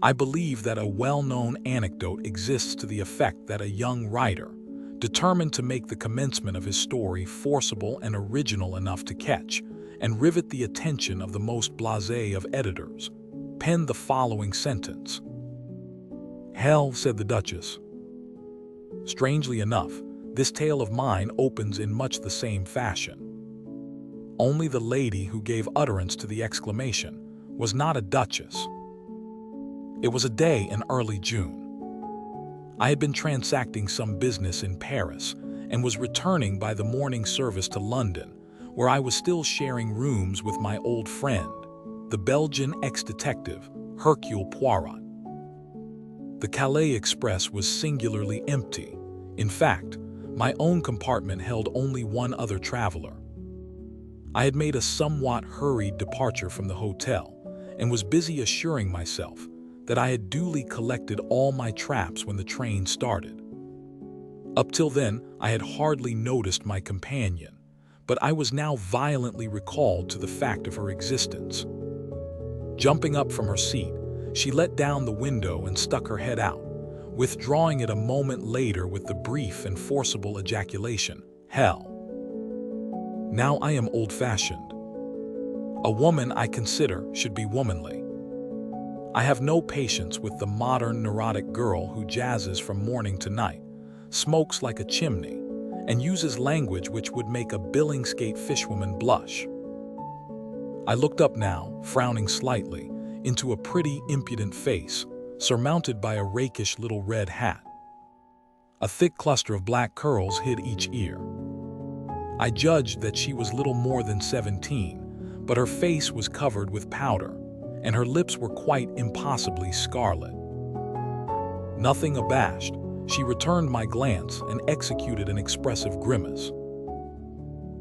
I believe that a well-known anecdote exists to the effect that a young writer, determined to make the commencement of his story forcible and original enough to catch and rivet the attention of the most blasé of editors, penned the following sentence. "Hell," said the Duchess. Strangely enough, this tale of mine opens in much the same fashion. Only the lady who gave utterance to the exclamation was not a duchess. It was a day in early June. I had been transacting some business in Paris and was returning by the morning service to London, where I was still sharing rooms with my old friend, the Belgian ex-detective Hercule Poirot. The Calais Express was singularly empty. In fact, my own compartment held only one other traveler. I had made a somewhat hurried departure from the hotel and was busy assuring myself that I had duly collected all my traps when the train started. Up till then, I had hardly noticed my companion, but I was now violently recalled to the fact of her existence. Jumping up from her seat, she let down the window and stuck her head out, withdrawing it a moment later with the brief and forcible ejaculation, "Hell." Now I am old-fashioned. A woman, I consider, should be womanly. I have no patience with the modern neurotic girl who jazzes from morning to night, smokes like a chimney, and uses language which would make a Billingsgate fishwoman blush. I looked up now, frowning slightly, into a pretty, impudent face, surmounted by a rakish little red hat. A thick cluster of black curls hid each ear. I judged that she was little more than 17, but her face was covered with powder, and her lips were quite impossibly scarlet. Nothing abashed, she returned my glance and executed an expressive grimace.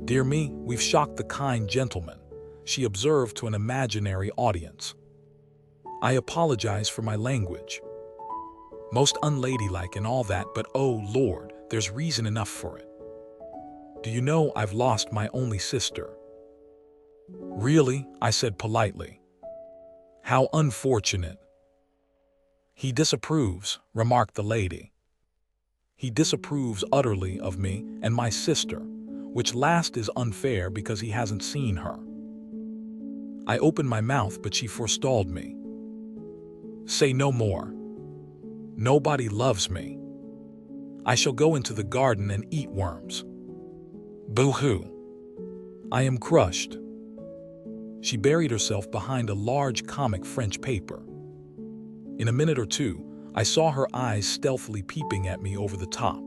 "Dear me, we've shocked the kind gentleman," she observed to an imaginary audience. "I apologize for my language. Most unladylike and all that, but oh Lord, there's reason enough for it. Do you know I've lost my only sister?" "Really?" I said politely. "How unfortunate." "He disapproves," remarked the lady. "He disapproves utterly of me and my sister, which last is unfair because he hasn't seen her." I opened my mouth, but she forestalled me. "Say no more. Nobody loves me. I shall go into the garden and eat worms. Boo-hoo. I am crushed." She buried herself behind a large comic French paper. In a minute or two, I saw her eyes stealthily peeping at me over the top.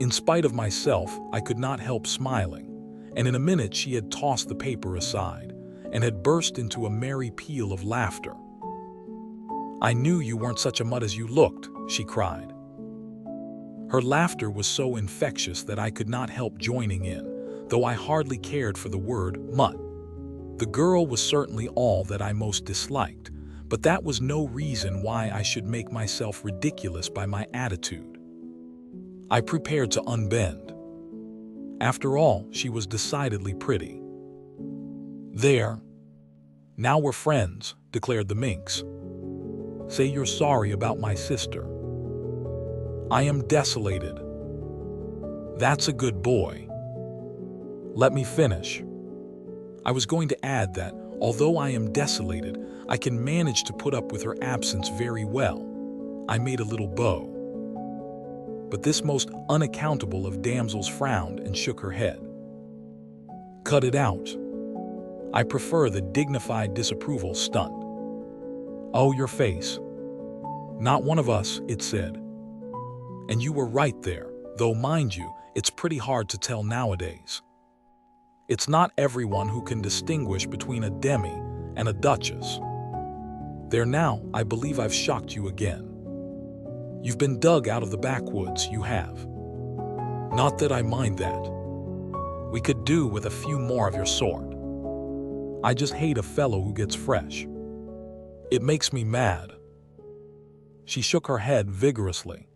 In spite of myself, I could not help smiling, and in a minute she had tossed the paper aside and had burst into a merry peal of laughter. "I knew you weren't such a mutt as you looked," she cried. Her laughter was so infectious that I could not help joining in, though I hardly cared for the word mutt. The girl was certainly all that I most disliked, but that was no reason why I should make myself ridiculous by my attitude. I prepared to unbend. After all, she was decidedly pretty. "There. Now we're friends," declared the minx. "Say you're sorry about my sister." "I am desolated." "That's a good boy. Let me finish. I was going to add that, although I am desolated, I can manage to put up with her absence very well." I made a little bow. But this most unaccountable of damsels frowned and shook her head. "Cut it out. I prefer the dignified disapproval stunt." "Oh, your face. Not one of us," it said. And you were right there, though mind you, it's pretty hard to tell nowadays. It's not everyone who can distinguish between a demi and a duchess. There now, I believe I've shocked you again. You've been dug out of the backwoods, you have. Not that I mind that. We could do with a few more of your sort. I just hate a fellow who gets fresh. It makes me mad." She shook her head vigorously.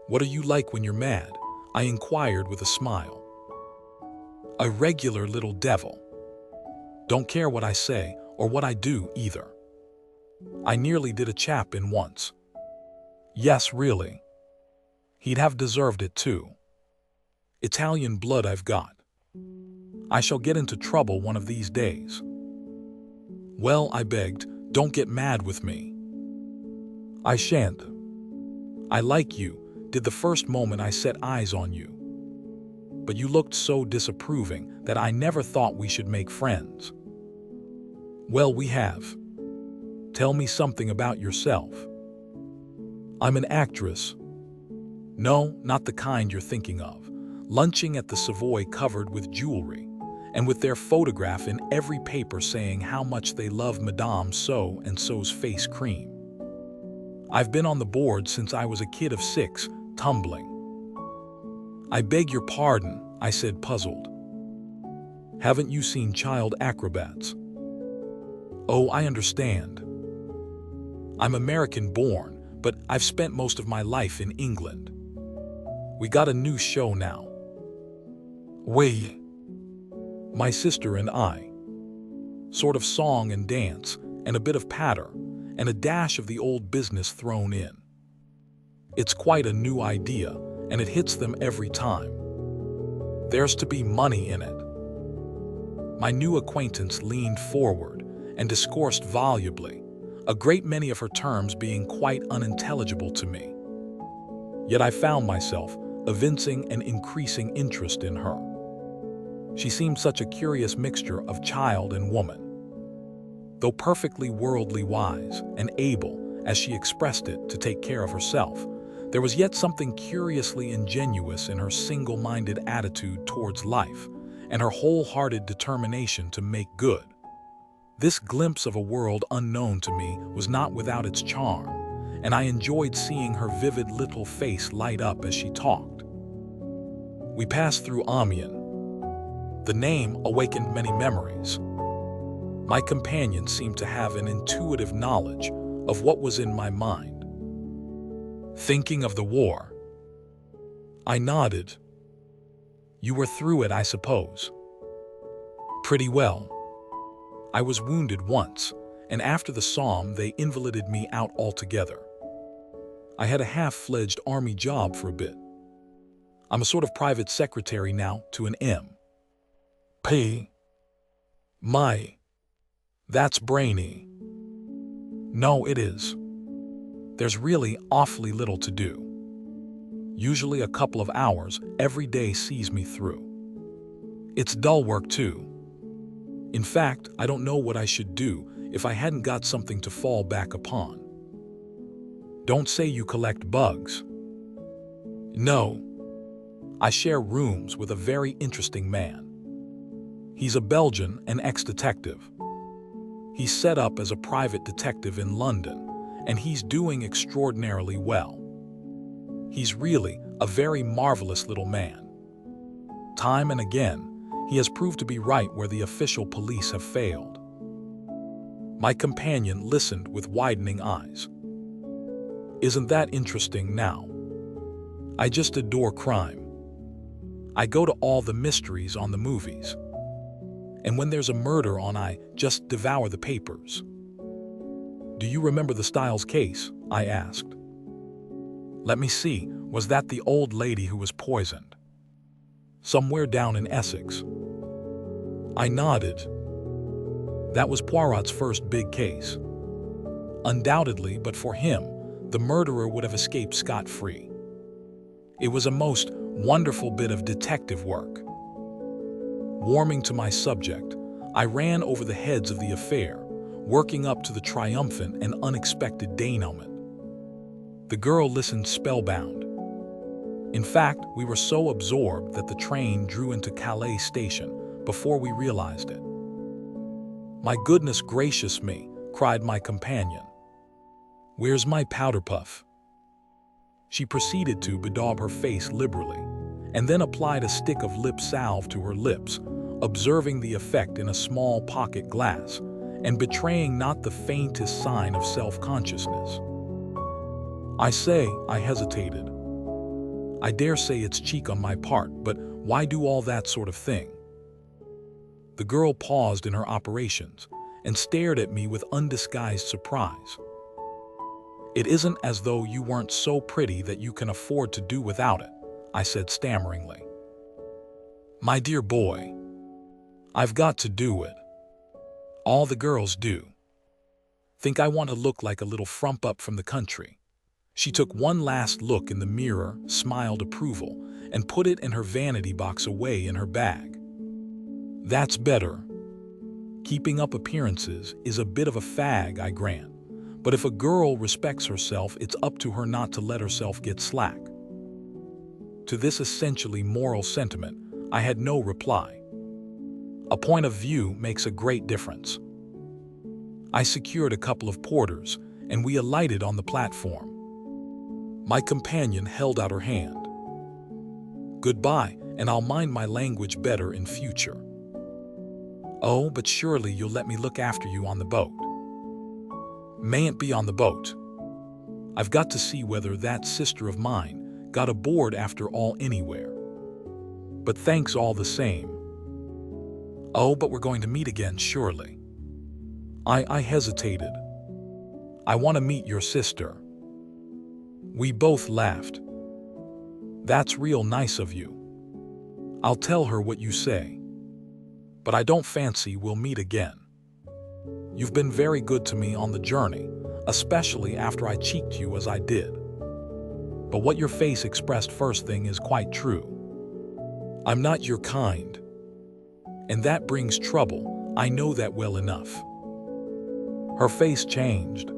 "What are you like when you're mad?" I inquired with a smile. A regular little devil. Don't care what I say or what I do either. I nearly did a chap in once. Yes, really. He'd have deserved it too. Italian blood I've got. I shall get into trouble one of these days. Well, I begged, don't get mad with me. I shan't. I like you, did the first moment I set eyes on you. But you looked so disapproving that I never thought we should make friends. Well, we have. Tell me something about yourself. I'm an actress. No, not the kind you're thinking of. Lunching at the Savoy covered with jewelry, and with their photograph in every paper saying how much they love Madame So-and-so's face cream. I've been on the board since I was a kid of 6, tumbling. I beg your pardon, I said, puzzled. Haven't you seen child acrobats? Oh, I understand. I'm American-born, but I've spent most of my life in England. We got a new show now. We, my sister and I. Sort of song and dance, and a bit of patter, and a dash of the old business thrown in. It's quite a new idea, and it hits them every time. There's to be money in it. My new acquaintance leaned forward and discoursed volubly, a great many of her terms being quite unintelligible to me. Yet I found myself evincing an increasing interest in her. She seemed such a curious mixture of child and woman. Though perfectly worldly wise and able, as she expressed it, to take care of herself, there was yet something curiously ingenuous in her single-minded attitude towards life and her wholehearted determination to make good. This glimpse of a world unknown to me was not without its charm, and I enjoyed seeing her vivid little face light up as she talked. We passed through Amiens. The name awakened many memories. My companion seemed to have an intuitive knowledge of what was in my mind. Thinking of the war? I nodded. You were through it, I suppose. Pretty well. I was wounded once, and after the Somme they invalided me out altogether. I had a half-fledged army job for a bit. I'm a sort of private secretary now to an M.P. My, that's brainy. No, it is. There's really awfully little to do. Usually a couple of hours every day sees me through. It's dull work too. In fact, I don't know what I should do if I hadn't got something to fall back upon. Don't say you collect bugs. No. I share rooms with a very interesting man. He's a Belgian and ex-detective. He's set up as a private detective in London, and he's doing extraordinarily well. He's really a very marvelous little man. Time and again, he has proved to be right where the official police have failed. My companion listened with widening eyes. Isn't that interesting now? I just adore crime. I go to all the mysteries on the movies. And when there's a murder on, I just devour the papers. Do you remember the Styles case? I asked. Let me see, was that the old lady who was poisoned? Somewhere down in Essex. I nodded. That was Poirot's first big case. Undoubtedly, but for him, the murderer would have escaped scot-free. It was a most wonderful bit of detective work. Warming to my subject, I ran over the heads of the affair, working up to the triumphant and unexpected denouement. The girl listened spellbound. In fact, we were so absorbed that the train drew into Calais station before we realized it. My goodness gracious me, cried my companion. Where's my powder puff? She proceeded to bedaub her face liberally, and then applied a stick of lip salve to her lips, observing the effect in a small pocket glass, and betraying not the faintest sign of self-consciousness. I say, I hesitated. I dare say it's cheek on my part, but why do all that sort of thing? The girl paused in her operations and stared at me with undisguised surprise. "It isn't as though you weren't so pretty that you can afford to do without it," I said stammeringly. "My dear boy, I've got to do it. All the girls do. Think I want to look like a little frump-up from the country." She took one last look in the mirror, smiled approval, and put it in her vanity box away in her bag. "That's better. Keeping up appearances is a bit of a fag, I grant. But if a girl respects herself, it's up to her not to let herself get slack." To this essentially moral sentiment, I had no reply. A point of view makes a great difference. I secured a couple of porters, and we alighted on the platform. My companion held out her hand. "Goodbye, and I'll mind my language better in future." "Oh, but surely you'll let me look after you on the boat." "Mayn't be on the boat. I've got to see whether that sister of mine got aboard after all anywhere. But thanks all the same." "Oh, but we're going to meet again, surely." I hesitated. "I want to meet your sister." We both laughed. "That's real nice of you. I'll tell her what you say. But I don't fancy we'll meet again. You've been very good to me on the journey, especially after I cheeked you as I did. But what your face expressed first thing is quite true. I'm not your kind. And that brings trouble, I know that well enough." Her face changed.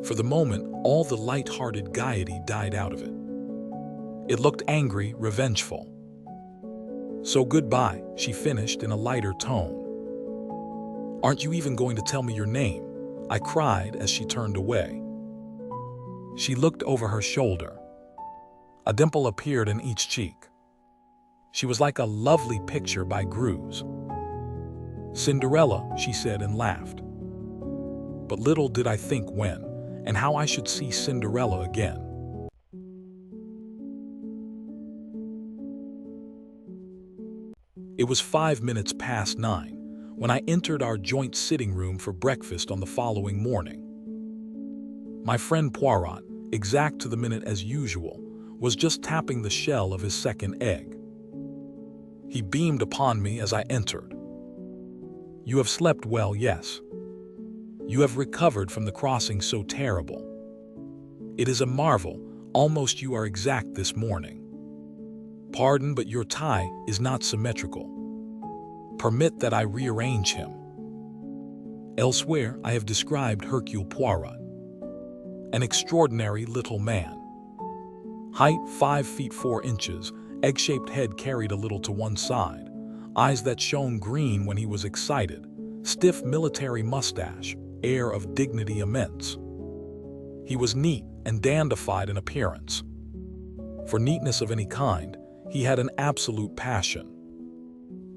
For the moment, all the light-hearted gaiety died out of it. It looked angry, revengeful. "So goodbye," she finished in a lighter tone. "Aren't you even going to tell me your name?" I cried as she turned away. She looked over her shoulder. A dimple appeared in each cheek. She was like a lovely picture by Greuze. "Cinderella," she said and laughed. But little did I think when and how I should see Cinderella again. It was 5 minutes past 9 when I entered our joint sitting room for breakfast on the following morning. My friend Poirot, exact to the minute as usual, was just tapping the shell of his second egg. He beamed upon me as I entered. "You have slept well, yes. You have recovered from the crossing so terrible. It is a marvel, almost you are exact this morning. Pardon, but your tie is not symmetrical. Permit that I rearrange him." Elsewhere, I have described Hercule Poirot. An extraordinary little man. Height 5 feet 4 inches, egg-shaped head carried a little to one side, eyes that shone green when he was excited, stiff military mustache, air of dignity immense. He was neat and dandified in appearance. For neatness of any kind, he had an absolute passion.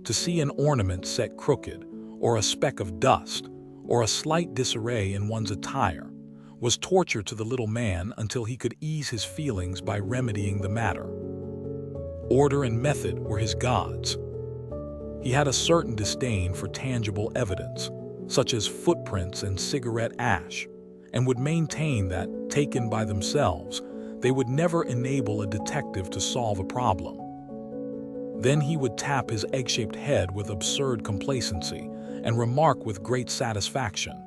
To see an ornament set crooked, or a speck of dust, or a slight disarray in one's attire, was torture to the little man until he could ease his feelings by remedying the matter. Order and method were his gods. He had a certain disdain for tangible evidence, such as footprints and cigarette ash, and would maintain that, taken by themselves, they would never enable a detective to solve a problem. Then he would tap his egg-shaped head with absurd complacency and remark with great satisfaction,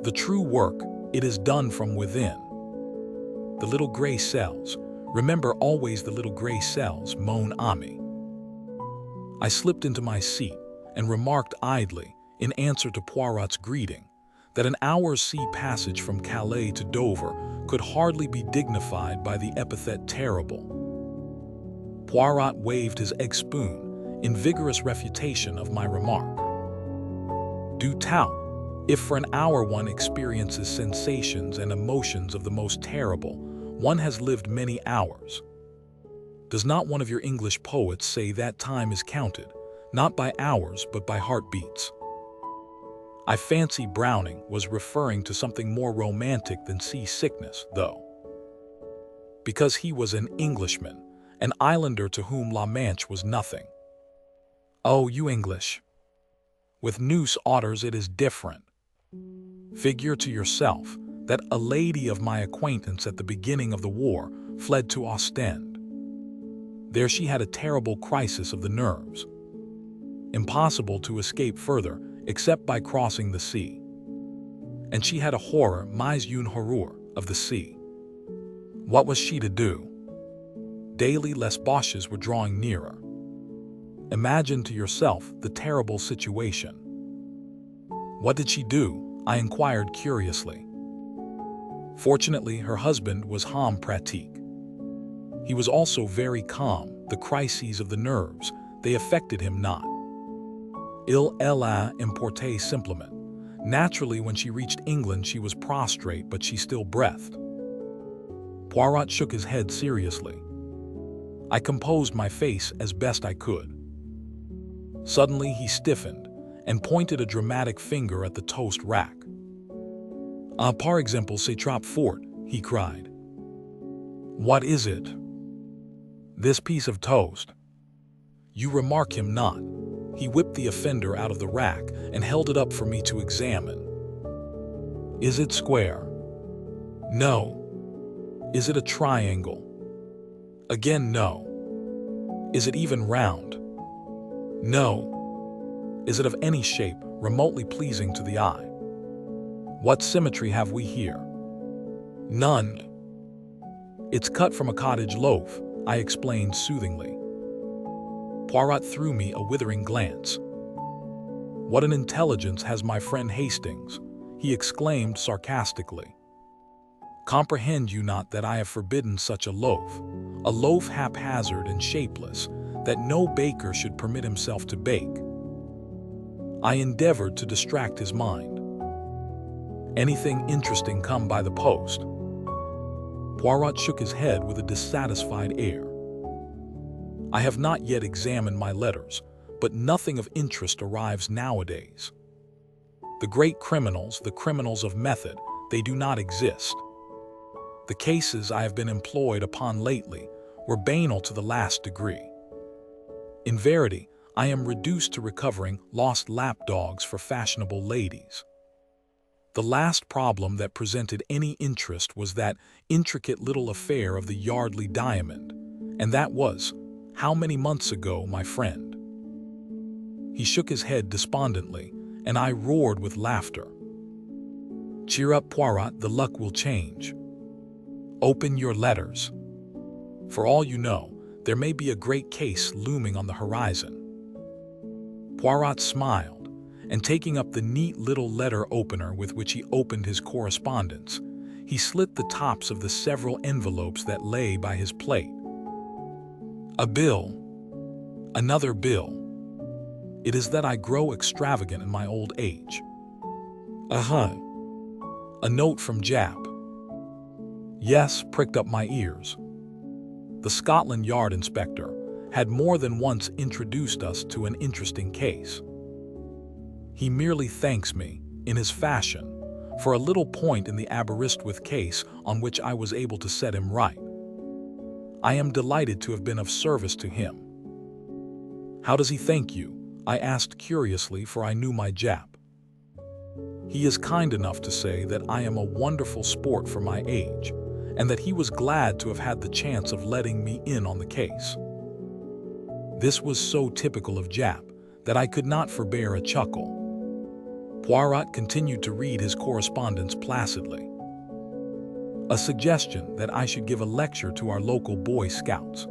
"The true work, it is done from within. The little gray cells, remember always the little gray cells, mon ami." I slipped into my seat and remarked idly, in answer to Poirot's greeting, that an hour's sea passage from Calais to Dover could hardly be dignified by the epithet terrible. Poirot waved his egg spoon in vigorous refutation of my remark. Du tout, if for an hour one experiences sensations and emotions of the most terrible, one has lived many hours. Does not one of your English poets say that time is counted, not by hours but by heartbeats? I fancy Browning was referring to something more romantic than seasickness, though. Because he was an Englishman, an islander to whom La Manche was nothing. "Oh, you English. With noose otters it is different. Figure to yourself that a lady of my acquaintance at the beginning of the war fled to Ostend. There she had a terrible crisis of the nerves. Impossible to escape further except by crossing the sea. And she had a horror, mais une horreur, of the sea. What was she to do? Daily les Boches were drawing nearer. Imagine to yourself the terrible situation. What did she do? I inquired curiously. Fortunately, her husband was homme pratique. He was also very calm. The crises of the nerves, they affected him not. Il elle importait simplement. Naturally, when she reached England, she was prostrate, but she still breathed. Poirot shook his head seriously. I composed my face as best I could. Suddenly, he stiffened and pointed a dramatic finger at the toast rack. "Ah, par exemple, c'est trop fort," he cried. "What is it?" "This piece of toast." You remark him not. He whipped the offender out of the rack and held it up for me to examine. "Is it square?" "No." "Is it a triangle?" Again, no. "Is it even round?" "No." "Is it of any shape remotely pleasing to the eye?" "What symmetry have we here?" "None." "It's cut from a cottage loaf," I explained soothingly. Poirot threw me a withering glance. "What an intelligence has my friend Hastings," he exclaimed sarcastically. "Comprehend you not that I have forbidden such a loaf haphazard and shapeless, that no baker should permit himself to bake?" I endeavored to distract his mind. "Anything interesting come by the post?" Poirot shook his head with a dissatisfied air. "I have not yet examined my letters, but nothing of interest arrives nowadays. The great criminals, the criminals of method, they do not exist. The cases I have been employed upon lately were banal to the last degree. In verity, I am reduced to recovering lost lapdogs for fashionable ladies. The last problem that presented any interest was that intricate little affair of the Yardley diamond, and that was, how many months ago, my friend?" He shook his head despondently, and I roared with laughter. "Cheer up, Poirot, the luck will change. Open your letters. For all you know, there may be a great case looming on the horizon." Poirot smiled, and taking up the neat little letter opener with which he opened his correspondence, he slit the tops of the several envelopes that lay by his plate. "A bill. Another bill. It is that I grow extravagant in my old age. A note from Jap. Yes, pricked up my ears. The Scotland Yard inspector had more than once introduced us to an interesting case. He merely thanks me, in his fashion, for a little point in the Aberystwyth case on which I was able to set him right. I am delighted to have been of service to him." "How does he thank you?" I asked curiously, for I knew my Jap. "He is kind enough to say that I am a wonderful sport for my age, and that he was glad to have had the chance of letting me in on the case." This was so typical of Jap that I could not forbear a chuckle. Poirot continued to read his correspondence placidly. "A suggestion that I should give a lecture to our local Boy Scouts.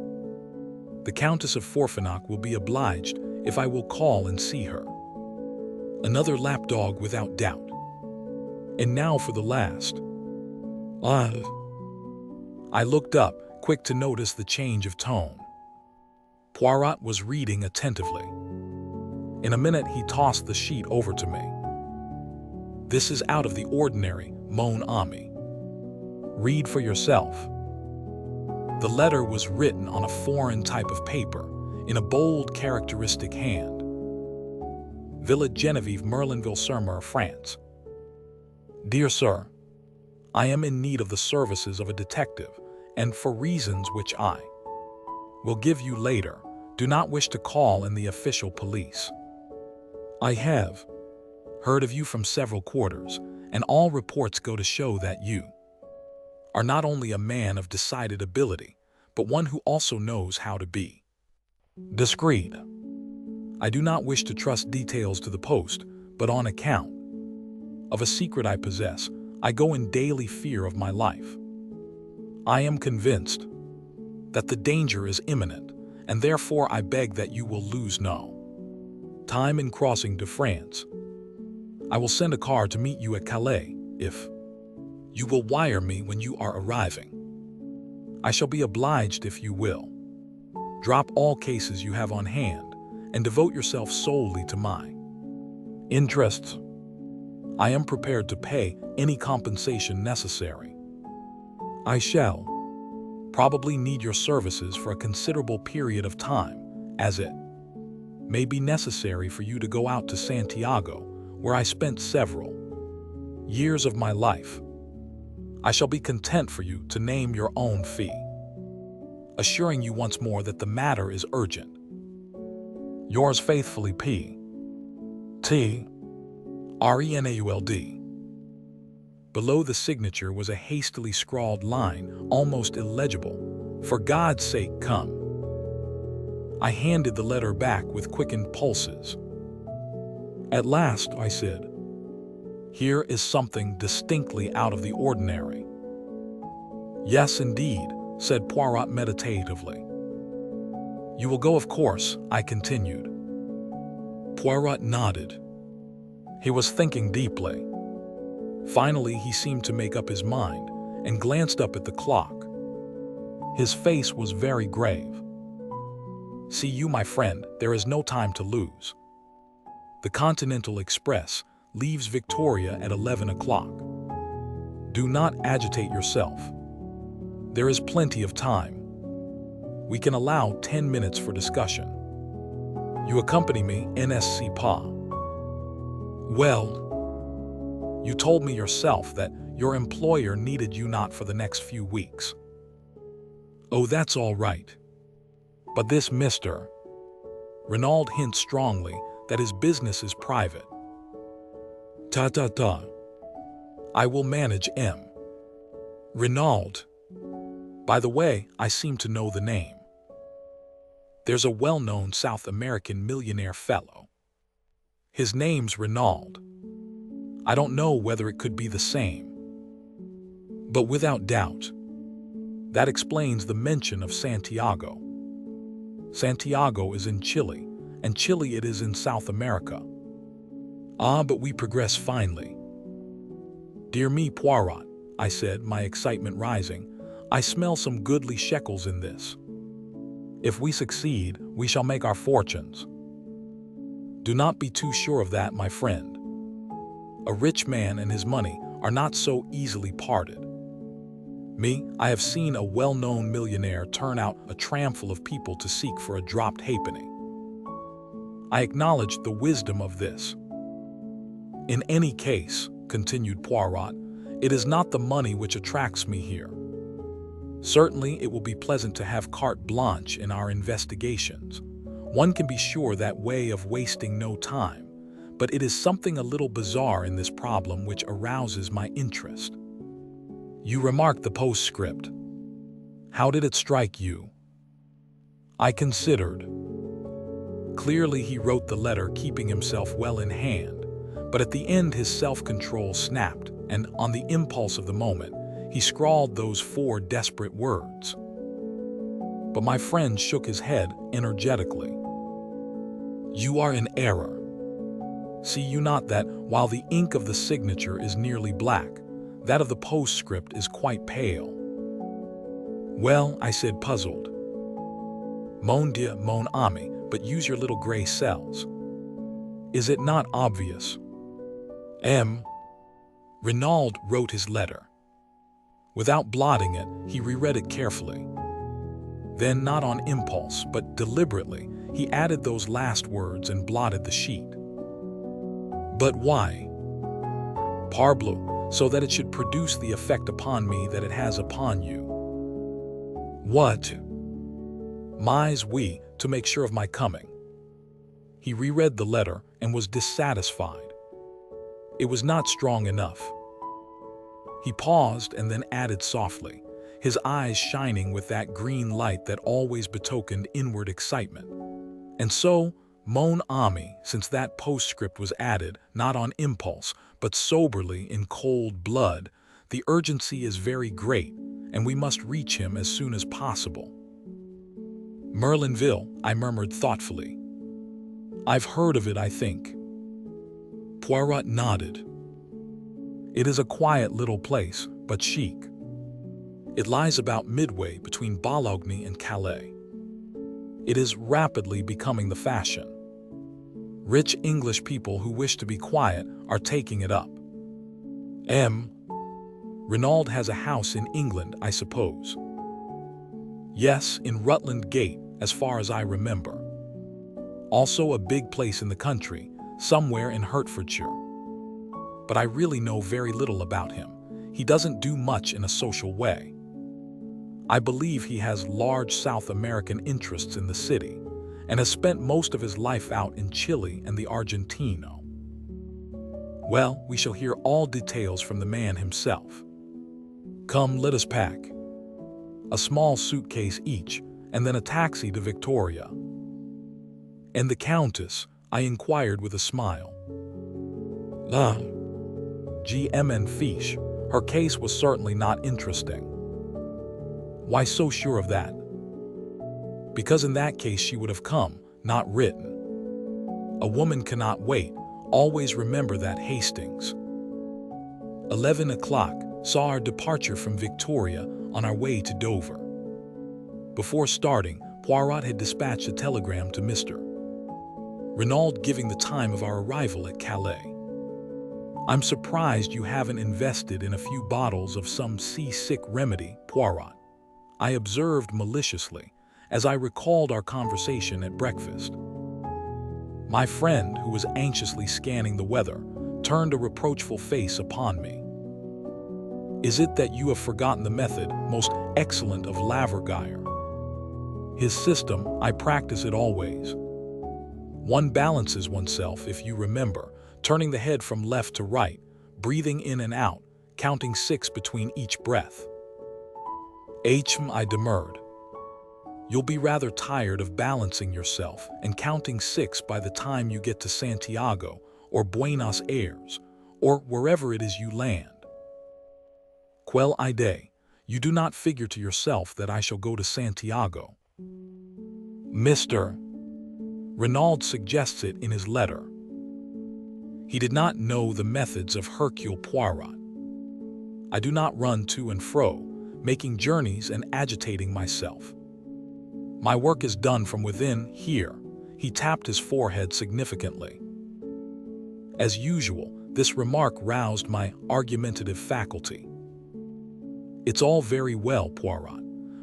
The Countess of Forfenac will be obliged if I will call and see her. Another lapdog without doubt. And now for the last." I looked up, quick to notice the change of tone. Poirot was reading attentively. In a minute he tossed the sheet over to me. "This is out of the ordinary, mon ami. Read for yourself." The letter was written on a foreign type of paper, in a bold, characteristic hand. "Villa Genevieve, Merlinville-sur-Mer, France. Dear Sir, I am in need of the services of a detective, and for reasons which I will give you later, do not wish to call in the official police. I have heard of you from several quarters, and all reports go to show that you are not only a man of decided ability, but one who also knows how to be discreet. I do not wish to trust details to the post, but on account of a secret I possess, I go in daily fear of my life. I am convinced that the danger is imminent, and therefore I beg that you will lose no time in crossing to France. I will send a car to meet you at Calais, if you will wire me when you are arriving. I shall be obliged if you will drop all cases you have on hand and devote yourself solely to my interests. I am prepared to pay any compensation necessary. I shall probably need your services for a considerable period of time, as it may be necessary for you to go out to Santiago, where I spent several years of my life. I shall be content for you to name your own fee, assuring you once more that the matter is urgent. Yours faithfully, P.T. Renauld. Below the signature was a hastily scrawled line, almost illegible. For God's sake, come. I handed the letter back with quickened pulses. At last, I said, here is something distinctly out of the ordinary. Yes, indeed, said Poirot meditatively. You will go, of course, I continued. Poirot nodded. He was thinking deeply. Finally, he seemed to make up his mind and glanced up at the clock. His face was very grave. See you, my friend, there is no time to lose. The Continental Express leaves Victoria at 11 o'clock. Do not agitate yourself. There is plenty of time. We can allow 10 minutes for discussion. You accompany me, N'est-ce pas? Well, you told me yourself that your employer needed you not for the next few weeks. Oh, that's all right. But this Mr. Renauld hints strongly that his business is private. Ta. I will manage M. Renauld. By the way, I seem to know the name. There's a well-known South American millionaire fellow. His name's Renauld. I don't know whether it could be the same. But without doubt, that explains the mention of Santiago. Santiago is in Chile, and Chile it is in South America. Ah, but we progress finely. Dear me, Poirot, I said, my excitement rising, I smell some goodly shekels in this. If we succeed, we shall make our fortunes. Do not be too sure of that, my friend. A rich man and his money are not so easily parted. Me, I have seen a well-known millionaire turn out a tramful of people to seek for a dropped halfpenny. I acknowledged the wisdom of this. In any case, continued Poirot, it is not the money which attracts me here. Certainly, it will be pleasant to have carte blanche in our investigations. One can be sure that way of wasting no time, but it is something a little bizarre in this problem which arouses my interest. You remarked the postscript. How did it strike you? I considered. Clearly, he wrote the letter keeping himself well in hand, but at the end his self-control snapped, and on the impulse of the moment, he scrawled those 4 desperate words. But my friend shook his head energetically. You are in error. See you not that, while the ink of the signature is nearly black, that of the postscript is quite pale? Well, I said, puzzled. Mon Dieu, mon ami, but use your little gray cells. Is it not obvious? M. Renauld wrote his letter. Without blotting it, he reread it carefully. Then, not on impulse, but deliberately, he added those last words and blotted the sheet. But why? Parbleu, so that it should produce the effect upon me that it has upon you. What? Mais oui, to make sure of my coming. He reread the letter and was dissatisfied. It was not strong enough. He paused and then added softly, his eyes shining with that green light that always betokened inward excitement. And so, mon ami, since that postscript was added, not on impulse, but soberly in cold blood, the urgency is very great, and we must reach him as soon as possible. Merlinville, I murmured thoughtfully. I've heard of it, I think. Poirot nodded. It is a quiet little place, but chic. It lies about midway between Bologna and Calais. It is rapidly becoming the fashion. Rich English people who wish to be quiet are taking it up. Renaud has a house in England, I suppose. Yes, in Rutland Gate, as far as I remember. Also a big place in the country, somewhere in Hertfordshire. But I really know very little about him. He doesn't do much in a social way. I believe he has large South American interests in the city and has spent most of his life out in Chile and the Argentino. Well, we shall hear all details from the man himself. Come, let us pack. A small suitcase each, and then a taxi to Victoria. And the Countess, I inquired with a smile. G.M.N. Fiche, her case was certainly not interesting. Why so sure of that? Because in that case she would have come, not written. A woman cannot wait, always remember that, Hastings. 11 o'clock saw our departure from Victoria on our way to Dover. Before starting, Poirot had dispatched a telegram to Mr. Renaud giving the time of our arrival at Calais. I'm surprised you haven't invested in a few bottles of some seasick remedy, Poirot, I observed maliciously, as I recalled our conversation at breakfast. My friend, who was anxiously scanning the weather, turned a reproachful face upon me. Is it that you have forgotten the method, most excellent of Laverguire? His system, I practice it always. One balances oneself, if you remember, turning the head from left to right, breathing in and out, counting 6 between each breath. I demurred. You'll be rather tired of balancing yourself and counting 6 by the time you get to Santiago or Buenos Aires or wherever it is you land. Quelle idée, you do not figure to yourself that I shall go to Santiago. Mr. Renaud suggests it in his letter. He did not know the methods of Hercule Poirot. I do not run to and fro, making journeys and agitating myself. My work is done from within here. He tapped his forehead significantly. As usual, this remark roused my argumentative faculty. It's all very well, Poirot,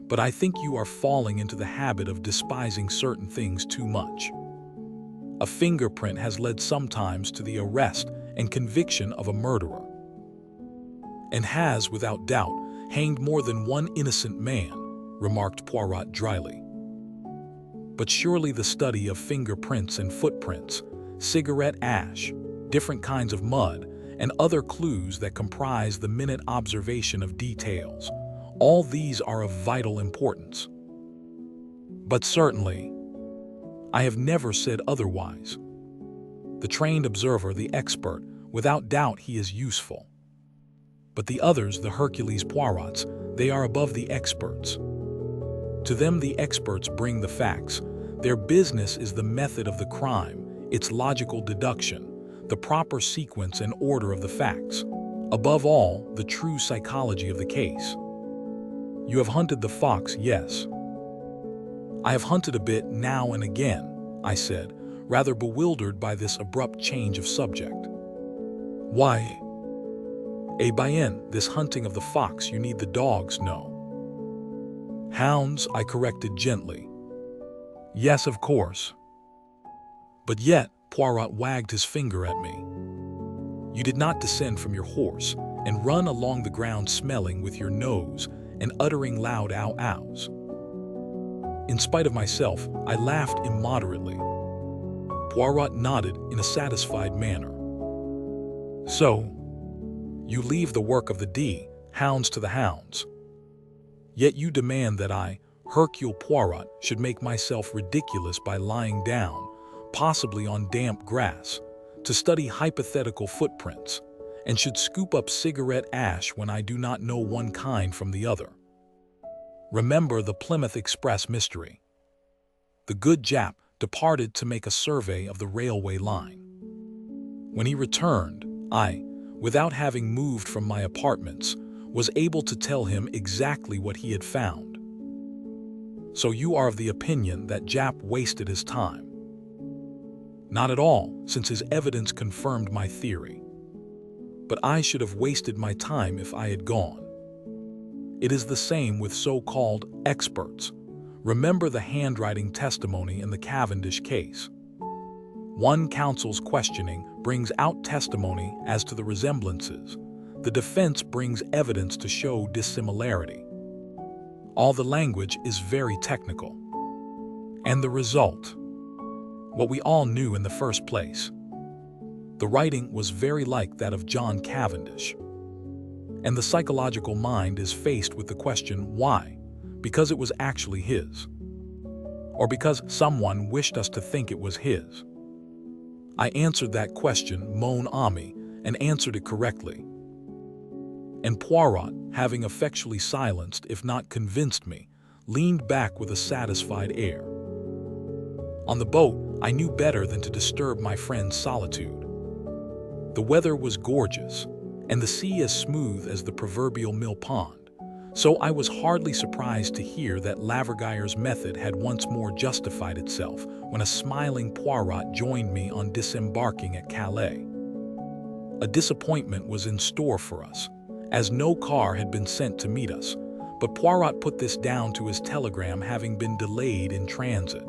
but I think you are falling into the habit of despising certain things too much. A fingerprint has led sometimes to the arrest and conviction of a murderer, and has, without doubt, hanged more than one innocent man, remarked Poirot dryly. But surely the study of fingerprints and footprints, cigarette ash, different kinds of mud, and other clues that comprise the minute observation of details, all these are of vital importance. But certainly, I have never said otherwise. The trained observer, the expert, without doubt he is useful. But the others, the Hercules Poirots, they are above the experts. To them the experts bring the facts. Their business is the method of the crime, its logical deduction, the proper sequence and order of the facts. Above all, the true psychology of the case. You have hunted the fox, yes. I have hunted a bit now and again, I said, rather bewildered by this abrupt change of subject. Why? Bien, this hunting of the fox, you need the dogs, no? Hounds, I corrected gently. Yes, of course. But yet, Poirot wagged his finger at me. You did not descend from your horse and run along the ground smelling with your nose and uttering loud ow-ows. In spite of myself, I laughed immoderately. Poirot nodded in a satisfied manner. So, you leave the work of the hounds to the hounds. Yet you demand that I, Hercule Poirot, should make myself ridiculous by lying down, possibly on damp grass, to study hypothetical footprints, and should scoop up cigarette ash when I do not know one kind from the other. Remember the Plymouth Express mystery. The good Jap departed to make a survey of the railway line. When he returned, I, without having moved from my apartments, was able to tell him exactly what he had found. So you are of the opinion that Jap wasted his time? Not at all, since his evidence confirmed my theory. But I should have wasted my time if I had gone. It is the same with so-called experts. Remember the handwriting testimony in the Cavendish case. One counsel's questioning brings out testimony as to the resemblances. The defense brings evidence to show dissimilarity. All the language is very technical. And the result? What we all knew in the first place. The writing was very like that of John Cavendish. And the psychological mind is faced with the question, why? Because it was actually his. Or because someone wished us to think it was his. I answered that question mon ami, and answered it correctly. And Poirot, having effectually silenced, if not convinced me, leaned back with a satisfied air. On the boat, I knew better than to disturb my friend's solitude. The weather was gorgeous, and the sea as smooth as the proverbial mill pond, so I was hardly surprised to hear that Laverguyre's method had once more justified itself when a smiling Poirot joined me on disembarking at Calais. A disappointment was in store for us, as no car had been sent to meet us, but Poirot put this down to his telegram having been delayed in transit.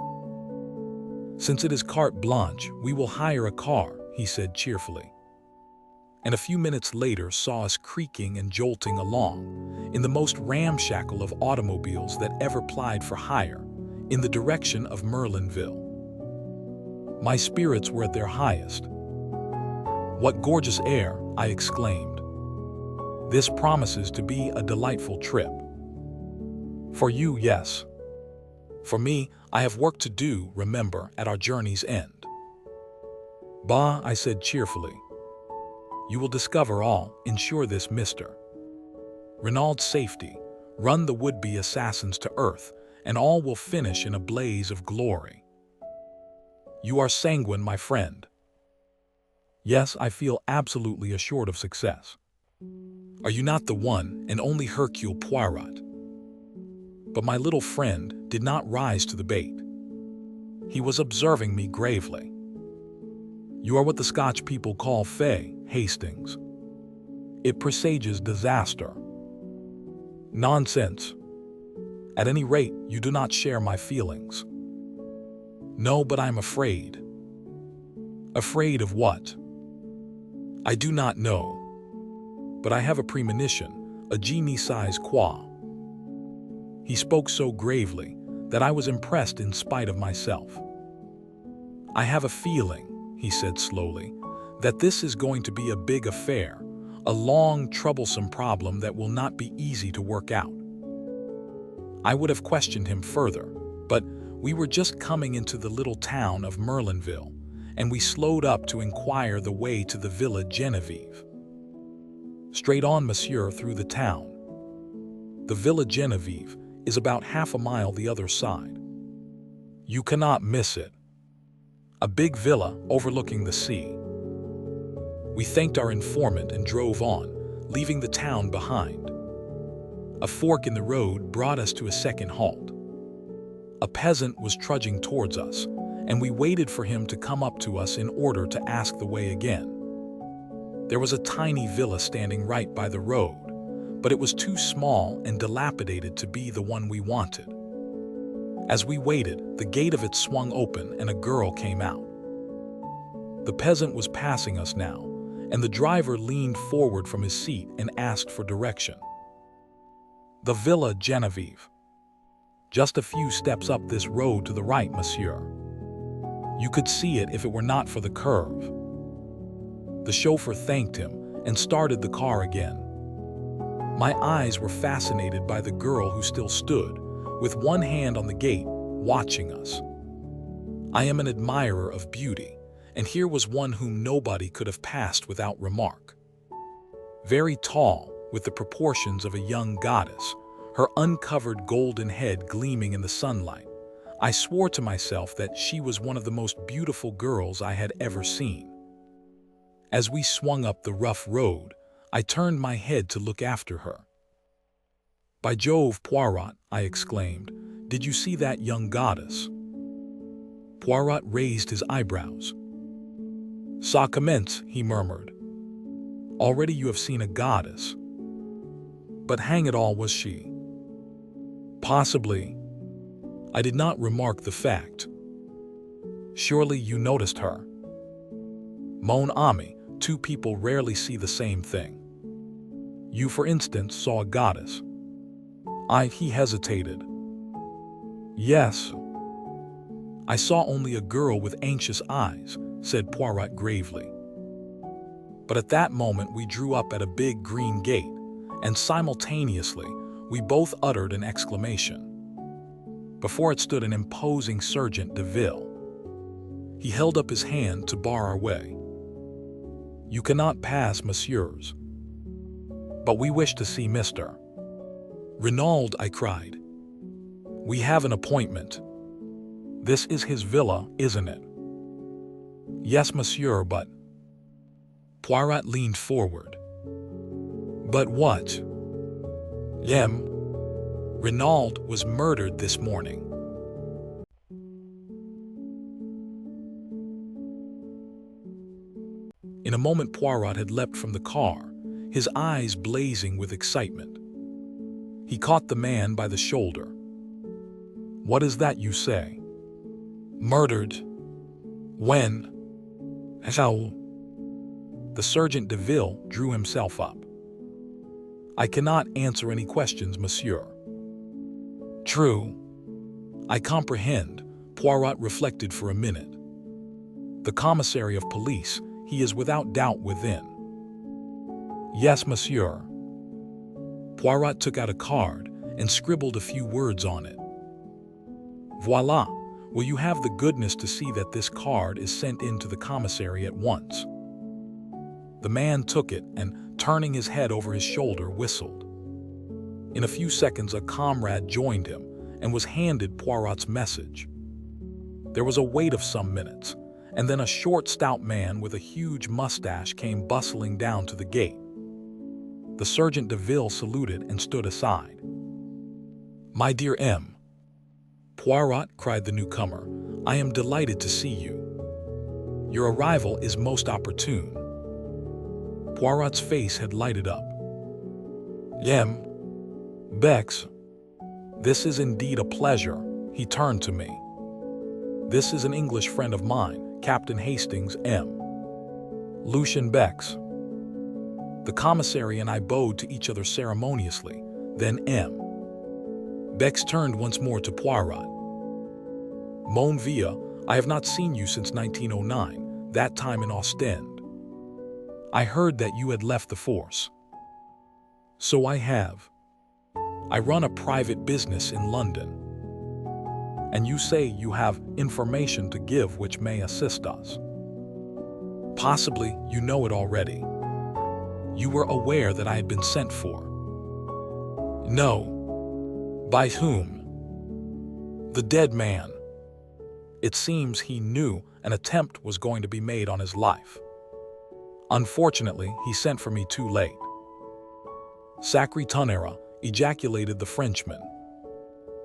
Since it is carte blanche, we will hire a car, he said cheerfully. And a few minutes later saw us creaking and jolting along, in the most ramshackle of automobiles that ever plied for hire, in the direction of Merlinville. My spirits were at their highest. "What gorgeous air!" I exclaimed. "This promises to be a delightful trip." "For you, yes. For me, I have work to do, remember, at our journey's end." "Bah," I said cheerfully. "You will discover all, ensure this, Mr. Renaud's safety, run the would-be assassins to earth, and all will finish in a blaze of glory." "You are sanguine, my friend." "Yes, I feel absolutely assured of success." "Are you not the one and only Hercule Poirot?" But my little friend did not rise to the bait. He was observing me gravely. "You are what the Scotch people call fey, Hastings. It presages disaster." "Nonsense. At any rate, you do not share my feelings." "No, but I'm afraid." "Afraid of what?" "I do not know. But I have a premonition, a je ne sais quoi." He spoke so gravely that I was impressed in spite of myself. "I have a feeling," he said slowly, "that this is going to be a big affair, a long, troublesome problem that will not be easy to work out." I would have questioned him further, but we were just coming into the little town of Merlinville, and we slowed up to inquire the way to the Villa Genevieve. "Straight on, monsieur, through the town. The Villa Genevieve is about half a mile the other side. You cannot miss it. A big villa overlooking the sea." We thanked our informant and drove on, leaving the town behind. A fork in the road brought us to a second halt. A peasant was trudging towards us, and we waited for him to come up to us in order to ask the way again. There was a tiny villa standing right by the road, but it was too small and dilapidated to be the one we wanted. As we waited, the gate of it swung open and a girl came out. The peasant was passing us now, and the driver leaned forward from his seat and asked for direction. "The Villa Genevieve. Just a few steps up this road to the right, monsieur." You could see it if it were not for the curve. The chauffeur thanked him and started the car again. My eyes were fascinated by the girl who still stood, with one hand on the gate, watching us. I am an admirer of beauty, and here was one whom nobody could have passed without remark. Very tall, with the proportions of a young goddess, her uncovered golden head gleaming in the sunlight, I swore to myself that she was one of the most beautiful girls I had ever seen. As we swung up the rough road, I turned my head to look after her. "By Jove, Poirot," I exclaimed, "did you see that young goddess?" Poirot raised his eyebrows. "Ça commence," he murmured. "Already you have seen a goddess. But hang it all, was she?" "Possibly. I did not remark the fact." "Surely you noticed her?" "Mon ami, two people rarely see the same thing. You, for instance, saw a goddess." He hesitated. "Yes." "I saw only a girl with anxious eyes," said Poirot gravely. But at that moment we drew up at a big green gate, and simultaneously we both uttered an exclamation. Before it stood an imposing Sergeant de Ville. He held up his hand to bar our way. "You cannot pass, messieurs." "But we wish to see Mr. Renaud," I cried. "We have an appointment. This is his villa, isn't it?" "Yes, monsieur, but—" Poirot leaned forward. "But what?" Renaud was murdered this morning." In a moment Poirot had leapt from the car, his eyes blazing with excitement. He caught the man by the shoulder. "What is that you say? Murdered? When? How?" The Sergeant de Ville drew himself up. "I cannot answer any questions, monsieur." "True. I comprehend." Poirot reflected for a minute. "The commissary of police, he is without doubt within." "Yes, monsieur." Poirot took out a card and scribbled a few words on it. "Voila. Will you have the goodness to see that this card is sent in to the commissary at once?" The man took it and, turning his head over his shoulder, whistled. In a few seconds a comrade joined him and was handed Poirot's message. There was a wait of some minutes, and then a short, stout man with a huge mustache came bustling down to the gate. The Sergeant de Ville saluted and stood aside. "My dear M." "Poirot," cried the newcomer, "I am delighted to see you. Your arrival is most opportune." Poirot's face had lighted up. "Bex, this is indeed a pleasure." He turned to me. "This is an English friend of mine, Captain Hastings, M. Lucien Bex." The commissary and I bowed to each other ceremoniously, then M. Bex turned once more to Poirot. "Mon vieux, I have not seen you since 1909, that time in Ostend. I heard that you had left the force." "So I have. I run a private business in London." "And you say you have information to give which may assist us." "Possibly you know it already. You were aware that I had been sent for." "No." "By whom?" "The dead man. It seems he knew an attempt was going to be made on his life. Unfortunately, he sent for me too late." "Sacré tonnerre," ejaculated the Frenchman.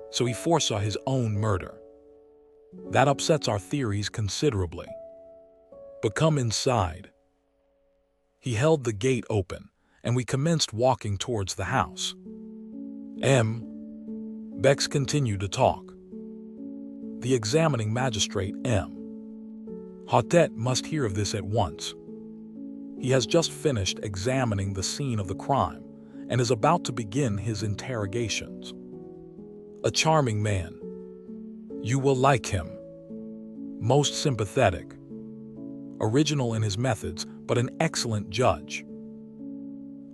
"So he foresaw his own murder. That upsets our theories considerably. But come inside." He held the gate open, and we commenced walking towards the house. Bex continued to talk. The examining magistrate, Hautet, must hear of this at once. He has just finished examining the scene of the crime and is about to begin his interrogations. A charming man. You will like him. Most sympathetic. Original in his methods, but an excellent judge.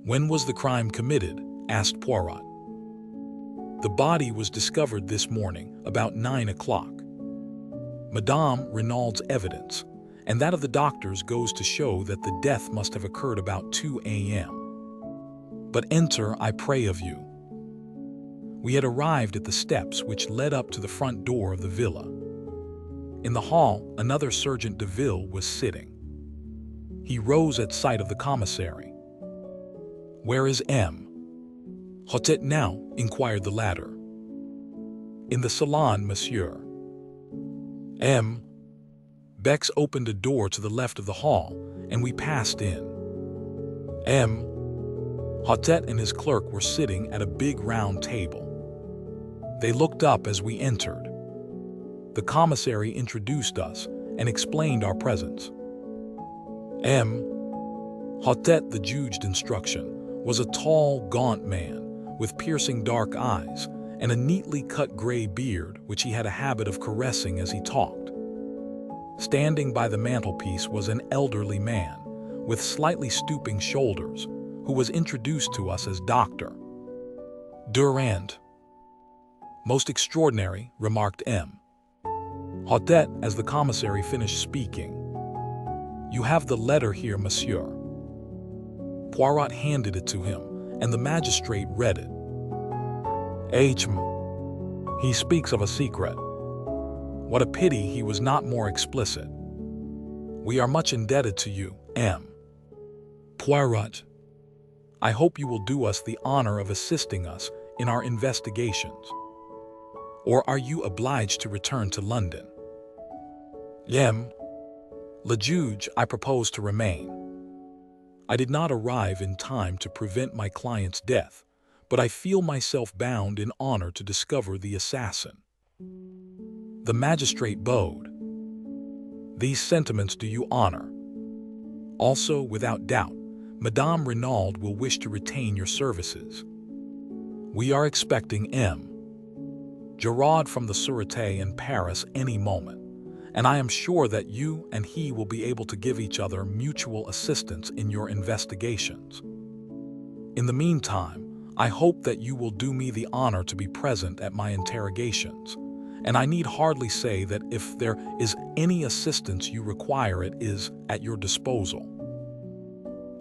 When was the crime committed? Asked Poirot. The body was discovered this morning, about 9 o'clock. Madame Renaud's evidence, and that of the doctors, goes to show that the death must have occurred about 2 a.m. But enter, I pray of you. We had arrived at the steps which led up to the front door of the villa. In the hall, another Sergeant de Ville was sitting. He rose at sight of the commissary. "Where is M. Hotet now?" inquired the latter. "In the salon, monsieur." M. Bex opened a door to the left of the hall, and we passed in. M. Hotet and his clerk were sitting at a big round table. They looked up as we entered. The commissary introduced us and explained our presence. M. Hotet, the judged instruction, was a tall, gaunt man with piercing dark eyes and a neatly cut gray beard which he had a habit of caressing as he talked. Standing by the mantelpiece was an elderly man with slightly stooping shoulders who was introduced to us as Dr. Durand. "Most extraordinary," remarked M. Hotet as the commissary finished speaking. "You have the letter here, monsieur." Poirot handed it to him, and the magistrate read it. He speaks of a secret. What a pity he was not more explicit. We are much indebted to you, M. Poirot. I hope you will do us the honor of assisting us in our investigations. Or are you obliged to return to London? M. Le Juge, I propose to remain. I did not arrive in time to prevent my client's death, but I feel myself bound in honor to discover the assassin. The magistrate bowed. These sentiments do you honor. Also, without doubt, Madame Renaud will wish to retain your services. We are expecting M. Giraud from the Sûreté in Paris any moment, and I am sure that you and he will be able to give each other mutual assistance in your investigations. In the meantime, I hope that you will do me the honor to be present at my interrogations, and I need hardly say that if there is any assistance you require, it is at your disposal.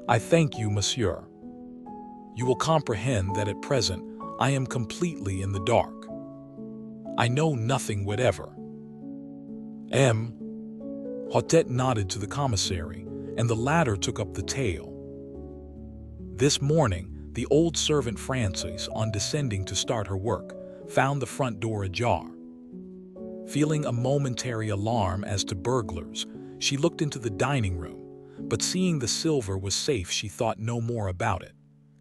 I thank you, monsieur. You will comprehend that at present I am completely in the dark. I know nothing whatever. M. Hotet nodded to the commissary, and the latter took up the tale. This morning, the old servant Frances, on descending to start her work, found the front door ajar. Feeling a momentary alarm as to burglars, she looked into the dining room, but seeing the silver was safe, she thought no more about it,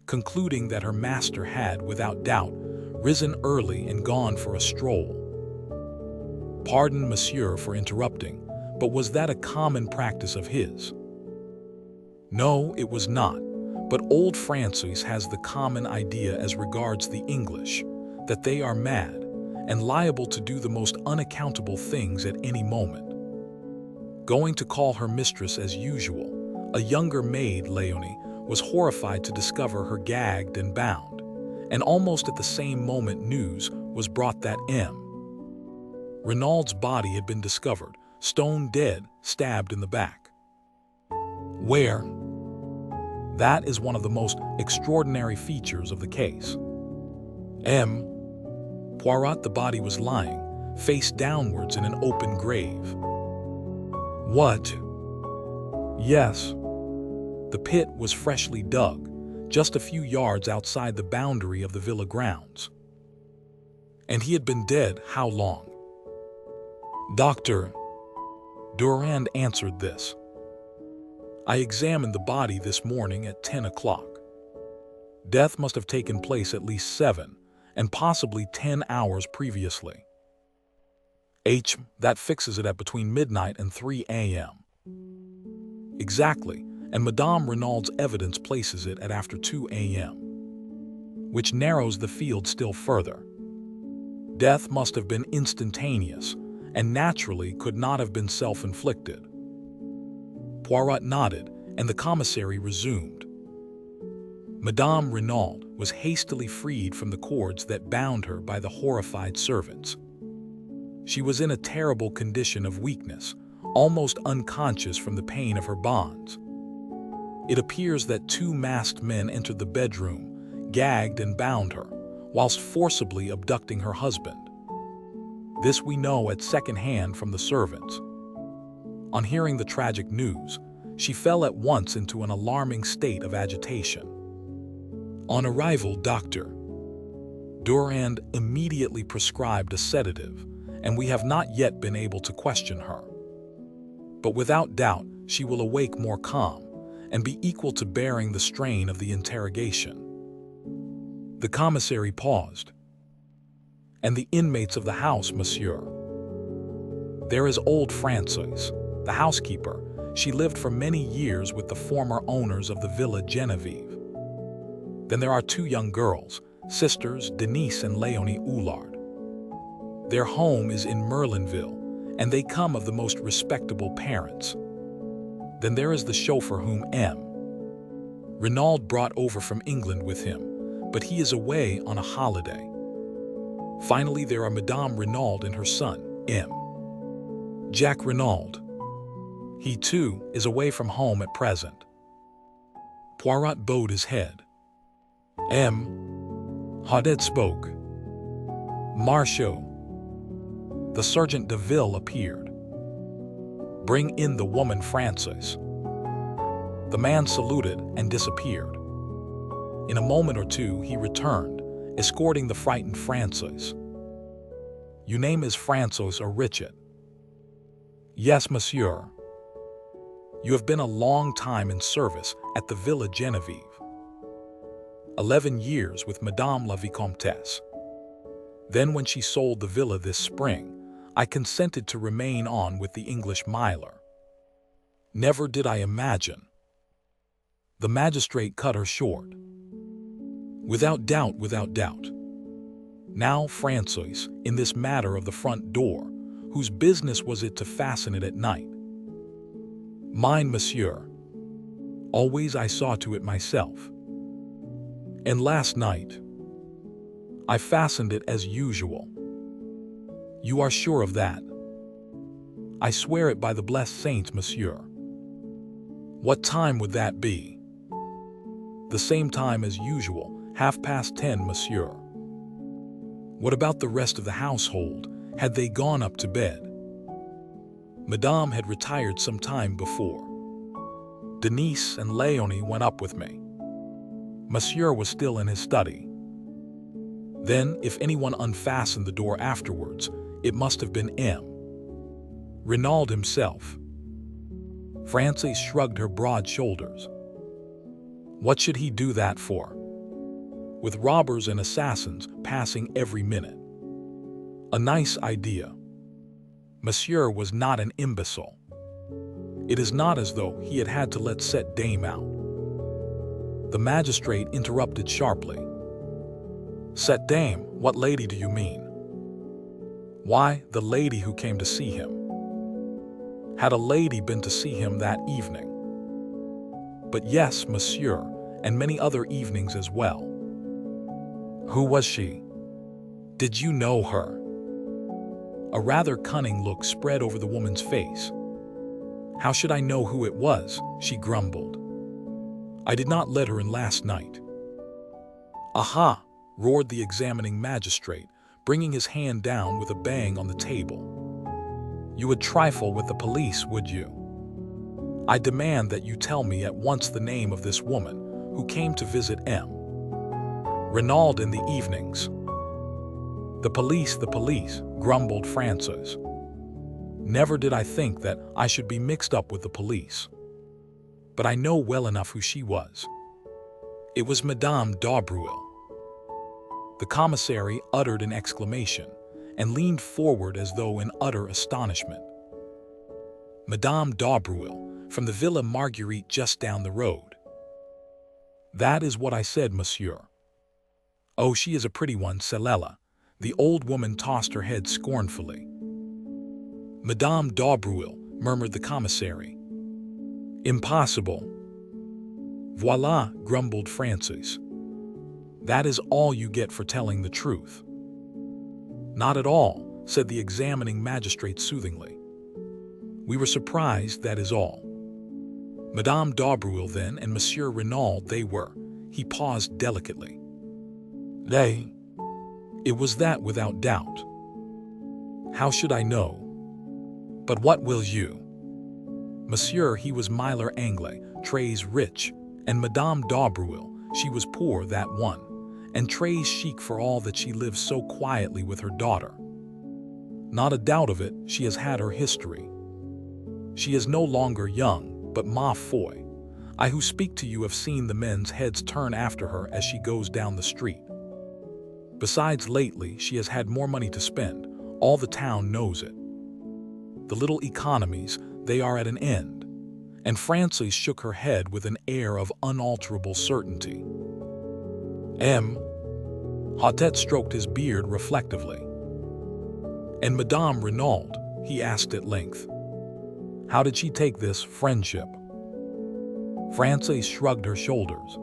concluding that her master had, without doubt, risen early and gone for a stroll. Pardon, monsieur, for interrupting, but was that a common practice of his? No, it was not, but old Frances has the common idea as regards the English, that they are mad and liable to do the most unaccountable things at any moment. Going to call her mistress as usual, a younger maid, Léonie, was horrified to discover her gagged and bound, and almost at the same moment news was brought that M. Renaud's body had been discovered, stone dead, stabbed in the back. Where? That is one of the most extraordinary features of the case. M. Poirot, the body was lying, face downwards in an open grave. What? Yes. The pit was freshly dug, just a few yards outside the boundary of the villa grounds. And he had been dead how long? Dr. Durand answered this. I examined the body this morning at 10 o'clock. Death must have taken place at least 7 and possibly 10 hours previously. That fixes it at between midnight and 3 a.m. Exactly, and Madame Renaud's evidence places it at after 2 a.m., which narrows the field still further. Death must have been instantaneous, and naturally could not have been self-inflicted. Poirot nodded, and the commissary resumed. Madame Renaud was hastily freed from the cords that bound her by the horrified servants. She was in a terrible condition of weakness, almost unconscious from the pain of her bonds. It appears that 2 masked men entered the bedroom, gagged and bound her, whilst forcibly abducting her husband. This we know at second hand from the servants. On hearing the tragic news, she fell at once into an alarming state of agitation. On arrival, Dr. Durand immediately prescribed a sedative, and we have not yet been able to question her. But without doubt, she will awake more calm and be equal to bearing the strain of the interrogation. The commissary paused. And the inmates of the house, monsieur? There is old Francoise, the housekeeper. She lived for many years with the former owners of the Villa Genevieve. Then there are 2 young girls, sisters Denise and Léonie Oulard. Their home is in Merlinville, and they come of the most respectable parents. Then there is the chauffeur whom M. Renaud brought over from England with him, but he is away on a holiday. Finally, there are Madame Renaud and her son, M. Jacques Renaud. He, too, is away from home at present. Poirot bowed his head. M. Haudet spoke. Marchot. The Sergeant de Ville appeared. Bring in the woman Francoise. The man saluted and disappeared. In a moment or two he returned, escorting the frightened Francoise. Your name is Francoise or Richard? Yes, monsieur. You have been a long time in service at the Villa Genevieve. 11 years with Madame la Vicomtesse. Then when she sold the villa this spring, I consented to remain on with the English miler. Never did I imagine. The magistrate cut her short. Without doubt, without doubt. Now, Francoise, in this matter of the front door, whose business was it to fasten it at night? Mine, monsieur. Always I saw to it myself. And last night, I fastened it as usual. You are sure of that? I swear it by the blessed saints, monsieur. What time would that be? The same time as usual, 10:30, monsieur. What about the rest of the household? Had they gone up to bed? Madame had retired some time before. Denise and Léonie went up with me. Monsieur was still in his study. Then, if anyone unfastened the door afterwards, it must have been M. Renaud himself. Francoise shrugged her broad shoulders. What should he do that for? With robbers and assassins passing every minute. A nice idea. Monsieur was not an imbecile. It is not as though he had had to let cette dame out. The magistrate interrupted sharply. Cette dame, what lady do you mean? Why, the lady who came to see him. Had a lady been to see him that evening? But yes, monsieur, and many other evenings as well. Who was she? Did you know her? A rather cunning look spread over the woman's face. How should I know who it was? She grumbled. I did not let her in last night. Aha! Roared the examining magistrate, bringing his hand down with a bang on the table. You would trifle with the police, would you? I demand that you tell me at once the name of this woman who came to visit M. Renaud in the evenings. The police, grumbled Francoise. Never did I think that I should be mixed up with the police. But I know well enough who she was. It was Madame d'Aubruil. The commissary uttered an exclamation and leaned forward as though in utter astonishment. Madame d'Aubruil, from the Villa Marguerite just down the road. That is what I said, monsieur. Oh, she is a pretty one, celle-là. The old woman tossed her head scornfully. Madame d'Aubruil, murmured the commissary. Impossible. Voila, grumbled Francis. That is all you get for telling the truth. Not at all, said the examining magistrate soothingly. We were surprised, that is all. Madame d'Aubruil then and Monsieur Renaud, they were. He paused delicately. They? It was that without doubt. How should I know? But what will you? Monsieur, he was Miller Anglais, très rich, and Madame d'Aubruil, she was poor, that one, and très chic for all that she lived so quietly with her daughter. Not a doubt of it, she has had her history. She is no longer young, but ma foi, I who speak to you have seen the men's heads turn after her as she goes down the street. Besides, lately she has had more money to spend, all the town knows it. The little economies, they are at an end, and Frances shook her head with an air of unalterable certainty. Hotet stroked his beard reflectively. And Madame Renaud, he asked at length, how did she take this friendship? Frances shrugged her shoulders.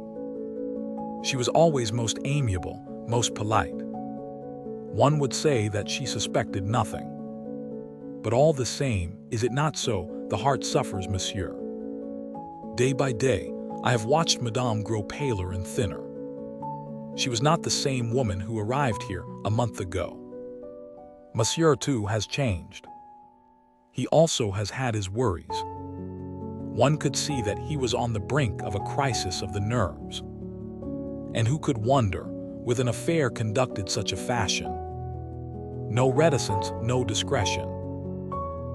She was always most amiable, most polite. One would say that she suspected nothing. But all the same, is it not so, the heart suffers, monsieur. Day by day, I have watched Madame grow paler and thinner. She was not the same woman who arrived here a month ago. Monsieur, too, has changed. He also has had his worries. One could see that he was on the brink of a crisis of the nerves. And who could wonder, with an affair conducted such a fashion? No reticence, no discretion.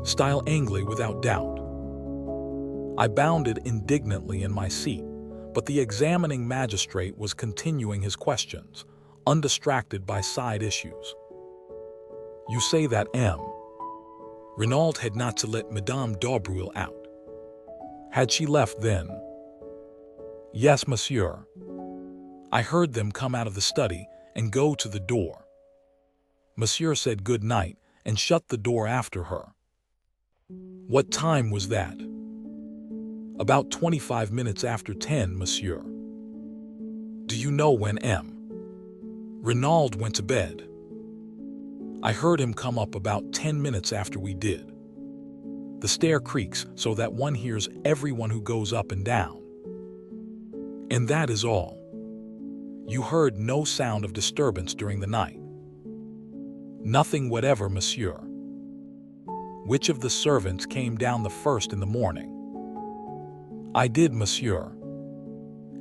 Style Anglais without doubt. I bounded indignantly in my seat, but the examining magistrate was continuing his questions, undistracted by side issues. You say that Renaud had not to let Madame d'Aubruil out. Had she left then? Yes, monsieur. I heard them come out of the study and go to the door. Monsieur said good night and shut the door after her. What time was that? About 25 minutes after 10, monsieur. Do you know when Renaud went to bed? I heard him come up about 10 minutes after we did. The stair creaks so that one hears everyone who goes up and down. And that is all. You heard no sound of disturbance during the night. Nothing whatever, monsieur. Which of the servants came down the first in the morning? I did, monsieur.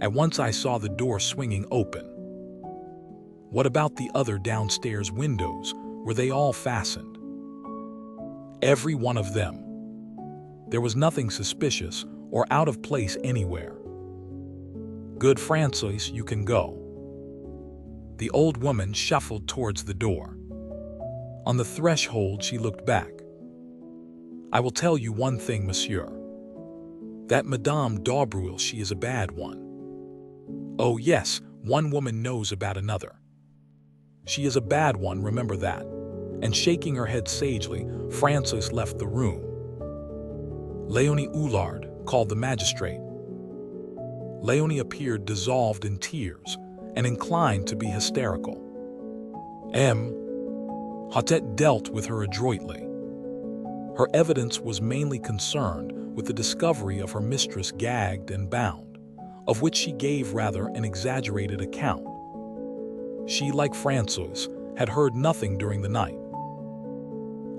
At once I saw the door swinging open. What about the other downstairs windows? Were they all fastened? Every one of them. There was nothing suspicious or out of place anywhere. Good, Francis, you can go. The old woman shuffled towards the door. On the threshold she looked back. I will tell you one thing, monsieur. That Madame d'Aubruil, she is a bad one. Oh yes, one woman knows about another. She is a bad one, remember that. And shaking her head sagely, Frances left the room. Léonie Hullard called the magistrate. Léonie appeared dissolved in tears and inclined to be hysterical. Hotet dealt with her adroitly. Her evidence was mainly concerned with the discovery of her mistress gagged and bound, of which she gave rather an exaggerated account. She, like Frances, had heard nothing during the night.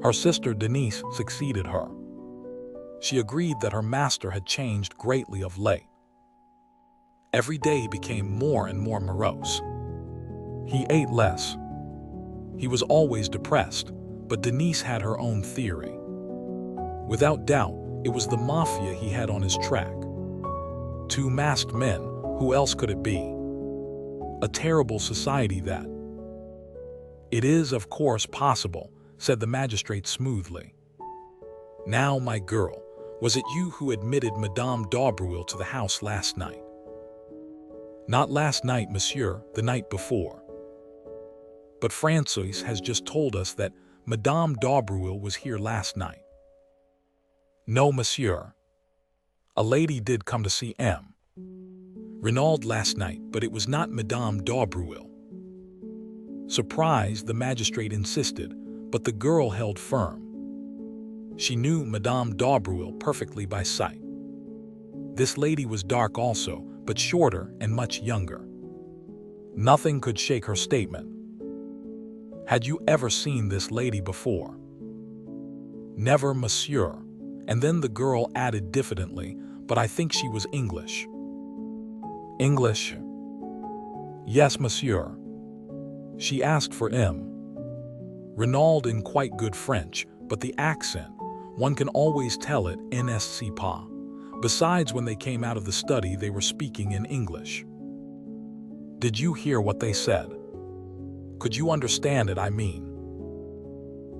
Her sister Denise succeeded her. She agreed that her master had changed greatly of late. Every day he became more and more morose. He ate less. He was always depressed, but Denise had her own theory. Without doubt, it was the mafia he had on his track. 2 masked men, who else could it be? A terrible society that. It is, of course, possible, said the magistrate smoothly. Now, my girl, was it you who admitted Madame d'Aubruil to the house last night? Not last night, monsieur, the night before. But Francis has just told us that Madame d'Aubruil was here last night. No, monsieur. A lady did come to see M. Renaud last night, but it was not Madame d'Aubruil. Surprised, the magistrate insisted, but the girl held firm. She knew Madame d'Aubruil perfectly by sight. This lady was dark also, but shorter and much younger. Nothing could shake her statement. Had you ever seen this lady before? Never, monsieur. And then the girl added diffidently, but I think she was English. English? Yes, monsieur. She asked for M. Renaud in quite good French, but the accent, one can always tell it n'est pas. Besides, when they came out of the study, they were speaking in English. Did you hear what they said? Could you understand it, I mean?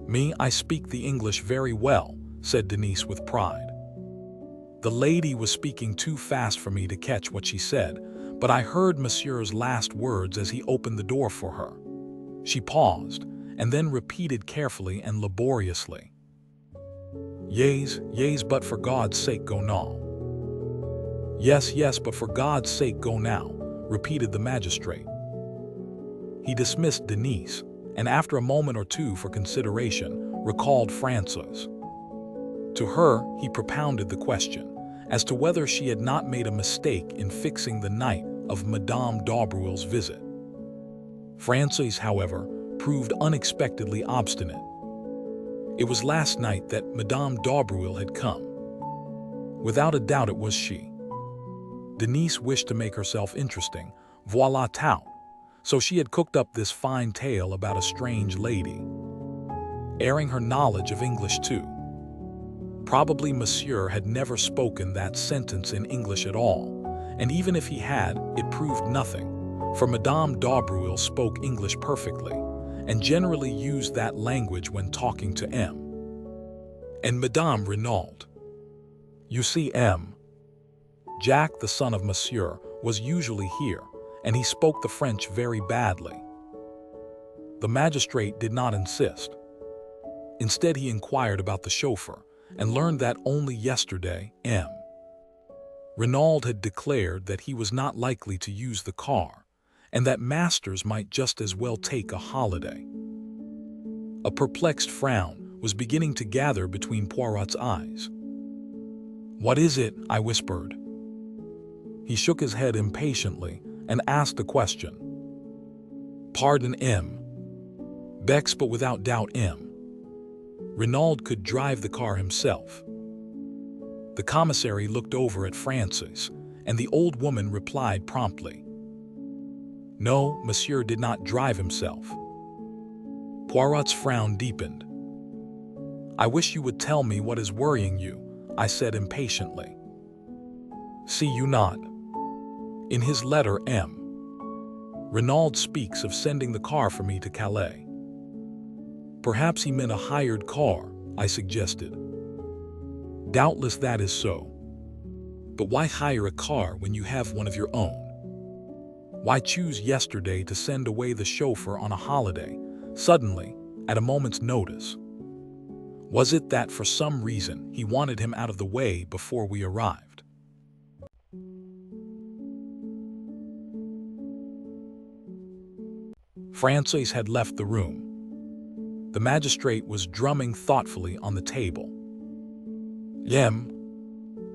Me, I speak the English very well, said Denise with pride. The lady was speaking too fast for me to catch what she said, but I heard monsieur's last words as he opened the door for her. She paused, and then repeated carefully and laboriously. Yes, yes, but for God's sake go now. Yes, yes, but for God's sake go now, repeated the magistrate. He dismissed Denise, and after a moment or two for consideration, recalled Frances. To her, he propounded the question as to whether she had not made a mistake in fixing the night of Madame d'Aubruil's visit. Frances, however, proved unexpectedly obstinate. It was last night that Madame d'Aubruil had come. Without a doubt it was she. Denise wished to make herself interesting, voilà tout, so she had cooked up this fine tale about a strange lady, airing her knowledge of English too. Probably monsieur had never spoken that sentence in English at all, and even if he had, it proved nothing, for Madame d'Aubruil spoke English perfectly, and generally used that language when talking to M. And Madame Renaud. You see, M. Jack, the son of monsieur, was usually here, and he spoke the French very badly. The magistrate did not insist. Instead, he inquired about the chauffeur, and learned that only yesterday, M. Renaud had declared that he was not likely to use the car, and that masters might just as well take a holiday. A perplexed frown was beginning to gather between Poirot's eyes. What is it? I whispered. He shook his head impatiently and asked a question. Pardon, M. Bex, but without doubt M. Renaud could drive the car himself. The commissary looked over at Frances, and the old woman replied promptly. No, monsieur did not drive himself. Poirot's frown deepened. I wish you would tell me what is worrying you, I said impatiently. See you not. In his letter, M. Renaud speaks of sending the car for me to Calais. Perhaps he meant a hired car, I suggested. Doubtless that is so. But why hire a car when you have one of your own? Why choose yesterday to send away the chauffeur on a holiday, suddenly, at a moment's notice? Was it that for some reason he wanted him out of the way before we arrived? Frances had left the room. The magistrate was drumming thoughtfully on the table. Yem.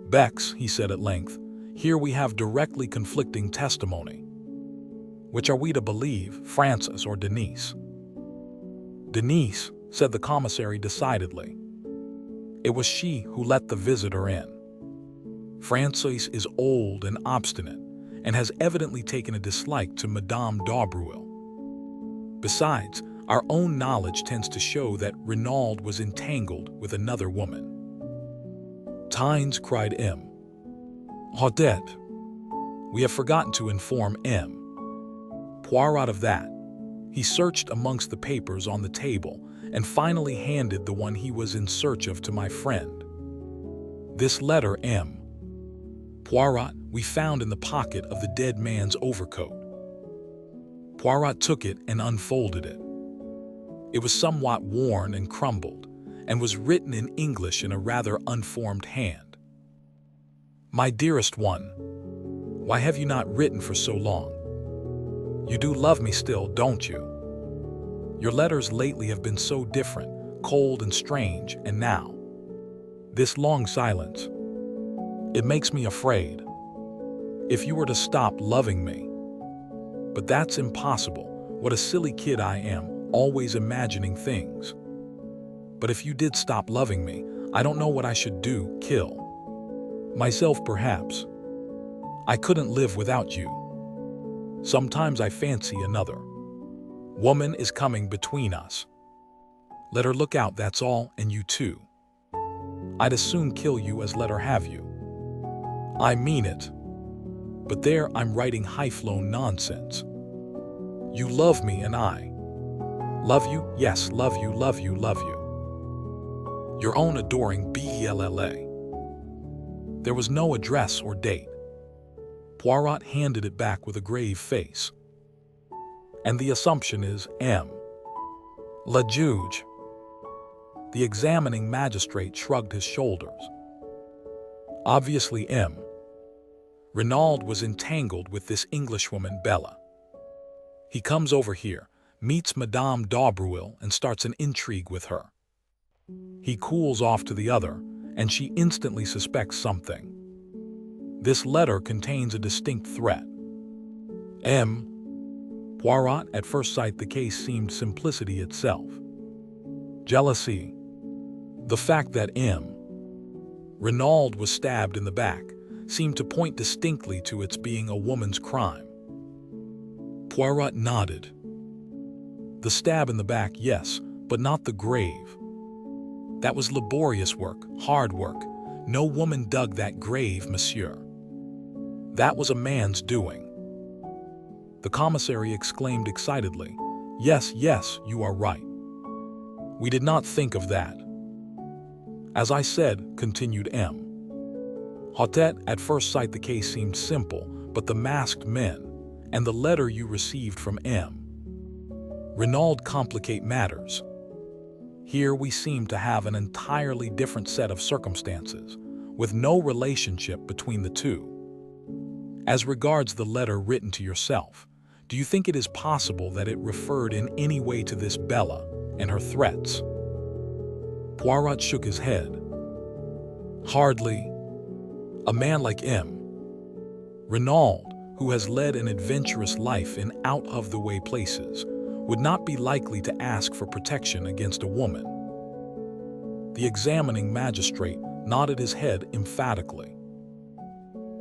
Bex, he said at length, here we have directly conflicting testimony. Which are we to believe, Frances or Denise? Denise, said the commissary decidedly. It was she who let the visitor in. Frances is old and obstinate, and has evidently taken a dislike to Madame d'Aubruil. Besides, our own knowledge tends to show that Renaud was entangled with another woman. Tynes, cried M. Odette. We have forgotten to inform M. Poirot of that. He searched amongst the papers on the table and finally handed the one he was in search of to my friend. This letter, M. Poirot, we found in the pocket of the dead man's overcoat. Poirot took it and unfolded it. It was somewhat worn and crumbled, and was written in English in a rather unformed hand. My dearest one, why have you not written for so long? You do love me still, don't you? Your letters lately have been so different, cold and strange, and now, this long silence. It makes me afraid. If you were to stop loving me. But that's impossible. What a silly kid I am, always imagining things. But if you did stop loving me, I don't know what I should do. Kill myself, perhaps. I couldn't live without you. Sometimes I fancy another woman is coming between us. Let her look out, that's all, and you too. I'd as soon kill you as let her have you. I mean it. But there I'm writing high-flown nonsense. You love me and I love you, yes, love you, love you, love you. Your own adoring Bella. There was no address or date. Poirot handed it back with a grave face. And the assumption is M. Le Juge. The examining magistrate shrugged his shoulders. Obviously M. Renaud was entangled with this Englishwoman Bella. He comes over here, meets Madame d'Aubreuil and starts an intrigue with her. He cools off to the other, and she instantly suspects something. This letter contains a distinct threat. M. Poirot, at first sight the case seemed simplicity itself. Jealousy. The fact that M. Renaud was stabbed in the back seemed to point distinctly to its being a woman's crime. Poirot nodded. The stab in the back, yes, but not the grave. That was laborious work, hard work. No woman dug that grave, monsieur. That was a man's doing. The commissary exclaimed excitedly, Yes, yes, you are right. We did not think of that. As I said, continued M. Hotet, at first sight the case seemed simple, but the masked men and the letter you received from M. Renaud complicate matters. Here we seem to have an entirely different set of circumstances, with no relationship between the two. As regards the letter written to yourself, do you think it is possible that it referred in any way to this Bella and her threats? Poirot shook his head. Hardly. A man like M. Renaud, who has led an adventurous life in out-of-the-way places, would not be likely to ask for protection against a woman. The examining magistrate nodded his head emphatically.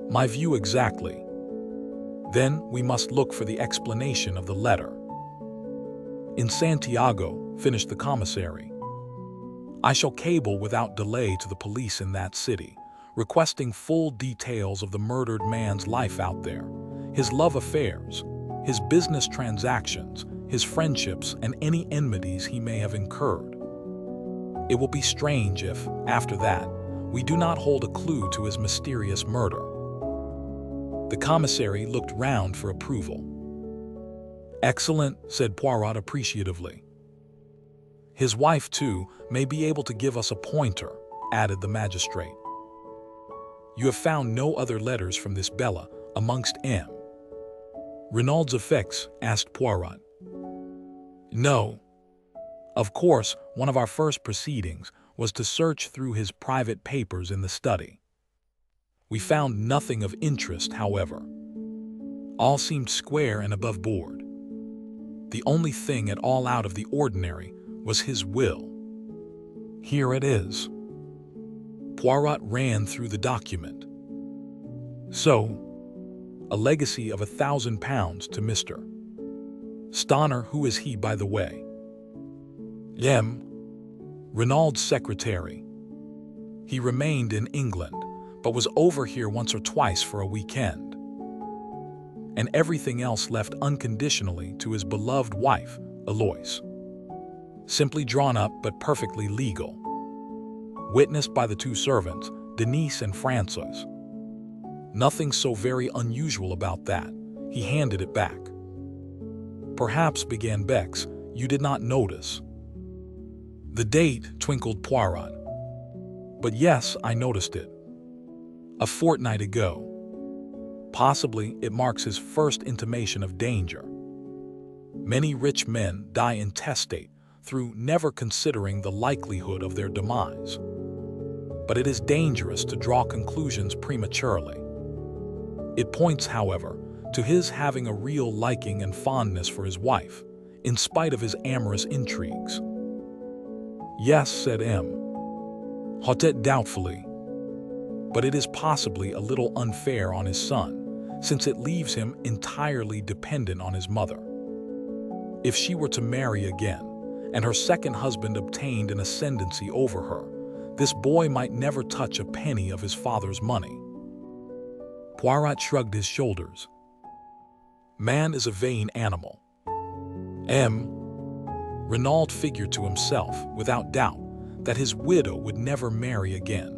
My view exactly. Then we must look for the explanation of the letter. In Santiago, finished the commissary. I shall cable without delay to the police in that city, requesting full details of the murdered man's life out there, his love affairs, his business transactions, his friendships, and any enmities he may have incurred. It will be strange if, after that, we do not hold a clue to his mysterious murder. The commissary looked round for approval. Excellent, said Poirot appreciatively. His wife, too, may be able to give us a pointer, added the magistrate. You have found no other letters from this Bella amongst M. Renaud's effects? Asked Poirot. No. Of course, one of our first proceedings was to search through his private papers in the study. We found nothing of interest, however. All seemed square and above board. The only thing at all out of the ordinary was his will. Here it is. Poirot ran through the document. So, a legacy of £1,000 to Mr. Stonner, who is he, by the way? M. Renaud's secretary. He remained in England, but was over here once or twice for a weekend. And everything else left unconditionally to his beloved wife, Eloise. Simply drawn up but perfectly legal. Witnessed by the two servants, Denise and Frances. Nothing so very unusual about that. He handed it back. Perhaps, began Bex, you did not notice The date, twinkled Poirot. But yes, I noticed it. A fortnight ago. Possibly it marks his first intimation of danger. Many rich men die intestate through never considering the likelihood of their demise. But it is dangerous to draw conclusions prematurely. It points, however, to his having a real liking and fondness for his wife, in spite of his amorous intrigues. Yes, said M. Hautet doubtfully. But it is possibly a little unfair on his son, since it leaves him entirely dependent on his mother. If she were to marry again, and her second husband obtained an ascendancy over her, this boy might never touch a penny of his father's money. Poirot shrugged his shoulders. Man is a vain animal. M. Renaud figured to himself, without doubt, that his widow would never marry again.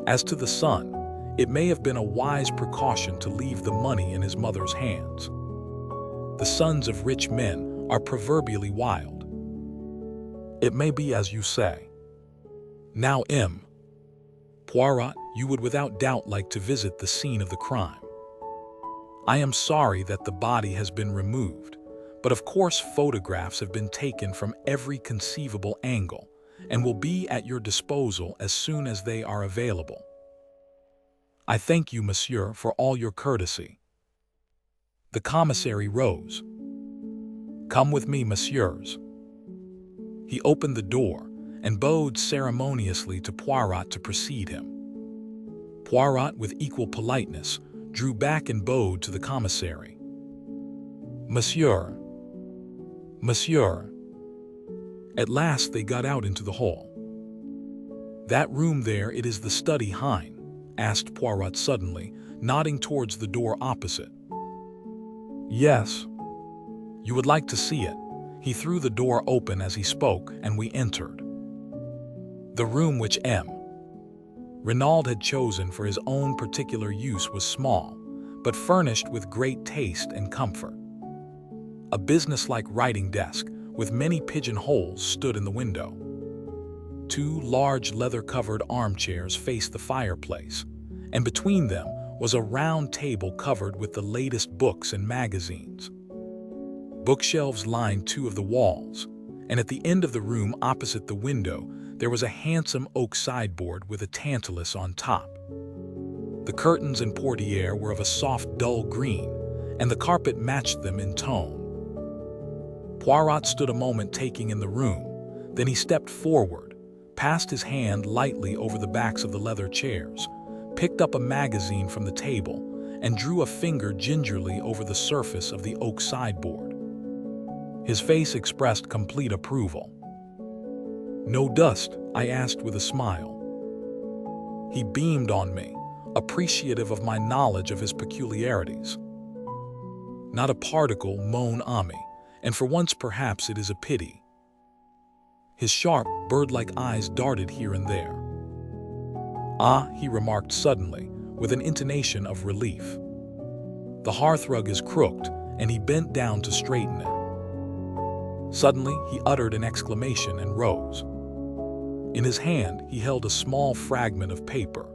As to the son, it may have been a wise precaution to leave the money in his mother's hands. The sons of rich men are proverbially wild. It may be as you say. Now, M. Poirot, you would without doubt like to visit the scene of the crime. I am sorry that the body has been removed, but of course photographs have been taken from every conceivable angle and will be at your disposal as soon as they are available. I thank you, monsieur, for all your courtesy. The commissary rose. Come with me, messieurs. He opened the door and bowed ceremoniously to Poirot to precede him. Poirot, with equal politeness, drew back and bowed to the commissary. Monsieur. Monsieur. At last they got out into the hall. That room there, it is the study, Hein? Asked Poirot suddenly, nodding towards the door opposite. Yes. You would like to see it. He threw the door open as he spoke, and we entered. The room which M. Renaud had chosen for his own particular use was small, but furnished with great taste and comfort. A businesslike writing desk with many pigeonholes stood in the window. Two large leather-covered armchairs faced the fireplace, and between them was a round table covered with the latest books and magazines. Bookshelves lined two of the walls, and at the end of the room opposite the window there was a handsome oak sideboard with a tantalus on top. The curtains and portiere were of a soft, dull green, and the carpet matched them in tone. Poirot stood a moment taking in the room, then he stepped forward, passed his hand lightly over the backs of the leather chairs, picked up a magazine from the table, and drew a finger gingerly over the surface of the oak sideboard. His face expressed complete approval. No dust? I asked with a smile. He beamed on me, appreciative of my knowledge of his peculiarities. Not a particle, mon ami, and for once perhaps it is a pity. His sharp, bird-like eyes darted here and there. Ah, he remarked suddenly, with an intonation of relief. The hearthrug is crooked, and he bent down to straighten it. Suddenly, he uttered an exclamation and rose. In his hand, he held a small fragment of paper.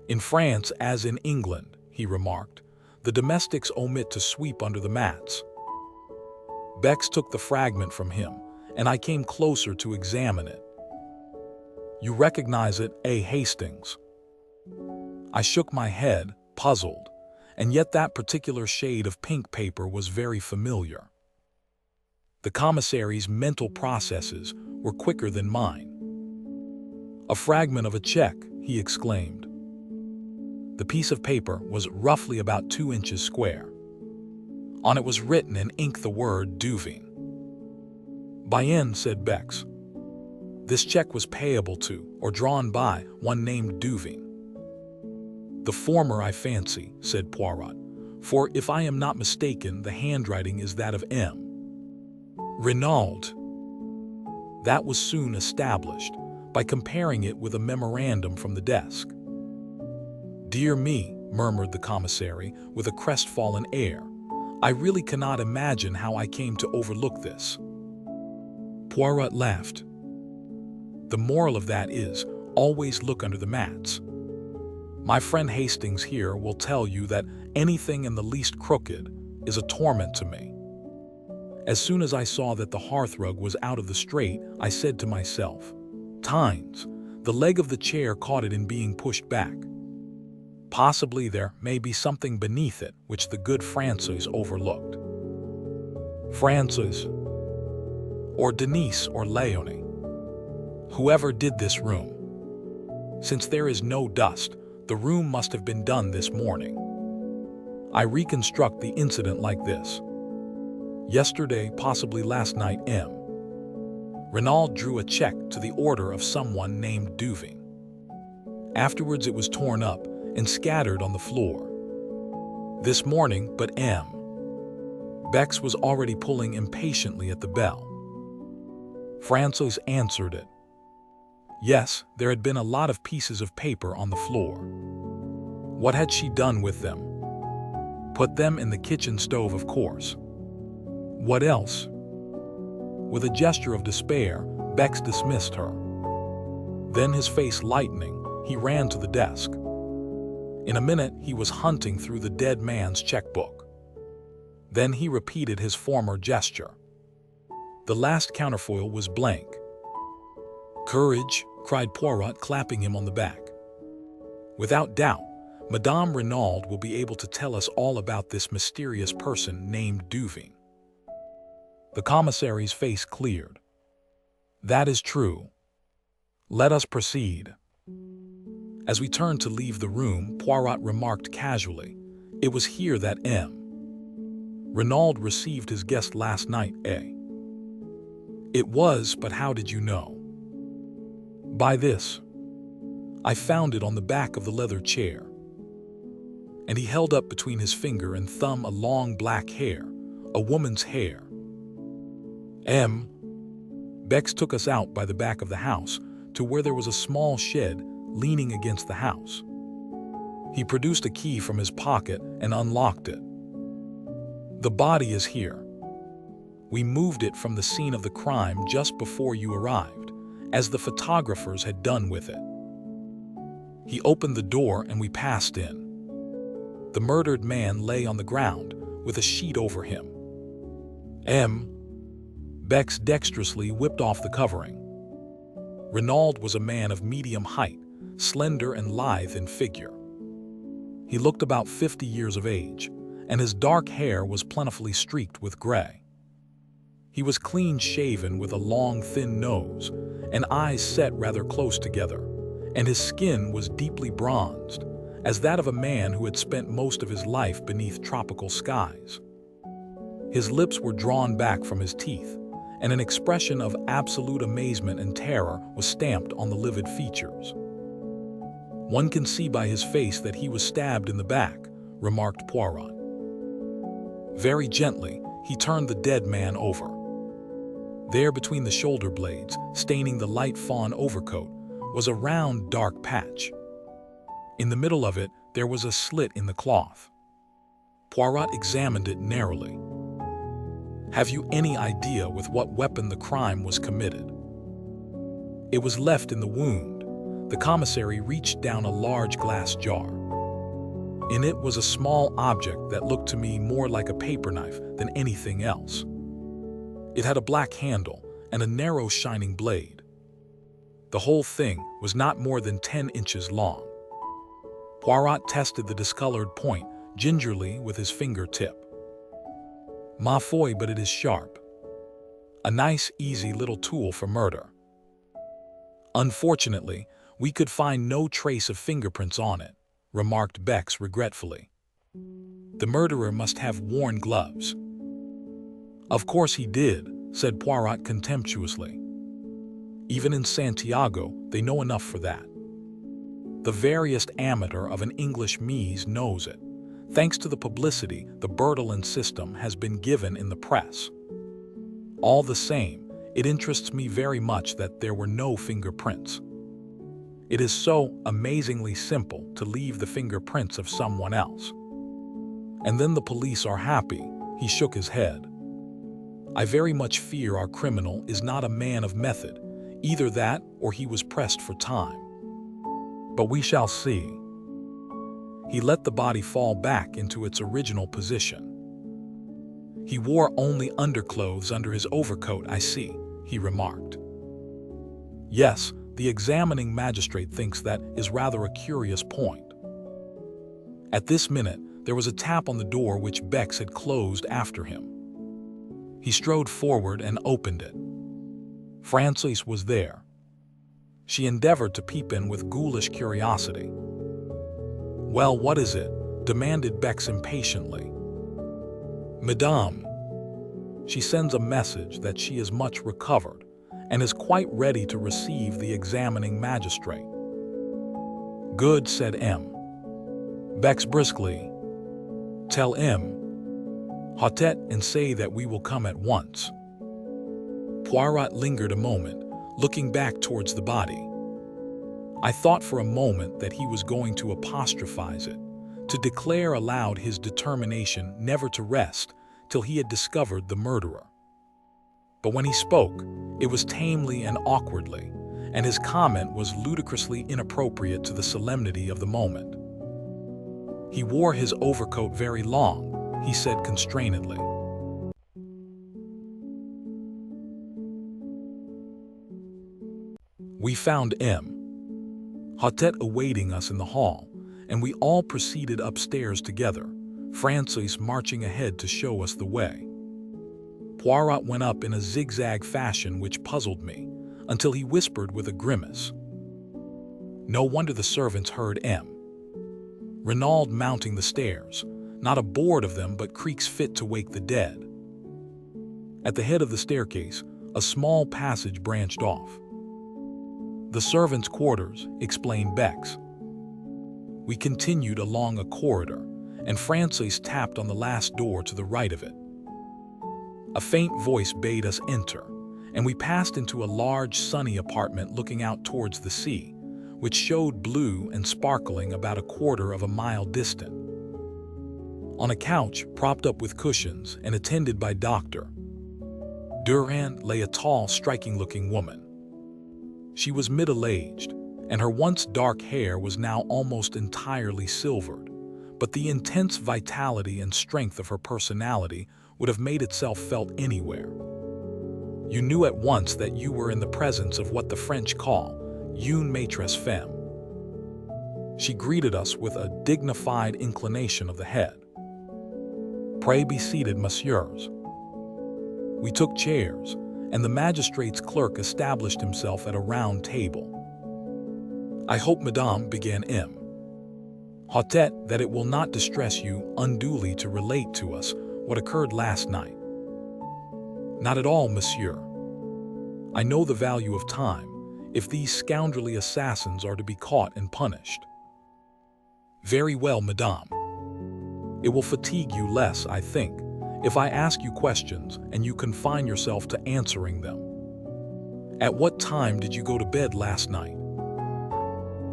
In France, as in England, he remarked, the domestics omit to sweep under the mats. Bex took the fragment from him, and I came closer to examine it. You recognize it, Hastings? I shook my head, puzzled, and yet that particular shade of pink paper was very familiar. The commissary's mental processes were quicker than mine. A fragment of a check, he exclaimed. The piece of paper was roughly about 2 inches square. On it was written in ink the word Duveen. Bien, said Bex. This check was payable to, or drawn by, one named Duveen. The former, I fancy, said Poirot, for if I am not mistaken, the handwriting is that of M. Renaud. That was soon established by comparing it with a memorandum from the desk. Dear me, murmured the commissary with a crestfallen air, I really cannot imagine how I came to overlook this. Poirot laughed. The moral of that is, always look under the mats. My friend Hastings here will tell you that anything in the least crooked is a torment to me. As soon as I saw that the hearthrug was out of the straight, I said to myself, "Tines, the leg of the chair caught it in being pushed back. Possibly there may be something beneath it which the good Francois overlooked." Francois, or Denise or Leonie, whoever did this room. Since there is no dust, the room must have been done this morning. I reconstruct the incident like this. Yesterday, possibly last night, Renaud drew a check to the order of someone named Duving. Afterwards it was torn up and scattered on the floor. This morning, but Bex was already pulling impatiently at the bell. Francois answered it. Yes, there had been a lot of pieces of paper on the floor. What had she done with them? Put them in the kitchen stove, of course. What else? With a gesture of despair, Bex dismissed her. Then, his face lightening, he ran to the desk. In a minute, he was hunting through the dead man's checkbook. Then he repeated his former gesture. The last counterfoil was blank. "Courage," cried Poirot, clapping him on the back. "Without doubt, Madame Renaud will be able to tell us all about this mysterious person named Duving." The commissary's face cleared. "That is true. Let us proceed." As we turned to leave the room, Poirot remarked casually, "It was here that Renaud received his guest last night, eh?" "It was, but how did you know?" "By this. I found it on the back of the leather chair." And he held up between his finger and thumb a long black hair, a woman's hair. Bex took us out by the back of the house to where there was a small shed leaning against the house. He produced a key from his pocket and unlocked it. "The body is here. We moved it from the scene of the crime just before you arrived, as the photographers had done with it." He opened the door and we passed in. The murdered man lay on the ground with a sheet over him. Bex dexterously whipped off the covering. Renaud was a man of medium height, slender and lithe in figure. He looked about 50 years of age, and his dark hair was plentifully streaked with gray. He was clean-shaven with a long, thin nose, and eyes set rather close together, and his skin was deeply bronzed, as that of a man who had spent most of his life beneath tropical skies. His lips were drawn back from his teeth, and an expression of absolute amazement and terror was stamped on the livid features. "One can see by his face that he was stabbed in the back," remarked Poirot. Very gently, he turned the dead man over. There between the shoulder blades, staining the light fawn overcoat, was a round dark patch. In the middle of it, there was a slit in the cloth. Poirot examined it narrowly. "Have you any idea with what weapon the crime was committed?" "It was left in the wound." The commissary reached down a large glass jar. In it was a small object that looked to me more like a paper knife than anything else. It had a black handle and a narrow shining blade. The whole thing was not more than 10 inches long. Poirot tested the discolored point gingerly with his fingertip. "Ma foi, but it is sharp. A nice, easy little tool for murder." "Unfortunately, we could find no trace of fingerprints on it," remarked Bex regretfully. "The murderer must have worn gloves." "Of course he did," said Poirot contemptuously. "Even in Santiago, they know enough for that. The veriest amateur of an English mise knows it, thanks to the publicity the Bertillon system has been given in the press. All the same, it interests me very much that there were no fingerprints. It is so amazingly simple to leave the fingerprints of someone else. And then the police are happy." He shook his head. I very much fear our criminal is not a man of method, either that or he was pressed for time. But we shall see. He let the body fall back into its original position. He wore only underclothes under his overcoat, I see, he remarked. Yes, the examining magistrate thinks that is rather a curious point. At this minute, there was a tap on the door which Bex had closed after him. He strode forward and opened it. Frances was there. She endeavored to peep in with ghoulish curiosity. "Well, what is it?" demanded Bex impatiently. "Madame." She sends a message that she is much recovered and is quite ready to receive the examining magistrate. "Good," said M. Bex briskly. "Tell M. Hotet and say that we will come at once." Poirot lingered a moment, looking back towards the body. I thought for a moment that he was going to apostrophize it, to declare aloud his determination never to rest till he had discovered the murderer. But when he spoke, it was tamely and awkwardly, and his comment was ludicrously inappropriate to the solemnity of the moment. "He wore his overcoat very long," he said constrainedly. We found M. Hotet awaiting us in the hall, and we all proceeded upstairs together, Frances marching ahead to show us the way. Poirot went up in a zigzag fashion which puzzled me, until he whispered with a grimace. No wonder the servants heard M. Renaud mounting the stairs, not a board of them but creaks fit to wake the dead. At the head of the staircase, a small passage branched off. "The servants' quarters," explained Bex. We continued along a corridor, and Frances tapped on the last door to the right of it. A faint voice bade us enter, and we passed into a large sunny apartment looking out towards the sea, which showed blue and sparkling about a quarter of a mile distant. On a couch, propped up with cushions and attended by Dr. Durand, lay a tall, striking-looking woman. She was middle-aged, and her once dark hair was now almost entirely silvered, but the intense vitality and strength of her personality would have made itself felt anywhere. You knew at once that you were in the presence of what the French call une maîtresse femme. She greeted us with a dignified inclination of the head. "Pray be seated, messieurs." We took chairs, and the magistrate's clerk established himself at a round table. "I hope, madame," began M. Hotet, "that it will not distress you unduly to relate to us what occurred last night." "Not at all, monsieur. I know the value of time, if these scoundrelly assassins are to be caught and punished." "Very well, madame. It will fatigue you less, I think, if I ask you questions and you confine yourself to answering them. At what time did you go to bed last night?"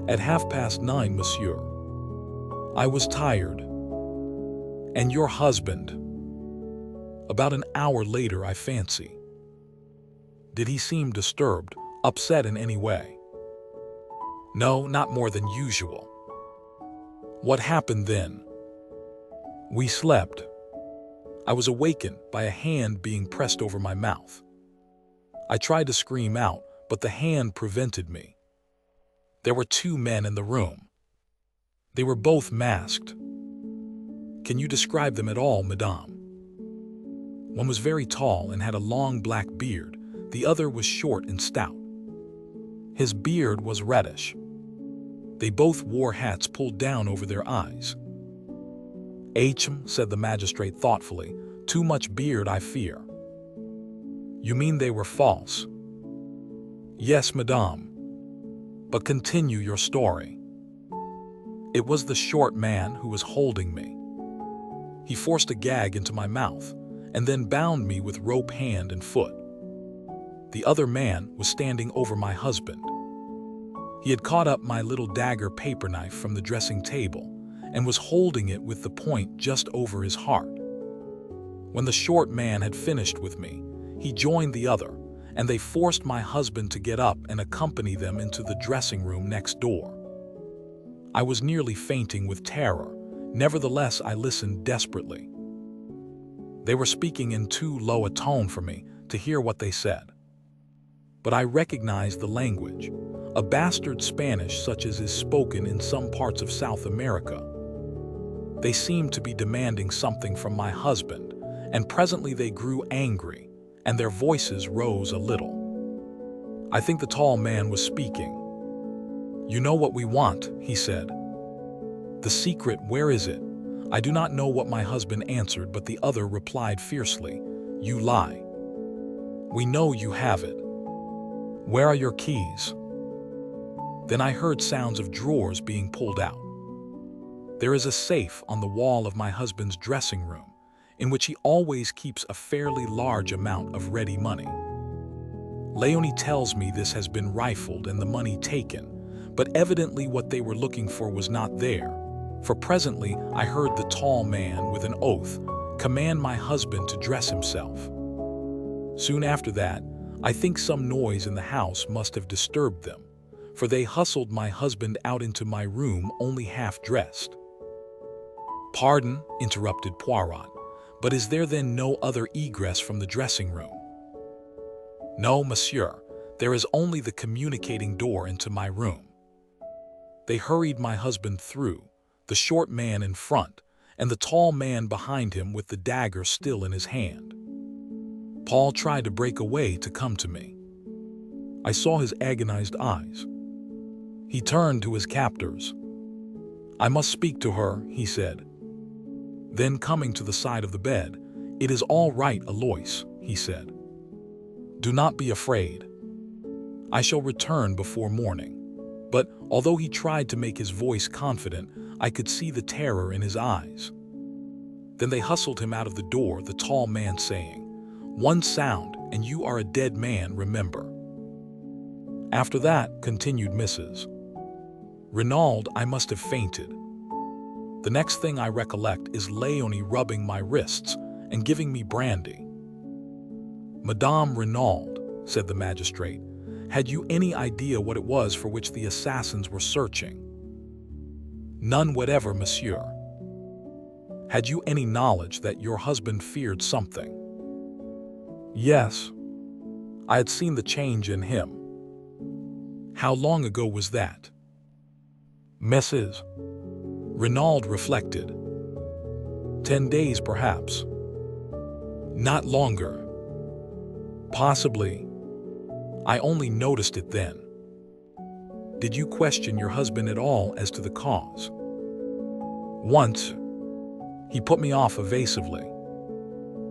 "At 9:30, monsieur." "I was tired." "And your husband?" "About an hour later, I fancy." "Did he seem disturbed, upset in any way?" "No, not more than usual." "What happened then?" "We slept. I was awakened by a hand being pressed over my mouth. I tried to scream out, but the hand prevented me. There were 2 men in the room. They were both masked." "Can you describe them at all, madame?" "One was very tall and had a long black beard. The other was short and stout. His beard was reddish. They both wore hats pulled down over their eyes." "Hm," said the magistrate thoughtfully. "Too much beard, I fear." "You mean they were false?" "Yes, madame. But continue your story." "It was the short man who was holding me. He forced a gag into my mouth and then bound me with rope hand and foot. The other man was standing over my husband. He had caught up my little dagger paper knife from the dressing table and was holding it with the point just over his heart. When the short man had finished with me, he joined the other, and they forced my husband to get up and accompany them into the dressing room next door. I was nearly fainting with terror. Nevertheless, I listened desperately. They were speaking in too low a tone for me to hear what they said. But I recognized the language, a bastard Spanish such as is spoken in some parts of South America. They seemed to be demanding something from my husband, and presently they grew angry, and their voices rose a little. I think the tall man was speaking. "You know what we want," he said. "The secret, where is it?" I do not know what my husband answered, but the other replied fiercely, "You lie. We know you have it. Where are your keys?" Then I heard sounds of drawers being pulled out. There is a safe on the wall of my husband's dressing room, in which he always keeps a fairly large amount of ready money. Leonie tells me this has been rifled and the money taken, but evidently what they were looking for was not there, for presently I heard the tall man, with an oath, command my husband to dress himself. Soon after that, I think some noise in the house must have disturbed them, for they hustled my husband out into my room only half-dressed. "Pardon," interrupted Poirot, "but is there then no other egress from the dressing room?" "No, monsieur, there is only the communicating door into my room." They hurried my husband through, the short man in front, and the tall man behind him with the dagger still in his hand. Paul tried to break away to come to me. I saw his agonized eyes. He turned to his captors. "I must speak to her," he said. Then, coming to the side of the bed, "It is all right, Alois," he said. "Do not be afraid. I shall return before morning." But although he tried to make his voice confident, I could see the terror in his eyes. Then they hustled him out of the door, the tall man saying, "One sound, and you are a dead man, remember." After that, continued Mrs. Renaud, I must have fainted. The next thing I recollect is Leonie rubbing my wrists and giving me brandy. "Madame Renaud," said the magistrate, "had you any idea what it was for which the assassins were searching?" "None whatever, monsieur." "Had you any knowledge that your husband feared something?" "Yes. I had seen the change in him." "How long ago was that?" Mrs. Renaud reflected. 10 days, perhaps." "Not longer." "Possibly. I only noticed it then." "Did you question your husband at all as to the cause?" "Once. He put me off evasively.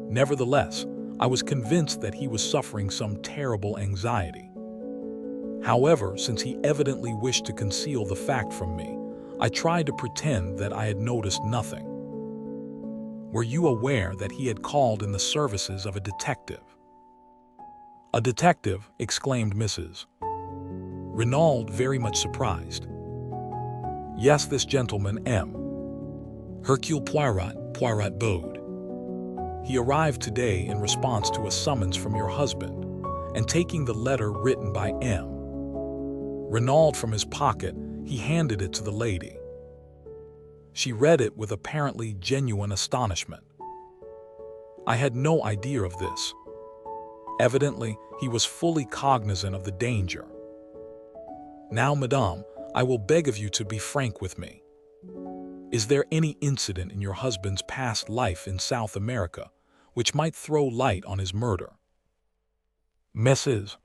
Nevertheless, I was convinced that he was suffering some terrible anxiety. However, since he evidently wished to conceal the fact from me, I tried to pretend that I had noticed nothing." "Were you aware that he had called in the services of a detective?" "A detective?" exclaimed Mrs. Renaud, very much surprised. "Yes, this gentleman, M. Hercule Poirot, Poirot Bode. He arrived today in response to a summons from your husband, and taking the letter written by M. Renaud from his pocket, he handed it to the lady. She read it with apparently genuine astonishment. I had no idea of this. Evidently, he was fully cognizant of the danger. Now, madame, I will beg of you to be frank with me. Is there any incident in your husband's past life in South America which might throw light on his murder?" Mrs.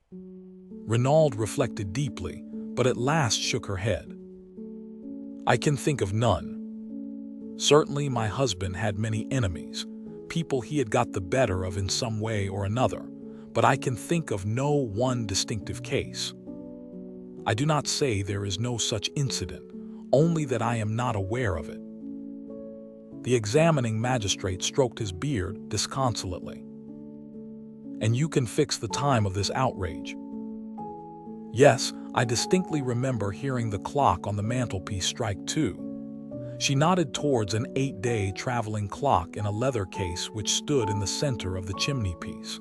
Renaud reflected deeply, but at last shook her head. "I can think of none. Certainly my husband had many enemies, people he had got the better of in some way or another, but I can think of no one distinctive case. I do not say there is no such incident, only that I am not aware of it." The examining magistrate stroked his beard disconsolately. "And you can fix the time of this outrage?" "Yes, I distinctly remember hearing the clock on the mantelpiece strike 2. She nodded towards an 8-day traveling clock in a leather case which stood in the center of the chimney-piece.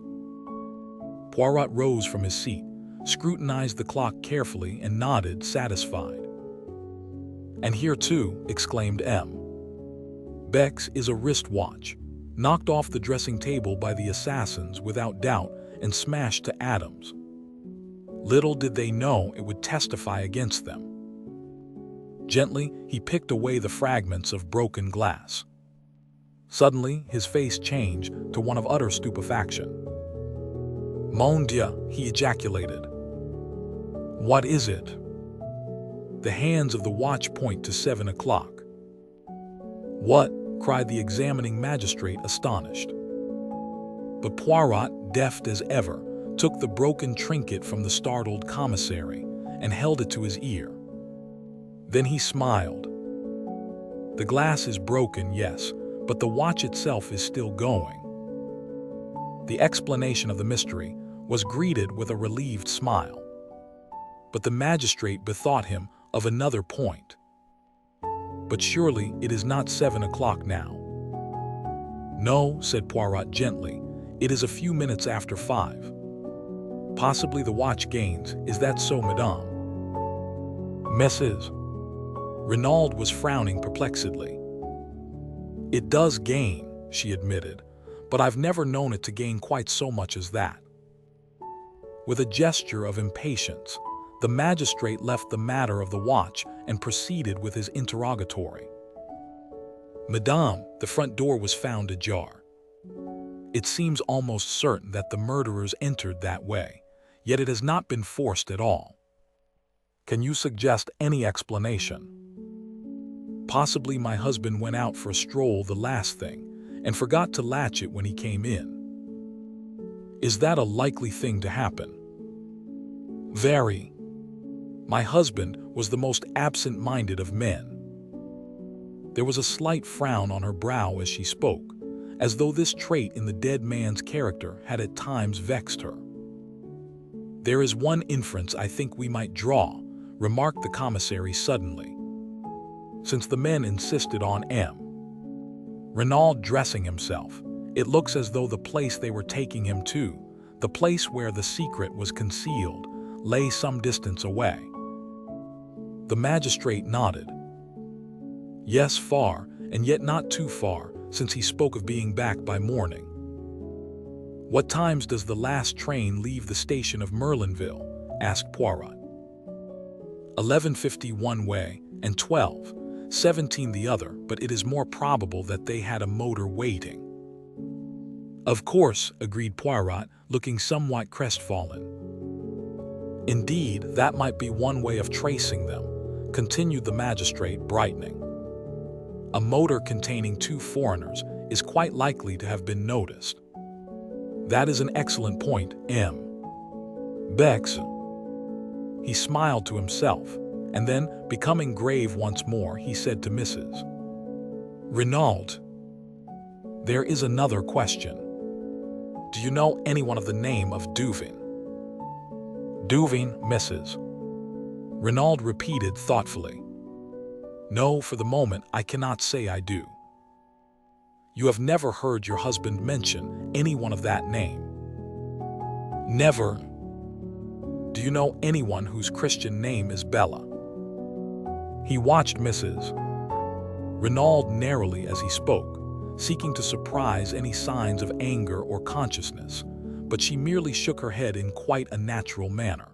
Poirot rose from his seat, scrutinized the clock carefully, and nodded, satisfied. "And here too," exclaimed M. Beck's is a wristwatch, knocked off the dressing table by the assassins without doubt and smashed to atoms. Little did they know it would testify against them. Gently, he picked away the fragments of broken glass. Suddenly, his face changed to one of utter stupefaction. "Mon Dieu," he ejaculated. "What is it?" The hands of the watch point to 7 o'clock. "What?" cried the examining magistrate, astonished. But Poirot, deft as ever, took the broken trinket from the startled commissary and held it to his ear. Then he smiled. "The glass is broken, yes, but the watch itself is still going." The explanation of the mystery was greeted with a relieved smile. But the magistrate bethought him of another point. "But surely it is not 7 o'clock now." "No," said Poirot gently, "it is a few minutes after 5. Possibly the watch gains. Is that so, madame?" "Mrs." Renaud was frowning perplexedly. "It does gain," she admitted, "but I've never known it to gain quite so much as that." With a gesture of impatience, the magistrate left the matter of the watch and proceeded with his interrogatory. "Madame, the front door was found ajar. It seems almost certain that the murderers entered that way, yet it has not been forced at all. Can you suggest any explanation?" "Possibly my husband went out for a stroll the last thing and forgot to latch it when he came in." "Is that a likely thing to happen?" "Very. My husband was the most absent-minded of men." There was a slight frown on her brow as she spoke, as though this trait in the dead man's character had at times vexed her. "There is one inference I think we might draw," remarked the commissary suddenly. "Since the men insisted on M. Renaud dressing himself, it looks as though the place they were taking him to, the place where the secret was concealed, lay some distance away." The magistrate nodded. "Yes, far, and yet not too far, since he spoke of being back by morning." "What times does the last train leave the station of Merlinville?" asked Poirot. 11:50 one way and 12:17 the other, but it is more probable that they had a motor waiting." "Of course," agreed Poirot, looking somewhat crestfallen. "Indeed, that might be one way of tracing them," continued the magistrate, brightening. "A motor containing 2 foreigners is quite likely to have been noticed." "That is an excellent point, M. Beck's." He smiled to himself, and then, becoming grave once more, he said to Mrs. Renaud, "There is another question. Do you know anyone of the name of Duvin?" "Duvin, Mrs." Renaud repeated thoughtfully. "No, for the moment I cannot say I do." "You have never heard your husband mention anyone of that name?" "Never." "Do you know anyone whose Christian name is Bella?" He watched Mrs. Renaud narrowly as he spoke, seeking to surprise any signs of anger or consciousness, but she merely shook her head in quite a natural manner.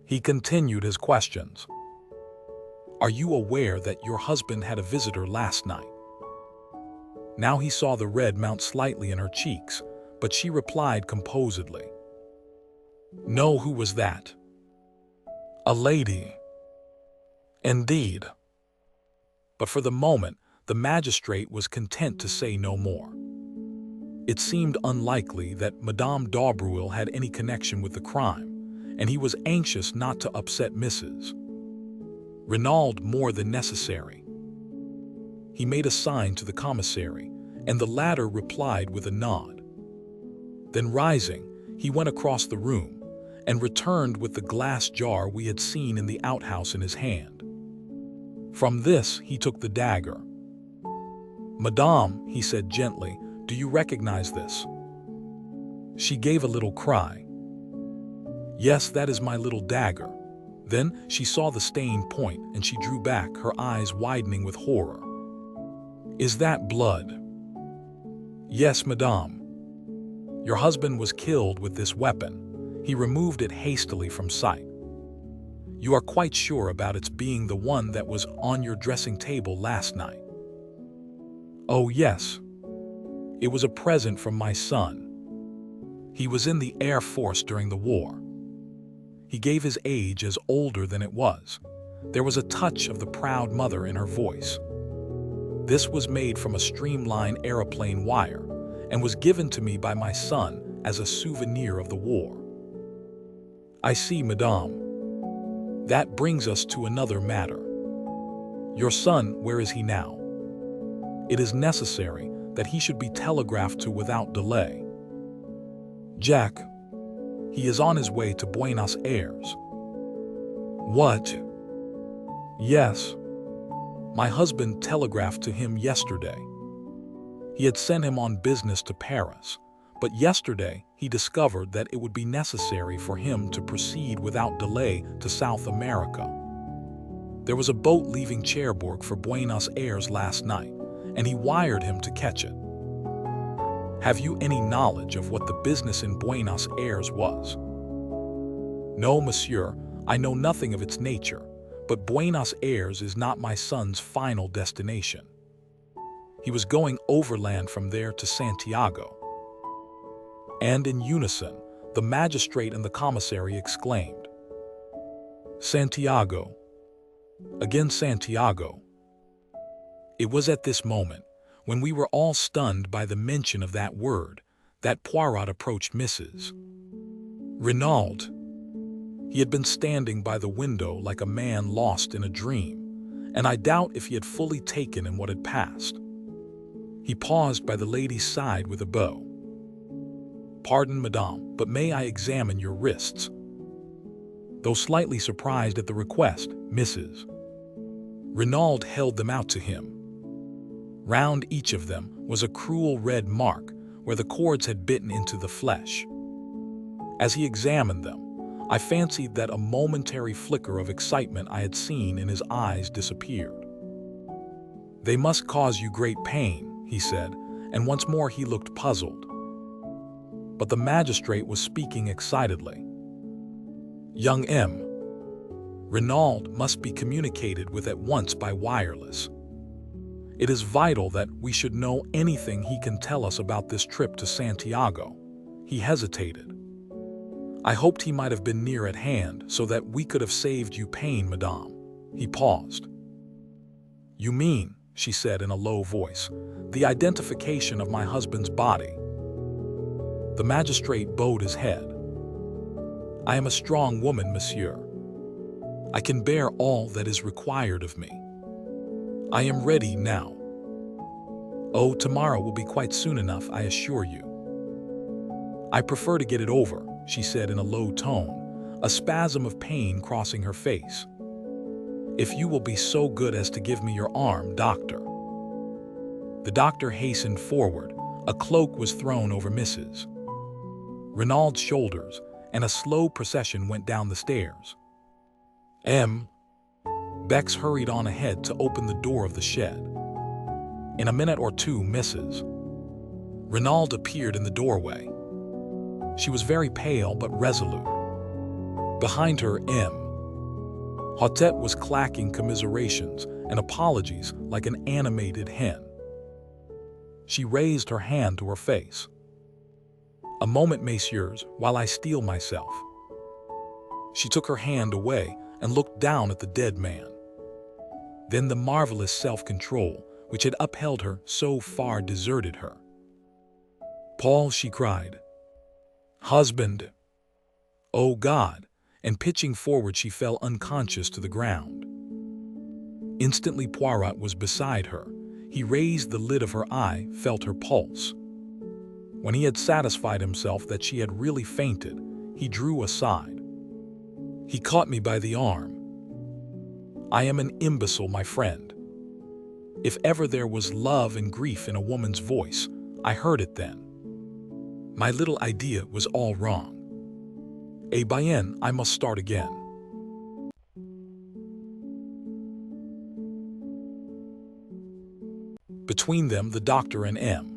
He continued his questions. "Are you aware that your husband had a visitor last night?" Now he saw the red mount slightly in her cheeks, but she replied composedly. "No, who was that?" "A lady." "Indeed." But for the moment, the magistrate was content to say no more. It seemed unlikely that Madame d'Aubruil had any connection with the crime, and he was anxious not to upset Mrs. Renaud more than necessary. He made a sign to the commissary, and the latter replied with a nod. Then rising, he went across the room and returned with the glass jar we had seen in the outhouse in his hand. From this, he took the dagger. "Madame," he said gently, "do you recognize this?" She gave a little cry. "Yes, that is my little dagger." Then she saw the stained point and she drew back, her eyes widening with horror. "Is that blood?" "Yes, madame. Your husband was killed with this weapon. He removed it hastily from sight. You are quite sure about its being the one that was on your dressing table last night?" "Oh, yes. It was a present from my son. He was in the Air Force during the war. He gave his age as older than it was." There was a touch of the proud mother in her voice. "This was made from a streamlined aeroplane wire and was given to me by my son as a souvenir of the war." "I see, madame. That brings us to another matter. Your son, where is he now? It is necessary that he should be telegraphed to without delay." "Jack, he is on his way to Buenos Aires." "What?" "Yes. My husband telegraphed to him yesterday. He had sent him on business to Paris, but yesterday he discovered that it would be necessary for him to proceed without delay to South America. There was a boat leaving Cherbourg for Buenos Aires last night, and he wired him to catch it. Have you any knowledge of what the business in Buenos Aires was?" "No, monsieur, I know nothing of its nature, but Buenos Aires is not my son's final destination. He was going overland from there to Santiago." And in unison, the magistrate and the commissary exclaimed, "Santiago! Again Santiago!" It was at this moment, when we were all stunned by the mention of that word, that Poirot approached Mrs. Renaud. He had been standing by the window like a man lost in a dream, and I doubt if he had fully taken in what had passed. He paused by the lady's side with a bow. "Pardon, madame, but may I examine your wrists?" Though slightly surprised at the request, Mrs. Renaud held them out to him. Round each of them was a cruel red mark where the cords had bitten into the flesh. As he examined them, I fancied that a momentary flicker of excitement I had seen in his eyes disappeared. "They must cause you great pain," he said, and once more he looked puzzled. But the magistrate was speaking excitedly. "Young M. Renaud must be communicated with at once by wireless. It is vital that we should know anything he can tell us about this trip to Santiago." He hesitated. "I hoped he might have been near at hand so that we could have saved you pain, madame." He paused. "You mean," she said in a low voice, "the identification of my husband's body?" The magistrate bowed his head. "I am a strong woman, monsieur. I can bear all that is required of me. I am ready now." "Oh, tomorrow will be quite soon enough, I assure you." "I prefer to get it over," she said in a low tone, a spasm of pain crossing her face. "If you will be so good as to give me your arm, doctor." The doctor hastened forward. A cloak was thrown over Mrs. Renaud's shoulders, and a slow procession went down the stairs. Bex hurried on ahead to open the door of the shed. In a minute or two, Mrs. Renaud appeared in the doorway. She was very pale but resolute. Behind her, Hotet was clacking commiserations and apologies like an animated hen. She raised her hand to her face. "A moment, messieurs, while I steel myself." She took her hand away and looked down at the dead man. Then the marvelous self-control, which had upheld her so far, deserted her. "Paul," she cried. "Husband!" "Oh God!" And pitching forward, she fell unconscious to the ground. Instantly Poirot was beside her. He raised the lid of her eye, felt her pulse. When he had satisfied himself that she had really fainted, he drew aside. He caught me by the arm. I am an imbecile, my friend. If ever there was love and grief in a woman's voice, I heard it then. My little idea was all wrong. Bien, I must start again. Between them, the doctor and M.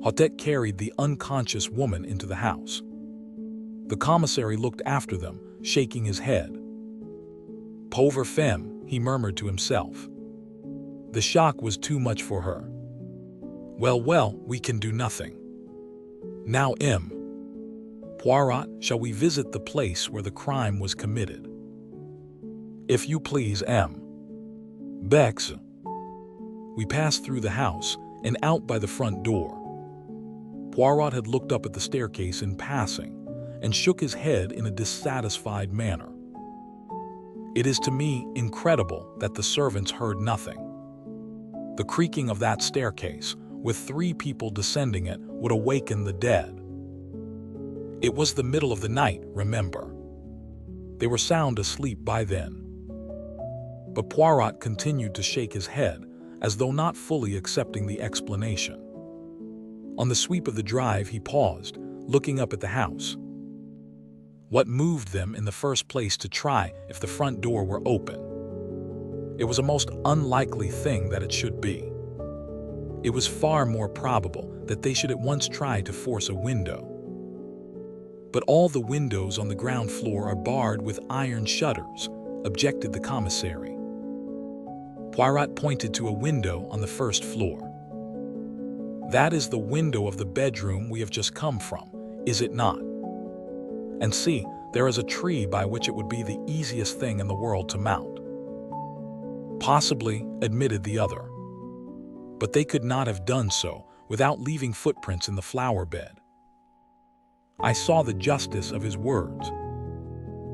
Hotet carried the unconscious woman into the house. The commissary looked after them, shaking his head. Pauvre femme, he murmured to himself. The shock was too much for her. Well, we can do nothing. Now, M. Poirot, shall we visit the place where the crime was committed? If you please, M. Bex. We passed through the house and out by the front door. Poirot had looked up at the staircase in passing and shook his head in a dissatisfied manner. It is to me incredible that the servants heard nothing. The creaking of that staircase, with 3 people descending it, would awaken the dead. It was the middle of the night, remember. They were sound asleep by then. But Poirot continued to shake his head, as though not fully accepting the explanation. On the sweep of the drive, he paused, looking up at the house. What moved them in the first place to try if the front door were open? It was a most unlikely thing that it should be. It was far more probable that they should at once try to force a window. But all the windows on the ground floor are barred with iron shutters, objected the commissary. Poirot pointed to a window on the first floor. That is the window of the bedroom we have just come from, is it not? And see, there is a tree by which it would be the easiest thing in the world to mount. Possibly, admitted the other. But they could not have done so without leaving footprints in the flower bed. I saw the justice of his words.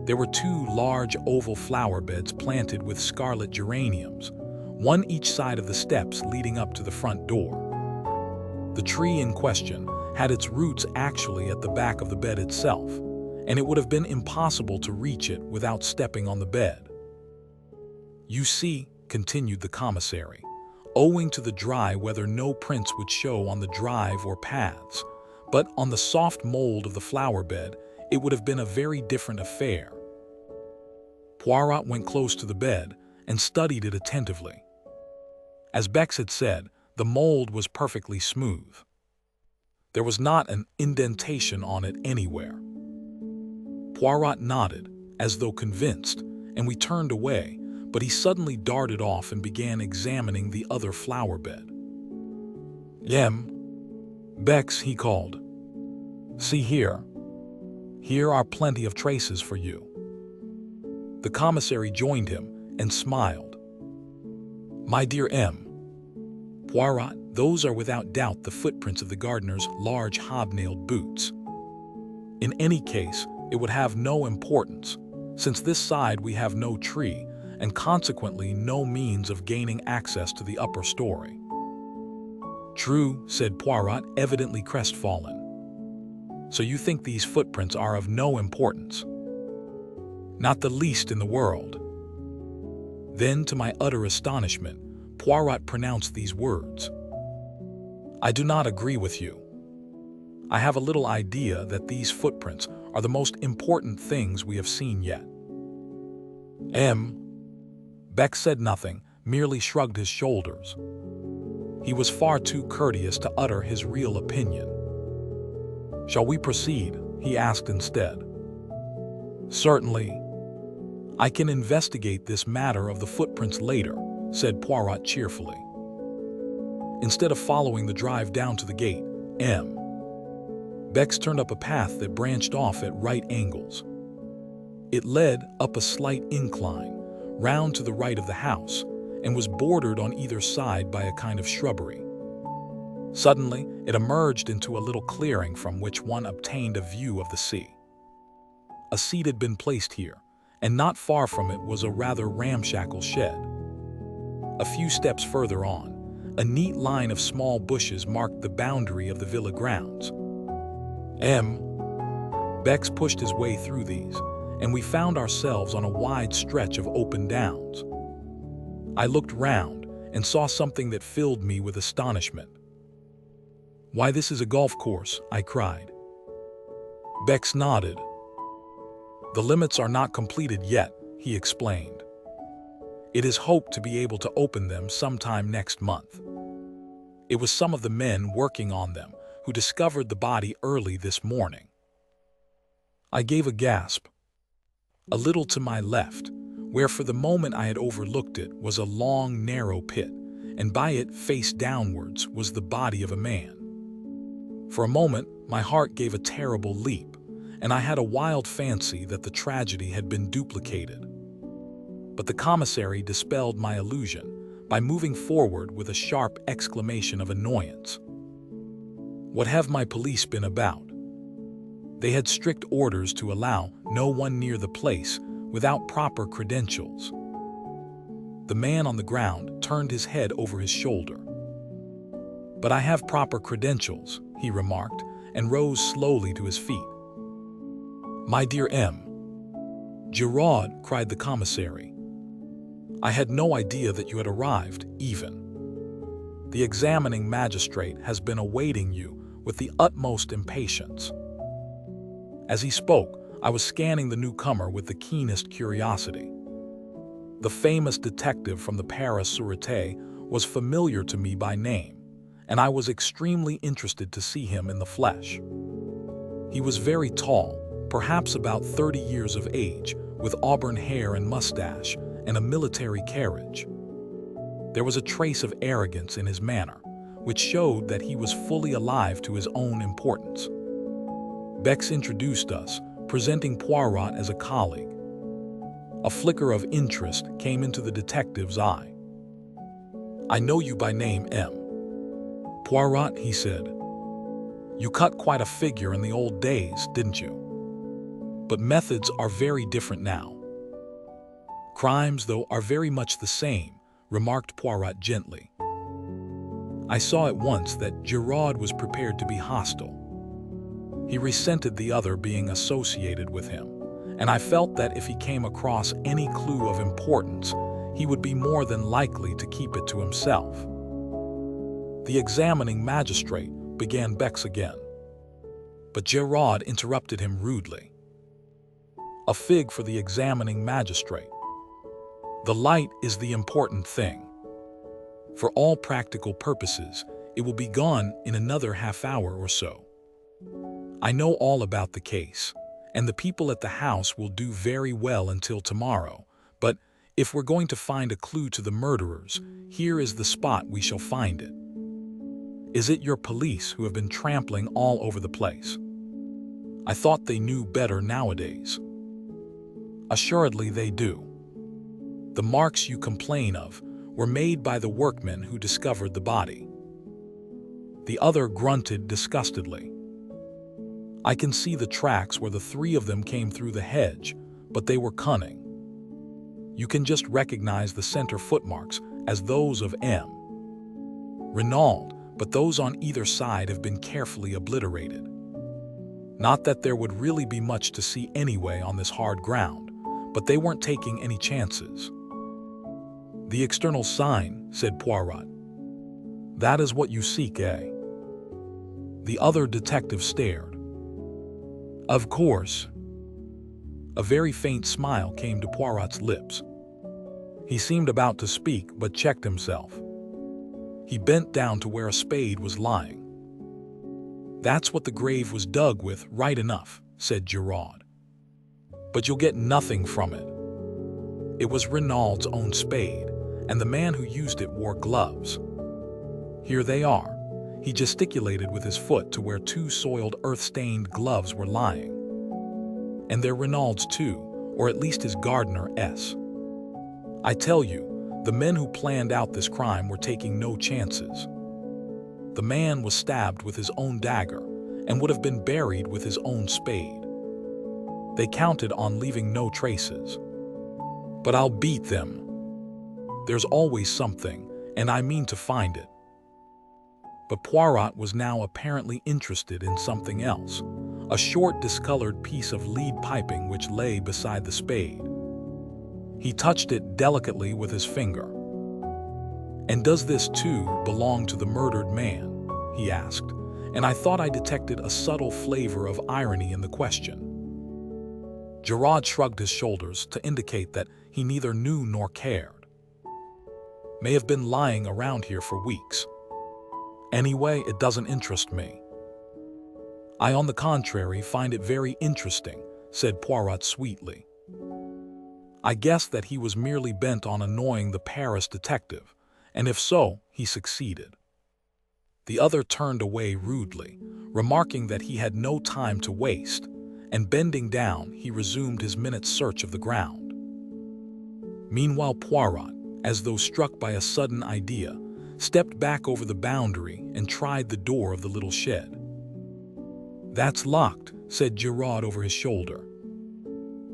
There were 2 large oval flower beds planted with scarlet geraniums, one each side of the steps leading up to the front door. The tree in question had its roots actually at the back of the bed itself, and it would have been impossible to reach it without stepping on the bed. You see, continued the commissary, owing to the dry weather no prints would show on the drive or paths, but on the soft mold of the flower bed it would have been a very different affair. Poirot went close to the bed and studied it attentively. As Bex had said, the mold was perfectly smooth. There was not an indentation on it anywhere. Poirot nodded, as though convinced, and we turned away, but he suddenly darted off and began examining the other flower bed. Bex, he called. See here. Here are plenty of traces for you. The commissary joined him and smiled. My dear M. Poirot, those are without doubt the footprints of the gardener's large hobnailed boots. In any case, it would have no importance, since this side we have no tree, and consequently no means of gaining access to the upper story. True, said Poirot, evidently crestfallen. So you think these footprints are of no importance? Not the least in the world. Then, to my utter astonishment, Poirot pronounced these words. I do not agree with you. I have a little idea that these footprints are the most important things we have seen yet. Beck said nothing, merely shrugged his shoulders. He was far too courteous to utter his real opinion. Shall we proceed? He asked instead. Certainly. I can investigate this matter of the footprints later, said Poirot cheerfully. Instead of following the drive down to the gate, Bex turned up a path that branched off at right angles. It led up a slight incline, round to the right of the house, and was bordered on either side by a kind of shrubbery. Suddenly, it emerged into a little clearing from which one obtained a view of the sea. A seat had been placed here, and not far from it was a rather ramshackle shed. A few steps further on, a neat line of small bushes marked the boundary of the villa grounds. Bex pushed his way through these, and we found ourselves on a wide stretch of open downs. I looked round and saw something that filled me with astonishment. "Why, this is a golf course," I cried. Bex nodded. "The limits are not completed yet," he explained. "It is hoped to be able to open them sometime next month. It was some of the men working on them who discovered the body early this morning." I gave a gasp. A little to my left, where for the moment I had overlooked it, was a long, narrow pit, and by it, face downwards, was the body of a man. For a moment, my heart gave a terrible leap, and I had a wild fancy that the tragedy had been duplicated. But the commissary dispelled my illusion by moving forward with a sharp exclamation of annoyance. What have my police been about? They had strict orders to allow no one near the place without proper credentials. The man on the ground turned his head over his shoulder. "But I have proper credentials," he remarked, and rose slowly to his feet. "My dear M. Giraud," cried the commissary, "I had no idea that you had arrived, even. The examining magistrate has been awaiting you with the utmost impatience." As he spoke, I was scanning the newcomer with the keenest curiosity. The famous detective from the Paris Sûreté was familiar to me by name, and I was extremely interested to see him in the flesh. He was very tall, perhaps about 30 years of age, with auburn hair and mustache, and a military carriage. There was a trace of arrogance in his manner, which showed that he was fully alive to his own importance. Bex introduced us, presenting Poirot as a colleague. A flicker of interest came into the detective's eye. "I know you by name, M. Poirot," he said. "You cut quite a figure in the old days, didn't you? But methods are very different now." "Crimes, though, are very much the same," remarked Poirot gently. I saw at once that Giraud was prepared to be hostile. He resented the other being associated with him, and I felt that if he came across any clue of importance, he would be more than likely to keep it to himself. "The examining magistrate," began Bex again. But Giraud interrupted him rudely. "A fig for the examining magistrate. The light is the important thing. For all practical purposes, it will be gone in another half-hour or so. I know all about the case, and the people at the house will do very well until tomorrow, but if we're going to find a clue to the murderers, here is the spot we shall find it. Is it your police who have been trampling all over the place? I thought they knew better nowadays." "Assuredly they do. The marks you complain of were made by the workmen who discovered the body." The other grunted disgustedly. "I can see the tracks where the three of them came through the hedge, but they were cunning. You can just recognize the center footmarks as those of M. Renaud, but those on either side have been carefully obliterated. Not that there would really be much to see anyway on this hard ground, but they weren't taking any chances." "The external sign," said Poirot. "That is what you seek, eh?" The other detective stared. "Of course." A very faint smile came to Poirot's lips. He seemed about to speak, but checked himself. He bent down to where a spade was lying. "That's what the grave was dug with, right enough," said Giraud. "But you'll get nothing from it. It was Renaud's own spade, and the man who used it wore gloves. Here they are." He gesticulated with his foot to where two soiled, earth-stained gloves were lying. "And they're Renaud's too, or at least his gardener's. I tell you, the men who planned out this crime were taking no chances. The man was stabbed with his own dagger and would have been buried with his own spade. They counted on leaving no traces. But I'll beat them. There's always something, and I mean to find it." But Poirot was now apparently interested in something else, a short discolored piece of lead piping which lay beside the spade. He touched it delicately with his finger. "And does this, too, belong to the murdered man?" he asked, and I thought I detected a subtle flavor of irony in the question. Giraud shrugged his shoulders to indicate that he neither knew nor cared. "May have been lying around here for weeks. Anyway, it doesn't interest me." "I, on the contrary, find it very interesting," said Poirot sweetly. I guessed that he was merely bent on annoying the Paris detective, and if so, he succeeded. The other turned away rudely, remarking that he had no time to waste, and bending down, he resumed his minute's search of the ground. Meanwhile, Poirot, as though struck by a sudden idea, stepped back over the boundary and tried the door of the little shed. "That's locked," said Giraud over his shoulder.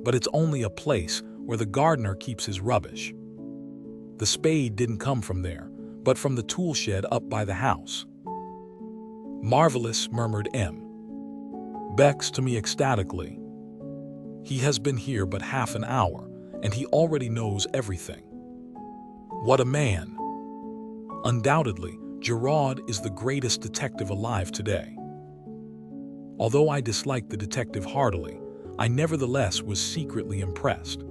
"But it's only a place where the gardener keeps his rubbish. The spade didn't come from there, but from the tool shed up by the house." "Marvelous," murmured M. Bex to me ecstatically. "He has been here but half an hour, and he already knows everything. What a man!" Undoubtedly, Giraud is the greatest detective alive today. Although I disliked the detective heartily, I nevertheless was secretly impressed.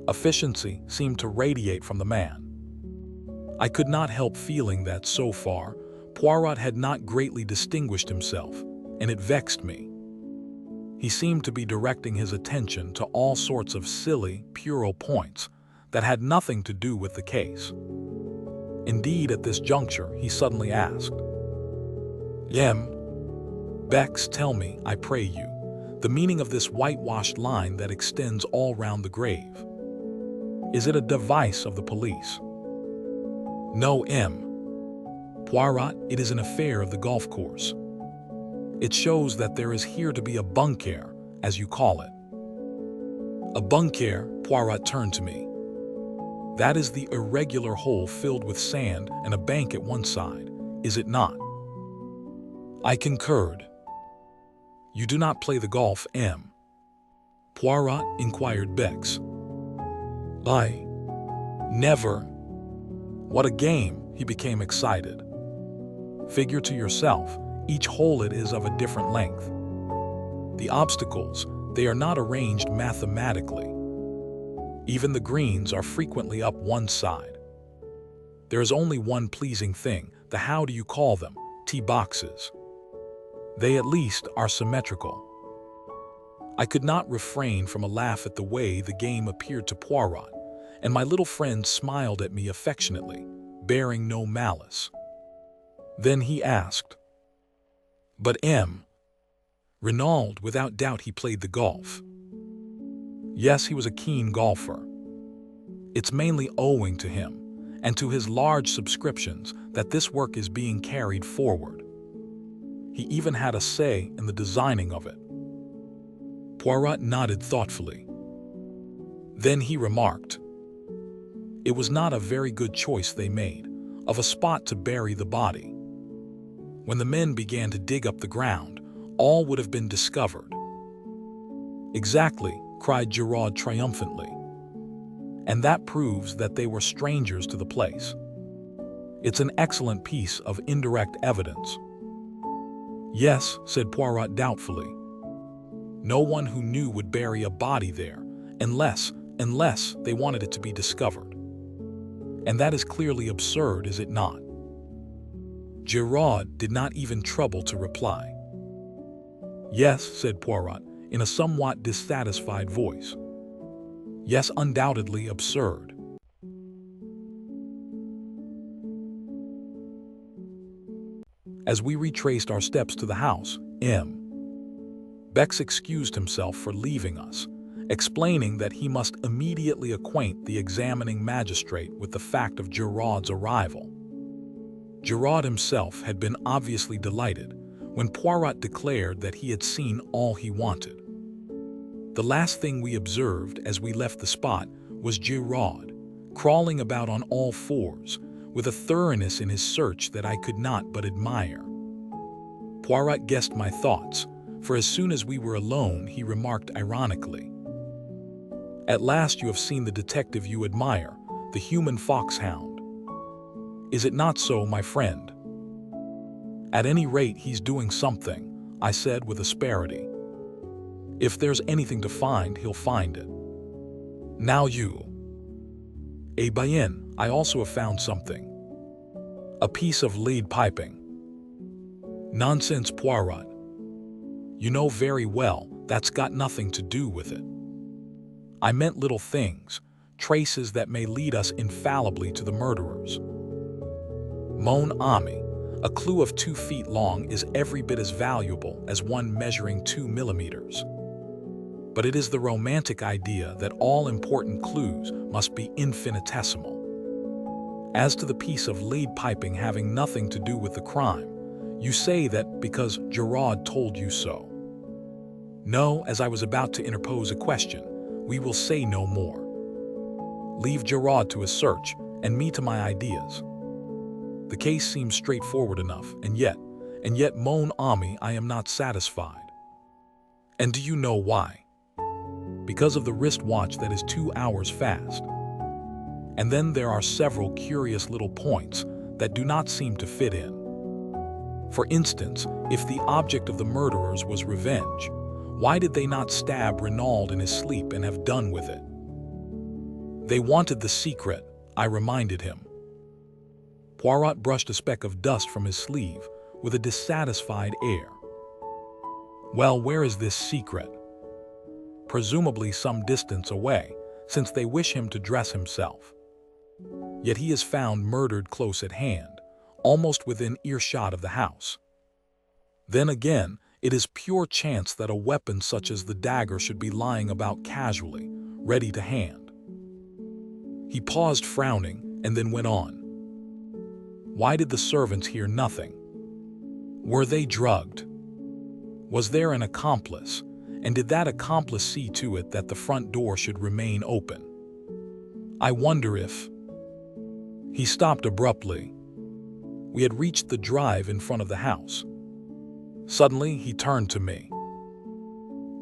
Efficiency seemed to radiate from the man. I could not help feeling that, so far, Poirot had not greatly distinguished himself, and it vexed me. He seemed to be directing his attention to all sorts of silly, puerile points that had nothing to do with the case. Indeed, at this juncture, he suddenly asked, "Bex, tell me, I pray you, the meaning of this whitewashed line that extends all round the grave. Is it a device of the police?" "No, Poirot, it is an affair of the golf course. It shows that there is here to be a bunker, as you call it." "A bunker?" Poirot turned to me. "That is the irregular hole filled with sand and a bank at one side, is it not?" I concurred. "You do not play the golf, Poirot?" inquired Bex. "I never." "What a game!" He became excited. "Figure to yourself, each hole it is of a different length. The obstacles, they are not arranged mathematically. Even the greens are frequently up one side. There is only one pleasing thing, the how do you call them, tee boxes. They at least are symmetrical." I could not refrain from a laugh at the way the game appeared to Poirot, and my little friend smiled at me affectionately, bearing no malice. Then he asked, "But Renaud, without doubt he played the golf." "Yes, he was a keen golfer. It's mainly owing to him, and to his large subscriptions, that this work is being carried forward. He even had a say in the designing of it." Poirot nodded thoughtfully. Then he remarked, "It was not a very good choice they made, of a spot to bury the body. When the men began to dig up the ground, all would have been discovered." "Exactly," cried Giraud triumphantly. "And that proves that they were strangers to the place. It's an excellent piece of indirect evidence." "Yes," said Poirot doubtfully. "No one who knew would bury a body there, unless they wanted it to be discovered. And that is clearly absurd, is it not?" Giraud did not even trouble to reply. "Yes," said Poirot, in a somewhat dissatisfied voice. "Yes, undoubtedly absurd." As we retraced our steps to the house, Bex excused himself for leaving us, explaining that he must immediately acquaint the examining magistrate with the fact of Giraud's arrival. Giraud himself had been obviously delighted when Poirot declared that he had seen all he wanted. The last thing we observed as we left the spot was Giraud, crawling about on all fours, with a thoroughness in his search that I could not but admire. Poirot guessed my thoughts, for as soon as we were alone, he remarked ironically, "At last you have seen the detective you admire, the human foxhound. Is it not so, my friend?" "At any rate, he's doing something," I said with asperity. "If there's anything to find, he'll find it. Now you." "Eh bien, I also have found something. A piece of lead piping." "Nonsense, Poirot. You know very well that's got nothing to do with it. I meant little things, traces that may lead us infallibly to the murderers. Mon ami, a clue of 2 feet long is every bit as valuable as one measuring 2 millimeters. But it is the romantic idea that all important clues must be infinitesimal. As to the piece of lead piping having nothing to do with the crime, you say that because Giraud told you so. No, as I was about to interpose a question, we will say no more. Leave Giraud to his search, and me to my ideas. The case seems straightforward enough, and yet, mon ami, I am not satisfied. And do you know why? Because of the wristwatch that is 2 hours fast. And then there are several curious little points that do not seem to fit in. For instance, if the object of the murderers was revenge, why did they not stab Renaud in his sleep and have done with it? They wanted the secret, I reminded him. Poirot brushed a speck of dust from his sleeve with a dissatisfied air. Well, where is this secret? Presumably some distance away, since they wish him to dress himself. Yet he is found murdered close at hand, almost within earshot of the house. Then again, it is pure chance that a weapon such as the dagger should be lying about casually, ready to hand. He paused frowning and then went on. Why did the servants hear nothing? Were they drugged? Was there an accomplice? And did that accomplice see to it that the front door should remain open? I wonder if... He stopped abruptly. We had reached the drive in front of the house. Suddenly, he turned to me.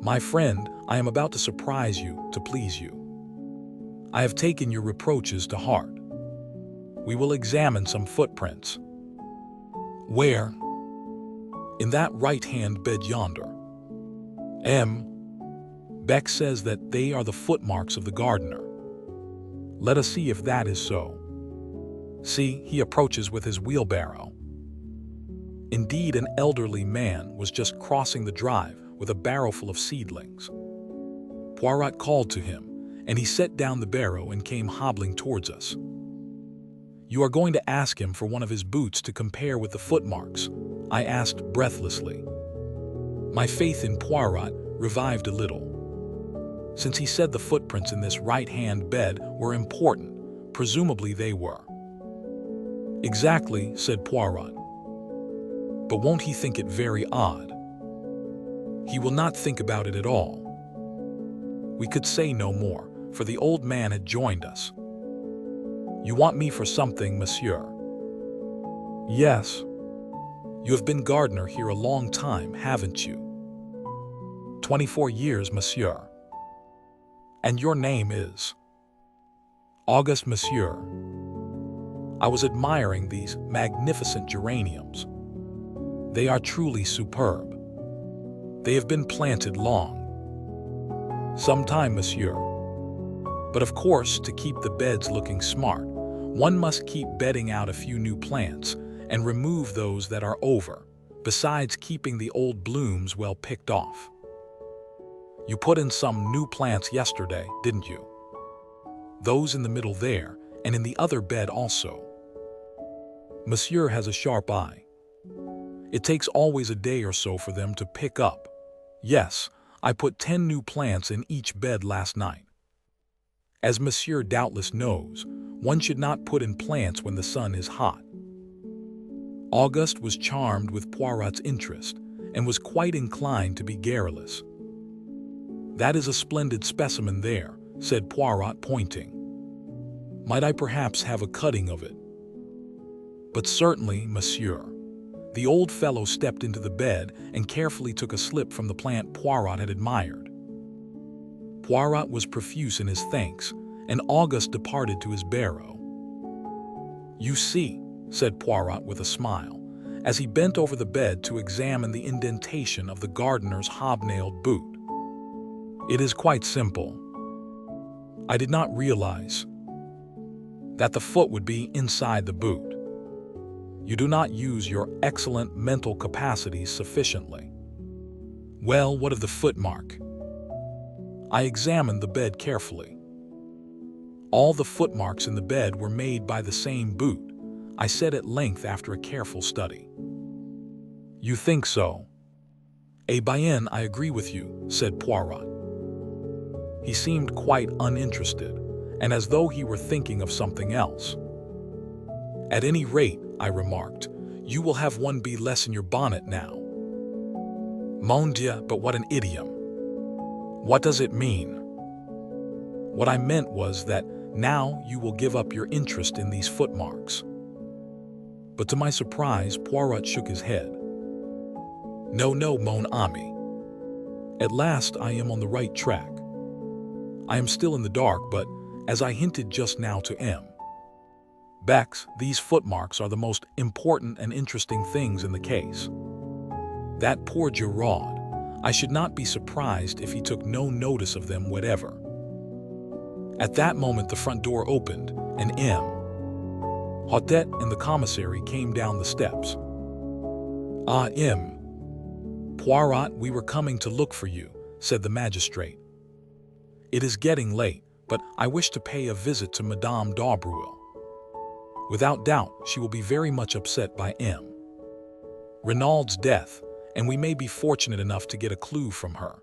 My friend, I am about to surprise you, to please you. I have taken your reproaches to heart. We will examine some footprints. Where? In that right-hand bed yonder. Beck says that they are the footmarks of the gardener. Let us see if that is so. See, he approaches with his wheelbarrow. Indeed, an elderly man was just crossing the drive with a barrowful of seedlings. Poirot called to him, and he set down the barrow and came hobbling towards us. You are going to ask him for one of his boots to compare with the footmarks? I asked breathlessly. My faith in Poirot revived a little. Since he said the footprints in this right-hand bed were important, presumably they were. Exactly, said Poirot. But won't he think it very odd? He will not think about it at all. We could say no more, for the old man had joined us. You want me for something, monsieur? Yes. You have been gardener here a long time, haven't you? 24 years, monsieur. And your name is? Auguste, monsieur. I was admiring these magnificent geraniums. They are truly superb. They have been planted long. Some time, monsieur. But of course, to keep the beds looking smart, one must keep bedding out a few new plants and remove those that are over, besides keeping the old blooms well picked off. You put in some new plants yesterday, didn't you? Those in the middle there, and in the other bed also. Monsieur has a sharp eye. It takes always a day or so for them to pick up. Yes, I put 10 new plants in each bed last night. As Monsieur doubtless knows, one should not put in plants when the sun is hot. Auguste was charmed with Poirot's interest and was quite inclined to be garrulous. That is a splendid specimen there, said Poirot, pointing. Might I perhaps have a cutting of it? But certainly, monsieur. The old fellow stepped into the bed and carefully took a slip from the plant Poirot had admired. Poirot was profuse in his thanks, and Auguste departed to his barrow. "You see," said Poirot with a smile, as he bent over the bed to examine the indentation of the gardener's hobnailed boot. "It is quite simple. I did not realize that the foot would be inside the boot. You do not use your excellent mental capacities sufficiently." "Well, what of the footmark?" I examined the bed carefully. "All the footmarks in the bed were made by the same boot," I said at length after a careful study. "You think so?" "Eh bien, I agree with you," said Poirot. He seemed quite uninterested, and as though he were thinking of something else. "At any rate," I remarked, "you will have one bee less in your bonnet now." "Mon Dieu, but what an idiom! What does it mean?" "What I meant was that now you will give up your interest in these footmarks." But to my surprise, Poirot shook his head. "No, no, mon ami. At last I am on the right track. I am still in the dark, but, as I hinted just now to M. Bex, these footmarks are the most important and interesting things in the case. That poor Giraud, I should not be surprised if he took no notice of them whatever." At that moment the front door opened, and M. Hotet and the commissary came down the steps. "Ah, M. Poirot, we were coming to look for you," said the magistrate. "It is getting late, but I wish to pay a visit to Madame d'Aubruel. Without doubt, she will be very much upset by M. Renaud's death, and we may be fortunate enough to get a clue from her.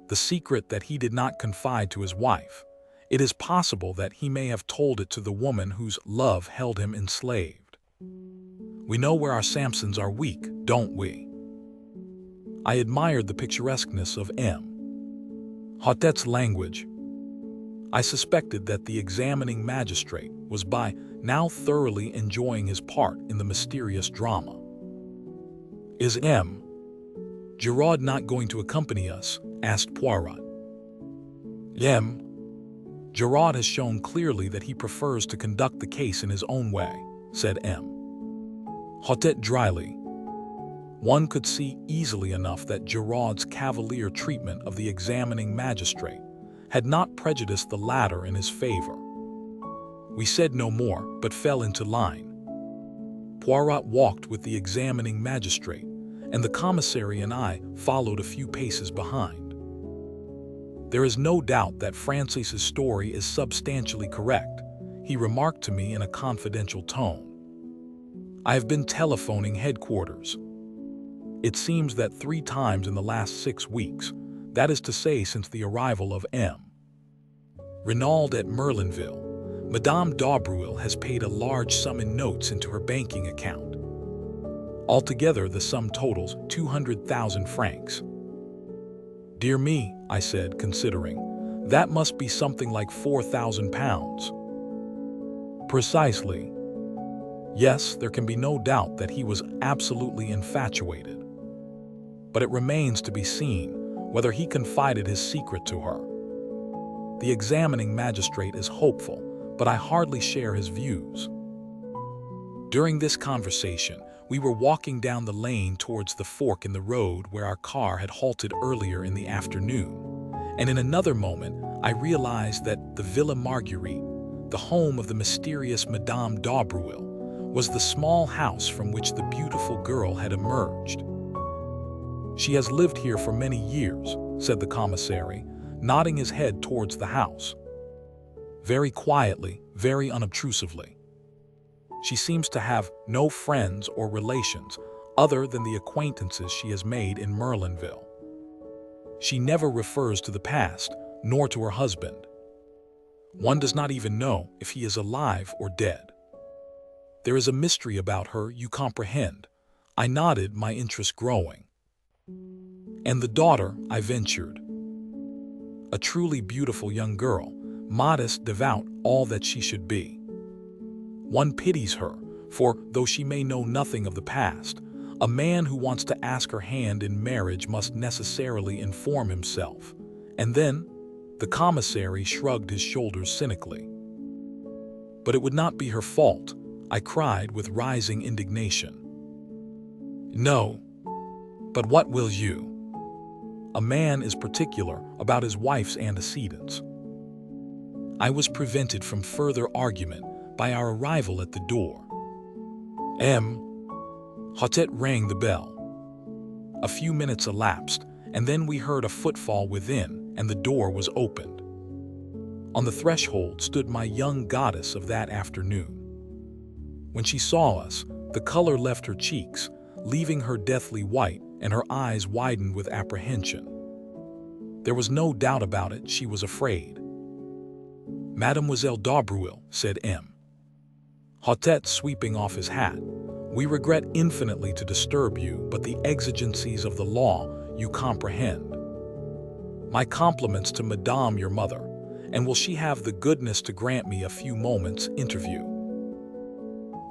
The secret that he did not confide to his wife, it is possible that he may have told it to the woman whose love held him enslaved. We know where our Samsons are weak, don't we?" I admired the picturesqueness of M. Hotet's language. I suspected that the examining magistrate was by now thoroughly enjoying his part in the mysterious drama. "Is M. Giraud not going to accompany us?" asked Poirot. "M. Giraud has shown clearly that he prefers to conduct the case in his own way," said M. Hotet dryly. One could see easily enough that Giraud's cavalier treatment of the examining magistrate had not prejudiced the latter in his favor. We said no more, but fell into line. Poirot walked with the examining magistrate, and the commissary and I followed a few paces behind. "There is no doubt that Francis's story is substantially correct," he remarked to me in a confidential tone. "I have been telephoning headquarters. It seems that 3 times in the last 6 weeks, that is to say since the arrival of M. Renaud at Merlinville, Madame d'Aubruel has paid a large sum in notes into her banking account. Altogether, the sum totals 200,000 francs. "Dear me," I said, considering, "that must be something like 4,000 pounds. "Precisely. Yes, there can be no doubt that he was absolutely infatuated. But it remains to be seen whether he confided his secret to her. The examining magistrate is hopeful, but I hardly share his views." During this conversation, we were walking down the lane towards the fork in the road where our car had halted earlier in the afternoon, and in another moment I realized that the Villa Marguerite, the home of the mysterious Madame d'Aubruel, was the small house from which the beautiful girl had emerged. "She has lived here for many years," said the commissary, nodding his head towards the house. "Very quietly, very unobtrusively. She seems to have no friends or relations other than the acquaintances she has made in Merlinville. She never refers to the past, nor to her husband. One does not even know if he is alive or dead. There is a mystery about her, you comprehend." I nodded, my interest growing. "And the daughter," I ventured. "A truly beautiful young girl, modest, devout, all that she should be. One pities her, For, though she may know nothing of the past, a man who wants to ask her hand in marriage must necessarily inform himself. And then, the commissary shrugged his shoulders cynically. But it would not be her fault, I cried with rising indignation. No, but what will you? A man is particular about his wife's antecedents. I was prevented from further argument by our arrival at the door. Hotet rang the bell. A few minutes elapsed, and then we heard a footfall within, and the door was opened. On the threshold stood my young goddess of that afternoon. When she saw us, the color left her cheeks, leaving her deathly white, and her eyes widened with apprehension. There was no doubt about it, she was afraid. "Mademoiselle d'Aubreuil," said M. Hotet, sweeping off his hat, "we regret infinitely to disturb you, but the exigencies of the law you comprehend. My compliments to Madame your mother, and will she have the goodness to grant me a few moments' interview?"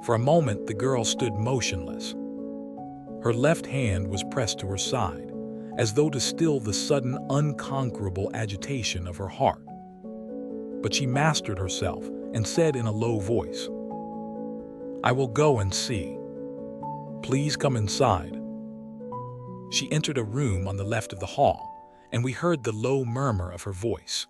For a moment the girl stood motionless. Her left hand was pressed to her side, as though to still the sudden unconquerable agitation of her heart. But she mastered herself and said in a low voice, "I will go and see. Please come inside." She entered a room on the left of the hall, and we heard the low murmur of her voice.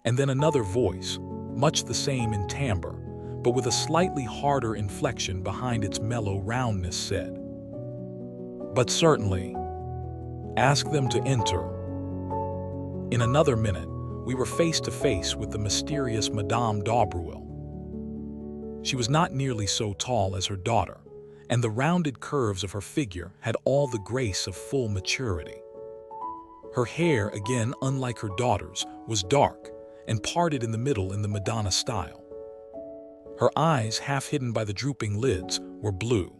And then another voice, much the same in timbre, but with a slightly harder inflection behind its mellow roundness, said, "But certainly, ask them to enter." In another minute, we were face to face with the mysterious Madame d'Aubreuil. She was not nearly so tall as her daughter, and the rounded curves of her figure had all the grace of full maturity. Her hair, again unlike her daughter's, was dark and parted in the middle in the Madonna style. Her eyes, half hidden by the drooping lids, were blue.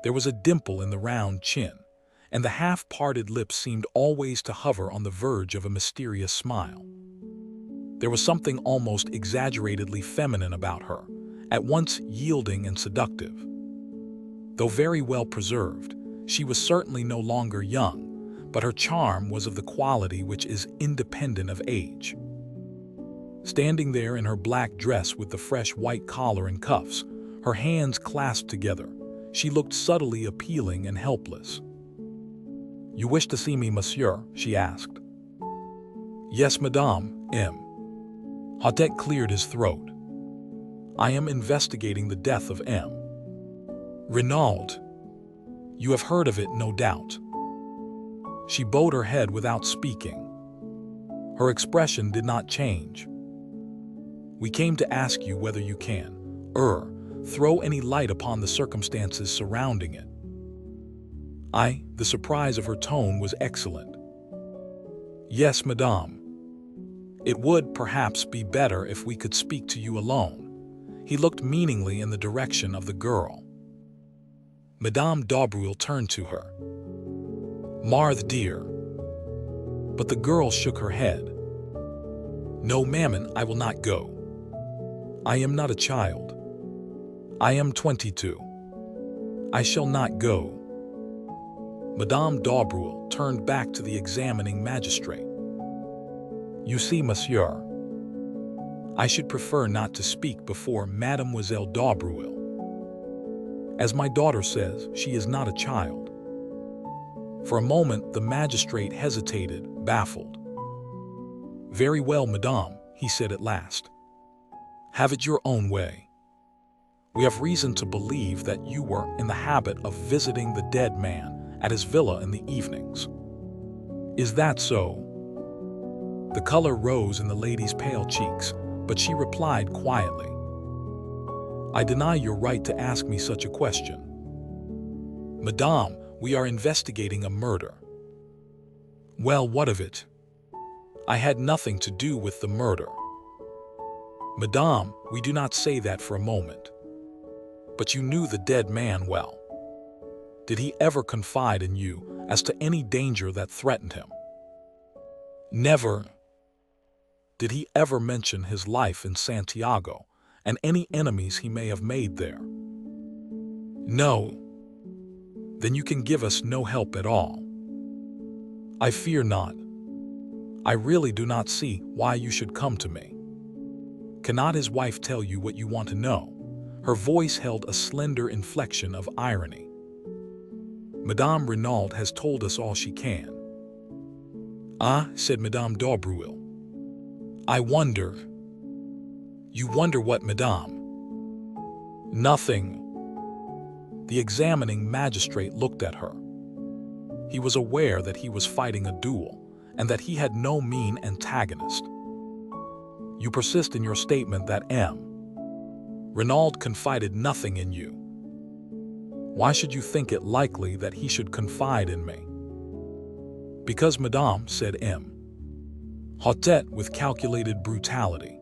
There was a dimple in the round chin, and the half-parted lips seemed always to hover on the verge of a mysterious smile. There was something almost exaggeratedly feminine about her, at once yielding and seductive. Though very well preserved, she was certainly no longer young, but her charm was of the quality which is independent of age. Standing there in her black dress with the fresh white collar and cuffs, her hands clasped together, she looked subtly appealing and helpless. "You wish to see me, monsieur?" she asked. "Yes, madame." Hotet cleared his throat. "I am investigating the death of M. Renaud. You have heard of it, no doubt." She bowed her head without speaking. Her expression did not change. "We came to ask you whether you can, throw any light upon the circumstances surrounding it." The surprise of her tone was excellent. "Yes, madame. It would, perhaps, be better if we could speak to you alone." He looked meaningly in the direction of the girl. Madame d'Aubreuil turned to her. "Marthe, dear." But the girl shook her head. "No, maman, I will not go. I am not a child. I am 22. I shall not go." Madame d'Aubreuil turned back to the examining magistrate. "You see, monsieur, I should prefer not to speak before Mademoiselle d'Aubreuil. As my daughter says, she is not a child." For a moment, the magistrate hesitated, baffled. "Very well, madame," he said at last. "Have it your own way. We have reason to believe that you were in the habit of visiting the dead man at his villa in the evenings. Is that so?" The color rose in the lady's pale cheeks, but she replied quietly, "I deny your right to ask me such a question. Madame, we are investigating a murder." "Well, what of it?" "I had nothing to do with the murder." "Madame, we do not say that for a moment. But you knew the dead man well. Did he ever confide in you as to any danger that threatened him?" "Never." "Did he ever mention his life in Santiago and any enemies he may have made there. No. Then you can give us no help at all. I fear not. I really do not see why you should come to me. Cannot his wife tell you what you want to know? Her voice held a slender inflection of irony. Madame Renaud has told us all she can. Ah, said Madame d'Aubreuil. I wonder. You wonder what, Madame? Nothing. The examining magistrate looked at her. He was aware that he was fighting a duel, and that he had no mean antagonist. You persist in your statement that M. Renaud confided nothing in you. Why should you think it likely that he should confide in me? Because, Madame, said M. Hautet with calculated brutality.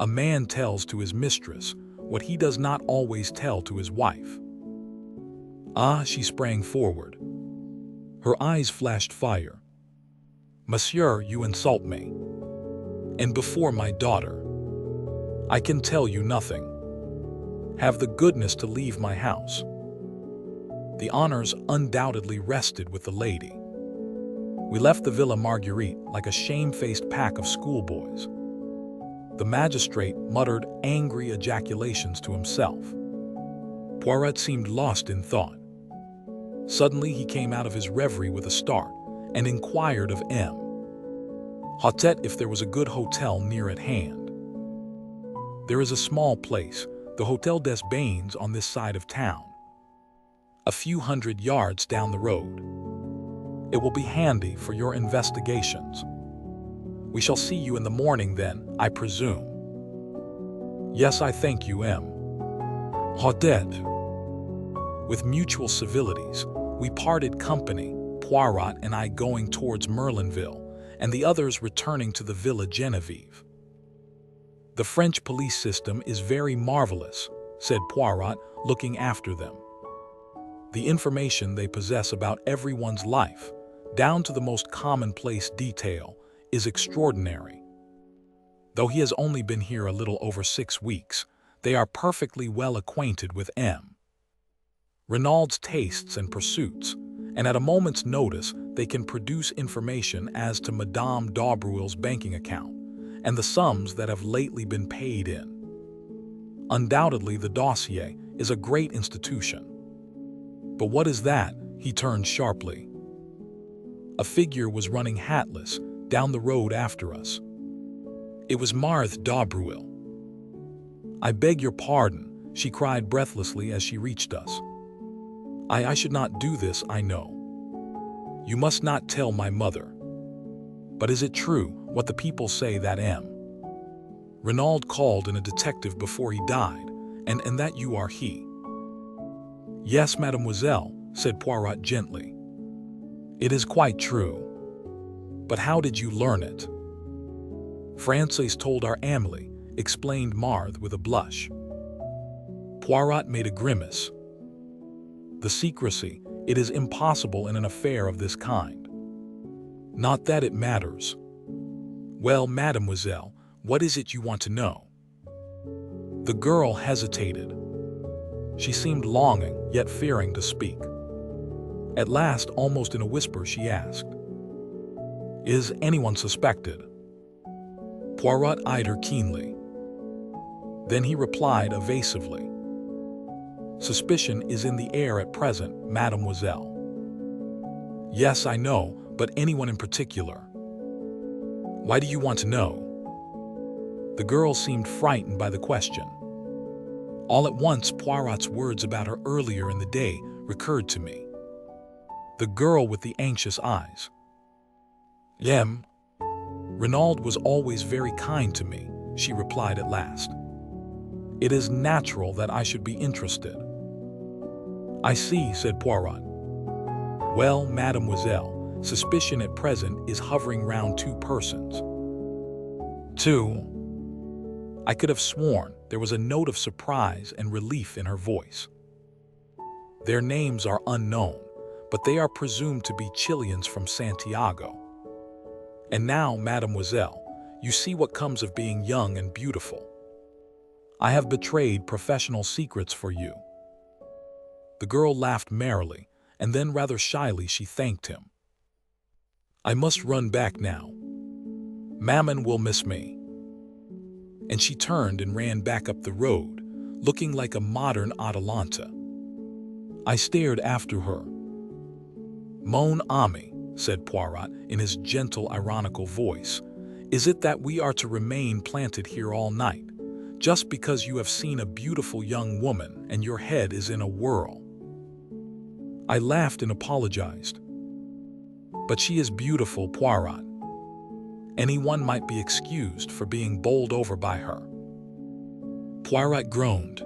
A man tells to his mistress what he does not always tell to his wife. Ah, she sprang forward. Her eyes flashed fire. Monsieur, you insult me. And before my daughter. I can tell you nothing. Have the goodness to leave my house. The honors undoubtedly rested with the lady. We left the Villa Marguerite like a shamefaced pack of schoolboys. The magistrate muttered angry ejaculations to himself. Poirot seemed lost in thought. Suddenly he came out of his reverie with a start and inquired of M. Hautet if there was a good hotel near at hand. There is a small place, the Hotel des Bains, on this side of town. A few hundred yards down the road. It will be handy for your investigations. We shall see you in the morning then, I presume. Yes, I thank you, M. Hautet. With mutual civilities, we parted company, Poirot and I going towards Merlinville, and the others returning to the Villa Genevieve. The French police system is very marvelous, said Poirot, looking after them. The information they possess about everyone's life, down to the most commonplace detail, is extraordinary. Though he has only been here a little over 6 weeks, they are perfectly well acquainted with M. Renaud's tastes and pursuits, and at a moment's notice they can produce information as to Madame d'Aubreuil's banking account and the sums that have lately been paid in. Undoubtedly the dossier is a great institution. But what is that? He turned sharply. A figure was running hatless down the road after us. It was Marthe d'Aubreuil. I beg your pardon, she cried breathlessly as she reached us. I should not do this, I know. You must not tell my mother. But is it true, what the people say, that M. Renaud called in a detective before he died, and that you are he? Yes, mademoiselle, said Poirot gently. It is quite true. But how did you learn it? Frances told our Amélie, explained Marthe with a blush. Poirot made a grimace. The secrecy, it is impossible in an affair of this kind. Not that it matters. Well, mademoiselle, what is it you want to know? The girl hesitated. She seemed longing, yet fearing to speak. At last, almost in a whisper, she asked, Is anyone suspected? Poirot eyed her keenly. Then he replied evasively, Suspicion is in the air at present, mademoiselle. Yes, I know, but anyone in particular? Why do you want to know? The girl seemed frightened by the question. All at once, Poirot's words about her earlier in the day recurred to me. The girl with the anxious eyes. M. Renaud was always very kind to me, she replied at last. It is natural that I should be interested. I see, said Poirot. Well, mademoiselle, suspicion at present is hovering round 2 persons. 2. I could have sworn there was a note of surprise and relief in her voice. Their names are unknown, but they are presumed to be Chileans from Santiago. And now, mademoiselle, you see what comes of being young and beautiful. I have betrayed professional secrets for you." The girl laughed merrily, and then rather shyly she thanked him. "I must run back now. Mammon will miss me." And she turned and ran back up the road, looking like a modern Atalanta. I stared after her. "Mon ami," said Poirot in his gentle, ironical voice, "is it that we are to remain planted here all night, just because you have seen a beautiful young woman and your head is in a whirl?" I laughed and apologized. "But she is beautiful, Poirot. Anyone might be excused for being bowled over by her." Poirot groaned.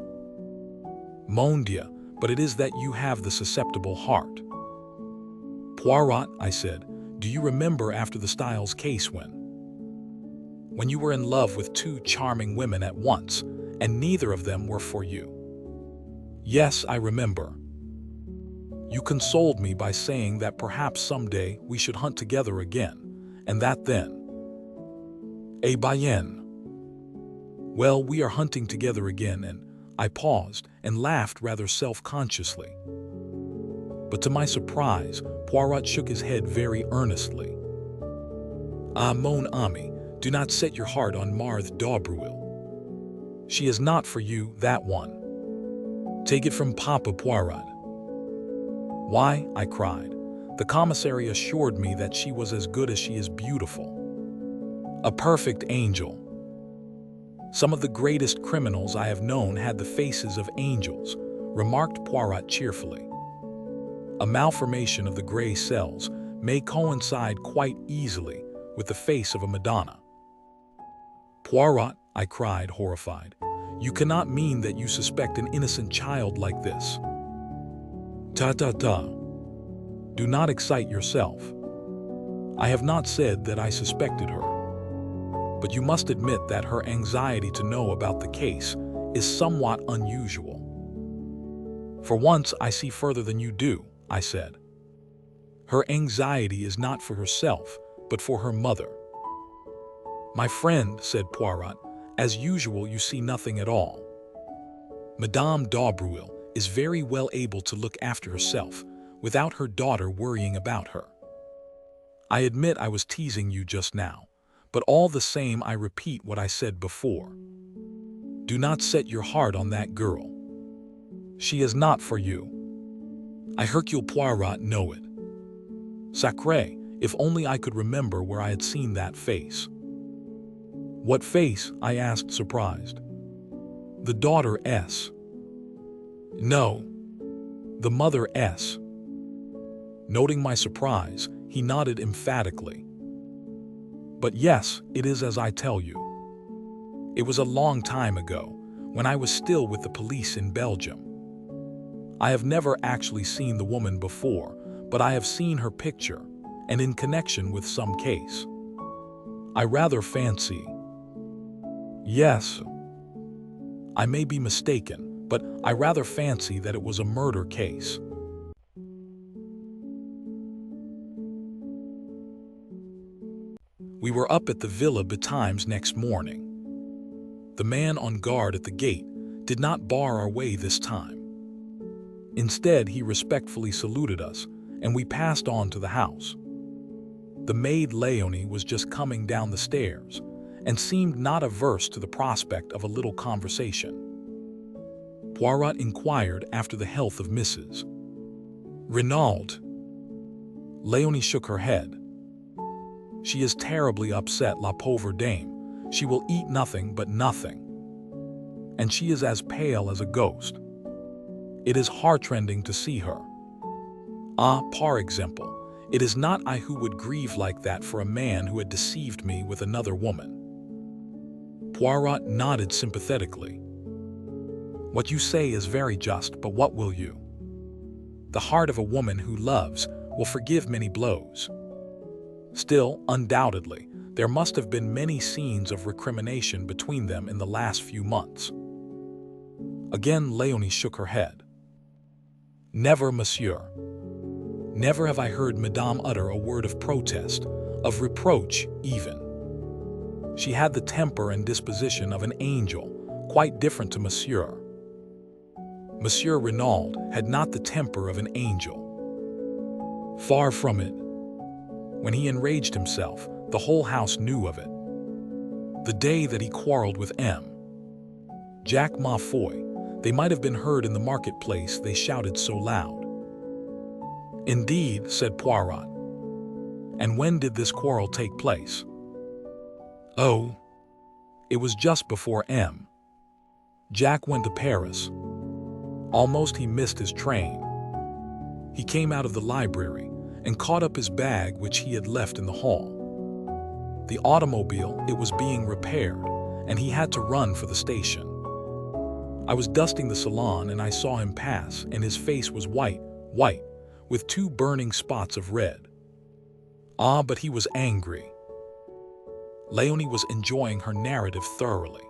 "Mon Dieu, but it is that you have the susceptible heart." "Poirot," I said, "do you remember after the Styles case when you were in love with two charming women at once, and neither of them were for you?" "Yes, I remember. You consoled me by saying that perhaps someday we should hunt together again, and that then—" "Eh bien. Well, we are hunting together again," and I paused and laughed rather self-consciously. But to my surprise, Poirot shook his head very earnestly. "Ah, mon ami, do not set your heart on Marthe d'Aubreuil. She is not for you, that one. Take it from Papa Poirot." "Why?" I cried. "The commissary assured me that she was as good as she is beautiful. A perfect angel. Some of the greatest criminals I have known had the faces of angels," remarked Poirot cheerfully. "A malformation of the gray cells may coincide quite easily with the face of a Madonna." "Poirot," I cried, horrified, "you cannot mean that you suspect an innocent child like this." "Ta-ta-ta. Do not excite yourself. I have not said that I suspected her. But you must admit that her anxiety to know about the case is somewhat unusual." "For once I see further than you do," I said. "Her anxiety is not for herself, but for her mother." "My friend," said Poirot, "as usual you see nothing at all. Madame d'Aubreuil is very well able to look after herself without her daughter worrying about her. I admit I was teasing you just now, but all the same I repeat what I said before. Do not set your heart on that girl. She is not for you. I Hercule Poirot know it. Sacré, if only I could remember where I had seen that face." "What face?" I asked, surprised. "The daughter S." "No, the mother S." Noting my surprise, he nodded emphatically. "But yes, it is as I tell you. It was a long time ago, when I was still with the police in Belgium. I have never actually seen the woman before, but I have seen her picture, and in connection with some case. I rather fancy—" "Yes, I may be mistaken, but I rather fancy that it was a murder case." We were up at the Villa betimes next morning. The man on guard at the gate did not bar our way this time. Instead, he respectfully saluted us, and we passed on to the house. The maid Léonie was just coming down the stairs, and seemed not averse to the prospect of a little conversation. Poirot inquired after the health of Mrs. Renaud. Léonie shook her head. "She is terribly upset, la pauvre dame. She will eat nothing but nothing. And she is as pale as a ghost. It is heartrending to see her. Ah, par exemple, it is not I who would grieve like that for a man who had deceived me with another woman." Poirot nodded sympathetically. "What you say is very just, but what will you? The heart of a woman who loves will forgive many blows. Still, undoubtedly, there must have been many scenes of recrimination between them in the last few months." Again Léonie shook her head. "Never, monsieur. Never have I heard Madame utter a word of protest, of reproach even. She had the temper and disposition of an angel, quite different to Monsieur. Monsieur Renaud had not the temper of an angel. Far from it. When he enraged himself, the whole house knew of it. The day that he quarreled with M. Jacques Malfoy, they might have been heard in the marketplace, they shouted so loud. Indeed, said Poirot. And when did this quarrel take place? Oh, it was just before M. Jack went to Paris. Almost he missed his train. He came out of the library and caught up his bag which he had left in the hall. The automobile, it was being repaired, and he had to run for the station. I was dusting the salon and I saw him pass, and his face was white, with 2 burning spots of red. Ah, but he was angry. Léonie was enjoying her narrative thoroughly.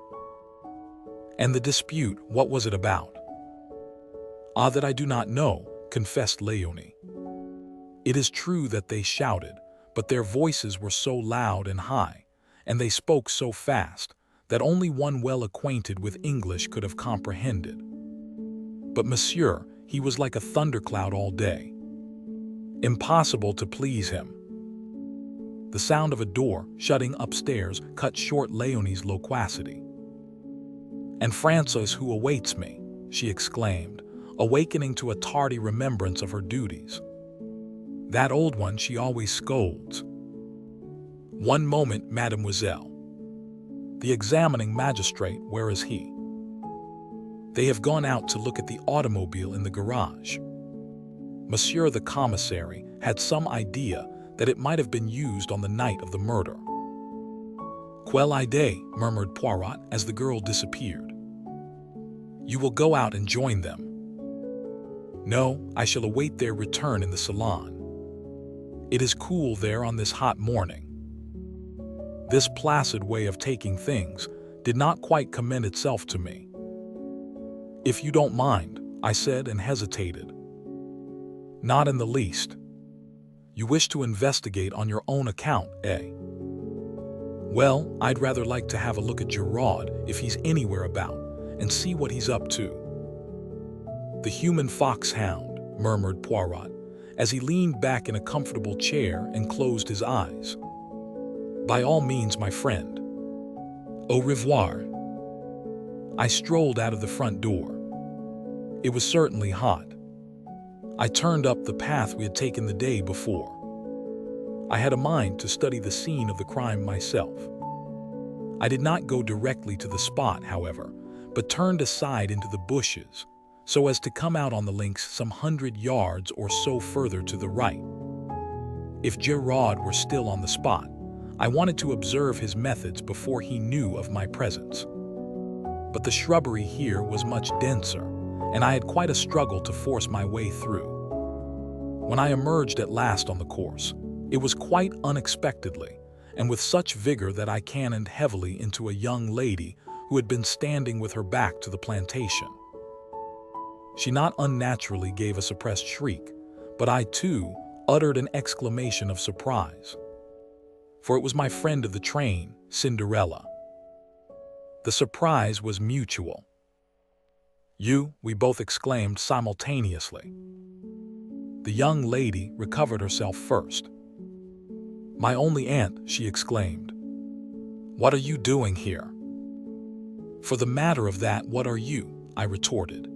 And the dispute, what was it about? Ah, that I do not know, confessed Léonie. It is true that they shouted, but their voices were so loud and high, and they spoke so fast, that only one well acquainted with English could have comprehended. But Monsieur, he was like a thundercloud all day. Impossible to please him. The sound of a door shutting upstairs cut short Léonie's loquacity. And Francis, who awaits me, she exclaimed, awakening to a tardy remembrance of her duties. That old one she always scolds. One moment, mademoiselle. The examining magistrate, where is he? They have gone out to look at the automobile in the garage. Monsieur the commissary had some idea that it might have been used on the night of the murder. Quelle idée, murmured Poirot as the girl disappeared. You will go out and join them. No, I shall await their return in the salon. It is cool there on this hot morning. This placid way of taking things did not quite commend itself to me. If you don't mind, I said and hesitated. Not in the least. You wish to investigate on your own account, eh? Well, I'd rather like to have a look at Giraud if he's anywhere about and see what he's up to. The human foxhound, murmured Poirot, as he leaned back in a comfortable chair and closed his eyes. By all means, my friend. Au revoir. I strolled out of the front door. It was certainly hot. I turned up the path we had taken the day before. I had a mind to study the scene of the crime myself. I did not go directly to the spot, however, but turned aside into the bushes, so as to come out on the links some 100 yards or so further to the right. If Giraud were still on the spot, I wanted to observe his methods before he knew of my presence. But the shrubbery here was much denser, and I had quite a struggle to force my way through. When I emerged at last on the course, it was quite unexpectedly, and with such vigor that I cannoned heavily into a young lady who had been standing with her back to the plantation. She not unnaturally gave a suppressed shriek, but I too uttered an exclamation of surprise. For it was my friend of the train, Cinderella. The surprise was mutual. You, we both exclaimed simultaneously. The young lady recovered herself first. My only aunt, she exclaimed. What are you doing here? For the matter of that, what are you? I retorted.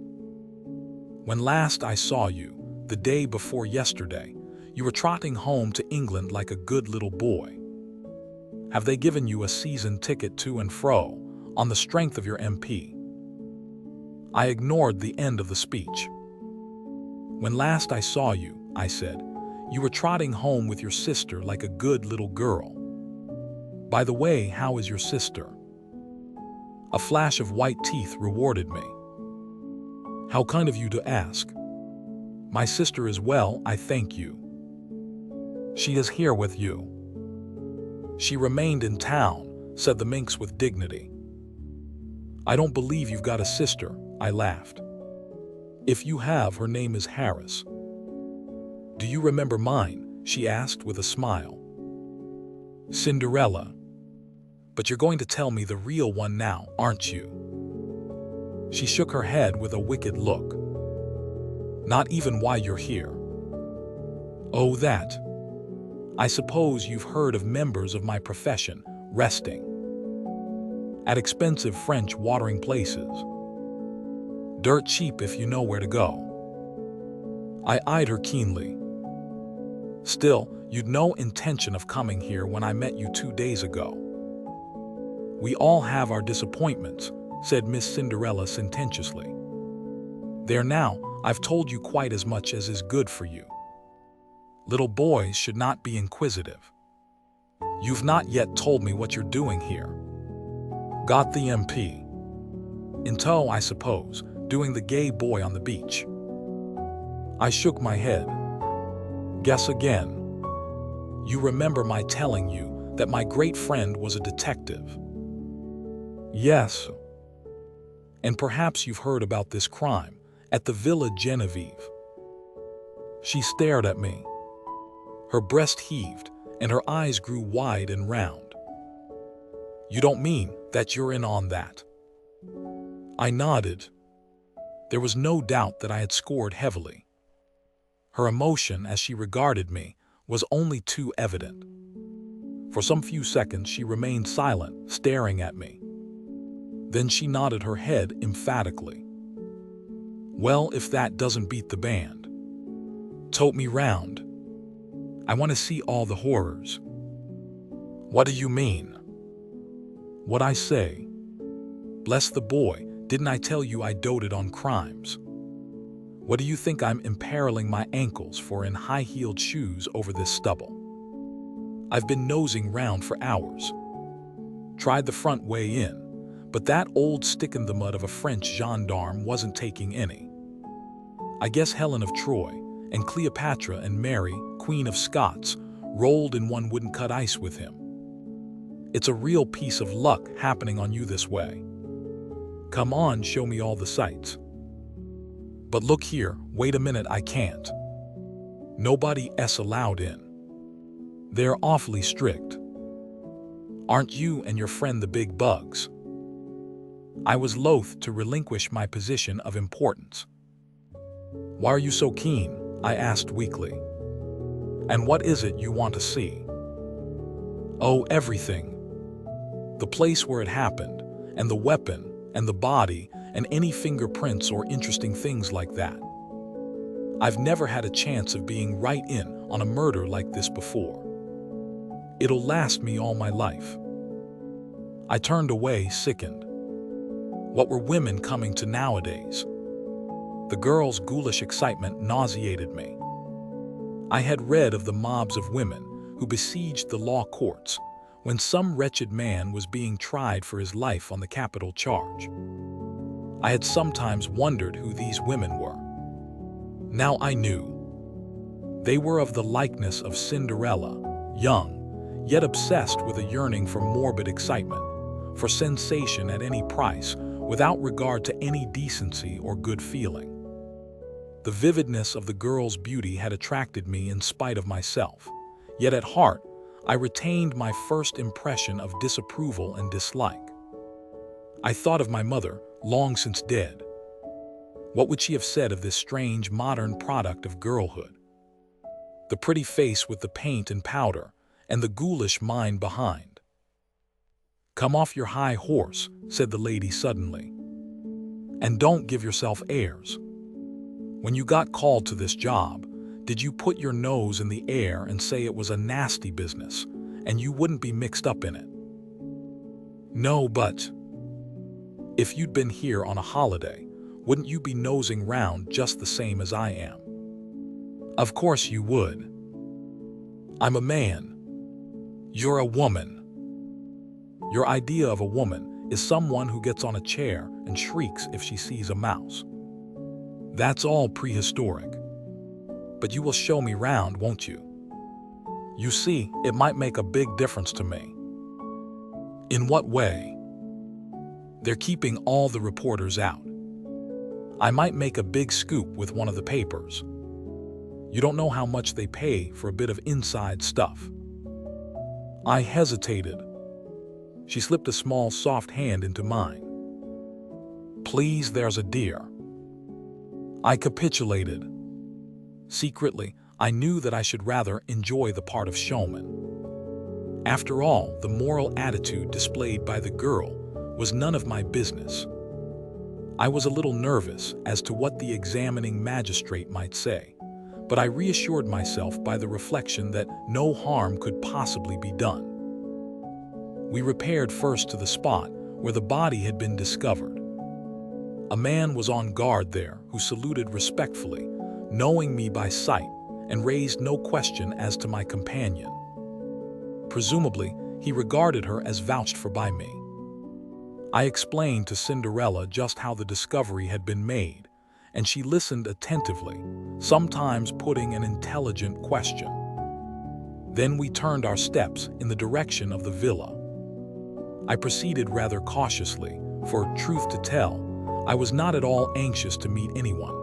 When last I saw you, the day before yesterday, you were trotting home to England like a good little boy. Have they given you a season ticket to and fro on the strength of your MP? I ignored the end of the speech. When last I saw you, I said, you were trotting home with your sister like a good little girl. By the way, how is your sister? A flash of white teeth rewarded me. How kind of you to ask. My sister is well, I thank you. She is here with you. She remained in town, said the minx with dignity. I don't believe you've got a sister, I laughed. If you have, her name is Harris. Do you remember mine? She asked with a smile. Cinderella. But you're going to tell me the real one now, aren't you? She shook her head with a wicked look. Not even why you're here. Oh, that. I suppose you've heard of members of my profession resting at expensive French watering places. Dirt cheap if you know where to go. I eyed her keenly. Still, you'd no intention of coming here when I met you 2 days ago. We all have our disappointments, said Miss Cinderella sententiously. There now, I've told you quite as much as is good for you. Little boys should not be inquisitive. You've not yet told me what you're doing here. Got the MP. In tow, I suppose, doing the gay boy on the beach. I shook my head. Guess again. You remember my telling you that my great friend was a detective? Yes. And perhaps you've heard about this crime at the Villa Genevieve. She stared at me. Her breast heaved and her eyes grew wide and round. You don't mean that you're in on that? I nodded. There was no doubt that I had scored heavily. Her emotion as she regarded me was only too evident. For some few seconds she remained silent, staring at me. Then she nodded her head emphatically. Well, if that doesn't beat the band. Tote me round. I want to see all the horrors. What do you mean? What I say. Bless the boy, didn't I tell you I doted on crimes? What do you think I'm imperiling my ankles for in high-heeled shoes over this stubble? I've been nosing round for hours. Tried the front way in, but that old stick-in-the-mud of a French gendarme wasn't taking any. I guess Helen of Troy and Cleopatra and Mary, Queen of Scots, rolled in one wouldn't cut ice with him. It's a real piece of luck happening on you this way. Come on, show me all the sights. But look here, wait a minute, I can't. Nobody else allowed in. They're awfully strict. Aren't you and your friend the big bugs? I was loath to relinquish my position of importance. Why are you so keen? I asked weakly. And what is it you want to see? Oh, everything. The place where it happened, and the weapon, and the body, and any fingerprints or interesting things like that. I've never had a chance of being right in on a murder like this before. It'll last me all my life. I turned away, sickened. What were women coming to nowadays? The girl's ghoulish excitement nauseated me. I had read of the mobs of women who besieged the law courts when some wretched man was being tried for his life on the capital charge. I had sometimes wondered who these women were. Now I knew. They were of the likeness of Cinderella, young, yet obsessed with a yearning for morbid excitement, for sensation at any price, without regard to any decency or good feeling. The vividness of the girl's beauty had attracted me in spite of myself, yet at heart, I retained my first impression of disapproval and dislike. I thought of my mother, long since dead. What would she have said of this strange modern product of girlhood? The pretty face with the paint and powder, and the ghoulish mind behind. Come off your high horse, said the lady suddenly. And don't give yourself airs. When you got called to this job, did you put your nose in the air and say it was a nasty business, and you wouldn't be mixed up in it? No, but if you'd been here on a holiday, wouldn't you be nosing round just the same as I am? Of course you would. I'm a man. You're a woman. Your idea of a woman is someone who gets on a chair and shrieks if she sees a mouse. That's all prehistoric. But you will show me round, won't you? You see, it might make a big difference to me. In what way? They're keeping all the reporters out. I might make a big scoop with one of the papers. You don't know how much they pay for a bit of inside stuff. I hesitated. She slipped a small, soft hand into mine. Please, there's a dear." I capitulated. Secretly, I knew that I should rather enjoy the part of showman. After all, the moral attitude displayed by the girl was none of my business. I was a little nervous as to what the examining magistrate might say, but I reassured myself by the reflection that no harm could possibly be done. We repaired first to the spot where the body had been discovered. A man was on guard there who saluted respectfully, knowing me by sight, and raised no question as to my companion. Presumably, he regarded her as vouched for by me. I explained to Cinderella just how the discovery had been made, and she listened attentively, sometimes putting an intelligent question. Then we turned our steps in the direction of the villa. I proceeded rather cautiously, for, truth to tell, I was not at all anxious to meet anyone.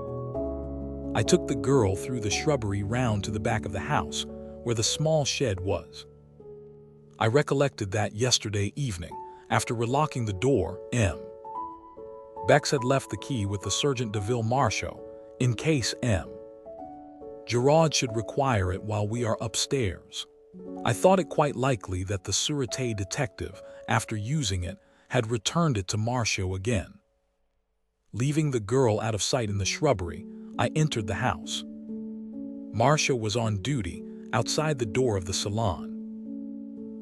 I took the girl through the shrubbery round to the back of the house, where the small shed was. I recollected that yesterday evening, after relocking the door, Bex had left the key with the Sergeant de Villemarchot, in case Giraud should require it while we are upstairs. I thought it quite likely that the Sûreté detective, after using it, had returned it to Marchot again. Leaving the girl out of sight in the shrubbery, I entered the house. Marchot was on duty outside the door of the salon.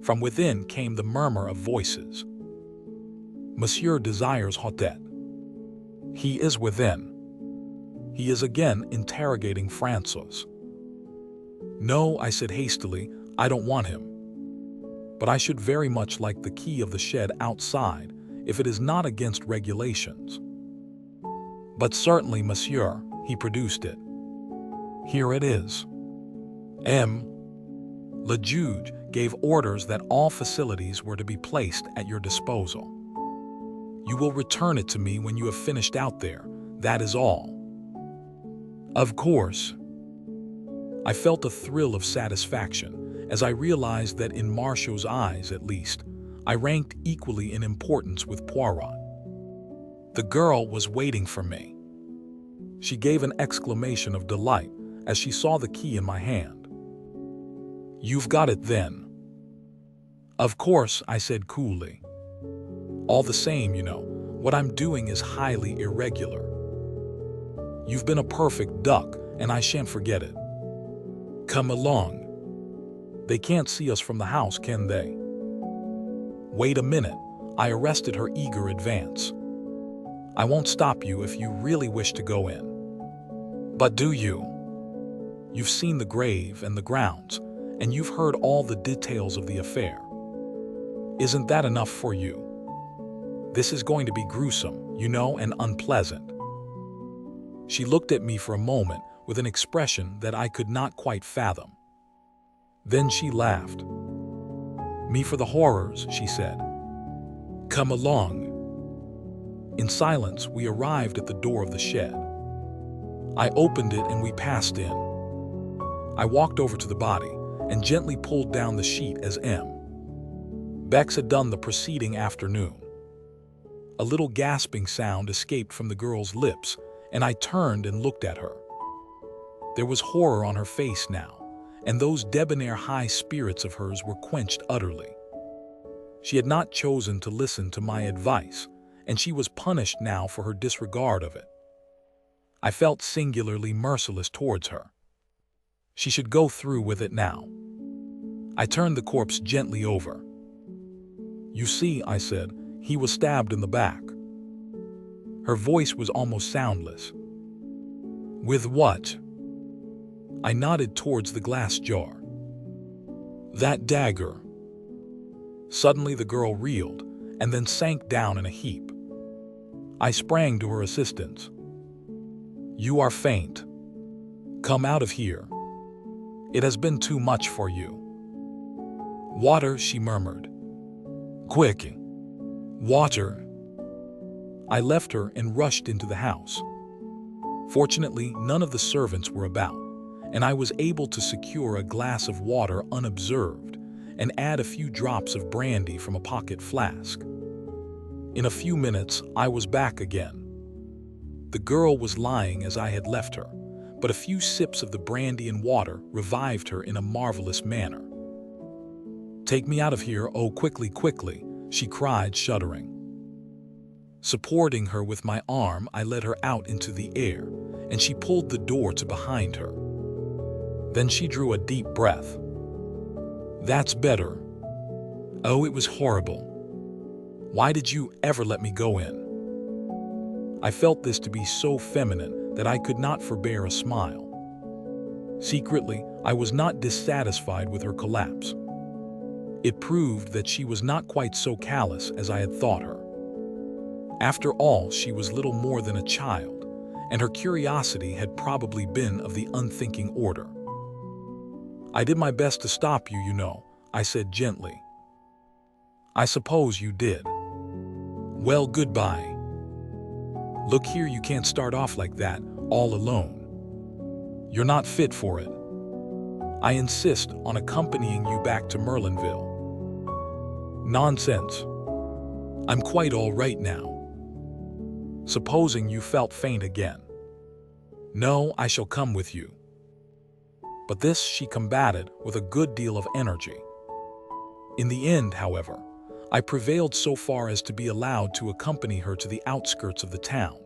From within came the murmur of voices. "Monsieur desires Hotet." "He is within." He is again interrogating Francois. "No," I said hastily, "I don't want him. But I should very much like the key of the shed outside, if it is not against regulations." "But certainly, monsieur." He produced it. "Here it is." Le juge gave orders that all facilities were to be placed at your disposal. You will return it to me when you have finished out there, that is all. Of course. I felt a thrill of satisfaction as I realized that in Marchot's eyes, at least, I ranked equally in importance with Poirot. The girl was waiting for me. She gave an exclamation of delight as she saw the key in my hand. "You've got it then?" "Of course," I said coolly. "All the same, you know, what I'm doing is highly irregular. You've been a perfect duck, and I shan't forget it. Come along. They can't see us from the house, can they?" "Wait a minute," I arrested her eager advance. "I won't stop you if you really wish to go in. But do you? You've seen the grave and the grounds, and you've heard all the details of the affair. Isn't that enough for you? This is going to be gruesome, you know, and unpleasant." She looked at me for a moment with an expression that I could not quite fathom. Then she laughed. "Me for the horrors," she said. "Come along." In silence, we arrived at the door of the shed. I opened it and we passed in. I walked over to the body and gently pulled down the sheet as Bex had done the preceding afternoon. A little gasping sound escaped from the girl's lips, and I turned and looked at her. There was horror on her face now, and those debonair high spirits of hers were quenched utterly. She had not chosen to listen to my advice, and she was punished now for her disregard of it. I felt singularly merciless towards her. She should go through with it now. I turned the corpse gently over. "You see," I said, "he was stabbed in the back." Her voice was almost soundless. "With what?" I nodded towards the glass jar. "That dagger." Suddenly the girl reeled and then sank down in a heap. I sprang to her assistance. "You are faint. Come out of here. It has been too much for you." "Water," she murmured. "Quick! Water!" I left her and rushed into the house. Fortunately, none of the servants were about, and I was able to secure a glass of water unobserved and add a few drops of brandy from a pocket flask. In a few minutes, I was back again. The girl was lying as I had left her, but a few sips of the brandy and water revived her in a marvelous manner. "Take me out of here, oh, quickly, quickly," she cried, shuddering. Supporting her with my arm, I led her out into the air, and she pulled the door to behind her. Then she drew a deep breath. "That's better. Oh, it was horrible. Why did you ever let me go in?" I felt this to be so feminine that I could not forbear a smile. Secretly, I was not dissatisfied with her collapse. It proved that she was not quite so callous as I had thought her. After all, she was little more than a child, and her curiosity had probably been of the unthinking order. "I did my best to stop you, you know," I said gently. "I suppose you did. Well, goodbye. Look here, you can't start off like that, all alone. You're not fit for it. I insist on accompanying you back to Merlinville." "Nonsense. I'm quite all right now. Supposing you felt faint again." "No, I shall come with you." But this she combated with a good deal of energy. In the end, however, I prevailed so far as to be allowed to accompany her to the outskirts of the town.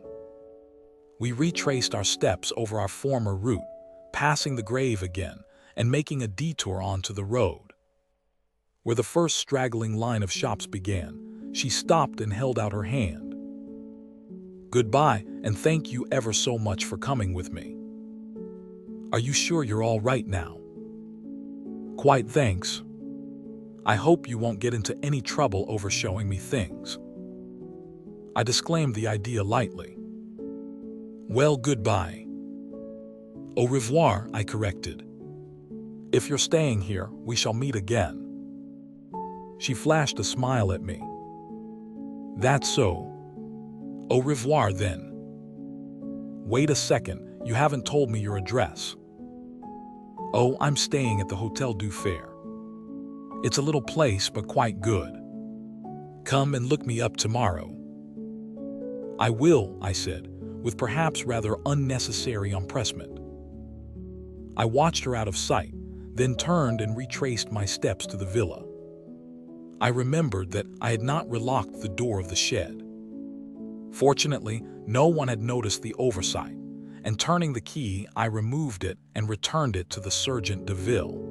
We retraced our steps over our former route, passing the grave again and making a detour onto the road. Where the first straggling line of shops began, she stopped and held out her hand. "Goodbye, and thank you ever so much for coming with me. Are you sure you're all right now?" "Quite, thanks. I hope you won't get into any trouble over showing me things." I disclaimed the idea lightly. "Well, goodbye." "Au revoir," I corrected. "If you're staying here, we shall meet again." She flashed a smile at me. "That's so. Au revoir, then. Wait a second, you haven't told me your address." "Oh, I'm staying at the Hotel du Fer. It's a little place, but quite good. Come and look me up tomorrow." "I will," I said, with perhaps rather unnecessary empressement. I watched her out of sight, then turned and retraced my steps to the villa. I remembered that I had not relocked the door of the shed. Fortunately, no one had noticed the oversight, and turning the key, I removed it and returned it to the Sergeant de Ville.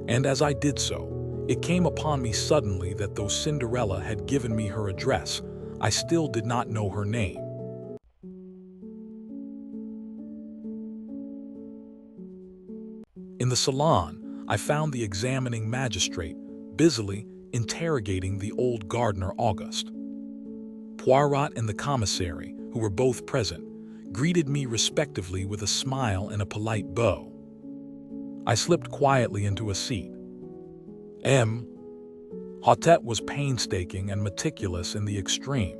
And as I did so, it came upon me suddenly that though Cinderella had given me her address, I still did not know her name. In the salon, I found the examining magistrate busily interrogating the old gardener Auguste. Poirot and the commissary, who were both present, greeted me respectively with a smile and a polite bow. I slipped quietly into a seat. Hotet was painstaking and meticulous in the extreme,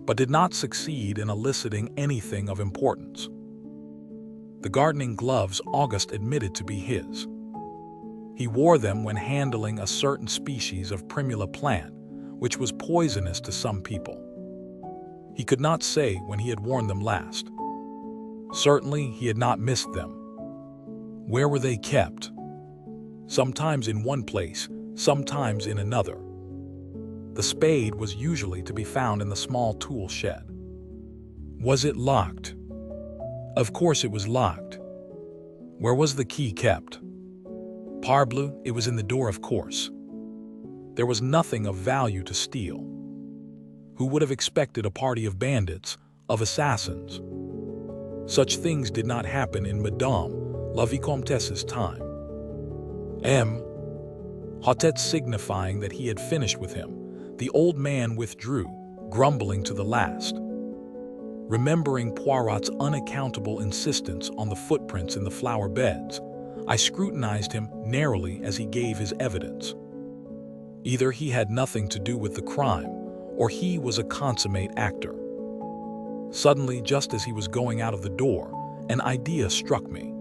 but did not succeed in eliciting anything of importance. The gardening gloves Auguste admitted to be his. He wore them when handling a certain species of primula plant, which was poisonous to some people. He could not say when he had worn them last. Certainly, he had not missed them. Where were they kept? Sometimes in one place, sometimes in another. The spade was usually to be found in the small tool shed. Was it locked? Of course it was locked. Where was the key kept? Parbleu, it was in the door, of course. There was nothing of value to steal. Who would have expected a party of bandits, of assassins? Such things did not happen in Madame la Vicomtesse's time. Hotet signifying that he had finished with him, the old man withdrew, grumbling to the last. Remembering Poirot's unaccountable insistence on the footprints in the flower beds, I scrutinized him narrowly as he gave his evidence. Either he had nothing to do with the crime, or he was a consummate actor. Suddenly, just as he was going out of the door, an idea struck me.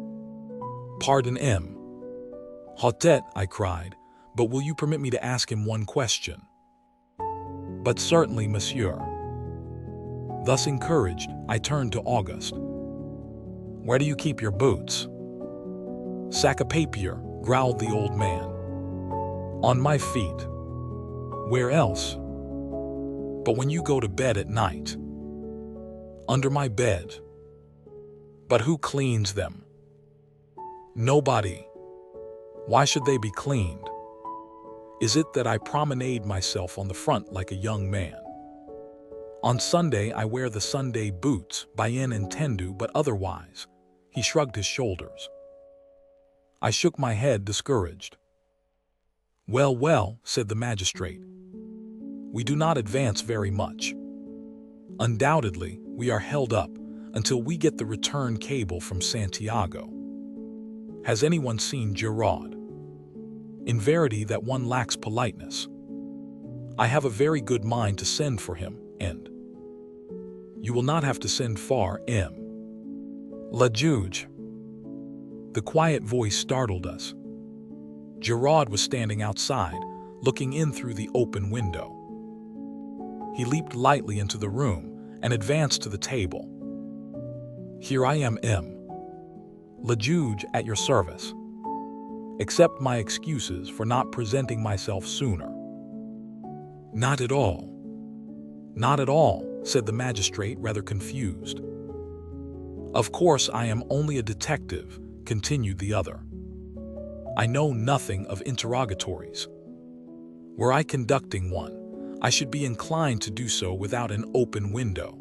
"Pardon, Hotet," I cried, "but will you permit me to ask him one question?" "But certainly, monsieur." Thus encouraged, I turned to Auguste. "Where do you keep your boots?" "Sac a papier," growled the old man. "On my feet." "Where else?" "But when you go to bed at night." "Under my bed." "But who cleans them?" "Nobody." "Why should they be cleaned?" "Is it that I promenade myself on the front like a young man? On Sunday I wear the Sunday boots, bien entendu, but otherwise." He shrugged his shoulders. I shook my head, discouraged. "Well, well," said the magistrate. "We do not advance very much. Undoubtedly, we are held up until we get the return cable from Santiago. Has anyone seen Giraud? In verity, that one lacks politeness. I have a very good mind to send for him, and you will not have to send far, M. Le Juge." The quiet voice startled us. Giraud was standing outside, looking in through the open window. He leaped lightly into the room and advanced to the table. "Here I am, M. Le Juge, at your service. Accept my excuses for not presenting myself sooner." "Not at all." "Not at all," said the magistrate, rather confused. "Of course I am only a detective," continued the other. "I know nothing of interrogatories. Were I conducting one, I should be inclined to do so without an open window.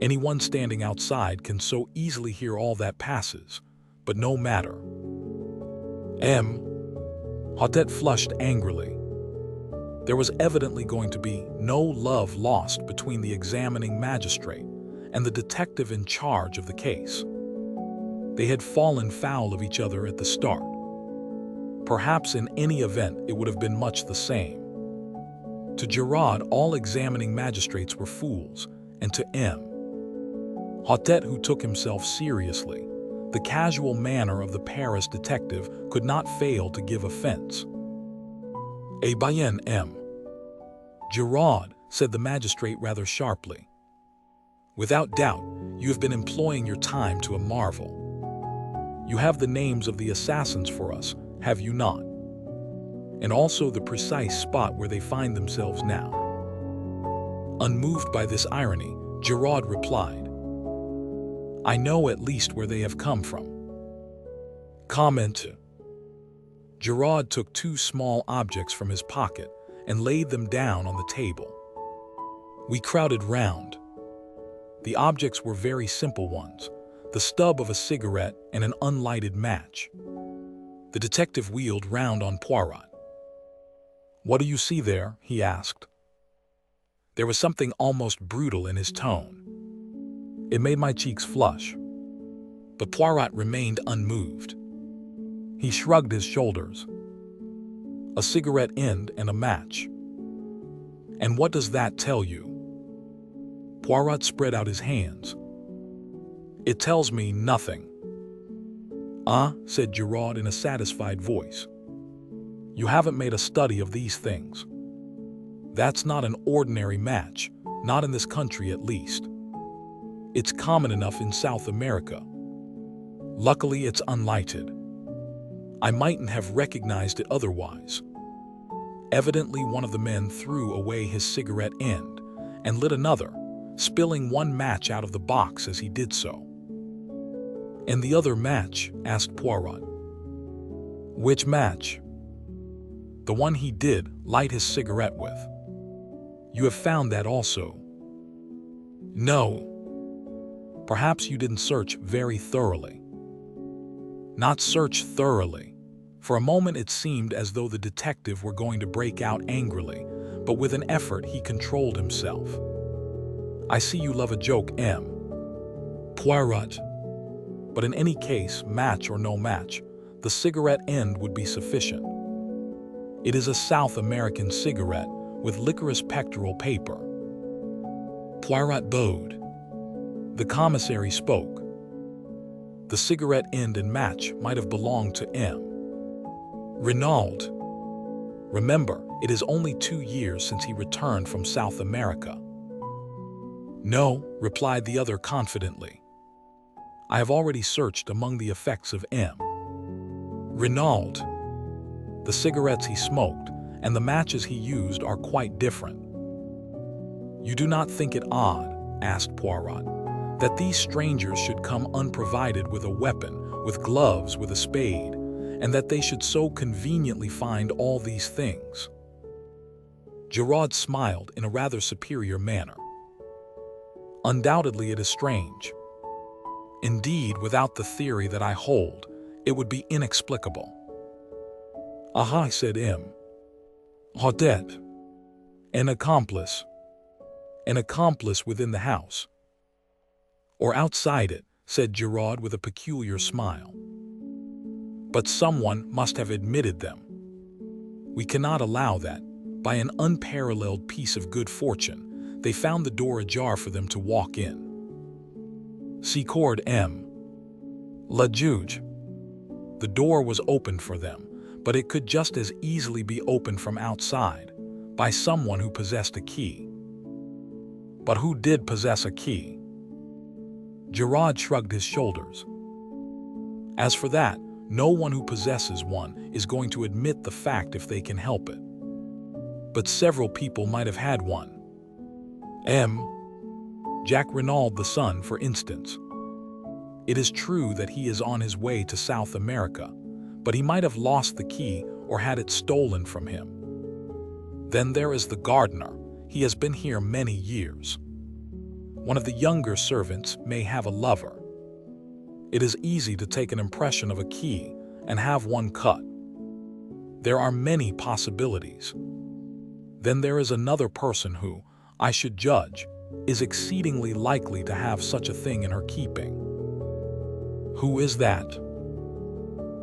Anyone standing outside can so easily hear all that passes, but no matter." M. Hautet flushed angrily. There was evidently going to be no love lost between the examining magistrate and the detective in charge of the case. They had fallen foul of each other at the start. Perhaps in any event it would have been much the same. To Giraud, all examining magistrates were fools, and to M. Hautet, who took himself seriously, the casual manner of the Paris detective could not fail to give offense. "Eh bien, M. Giraud," said the magistrate rather sharply. "Without doubt, you have been employing your time to a marvel. You have the names of the assassins for us, have you not? And also the precise spot where they find themselves now." Unmoved by this irony, Giraud replied, "I know at least where they have come from." Comment. Giraud took two small objects from his pocket and laid them down on the table. We crowded round. The objects were very simple ones, the stub of a cigarette and an unlighted match. The detective wheeled round on Poirot. "What do you see there?" he asked. There was something almost brutal in his tone. It made my cheeks flush. But Poirot remained unmoved. He shrugged his shoulders. "A cigarette end and a match." "And what does that tell you?" Poirot spread out his hands. "It tells me nothing." "Ah," said Giraud in a satisfied voice. "You haven't made a study of these things. That's not an ordinary match, not in this country at least. It's common enough in South America. Luckily, it's unlighted. I mightn't have recognized it otherwise." Evidently, one of the men threw away his cigarette end and lit another, spilling one match out of the box as he did so. "And the other match?" asked Poirot. "Which match?" "The one he did light his cigarette with." "You have found that also?" "No." "Perhaps you didn't search very thoroughly." "Not search thoroughly." For a moment it seemed as though the detective were going to break out angrily, but with an effort he controlled himself. "I see you love a joke, M. Poirot. But in any case, match or no match, the cigarette end would be sufficient. It is a South American cigarette with licorice pectoral paper." Poirot bowed. The commissary spoke. "The cigarette end and match might have belonged to M. Renaud. Remember, it is only 2 years since he returned from South America." No, replied the other confidently. I have already searched among the effects of M. Renaud. The cigarettes he smoked and the matches he used are quite different. You do not think it odd, asked Poirot, that these strangers should come unprovided with a weapon, with gloves, with a spade, and that they should so conveniently find all these things? Giraud smiled in a rather superior manner. Undoubtedly it is strange. Indeed, without the theory that I hold, it would be inexplicable. Aha, said M. Hautet. An accomplice. An accomplice within the house. Or outside it, said Giraud with a peculiar smile. But someone must have admitted them. We cannot allow that, by an unparalleled piece of good fortune, they found the door ajar for them to walk in. Secord M. Le Juge. The door was opened for them, but it could just as easily be opened from outside, by someone who possessed a key. But who did possess a key? Giraud shrugged his shoulders. As for that, no one who possesses one is going to admit the fact if they can help it. But several people might have had one. Jack Renaud the son, for instance. It is true that he is on his way to South America, but he might have lost the key or had it stolen from him. Then there is the gardener. He has been here many years. One of the younger servants may have a lover. It is easy to take an impression of a key and have one cut. There are many possibilities. Then there is another person who, I should judge, is exceedingly likely to have such a thing in her keeping. Who is that?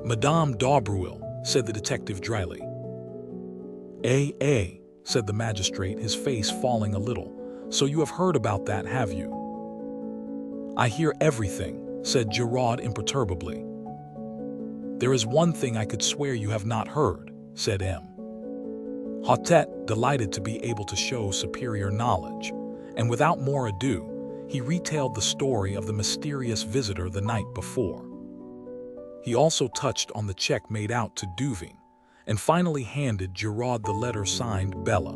Madame d'Aubreuil, said the detective dryly. Said the magistrate, his face falling a little. So you have heard about that, have you? I hear everything, said Giraud imperturbably. There is one thing I could swear you have not heard, said M. Hautet, delighted to be able to show superior knowledge, and without more ado, he retailed the story of the mysterious visitor the night before. He also touched on the check made out to Duveen, and finally handed Giraud the letter signed Bella.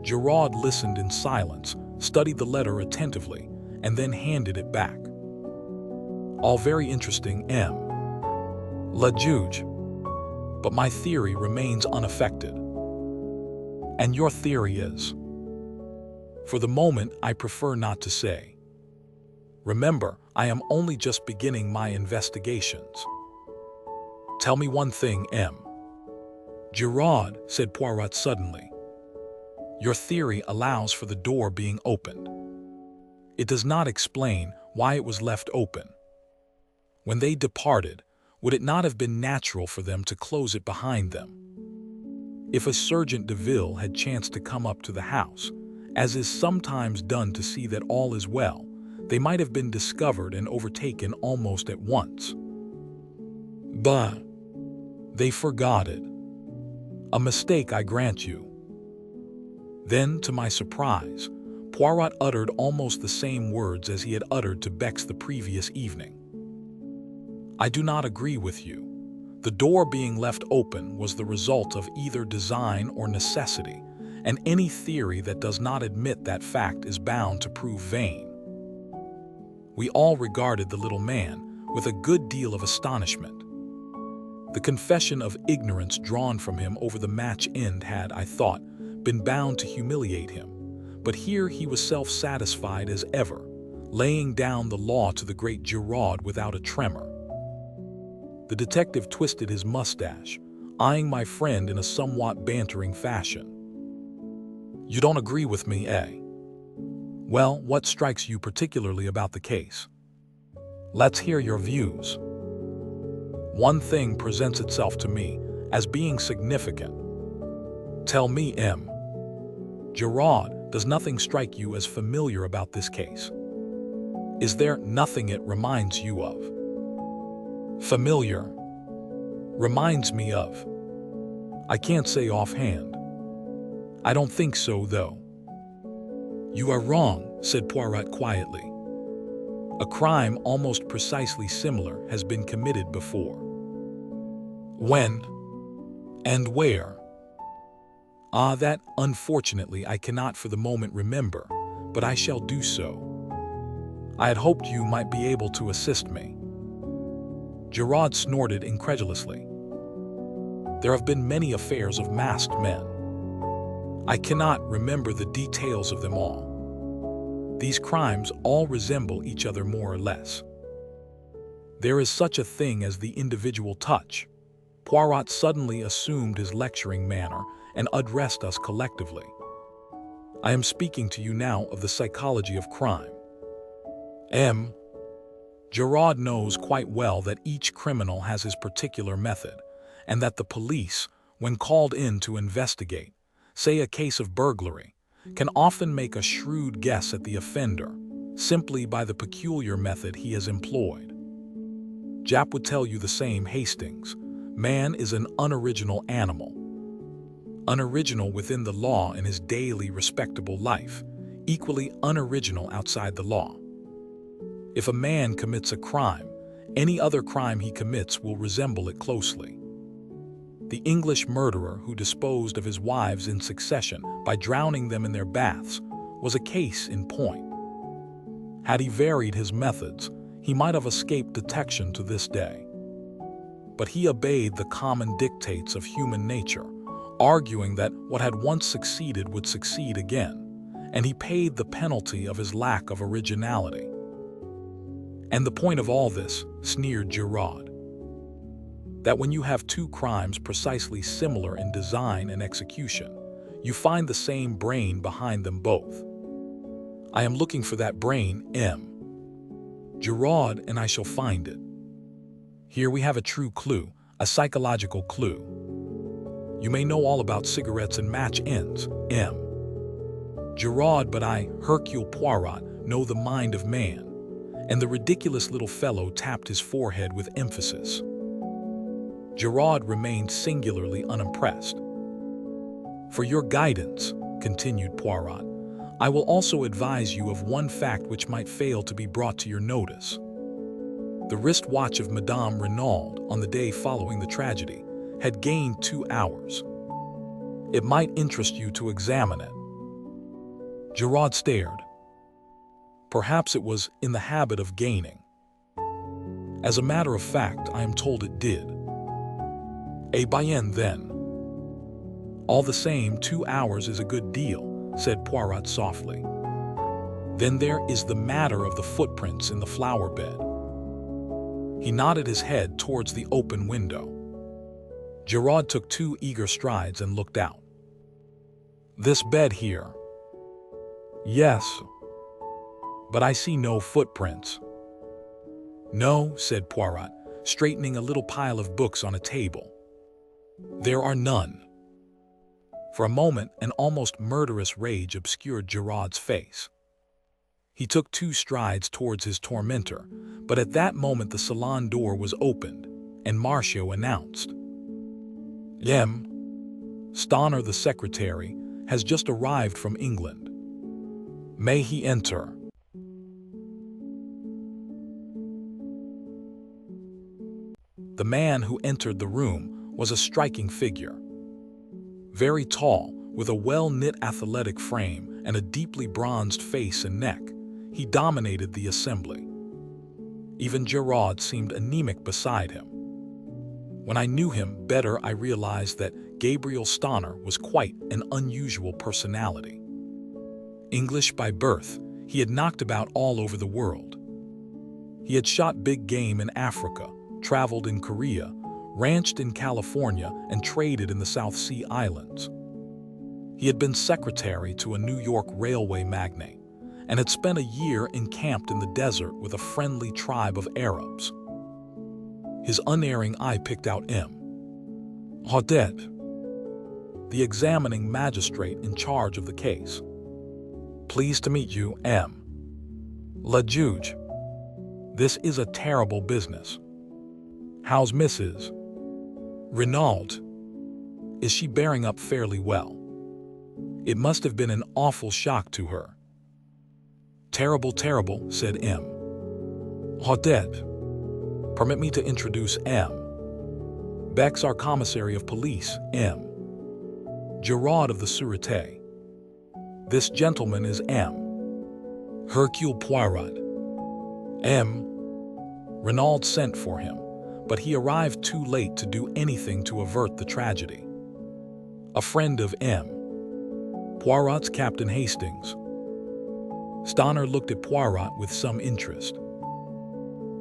Giraud listened in silence, studied the letter attentively, and then handed it back. All very interesting, M. Le Juge. But my theory remains unaffected. And your theory is? For the moment, I prefer not to say. Remember, I am only just beginning my investigations. Tell me one thing, M. Giraud, said Poirot suddenly. Your theory allows for the door being opened. It does not explain why it was left open. When they departed, would it not have been natural for them to close it behind them? If a Sergeant de Ville had chanced to come up to the house, as is sometimes done to see that all is well, they might have been discovered and overtaken almost at once. But they forgot it. A mistake, I grant you. Then, to my surprise, Poirot uttered almost the same words as he had uttered to Bex the previous evening. I do not agree with you. The door being left open was the result of either design or necessity, and any theory that does not admit that fact is bound to prove vain. We all regarded the little man with a good deal of astonishment. The confession of ignorance drawn from him over the match end had, I thought, been bound to humiliate him, but here he was self-satisfied as ever, laying down the law to the great Giraud without a tremor. The detective twisted his mustache, eyeing my friend in a somewhat bantering fashion. You don't agree with me, eh? Well, what strikes you particularly about the case? Let's hear your views. One thing presents itself to me as being significant. Tell me, M. Giraud, does nothing strike you as familiar about this case? Is there nothing it reminds you of? Familiar. Reminds me of. I can't say offhand. I don't think so, though. "You are wrong," said Poirot quietly. "A crime almost precisely similar has been committed before." "When? And where?" "Ah, that, unfortunately, I cannot for the moment remember, but I shall do so. I had hoped you might be able to assist me." Giraud snorted incredulously. "There have been many affairs of masked men. I cannot remember the details of them all. These crimes all resemble each other more or less. There is such a thing as the individual touch." Poirot suddenly assumed his lecturing manner and addressed us collectively. "I am speaking to you now of the psychology of crime. M. Giraud knows quite well that each criminal has his particular method, and that the police, when called in to investigate, say a case of burglary, can often make a shrewd guess at the offender simply by the peculiar method he has employed. Jap would tell you the same, Hastings. Man is an unoriginal animal. Unoriginal within the law in his daily respectable life, equally unoriginal outside the law. If a man commits a crime, any other crime he commits will resemble it closely. The English murderer who disposed of his wives in succession by drowning them in their baths was a case in point. Had he varied his methods, he might have escaped detection to this day. But he obeyed the common dictates of human nature, arguing that what had once succeeded would succeed again, and he paid the penalty of his lack of originality. And the point of all this, sneered Giraud, that when you have two crimes precisely similar in design and execution, you find the same brain behind them both. I am looking for that brain, M. Giraud, and I shall find it. Here we have a true clue, a psychological clue. You may know all about cigarettes and match ends, M. Giraud, but I, Hercule Poirot, know the mind of man. And the ridiculous little fellow tapped his forehead with emphasis. Giraud remained singularly unimpressed. For your guidance, continued Poirot, I will also advise you of one fact which might fail to be brought to your notice. The wristwatch of Madame Renaud on the day following the tragedy had gained 2 hours. It might interest you to examine it. Giraud stared. Perhaps it was in the habit of gaining. As a matter of fact, I am told it did. Eh bien then. All the same, 2 hours is a good deal, said Poirot softly. Then there is the matter of the footprints in the flower bed. He nodded his head towards the open window. Giraud took 2 eager strides and looked out. This bed here. Yes. But I see no footprints. No, said Poirot, straightening a little pile of books on a table. There are none. For a moment, an almost murderous rage obscured Giraud's face. He took 2 strides towards his tormentor, but at that moment the salon door was opened, and Martiaux announced, "M. Stoner, the secretary, has just arrived from England. May he enter?" The man who entered the room was a striking figure. Very tall, with a well-knit athletic frame and a deeply bronzed face and neck, he dominated the assembly. Even Giraud seemed anemic beside him. When I knew him better, I realized that Gabriel Stoner was quite an unusual personality. English by birth, he had knocked about all over the world. He had shot big game in Africa, traveled in Korea, ranched in California, and traded in the South Sea Islands. He had been secretary to a New York railway magnate and had spent a year encamped in the desert with a friendly tribe of Arabs. His unerring eye picked out M. Haudet, the examining magistrate in charge of the case. Pleased to meet you, M. Le Juge. This is a terrible business. How's Mrs. Renaud? Is she bearing up fairly well? It must have been an awful shock to her. Terrible, terrible, said M. Odette. Permit me to introduce M. Beck's our commissary of police, M. Giraud of the Sûreté. This gentleman is M. Hercule Poirot. M. Renaud sent for him, but he arrived too late to do anything to avert the tragedy. A friend of M. Poirot's Captain Hastings. Stoner looked at Poirot with some interest.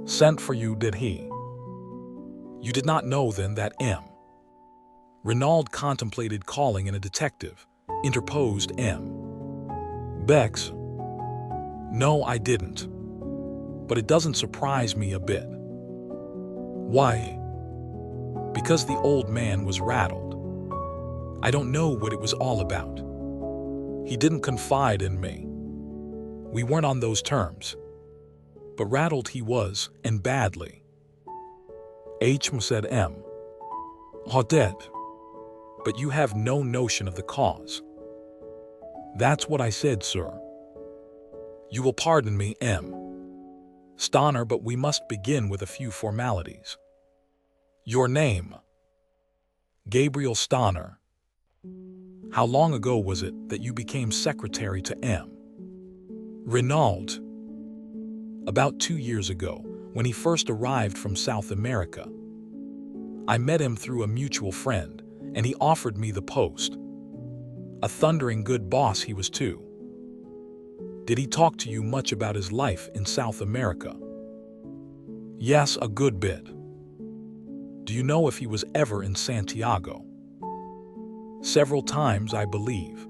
Sent for you, did he? You did not know then that M. Renaud contemplated calling in a detective, interposed M. Bex. No, I didn't. But it doesn't surprise me a bit. Why? Because the old man was rattled. I don't know what it was all about. He didn't confide in me. We weren't on those terms. But rattled he was, and badly. Said M. Odette. But you have no notion of the cause. That's what I said, sir. You will pardon me, M. Stoner, but we must begin with a few formalities. Your name? Gabriel Stoner. How long ago was it that you became secretary to M. Renaud? About 2 years ago, when he first arrived from South America. I met him through a mutual friend, and he offered me the post. A thundering good boss he was too. Did he talk to you much about his life in South America? Yes, a good bit. Do you know if he was ever in Santiago? Several times, I believe.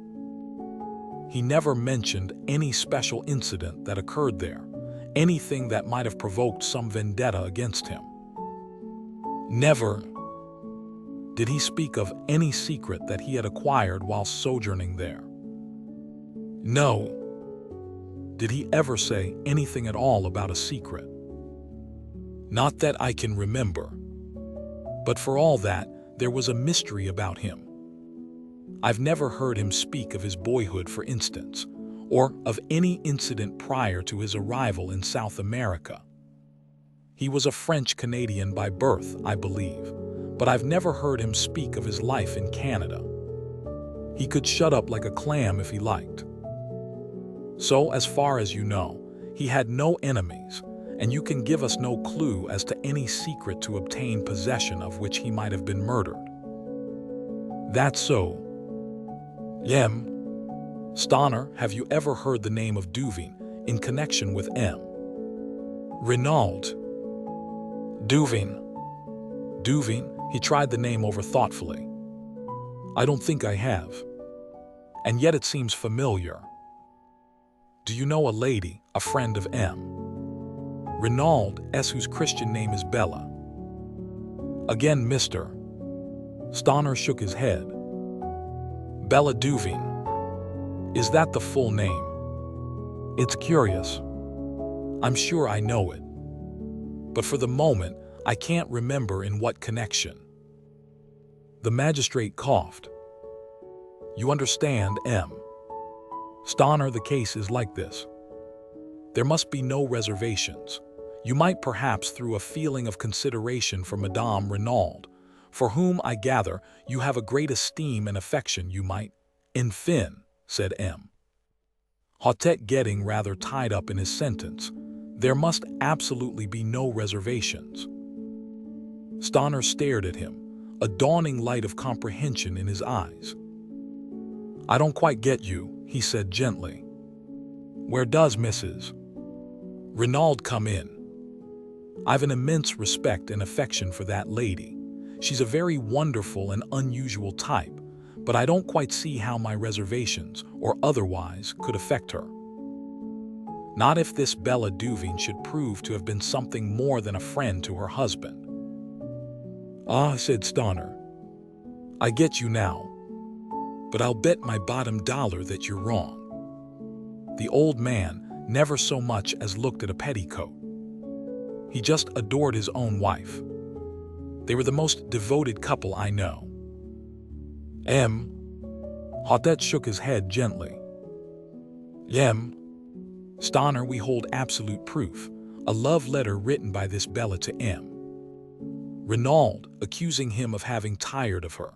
He never mentioned any special incident that occurred there, anything that might have provoked some vendetta against him. Never. Did he speak of any secret that he had acquired while sojourning there? No. Did he ever say anything at all about a secret? Not that I can remember. But for all that, there was a mystery about him. I've never heard him speak of his boyhood, for instance, or of any incident prior to his arrival in South America. He was a French-Canadian by birth, I believe, but I've never heard him speak of his life in Canada. He could shut up like a clam if he liked. So, as far as you know, he had no enemies, and you can give us no clue as to any secret to obtain possession of which he might have been murdered. That's so. M. Stoner, have you ever heard the name of Duveen in connection with M. Renaud? Duveen. Duveen, he tried the name over thoughtfully. I don't think I have. And yet it seems familiar. Do you know a lady, a friend of M. Renaud, whose Christian name is Bella? Again, Mr. Stoner shook his head. Bella Duveen. Is that the full name? It's curious. I'm sure I know it. But for the moment, I can't remember in what connection. The magistrate coughed. You understand, M. Stoner, the case is like this. There must be no reservations. You might perhaps, through a feeling of consideration for Madame Renaud, for whom, I gather, you have a great esteem and affection, you might, enfin, said M. Hotet getting rather tied up in his sentence. There must absolutely be no reservations. Stoner stared at him, a dawning light of comprehension in his eyes. I don't quite get you, he said gently. Where does Mrs. Renaud come in? I've an immense respect and affection for that lady. She's a very wonderful and unusual type, but I don't quite see how my reservations, or otherwise, could affect her. Not if this Bella Duveen should prove to have been something more than a friend to her husband. Ah, said Stoner. I get you now. But I'll bet my bottom dollar that you're wrong. The old man never so much as looked at a petticoat. He just adored his own wife. They were the most devoted couple I know. M. Hotet shook his head gently. M. Stoner, we hold absolute proof, a love letter written by this Bella to M. Renaud, accusing him of having tired of her.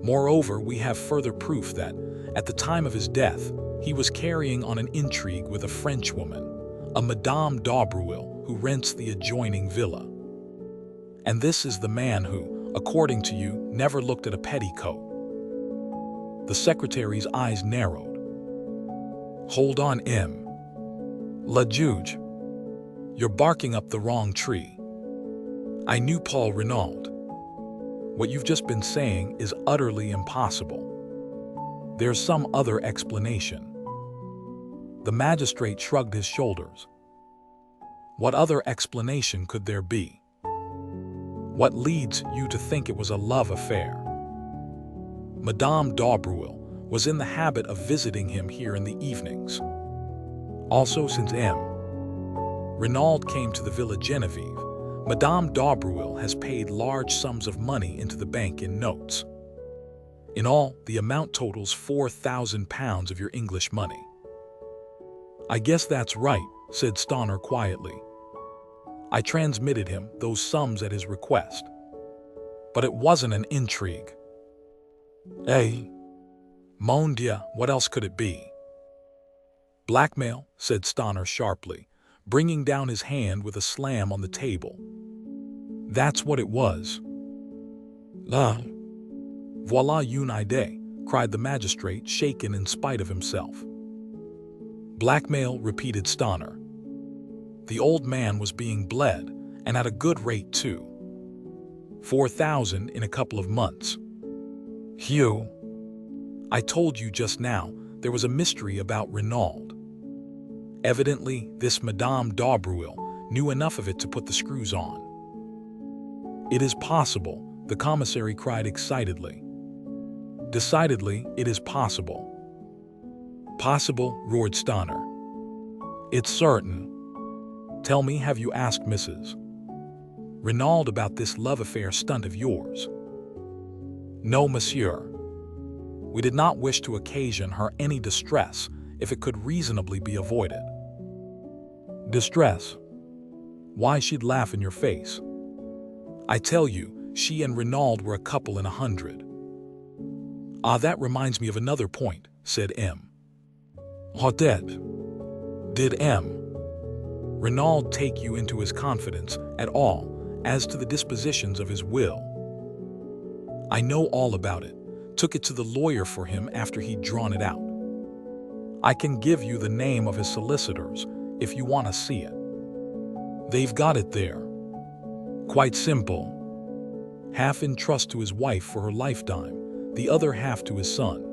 Moreover, we have further proof that, at the time of his death, he was carrying on an intrigue with a Frenchwoman, a Madame d'Aubreuil, who rents the adjoining villa. And this is the man who, according to you, never looked at a petticoat. The secretary's eyes narrowed. Hold on, M. Le Juge. You're barking up the wrong tree. I knew Paul Renaud. What you've just been saying is utterly impossible. There's some other explanation. The magistrate shrugged his shoulders. What other explanation could there be? What leads you to think it was a love affair? Madame d'Aubreuil was in the habit of visiting him here in the evenings. Also, since M. Renaud came to the Villa Genevieve, Madame d'Aubreuil has paid large sums of money into the bank in notes. In all, the amount totals £4,000 of your English money. I guess that's right, said Stoner quietly. I transmitted him those sums at his request. But it wasn't an intrigue. Eh? Mon Dieu, what else could it be? Blackmail, said Stoner sharply, bringing down his hand with a slam on the table. That's what it was. La. Voilà une idée, cried the magistrate, shaken in spite of himself. Blackmail, repeated Stoner. The old man was being bled, and at a good rate too. 4,000 in a couple of months. Hugh, I told you just now there was a mystery about Renaud. Evidently, this Madame d'Aubreuil knew enough of it to put the screws on. It is possible, the commissary cried excitedly. Decidedly, it is possible. Possible, roared Stoner. It's certain. Tell me, have you asked Mrs. Renaud about this love affair stunt of yours? No, monsieur. We did not wish to occasion her any distress if it could reasonably be avoided. Distress? Why, she'd laugh in your face. I tell you, she and Renaud were a couple in 100. Ah, that reminds me of another point, said M. Did M. Renaud take you into his confidence at all as to the dispositions of his will? I know all about it. Took it to the lawyer for him after he'd drawn it out. I can give you the name of his solicitors if you want to see it. They've got it there. Quite simple. Half in trust to his wife for her lifetime, the other half to his son.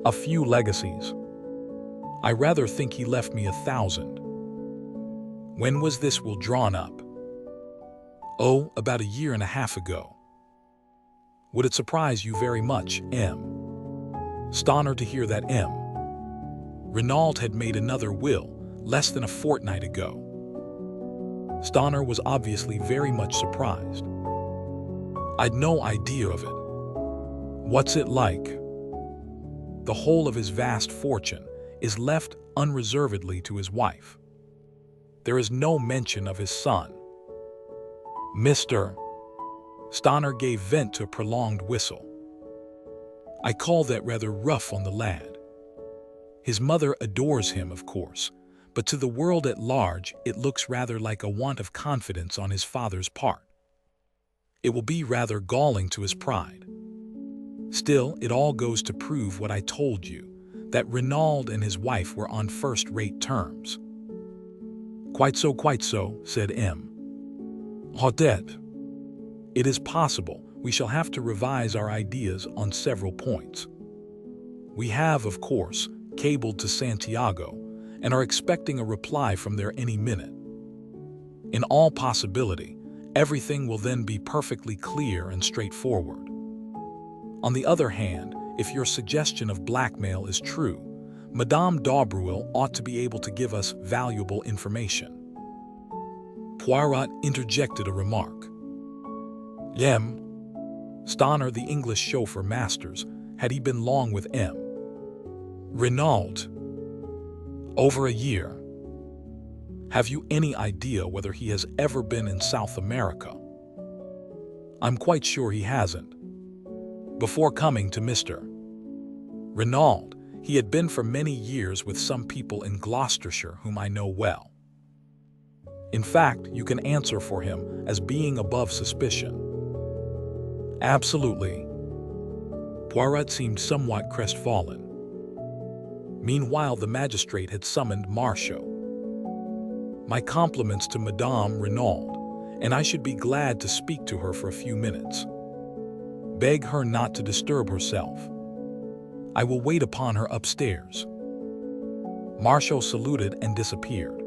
A few legacies. I rather think he left me 1,000. When was this will drawn up? Oh, about a year and a half ago. Would it surprise you very much, M. Stoner, to hear that M. Renaud had made another will less than a fortnight ago? Stoner was obviously very much surprised. I'd no idea of it. What's it like? The whole of his vast fortune is left unreservedly to his wife. There is no mention of his son. Mr. Stoner gave vent to a prolonged whistle. I call that rather rough on the lad. His mother adores him, of course, but to the world at large it looks rather like a want of confidence on his father's part. It will be rather galling to his pride. Still, it all goes to prove what I told you, that Renaud and his wife were on first-rate terms. Quite so, said M. Odette. It is possible we shall have to revise our ideas on several points. We have, of course, cabled to Santiago and are expecting a reply from there any minute. In all possibility, everything will then be perfectly clear and straightforward. On the other hand, if your suggestion of blackmail is true, Madame d'Aubreuil ought to be able to give us valuable information. Poirot interjected a remark. M. Stoner, the English chauffeur masters, had he been long with M. Renaud? Over a year. Have you any idea whether he has ever been in South America? I'm quite sure he hasn't. Before coming to Mr. Renaud, he had been for many years with some people in Gloucestershire whom I know well. In fact, you can answer for him as being above suspicion. Absolutely. Poirot seemed somewhat crestfallen. Meanwhile, the magistrate had summoned Marceau. My compliments to Madame Renaud, and I should be glad to speak to her for a few minutes. Beg her not to disturb herself. I will wait upon her upstairs. Marceau saluted and disappeared.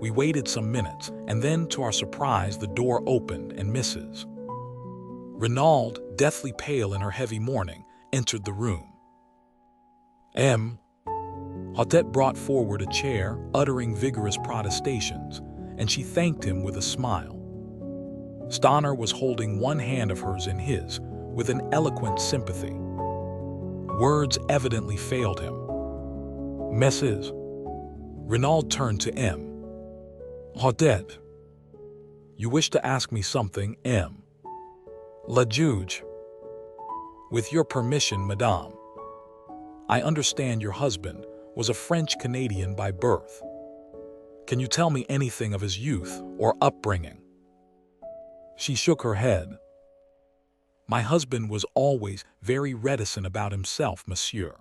We waited some minutes, and then, to our surprise, the door opened and Mrs. Renaud, deathly pale in her heavy mourning, entered the room. Odette brought forward a chair, uttering vigorous protestations, and she thanked him with a smile. Stoner was holding one hand of hers in his, with an eloquent sympathy. Words evidently failed him. Mrs. Renaud turned to Odette. You wish to ask me something, La Juge. With your permission, madame. I understand your husband was a French-Canadian by birth. Can you tell me anything of his youth or upbringing? She shook her head. My husband was always very reticent about himself, monsieur.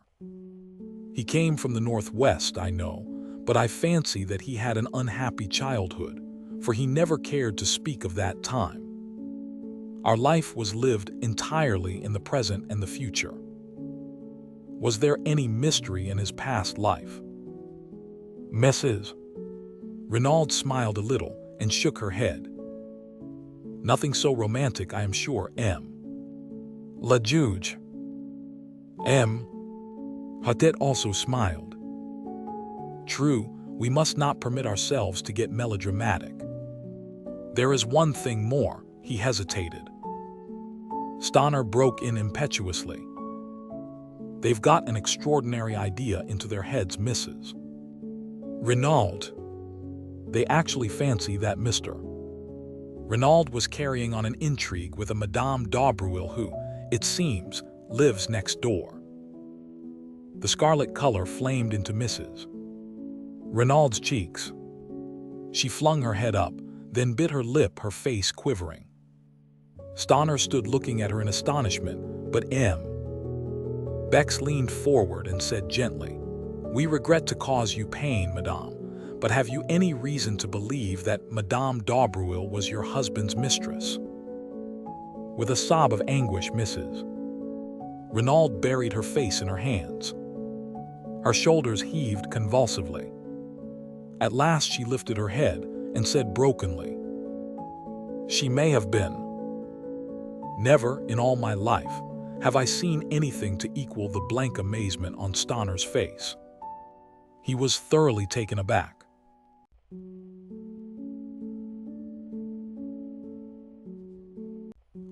He came from the Northwest, I know, but I fancy that he had an unhappy childhood, for he never cared to speak of that time. Our life was lived entirely in the present and the future. Was there any mystery in his past life? Mrs. Renaud smiled a little and shook her head. Nothing so romantic, I am sure, La Juge. Odette also smiled. True, we must not permit ourselves to get melodramatic. There is one thing more. He hesitated. Stoner broke in impetuously. They've got an extraordinary idea into their heads, Mrs. Renaud. They actually fancy that Mr. Renaud was carrying on an intrigue with a Madame d'Aubreuil who, it seems, lives next door. The scarlet color flamed into Mrs. Renaud's cheeks. She flung her head up, then bit her lip, her face quivering. Stoner stood looking at her in astonishment, but Bex leaned forward and said gently, We regret to cause you pain, madame, but have you any reason to believe that Madame d'Aubreuil was your husband's mistress? With a sob of anguish, Mrs. Renaud buried her face in her hands. Her shoulders heaved convulsively. At last she lifted her head and said brokenly, She may have been. Never in all my life have I seen anything to equal the blank amazement on Stoner's face. He was thoroughly taken aback.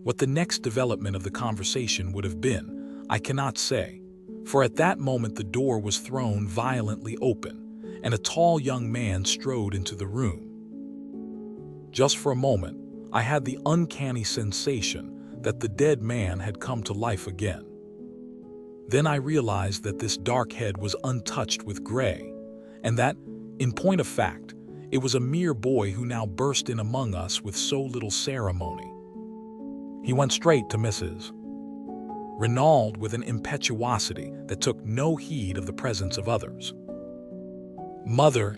What the next development of the conversation would have been, I cannot say, for at that moment the door was thrown violently open, and a tall young man strode into the room. Just for a moment, I had the uncanny sensation that the dead man had come to life again. Then I realized that this dark head was untouched with gray, and that, in point of fact, it was a mere boy who now burst in among us with so little ceremony. He went straight to Mrs. Renaud with an impetuosity that took no heed of the presence of others. Mother!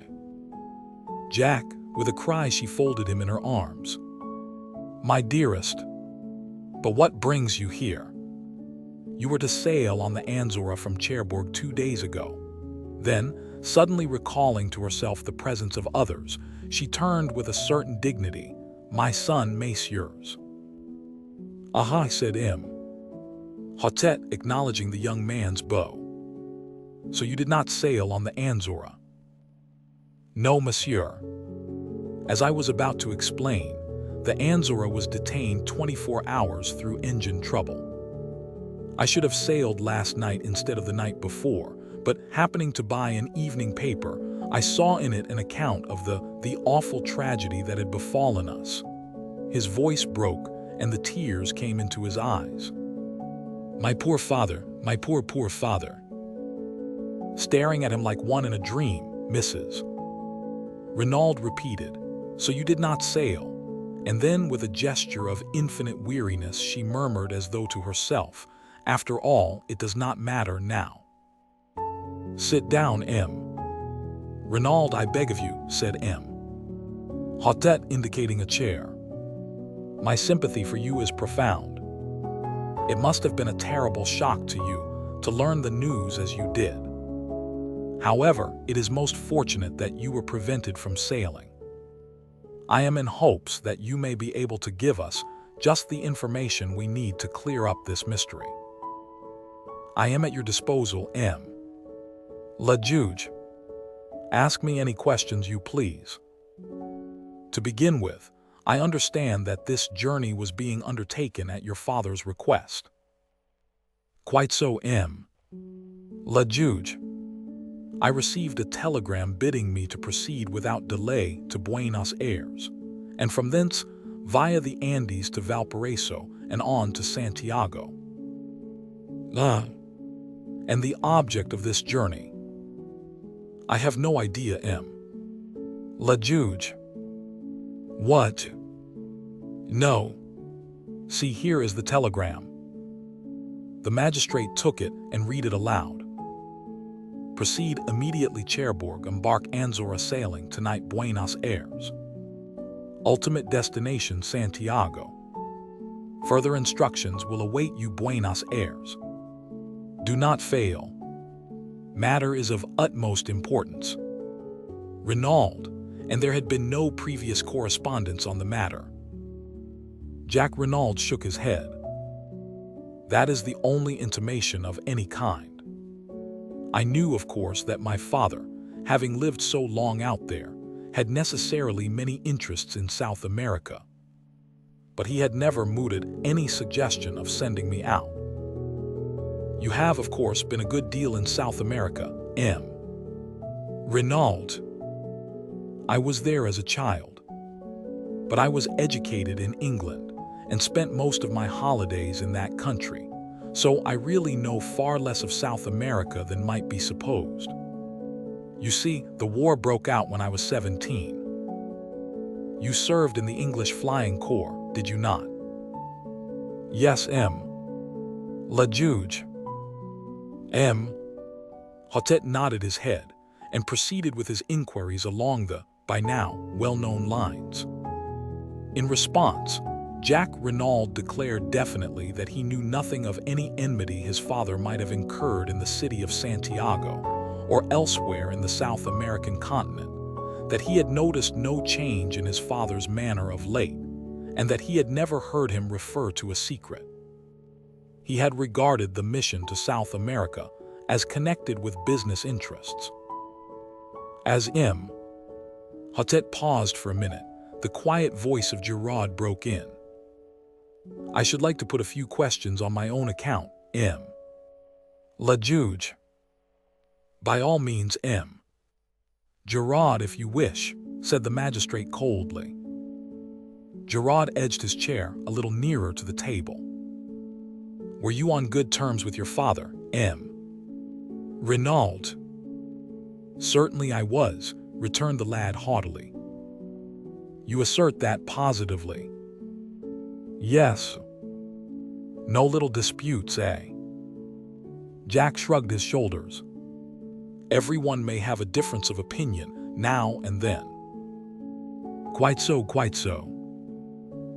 Jack, with a cry, she folded him in her arms. My dearest! But what brings you here? You were to sail on the Anzora from Cherbourg 2 days ago. Then, suddenly recalling to herself the presence of others, she turned with a certain dignity. My son, messieurs. Aha, said Odette, acknowledging the young man's bow. So you did not sail on the Anzora? No, monsieur. As I was about to explain, the Anzora was detained 24 hours through engine trouble. I should have sailed last night instead of the night before, but happening to buy an evening paper, I saw in it an account of the awful tragedy that had befallen us. His voice broke, and the tears came into his eyes. My poor father, my poor father. Staring at him like one in a dream, Mrs. Renaud repeated, So you did not sail? And then, with a gesture of infinite weariness, she murmured as though to herself, After all, it does not matter now. Sit down, M. Renaud, I beg of you, said M. Hotet, indicating a chair. My sympathy for you is profound. It must have been a terrible shock to you to learn the news as you did. However, it is most fortunate that you were prevented from sailing. I am in hopes that you may be able to give us just the information we need to clear up this mystery. I am at your disposal, M. Le Juge. Ask me any questions you please. To begin with, I understand that this journey was being undertaken at your father's request. Quite so, M. Le Juge. I received a telegram bidding me to proceed without delay to Buenos Aires, and from thence via the Andes to Valparaiso and on to Santiago. And the object of this journey? I have no idea, M. Le Juge. What? No. See, here is the telegram. The magistrate took it and read it aloud. Proceed immediately Cherbourg, embark Anzora sailing tonight Buenos Aires. Ultimate destination Santiago. Further instructions will await you Buenos Aires. Do not fail. Matter is of utmost importance. Renaud, and there had been no previous correspondence on the matter. Jack Renaud shook his head. That is the only intimation of any kind. I knew, of course, that my father, having lived so long out there, had necessarily many interests in South America. But he had never mooted any suggestion of sending me out. You have, of course, been a good deal in South America, M. Renaud. I was there as a child. But I was educated in England and spent most of my holidays in that country, so I really know far less of South America than might be supposed. You see, the war broke out when I was 17. You served in the English Flying Corps, did you not? Yes, M. Le Juge. M. Hotet nodded his head and proceeded with his inquiries along the, by now, well-known lines. In response, Jack Renaud declared definitely that he knew nothing of any enmity his father might have incurred in the city of Santiago or elsewhere in the South American continent, that he had noticed no change in his father's manner of late, and that he had never heard him refer to a secret. He had regarded the mission to South America as connected with business interests. As M. Hotet paused for a minute, the quiet voice of Giraud broke in. I should like to put a few questions on my own account, M. Le Juge. By all means, M. Giraud, if you wish, said the magistrate coldly. Giraud edged his chair a little nearer to the table. Were you on good terms with your father, M. Renaud? Certainly I was, returned the lad haughtily. You assert that positively? Yes. No little disputes, eh? Jack shrugged his shoulders. Everyone may have a difference of opinion now and then. Quite so, quite so.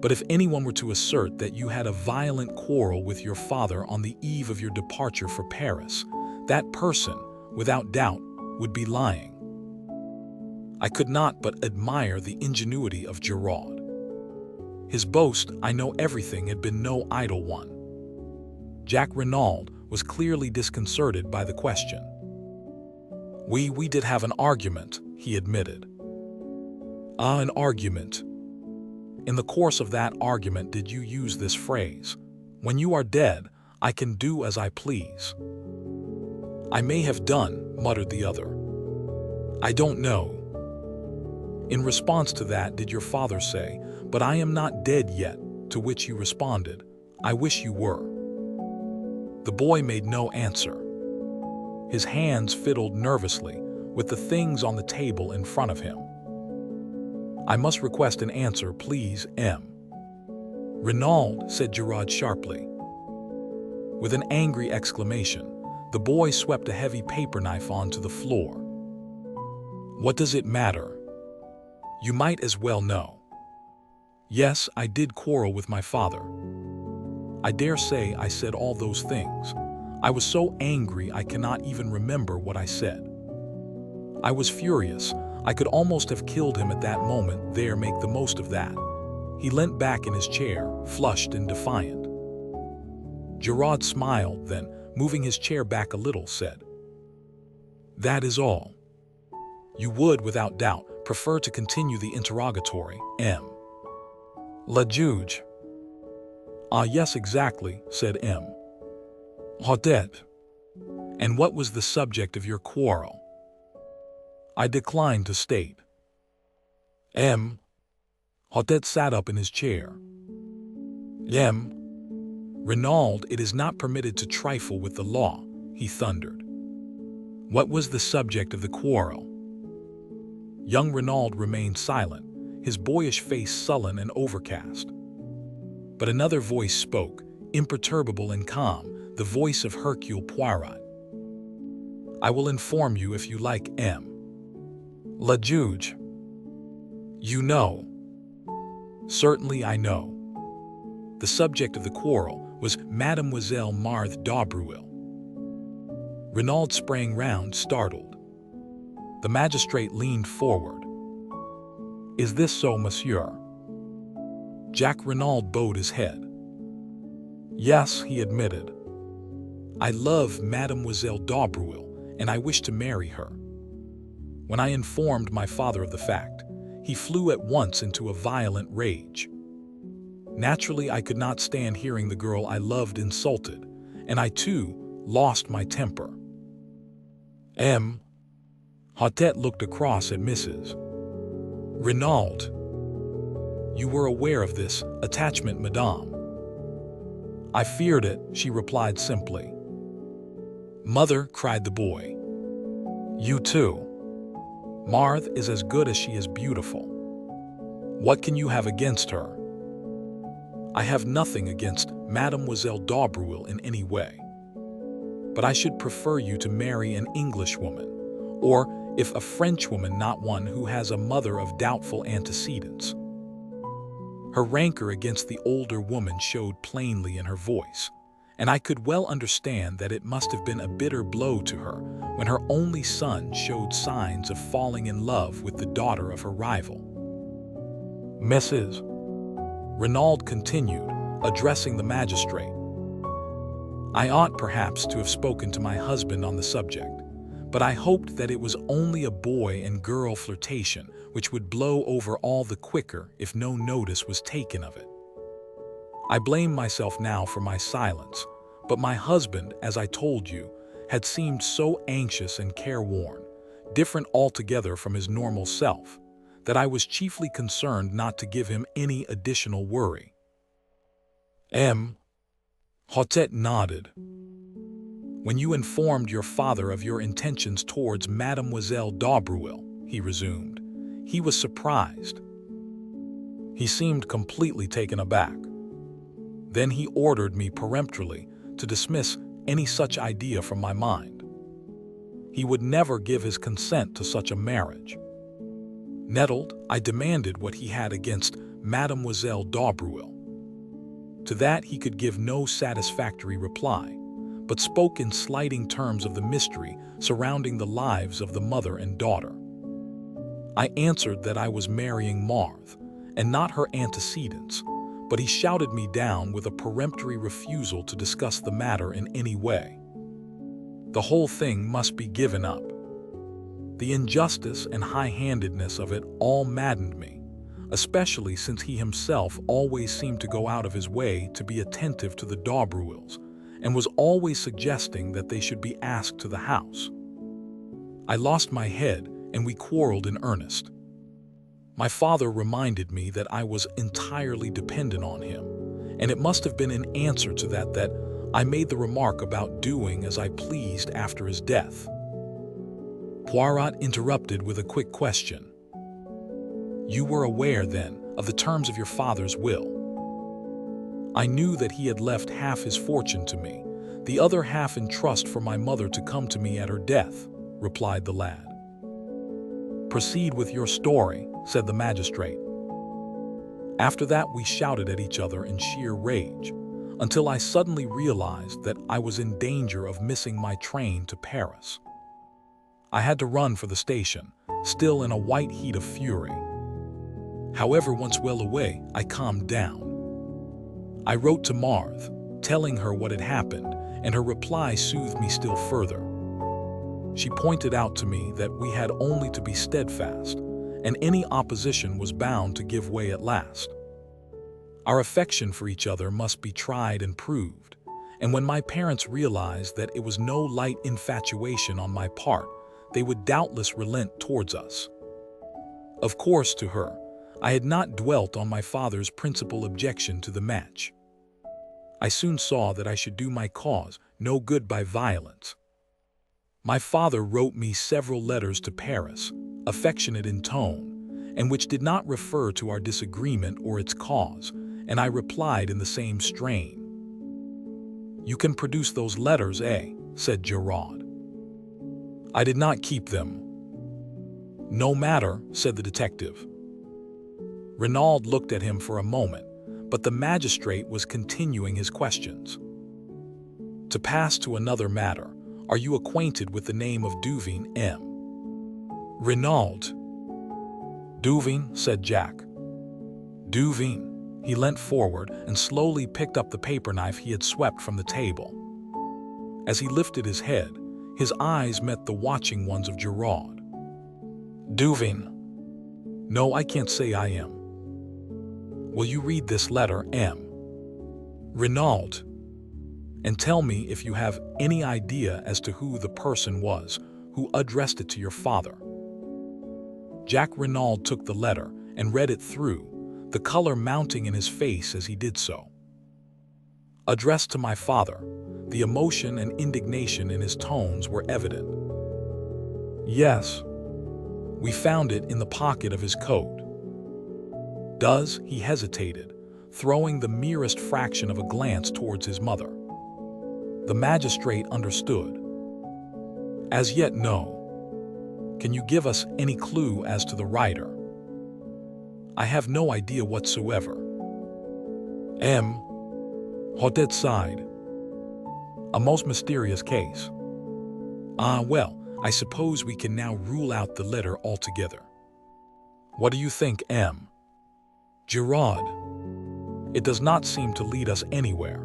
But if anyone were to assert that you had a violent quarrel with your father on the eve of your departure for Paris, that person, without doubt, would be lying. I could not but admire the ingenuity of Giraud. His boast, I know everything, had been no idle one. Jack Renaud was clearly disconcerted by the question. We did have an argument, he admitted. An argument. In the course of that argument did you use this phrase, when you are dead, I can do as I please? "I may have done," muttered the other. "I don't know." In response to that, did your father say, "But I am not dead yet," to which you responded, "I wish you were"? The boy made no answer. His hands fiddled nervously with the things on the table in front of him. "I must request an answer, please, M." "Renaud," said Giraud sharply. With an angry exclamation, the boy swept a heavy paper knife onto the floor. "What does it matter? You might as well know. Yes, I did quarrel with my father. I dare say I said all those things. I was so angry I cannot even remember what I said. I was furious. I could almost have killed him at that moment. There, make the most of that." He leant back in his chair, flushed and defiant. Giraud smiled, then, moving his chair back a little, said, "That is all. You would, without doubt, prefer to continue the interrogatory, M." "Le juge." "Ah, yes, exactly," said M. "Hotet. And what was the subject of your quarrel?" "I decline to state." M. Hotet sat up in his chair. "M. Renaud, it is not permitted to trifle with the law," he thundered. "What was the subject of the quarrel?" Young Renaud remained silent, his boyish face sullen and overcast. But another voice spoke, imperturbable and calm, the voice of Hercule Poirot. "I will inform you if you like, M." "Le juge." "You know." "Certainly I know." The subject of the quarrel was Mademoiselle Marthe d'Aubruil. Renaud sprang round, startled. The magistrate leaned forward. "Is this so, monsieur?" Jacques Renaud bowed his head. "Yes," he admitted. "I love Mademoiselle d'Aubruil, and I wish to marry her." When I informed my father of the fact, he flew at once into a violent rage. Naturally, I could not stand hearing the girl I loved insulted, and I, too, lost my temper. M. Hotet looked across at Mrs. Renaud. "You were aware of this attachment, madame?" "I feared it," she replied simply. "Mother," cried the boy. "You too. Marthe is as good as she is beautiful. What can you have against her?" "I have nothing against Mademoiselle d'Aubruil in any way. But I should prefer you to marry an Englishwoman, or, if a Frenchwoman, not one who has a mother of doubtful antecedents." Her rancor against the older woman showed plainly in her voice, and I could well understand that it must have been a bitter blow to her when her only son showed signs of falling in love with the daughter of her rival. "Mrs. Renaud continued, addressing the magistrate, "I ought perhaps to have spoken to my husband on the subject, but I hoped that it was only a boy and girl flirtation which would blow over all the quicker if no notice was taken of it. I blame myself now for my silence, but my husband, as I told you, had seemed so anxious and careworn, different altogether from his normal self, that I was chiefly concerned not to give him any additional worry." M. Hotet nodded. "When you informed your father of your intentions towards Mademoiselle d'Aubruil," he resumed, "he was surprised. He seemed completely taken aback. Then he ordered me peremptorily to dismiss any such idea from my mind. He would never give his consent to such a marriage. Nettled, I demanded what he had against Mademoiselle d'Aubruil. To that he could give no satisfactory reply, but spoke in slighting terms of the mystery surrounding the lives of the mother and daughter. I answered that I was marrying Marthe, and not her antecedents, but he shouted me down with a peremptory refusal to discuss the matter in any way. The whole thing must be given up. The injustice and high-handedness of it all maddened me, especially since he himself always seemed to go out of his way to be attentive to the d'Aubruils, and was always suggesting that they should be asked to the house. I lost my head, and we quarreled in earnest. My father reminded me that I was entirely dependent on him, and it must have been in answer to that I made the remark about doing as I pleased after his death. Poirot interrupted with a quick question. You were aware, then, of the terms of your father's will? I knew that he had left half his fortune to me, the other half in trust for my mother to come to me at her death, replied the lad. Proceed with your story, said the magistrate. After that, we shouted at each other in sheer rage, until I suddenly realized that I was in danger of missing my train to Paris. I had to run for the station, still in a white heat of fury. However, once well away, I calmed down. I wrote to Marthe, telling her what had happened, and her reply soothed me still further. She pointed out to me that we had only to be steadfast, and any opposition was bound to give way at last. Our affection for each other must be tried and proved, and when my parents realized that it was no light infatuation on my part, they would doubtless relent towards us. Of course, to her, I had not dwelt on my father's principal objection to the match. I soon saw that I should do my cause no good by violence. My father wrote me several letters to Paris, affectionate in tone, and which did not refer to our disagreement or its cause, and I replied in the same strain. You can produce those letters, said Giraud. I did not keep them. No matter, said the detective. Renaud looked at him for a moment, but the magistrate was continuing his questions. To pass to another matter, are you acquainted with the name of Duveen, M? Renaud. Duveen, said Jack. Duveen. He leant forward and slowly picked up the paper knife he had swept from the table. As he lifted his head, his eyes met the watching ones of Giraud. Duveen. No, I can't say I am. Will you read this letter, M? Renaud, and tell me if you have any idea as to who the person was who addressed it to your father. Jack Renaud took the letter and read it through, the color mounting in his face as he did so. Addressed to my father, the emotion and indignation in his tones were evident. Yes, we found it in the pocket of his coat. He hesitated, throwing the merest fraction of a glance towards his mother. The magistrate understood. As yet, no. Can you give us any clue as to the writer? I have no idea whatsoever. M. Haudet sighed. A most mysterious case. Well, I suppose we can now rule out the letter altogether. What do you think, M? Giraud. It does not seem to lead us anywhere.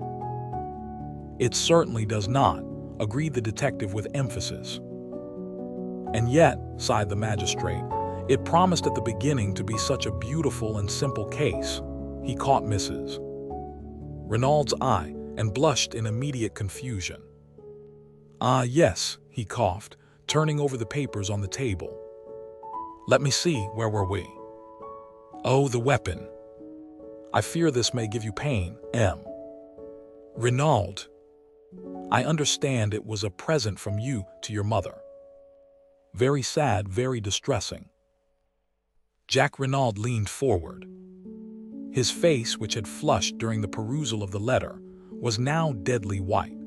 It certainly does not, agreed the detective with emphasis. And yet, sighed the magistrate, it promised at the beginning to be such a beautiful and simple case. He caught Mrs. Renaud's eye and blushed in immediate confusion. Yes, he coughed, turning over the papers on the table. Let me see, where were we? Oh, the weapon. I fear this may give you pain, M. Renaud. I understand it was a present from you to your mother. Very sad, very distressing. Jack Renaud leaned forward. His face, which had flushed during the perusal of the letter, was now deadly white.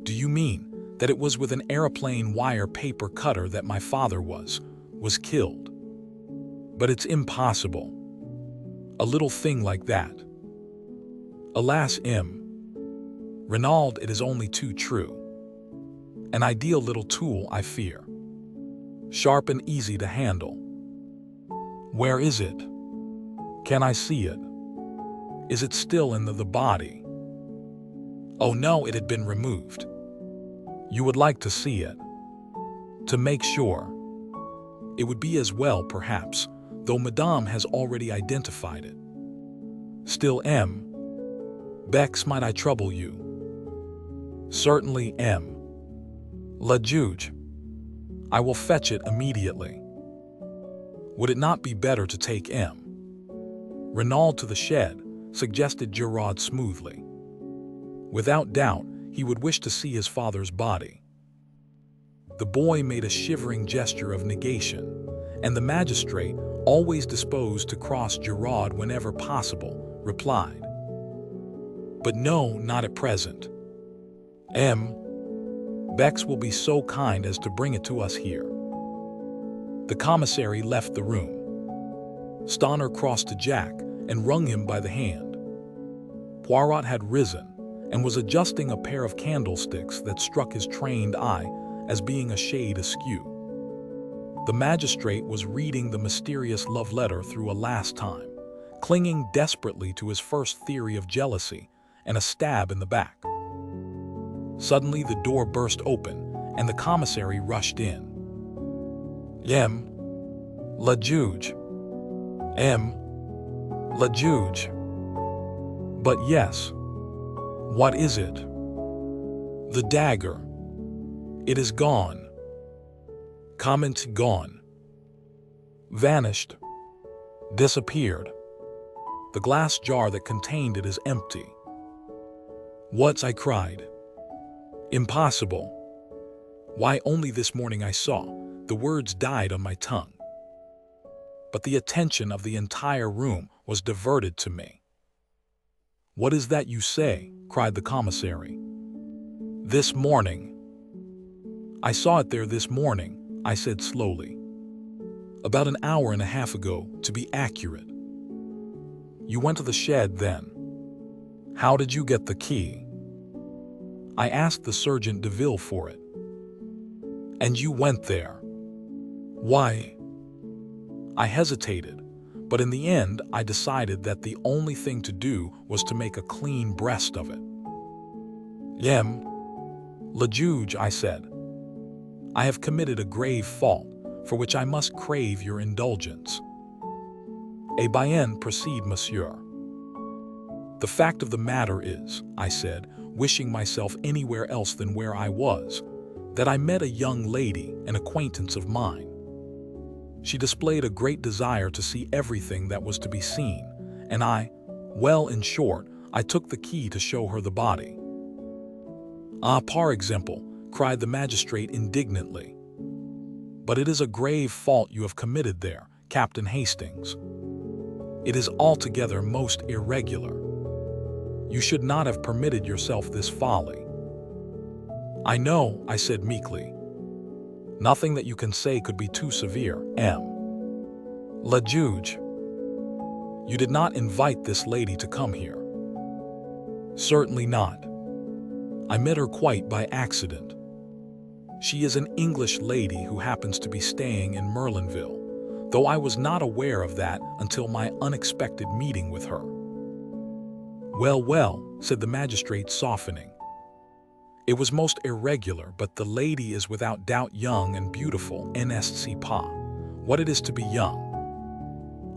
Do you mean that it was with an aeroplane wire paper cutter that my father was killed? But it's impossible. A little thing like that. Alas, M. Renaud, it is only too true. An ideal little tool, I fear. Sharp and easy to handle. Where is it? Can I see it? Is it still in the body? Oh no, it had been removed. You would like to see it? To make sure. It would be as well, perhaps, though Madame has already identified it. Still, M. Bex, might I trouble you? Certainly, M. Le Juge. I will fetch it immediately. Would it not be better to take M. Renaud to the shed, suggested Giraud smoothly. Without doubt, he would wish to see his father's body. The boy made a shivering gesture of negation, and the magistrate, always disposed to cross Giraud whenever possible, replied, "But no, not at present. M. Bex will be so kind as to bring it to us here." The commissary left the room. Stoner crossed to Jack and wrung him by the hand. Poirot had risen and was adjusting a pair of candlesticks that struck his trained eye as being a shade askew. The magistrate was reading the mysterious love letter through a last time, clinging desperately to his first theory of jealousy and a stab in the back. Suddenly the door burst open and the commissary rushed in. M. Le Juge. M. Le Juge. But yes. What is it? The dagger. It is gone. Comment gone. Vanished. Disappeared. The glass jar that contained it is empty. What? I cried. Impossible. Why, only this morning I saw. The words died on my tongue. But the attention of the entire room was diverted to me. What is that you say? Cried the commissary. This morning. I saw it there this morning, I said slowly. About an hour and a half ago, to be accurate. You went to the shed then. How did you get the key? I asked the Sergeant de Ville for it. And you went there. Why? I hesitated, but in the end I decided that the only thing to do was to make a clean breast of it. M. Le Juge, I said. I have committed a grave fault, for which I must crave your indulgence. Eh bien, proceed, monsieur. The fact of the matter is, I said, wishing myself anywhere else than where I was, that I met a young lady, an acquaintance of mine. She displayed a great desire to see everything that was to be seen, and well, in short, I took the key to show her the body. Ah, par exemple, cried the magistrate indignantly. But it is a grave fault you have committed there, Captain Hastings. It is altogether most irregular. You should not have permitted yourself this folly. I know, I said meekly. Nothing that you can say could be too severe, M. Le Juge. You did not invite this lady to come here. Certainly not. I met her quite by accident. She is an English lady who happens to be staying in Merlinville, though I was not aware of that until my unexpected meeting with her. Well, well, said the magistrate, softening. It was most irregular, but the lady is without doubt young and beautiful, n'est-ce pas? What it is to be young.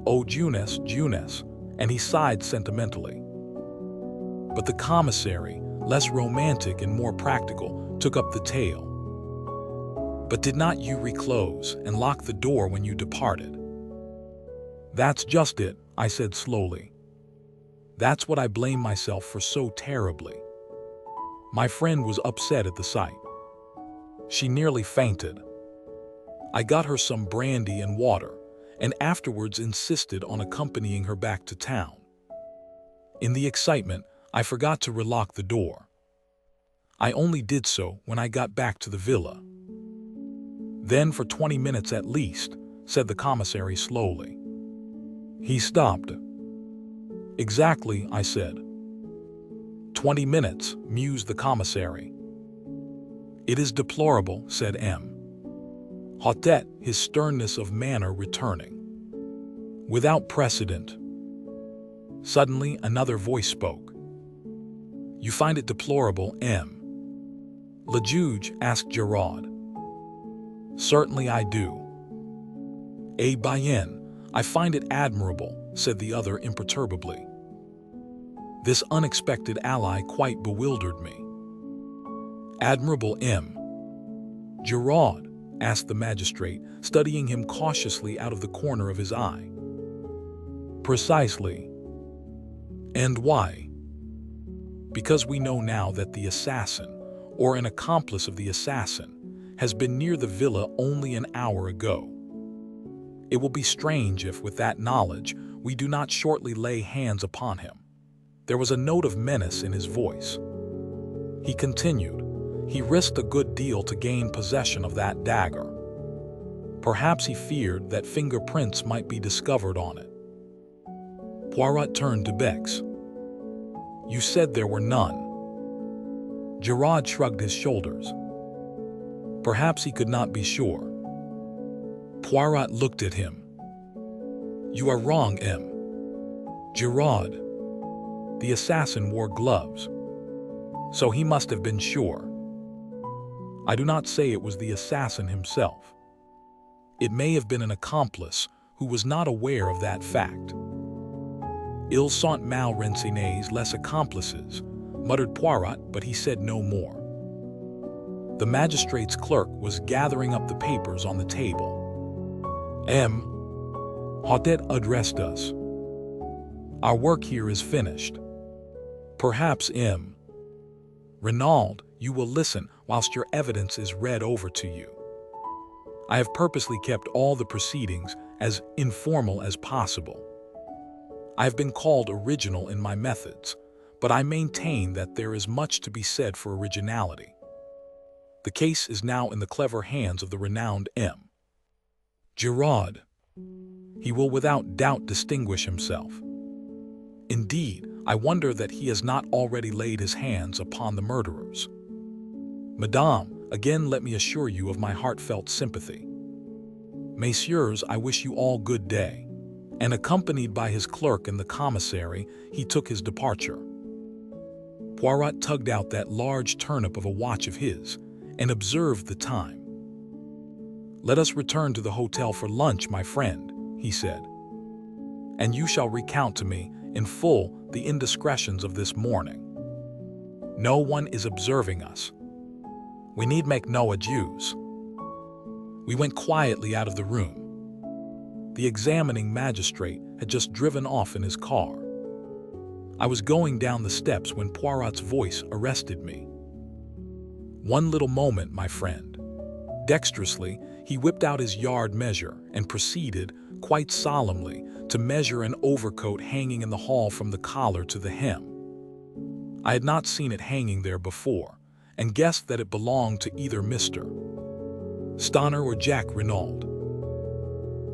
Oh, Juness, Juness, and he sighed sentimentally. But the commissary, less romantic and more practical, took up the tale. But did not you reclose and lock the door when you departed? That's just it, I said slowly. That's what I blame myself for so terribly. My friend was upset at the sight. She nearly fainted. I got her some brandy and water, and afterwards insisted on accompanying her back to town. In the excitement, I forgot to relock the door. I only did so when I got back to the villa. Then for 20 minutes at least, said the commissary slowly. He stopped. Exactly, I said. 20 minutes, mused the commissary. It is deplorable, said M. Hautet, his sternness of manner returning. Without precedent. Suddenly another voice spoke. You find it deplorable, M. Le Juge, asked Giraud. Certainly I do. Eh bien, I find it admirable, said the other imperturbably. This unexpected ally quite bewildered me. Admirable M. Giraud? Asked the magistrate, studying him cautiously out of the corner of his eye. Precisely. And why? Because we know now that the assassin, or an accomplice of the assassin, has been near the villa only an hour ago. It will be strange if, with that knowledge, we do not shortly lay hands upon him. There was a note of menace in his voice. He continued, he risked a good deal to gain possession of that dagger. Perhaps he feared that fingerprints might be discovered on it. Poirot turned to Bex. You said there were none. Giraud shrugged his shoulders. Perhaps he could not be sure. Poirot looked at him. You are wrong, M. Giraud. The assassin wore gloves, so he must have been sure. I do not say it was the assassin himself. It may have been an accomplice who was not aware of that fact. Ils sont mal renseignés les accomplices, muttered Poirot, but he said no more. The magistrate's clerk was gathering up the papers on the table. M. Hautet addressed us. Our work here is finished. Perhaps, M. Renaud, you will listen whilst your evidence is read over to you. I have purposely kept all the proceedings as informal as possible. I have been called original in my methods, but I maintain that there is much to be said for originality. The case is now in the clever hands of the renowned M. Giraud. He will without doubt distinguish himself. Indeed, I wonder that he has not already laid his hands upon the murderers. Madame, again let me assure you of my heartfelt sympathy. Messieurs, I wish you all good day. And accompanied by his clerk and the commissary, he took his departure. Poirot tugged out that large turnip of a watch of his and observed the time. Let us return to the hotel for lunch, my friend, he said. And you shall recount to me in full the indiscretions of this morning. No one is observing us. We need make no adieus. We went quietly out of the room. The examining magistrate had just driven off in his car. I was going down the steps when Poirot's voice arrested me. One little moment, my friend. Dexterously, he whipped out his yard measure and proceeded, quite solemnly, to measure an overcoat hanging in the hall from the collar to the hem. I had not seen it hanging there before, and guessed that it belonged to either Mr. Stoner or Jack Renaud.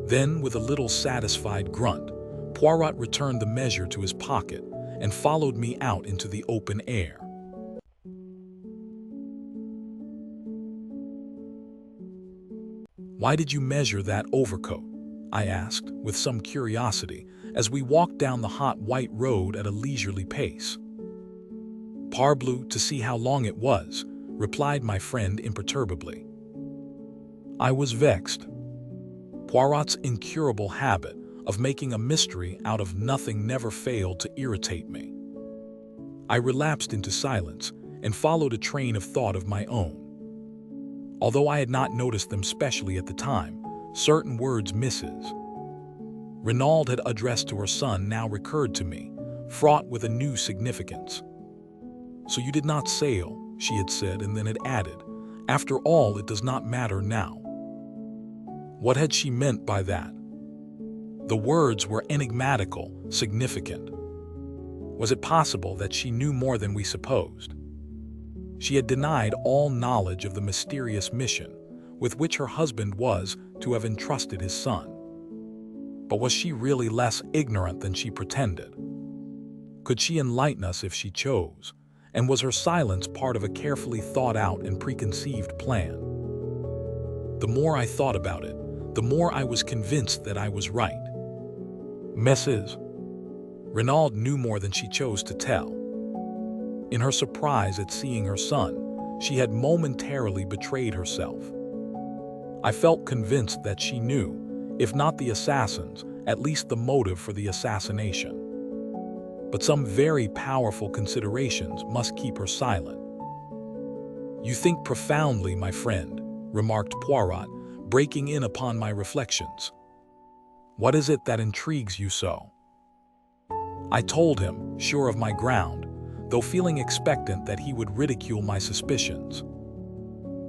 Then, with a little satisfied grunt, Poirot returned the measure to his pocket and followed me out into the open air. Why did you measure that overcoat? I asked, with some curiosity, as we walked down the hot white road at a leisurely pace. Parbleu, to see how long it was, replied my friend imperturbably. I was vexed. Poirot's incurable habit of making a mystery out of nothing never failed to irritate me. I relapsed into silence and followed a train of thought of my own. Although I had not noticed them specially at the time, certain words Mrs. Renaud had addressed to her son now recurred to me, fraught with a new significance. So you did not sail, she had said, and then had added, after all, it does not matter now. What had she meant by that? The words were enigmatical, significant. Was it possible that she knew more than we supposed? She had denied all knowledge of the mysterious mission with which her husband was to have entrusted his son. But was she really less ignorant than she pretended? Could she enlighten us if she chose? And was her silence part of a carefully thought out and preconceived plan? The more I thought about it, the more I was convinced that I was right. Mrs. Renaud knew more than she chose to tell. In her surprise at seeing her son, she had momentarily betrayed herself. I felt convinced that she knew, if not the assassins, at least the motive for the assassination. But some very powerful considerations must keep her silent. "You think profoundly, my friend," remarked Poirot, breaking in upon my reflections. "What is it that intrigues you so?" I told him, sure of my ground, though feeling expectant that he would ridicule my suspicions.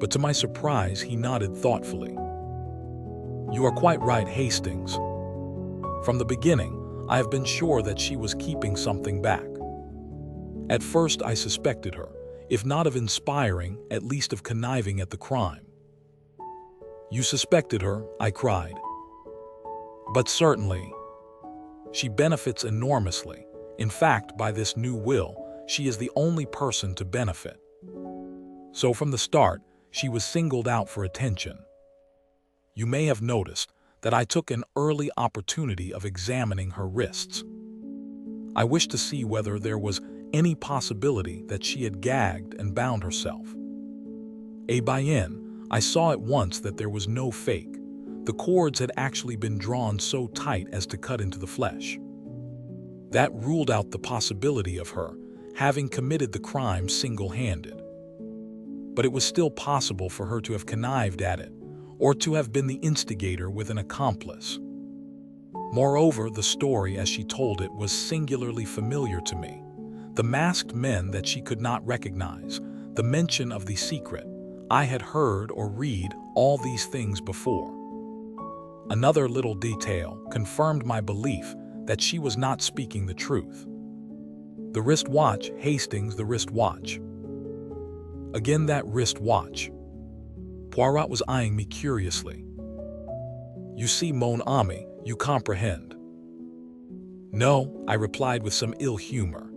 But to my surprise, he nodded thoughtfully. "You are quite right, Hastings. From the beginning, I have been sure that she was keeping something back. At first, I suspected her, if not of inspiring, at least of conniving at the crime." "You suspected her?" I cried. "But certainly. She benefits enormously. In fact, by this new will, she is the only person to benefit. So from the start, she was singled out for attention. You may have noticed that I took an early opportunity of examining her wrists. I wished to see whether there was any possibility that she had gagged and bound herself. I saw at once that there was no fake. The cords had actually been drawn so tight as to cut into the flesh. That ruled out the possibility of her having committed the crime single-handed. But it was still possible for her to have connived at it, or to have been the instigator with an accomplice. Moreover, the story as she told it was singularly familiar to me. The masked men that she could not recognize, the mention of the secret. I had heard or read all these things before. Another little detail confirmed my belief that she was not speaking the truth. The wristwatch, Hastings, the wristwatch. Again, that wristwatch. Poirot was eyeing me curiously. "You see, mon ami, you comprehend." "No," I replied with some ill humor.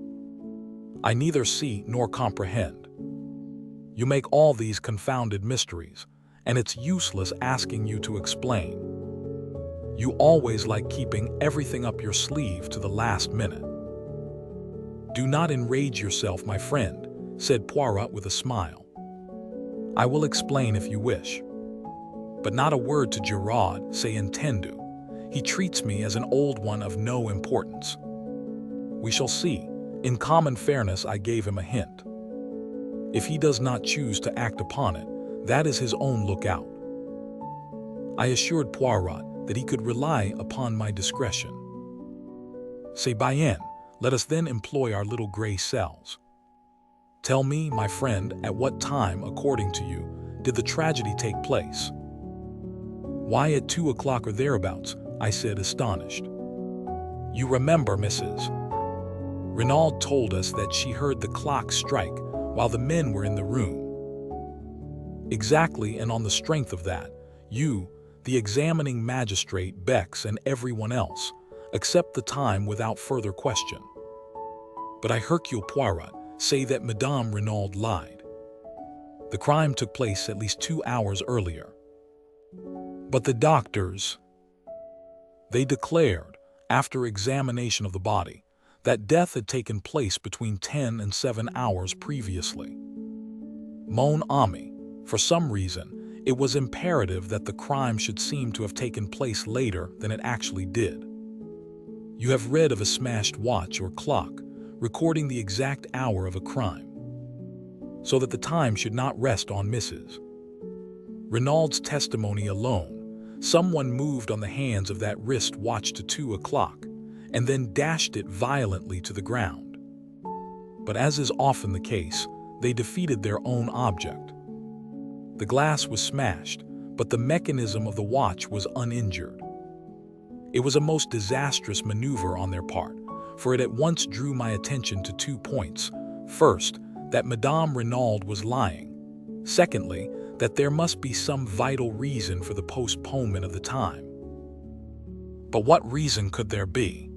"I neither see nor comprehend. You make all these confounded mysteries, and it's useless asking you to explain. You always like keeping everything up your sleeve to the last minute." "Do not enrage yourself, my friend," said Poirot with a smile. "I will explain if you wish. But not a word to Giraud, say intendu. He treats me as an old one of no importance. We shall see. In common fairness, I gave him a hint. If he does not choose to act upon it, that is his own lookout." I assured Poirot that he could rely upon my discretion. "C'est bien, let us then employ our little gray cells. Tell me, my friend, at what time, according to you, did the tragedy take place?" "Why, at 2 o'clock or thereabouts," I said, astonished. "You remember, Mrs. Renaud told us that she heard the clock strike while the men were in the room." "Exactly, and on the strength of that, you, the examining magistrate, Bex, and everyone else, accept the time without further question. But I, Hercule Poirot, say that Madame Renaud lied. The crime took place at least 2 hours earlier." "But the doctors?" "They declared, after examination of the body, that death had taken place between 10 and 7 hours previously. Mon ami, for some reason, it was imperative that the crime should seem to have taken place later than it actually did. You have read of a smashed watch or clock recording the exact hour of a crime, so that the time should not rest on Mrs. Renaud's testimony alone. Someone moved on the hands of that wrist watch to 2 o'clock, and then dashed it violently to the ground. But as is often the case, they defeated their own object. The glass was smashed, but the mechanism of the watch was uninjured. It was a most disastrous maneuver on their part, for it at once drew my attention to 2 points. First, that Madame Renaud was lying. Secondly, that there must be some vital reason for the postponement of the time. But what reason could there be?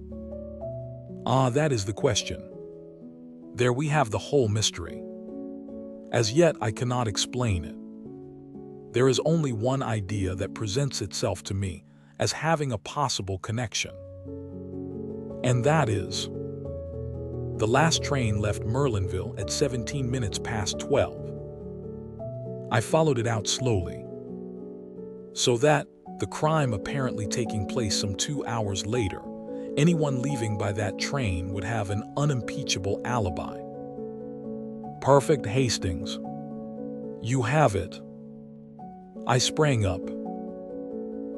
Ah, that is the question. There we have the whole mystery. As yet, I cannot explain it. There is only one idea that presents itself to me as having a possible connection. And that is, the last train left Merlinville at 17 minutes past 12. I followed it out slowly. So that, the crime apparently taking place some 2 hours later, anyone leaving by that train would have an unimpeachable alibi. Perfect, Hastings. You have it. I sprang up.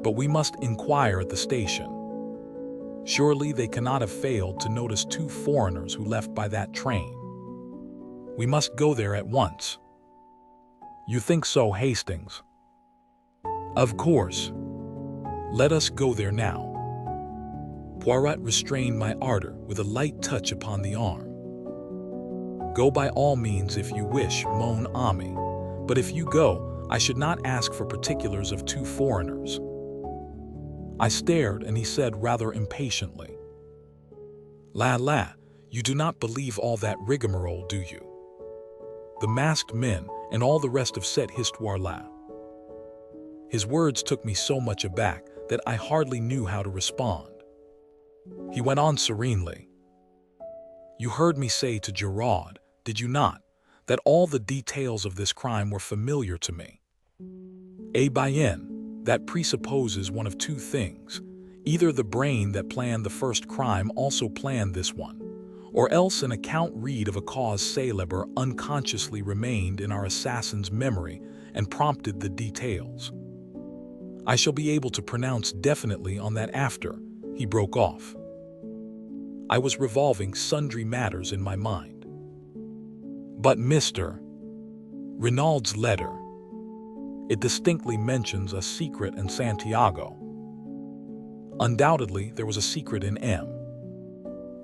But we must inquire at the station. Surely they cannot have failed to notice 2 foreigners who left by that train. We must go there at once. You think so, Hastings? Of course. Let us go there now. Poirot restrained my ardor with a light touch upon the arm. Go by all means if you wish, mon ami, but if you go, I should not ask for particulars of 2 foreigners. I stared, and he said rather impatiently, La, you do not believe all that rigmarole, do you? The masked men and all the rest of cette histoire-là. His words took me so much aback that I hardly knew how to respond. He went on serenely. You heard me say to Giraud, did you not, that all the details of this crime were familiar to me? Eh bien, that presupposes one of 2 things. Either the brain that planned the first crime also planned this one, or else an account read of a cause célèbre unconsciously remained in our assassin's memory and prompted the details. I shall be able to pronounce definitely on that after. He broke off. I was revolving sundry matters in my mind. But Mr. Renaud's letter, it distinctly mentions a secret in Santiago. Undoubtedly, there was a secret in M.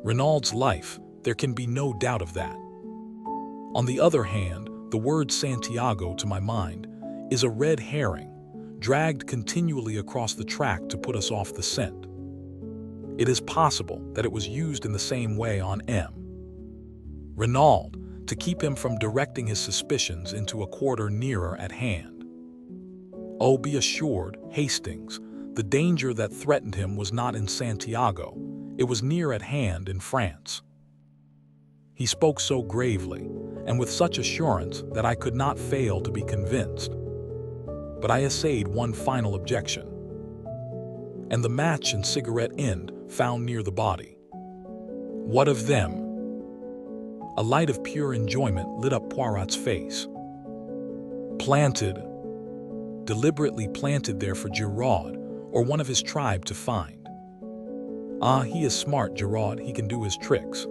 Renaud's life, there can be no doubt of that. On the other hand, the word Santiago, to my mind, is a red herring, dragged continually across the track to put us off the scent. It is possible that it was used in the same way on M. Renaud, to keep him from directing his suspicions into a quarter nearer at hand. Oh, be assured, Hastings, the danger that threatened him was not in Santiago, it was near at hand in France. He spoke so gravely, and with such assurance that I could not fail to be convinced. But I essayed one final objection. And the match and cigarette end found near the body. What of them? A light of pure enjoyment lit up Poirot's face. Planted, deliberately planted there for Giraud or one of his tribe to find. Ah, he is smart, Giraud, he can do his tricks.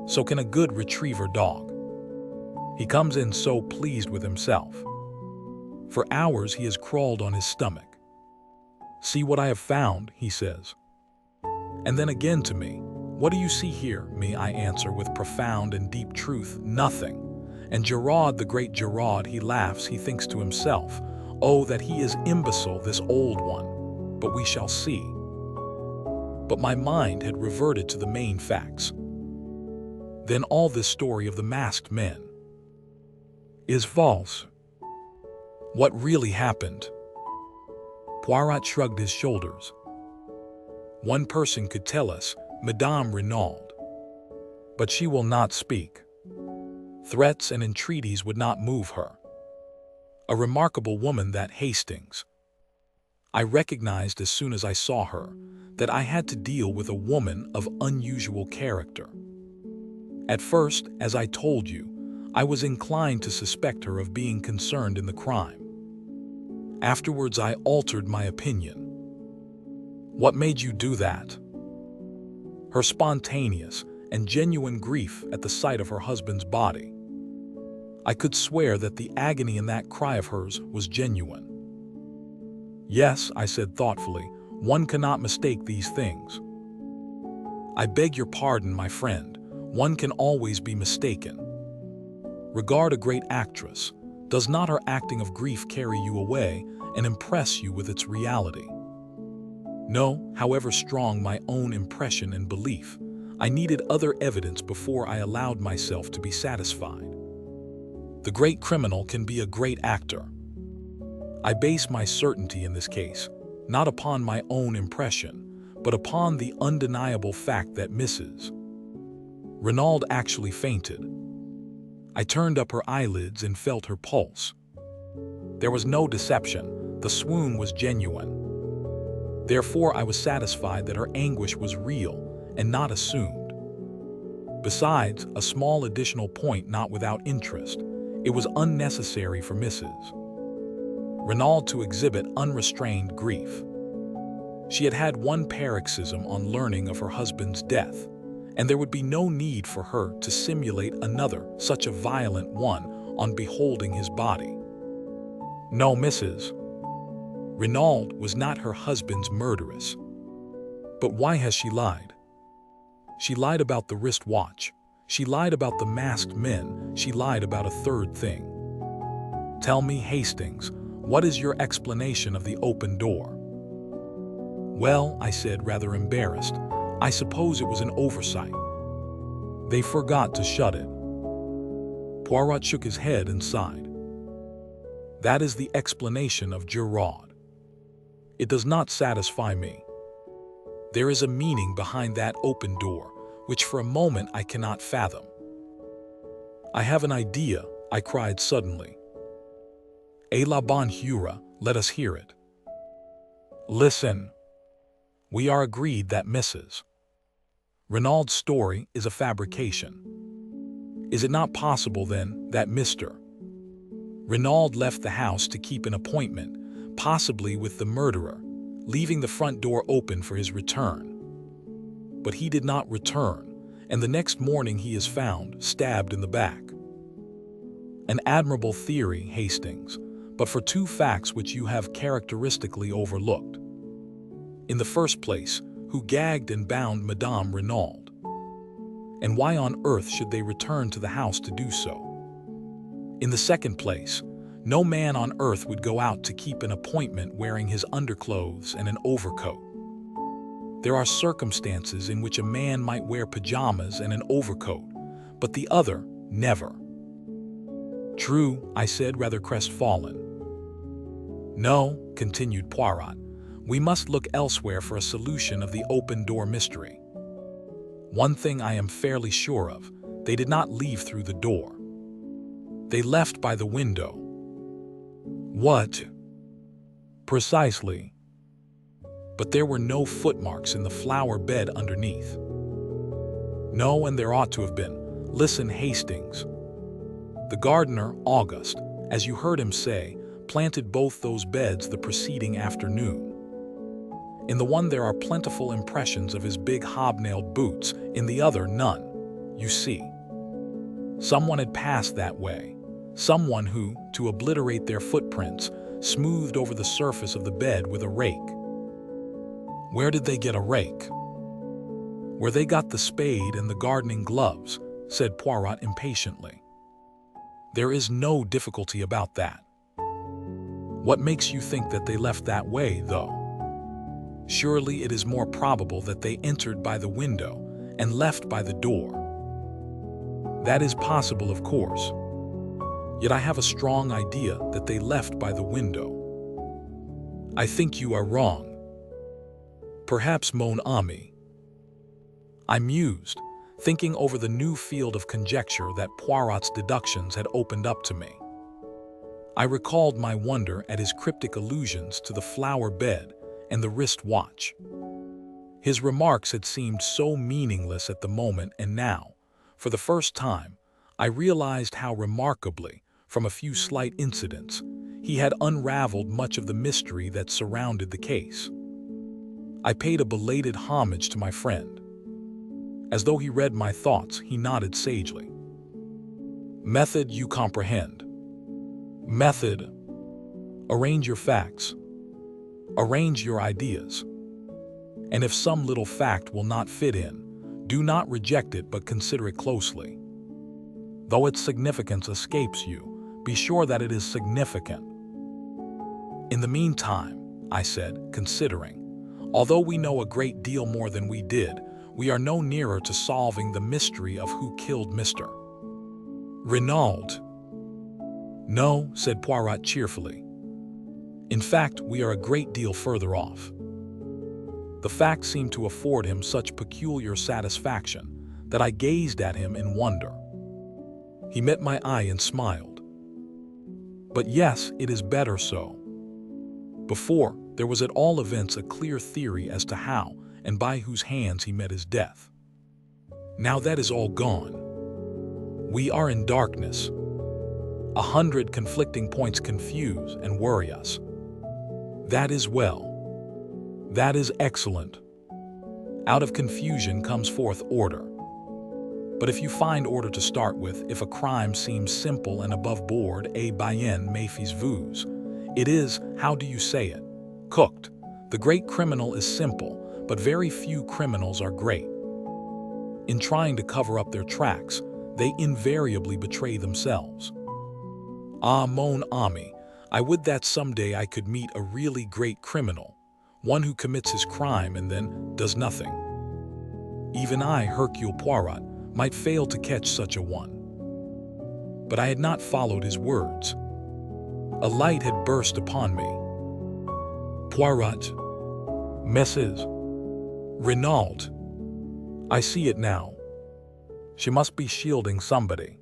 So can a good retriever dog. He comes in so pleased with himself. For hours he has crawled on his stomach. See what I have found, he says. And then again to me, what do you see here? Me, I answer with profound and deep truth, nothing. And Giraud, the great Giraud, he laughs, he thinks to himself, oh, that he is imbecile, this old one, but we shall see. But my mind had reverted to the main facts. Then all this story of the masked men is false. What really happened? Poirot shrugged his shoulders. One person could tell us, Madame Renaud. But she will not speak. Threats and entreaties would not move her. A remarkable woman, that Hastings. I recognized as soon as I saw her that I had to deal with a woman of unusual character. At first, as I told you, I was inclined to suspect her of being concerned in the crime. Afterwards, I altered my opinion. What made you do that? Her spontaneous and genuine grief at the sight of her husband's body. I could swear that the agony in that cry of hers was genuine. Yes, I said thoughtfully, one cannot mistake these things. I beg your pardon, my friend, one can always be mistaken. Regard a great actress. Does not her acting of grief carry you away and impress you with its reality? No, however strong my own impression and belief, I needed other evidence before I allowed myself to be satisfied. The great criminal can be a great actor. I base my certainty in this case, not upon my own impression, but upon the undeniable fact that Mrs. Renaud actually fainted. I turned up her eyelids and felt her pulse. There was no deception, the swoon was genuine. Therefore, I was satisfied that her anguish was real and not assumed. Besides, a small additional point not without interest, It was unnecessary for Mrs. Renaud to exhibit unrestrained grief. She had had one paroxysm on learning of her husband's death, and there would be no need for her to simulate another such a violent one on beholding his body. No, Mrs. Renaud was not her husband's murderess. But why has she lied? She lied about the wrist watch. She lied about the masked men. She lied about a third thing. Tell me, Hastings, what is your explanation of the open door? Well, I said, rather embarrassed, I suppose it was an oversight. They forgot to shut it. Poirot shook his head and sighed. That is the explanation of Giraud. It does not satisfy me. There is a meaning behind that open door, which for a moment I cannot fathom. I have an idea, I cried suddenly. Et la bonne heure, let us hear it. Listen. We are agreed that Mrs. Renaud's story is a fabrication. Is it not possible, then, that Mr. Renaud left the house to keep an appointment, possibly with the murderer, leaving the front door open for his return? But he did not return, and the next morning he is found stabbed in the back. An admirable theory, Hastings, but for two facts which you have characteristically overlooked. In the first place, who gagged and bound Madame Renaud? And why on earth should they return to the house to do so? In the second place, no man on earth would go out to keep an appointment wearing his underclothes and an overcoat. There are circumstances in which a man might wear pajamas and an overcoat, but the other never. True, I said, rather crestfallen. No, continued Poirot, we must look elsewhere for a solution of the open door mystery. One thing I am fairly sure of, they did not leave through the door. They left by the window. What? Precisely. But there were no footmarks in the flower bed underneath. No, and there ought to have been. Listen, Hastings. The gardener, August, as you heard him say, planted both those beds the preceding afternoon. In the one there are plentiful impressions of his big hobnailed boots, in the other none. You see. Someone had passed that way. Someone who, to obliterate their footprints, smoothed over the surface of the bed with a rake. Where did they get a rake? Where they got the spade and the gardening gloves, said Poirot impatiently. There is no difficulty about that. What makes you think that they left that way, though? Surely it is more probable that they entered by the window and left by the door. That is possible, of course. Yet I have a strong idea that they left by the window. I think you are wrong. Perhaps, mon ami. I mused, thinking over the new field of conjecture that Poirot's deductions had opened up to me. I recalled my wonder at his cryptic allusions to the flower bed and the wrist watch. His remarks had seemed so meaningless at the moment, and now, for the first time, I realized how remarkably, from a few slight incidents, he had unraveled much of the mystery that surrounded the case. I paid a belated homage to my friend. As though he read my thoughts, he nodded sagely. Method, you comprehend. Method. Arrange your facts. Arrange your ideas. And if some little fact will not fit in, do not reject it but consider it closely. Though its significance escapes you, be sure that it is significant. In the meantime, I said, considering, although we know a great deal more than we did, we are no nearer to solving the mystery of who killed Mr. Renaud. No, said Poirot cheerfully. In fact, we are a great deal further off. The fact seemed to afford him such peculiar satisfaction that I gazed at him in wonder. He met my eye and smiled. But yes, it is better so. Before, there was at all events a clear theory as to how and by whose hands he met his death. Now that is all gone. We are in darkness. 100 conflicting points confuse and worry us. That is well. That is excellent. Out of confusion comes forth order. But if you find order to start with, if a crime seems simple and above board, bien méfiez vous. It is, how do you say it? Cooked. The great criminal is simple, but very few criminals are great. In trying to cover up their tracks, they invariably betray themselves. Ah, mon ami, I would that someday I could meet a really great criminal, one who commits his crime and then does nothing. Even I, Hercule Poirot, might fail to catch such a one. But I had not followed his words. A light had burst upon me. Poirot, Mrs. Renaud. I see it now. She must be shielding somebody.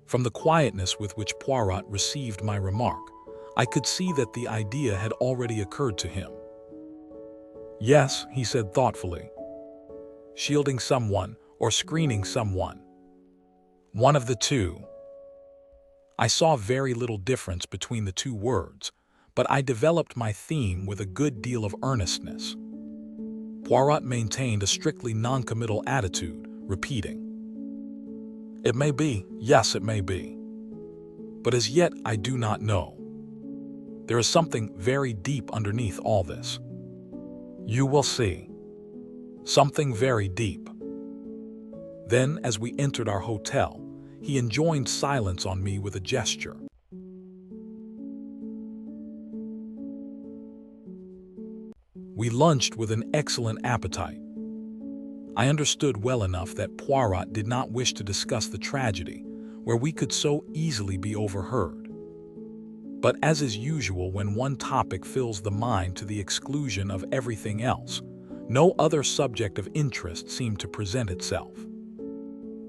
From the quietness with which Poirot received my remark, I could see that the idea had already occurred to him. Yes, he said thoughtfully. Shielding someone or screening someone. One of the two. I saw very little difference between the two words, but I developed my theme with a good deal of earnestness. Poirot maintained a strictly non-committal attitude, repeating, "It may be, yes, it may be. But as yet I do not know. There is something very deep underneath all this. You will see. Something very deep." Then, as we entered our hotel, he enjoined silence on me with a gesture. We lunched with an excellent appetite. I understood well enough that Poirot did not wish to discuss the tragedy, where we could so easily be overheard. But as is usual when one topic fills the mind to the exclusion of everything else, no other subject of interest seemed to present itself.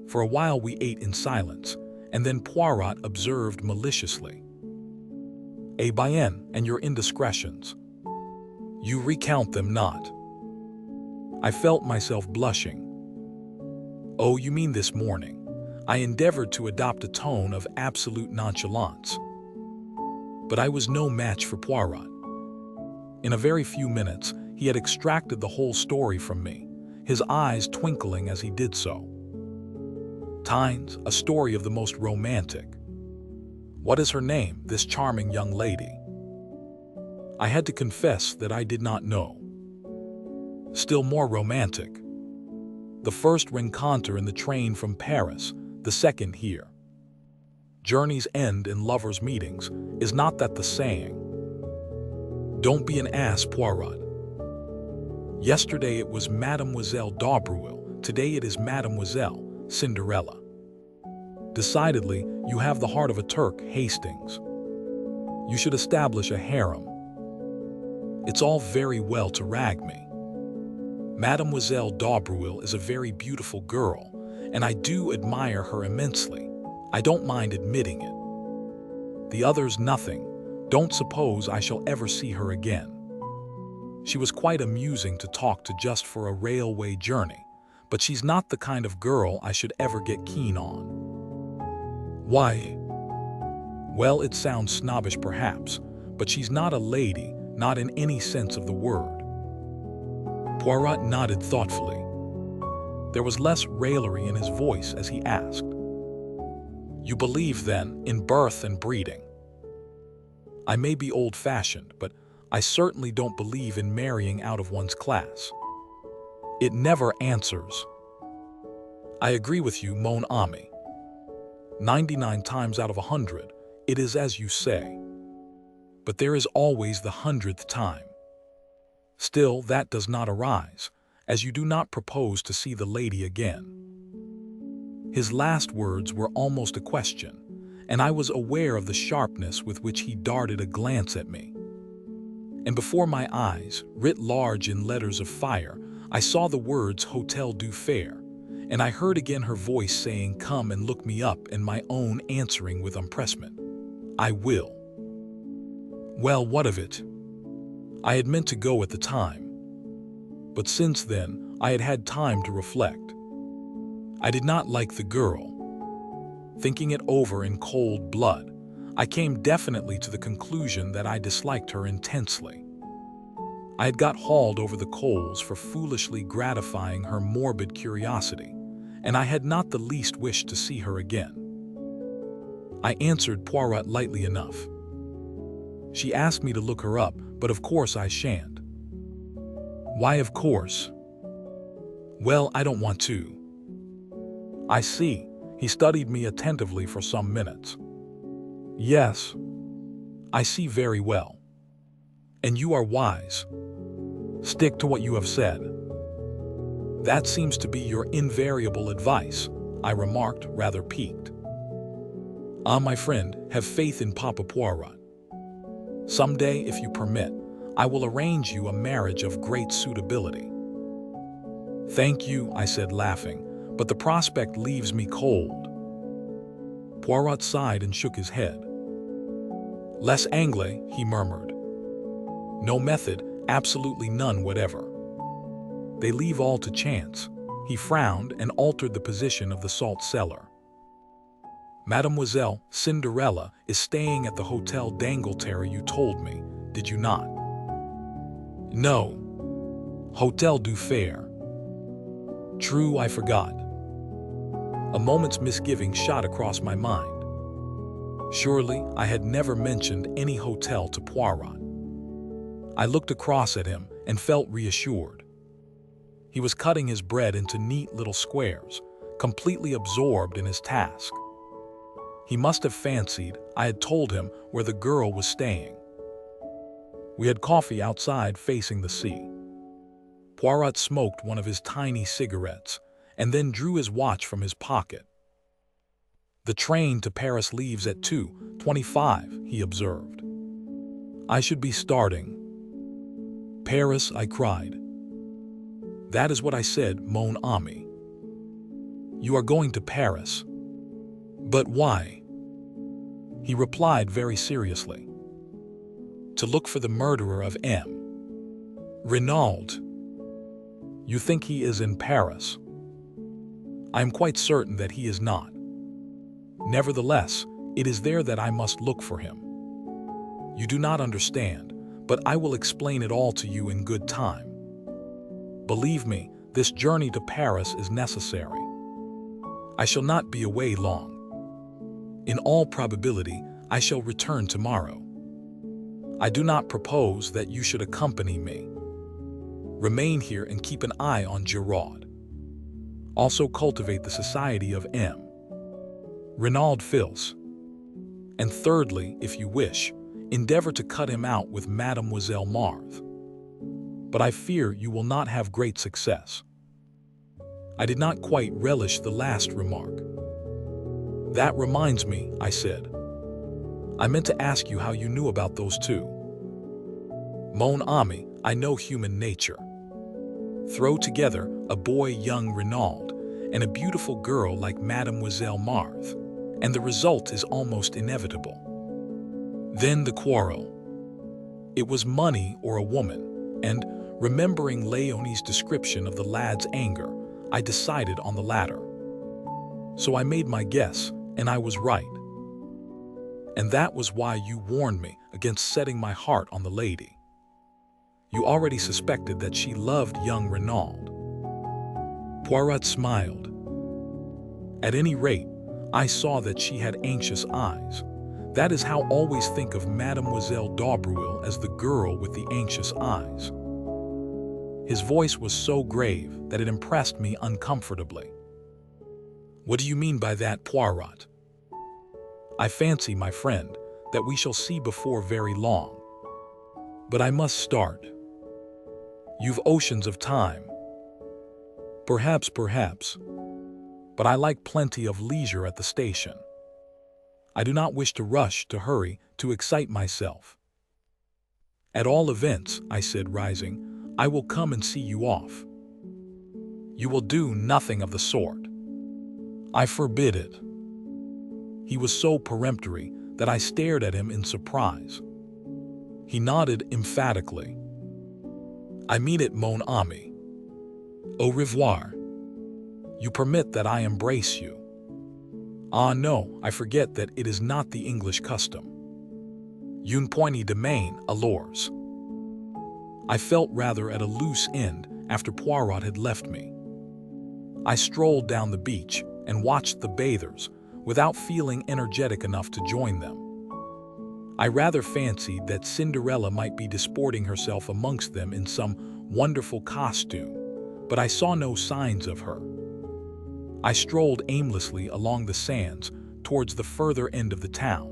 For a while we ate in silence, and then Poirot observed maliciously, bien, and your indiscretions. You recount them not." I felt myself blushing. "Oh, you mean this morning." I endeavored to adopt a tone of absolute nonchalance. But I was no match for Poirot. In a very few minutes, he had extracted the whole story from me, his eyes twinkling as he did so. Tynes, a story of the most romantic. What is her name, this charming young lady? I had to confess that I did not know. Still more romantic. The first rencontre in the train from Paris, the second here. Journeys end in lovers' meetings, is not that the saying? Don't be an ass, Poirot. Yesterday it was Mademoiselle d'Aubreuil, today it is Mademoiselle Cinderella. Decidedly, you have the heart of a Turk, Hastings. You should establish a harem. It's all very well to rag me. Mademoiselle d'Aubreuil is a very beautiful girl, and I do admire her immensely. I don't mind admitting it. The others nothing. Don't suppose I shall ever see her again. She was quite amusing to talk to just for a railway journey, but she's not the kind of girl I should ever get keen on. Why? Well, it sounds snobbish perhaps, but she's not a lady, not in any sense of the word. Poirot nodded thoughtfully. There was less raillery in his voice as he asked, "You believe, then, in birth and breeding?" I may be old-fashioned, but I certainly don't believe in marrying out of one's class. It never answers. I agree with you, mon ami. 99 times out of 100, it is as you say. But there is always the 100th time. Still, that does not arise, as you do not propose to see the lady again. His last words were almost a question, and I was aware of the sharpness with which he darted a glance at me. And before my eyes, writ large in letters of fire, I saw the words Hotel du Fer, and I heard again her voice saying, "Come and look me up," and my own answering with empressement, "I will." Well, what of it? I had meant to go at the time. But since then, I had had time to reflect. I did not like the girl. Thinking it over in cold blood, I came definitely to the conclusion that I disliked her intensely. I had got hauled over the coals for foolishly gratifying her morbid curiosity, and I had not the least wish to see her again. I answered Poirot lightly enough. She asked me to look her up, but of course I shan't. Why, of course? Well, I don't want to. I see. He studied me attentively for some minutes. Yes, I see very well. And you are wise. Stick to what you have said. That seems to be your invariable advice, I remarked, rather piqued. Ah, my friend, have faith in Papa Poirot. Someday, if you permit, I will arrange you a marriage of great suitability. Thank you, I said, laughing, but the prospect leaves me cold. Poirot sighed and shook his head. Les Anglais, he murmured. No method, absolutely none whatever. They leave all to chance. He frowned and altered the position of the salt cellar. Mademoiselle Cinderella is staying at the Hotel d'Angleterre, you told me, did you not? No. Hotel du Fer. True, I forgot. A moment's misgiving shot across my mind. Surely I had never mentioned any hotel to Poirot. I looked across at him and felt reassured. He was cutting his bread into neat little squares, completely absorbed in his task. He must have fancied I had told him where the girl was staying. We had coffee outside facing the sea. Poirot smoked one of his tiny cigarettes and then drew his watch from his pocket. The train to Paris leaves at 2:25, he observed. I should be starting. Paris, I cried. That is what I said, mon ami. You are going to Paris. But why? He replied very seriously. To look for the murderer of M. Renaud. You think he is in Paris? I am quite certain that he is not. Nevertheless, it is there that I must look for him. You do not understand, but I will explain it all to you in good time. Believe me, this journey to Paris is necessary. I shall not be away long. In all probability, I shall return tomorrow. I do not propose that you should accompany me. Remain here and keep an eye on Giraud. Also cultivate the society of M. Renaud Fils. And thirdly, if you wish, endeavor to cut him out with Mademoiselle Marthe. But I fear you will not have great success. I did not quite relish the last remark. That reminds me, I said. I meant to ask you how you knew about those two. Mon ami, I know human nature. Throw together a boy young Renaud and a beautiful girl like Mademoiselle Marthe, and the result is almost inevitable. Then the quarrel. It was money or a woman, and, remembering Léonie's description of the lad's anger, I decided on the latter. So I made my guess, and I was right. And that was why you warned me against setting my heart on the lady. You already suspected that she loved young Renaud. Poirot smiled. At any rate, I saw that she had anxious eyes. That is how I always think of Mademoiselle d'Aubreuil as the girl with the anxious eyes. His voice was so grave that it impressed me uncomfortably. What do you mean by that, Poirot? I fancy, my friend, that we shall see before very long. But I must start. You've oceans of time. Perhaps. But I like plenty of leisure at the station. I do not wish to rush, to hurry, to excite myself. At all events, I said, rising, I will come and see you off. You will do nothing of the sort. I forbid it. He was so peremptory that I stared at him in surprise. He nodded emphatically. I mean it, mon ami. Au revoir. You permit that I embrace you. Ah no, I forget that it is not the English custom. Une poignée de main, alors. I felt rather at a loose end after Poirot had left me. I strolled down the beach and watched the bathers without feeling energetic enough to join them. I rather fancied that Cinderella might be disporting herself amongst them in some wonderful costume, but I saw no signs of her. I strolled aimlessly along the sands towards the further end of the town.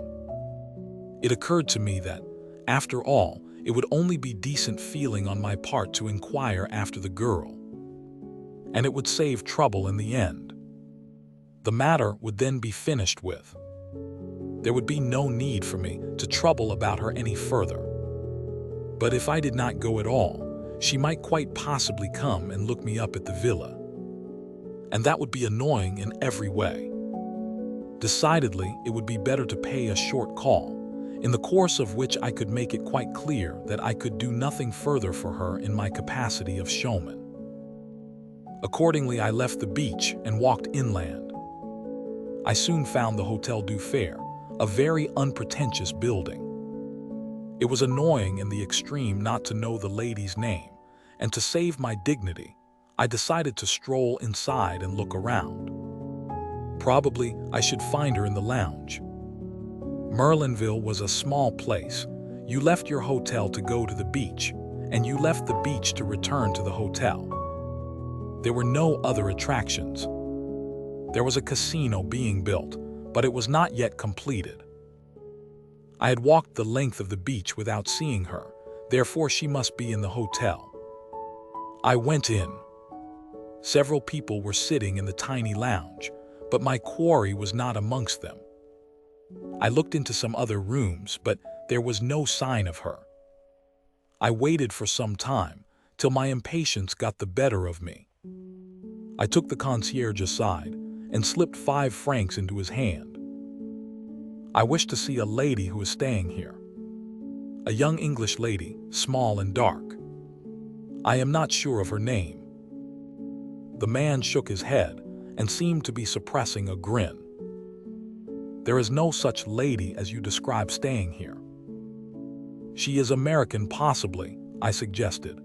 It occurred to me that, after all, it would only be decent feeling on my part to inquire after the girl, and it would save trouble in the end. The matter would then be finished with. There would be no need for me to trouble about her any further. But if I did not go at all, she might quite possibly come and look me up at the villa. And that would be annoying in every way. Decidedly, it would be better to pay a short call, in the course of which I could make it quite clear that I could do nothing further for her in my capacity of showman. Accordingly, I left the beach and walked inland. I soon found the Hotel du Fer, a very unpretentious building. It was annoying in the extreme not to know the lady's name, and to save my dignity, I decided to stroll inside and look around. Probably I should find her in the lounge. Merlinville was a small place. You left your hotel to go to the beach, and you left the beach to return to the hotel. There were no other attractions. There was a casino being built, but it was not yet completed. I had walked the length of the beach without seeing her, therefore she must be in the hotel. I went in. Several people were sitting in the tiny lounge, but my quarry was not amongst them. I looked into some other rooms, but there was no sign of her. I waited for some time, till my impatience got the better of me. I took the concierge aside and slipped 5 francs into his hand. I wish to see a lady who is staying here. A young English lady, small and dark. I am not sure of her name. The man shook his head and seemed to be suppressing a grin. There is no such lady as you describe staying here. She is American, possibly, I suggested.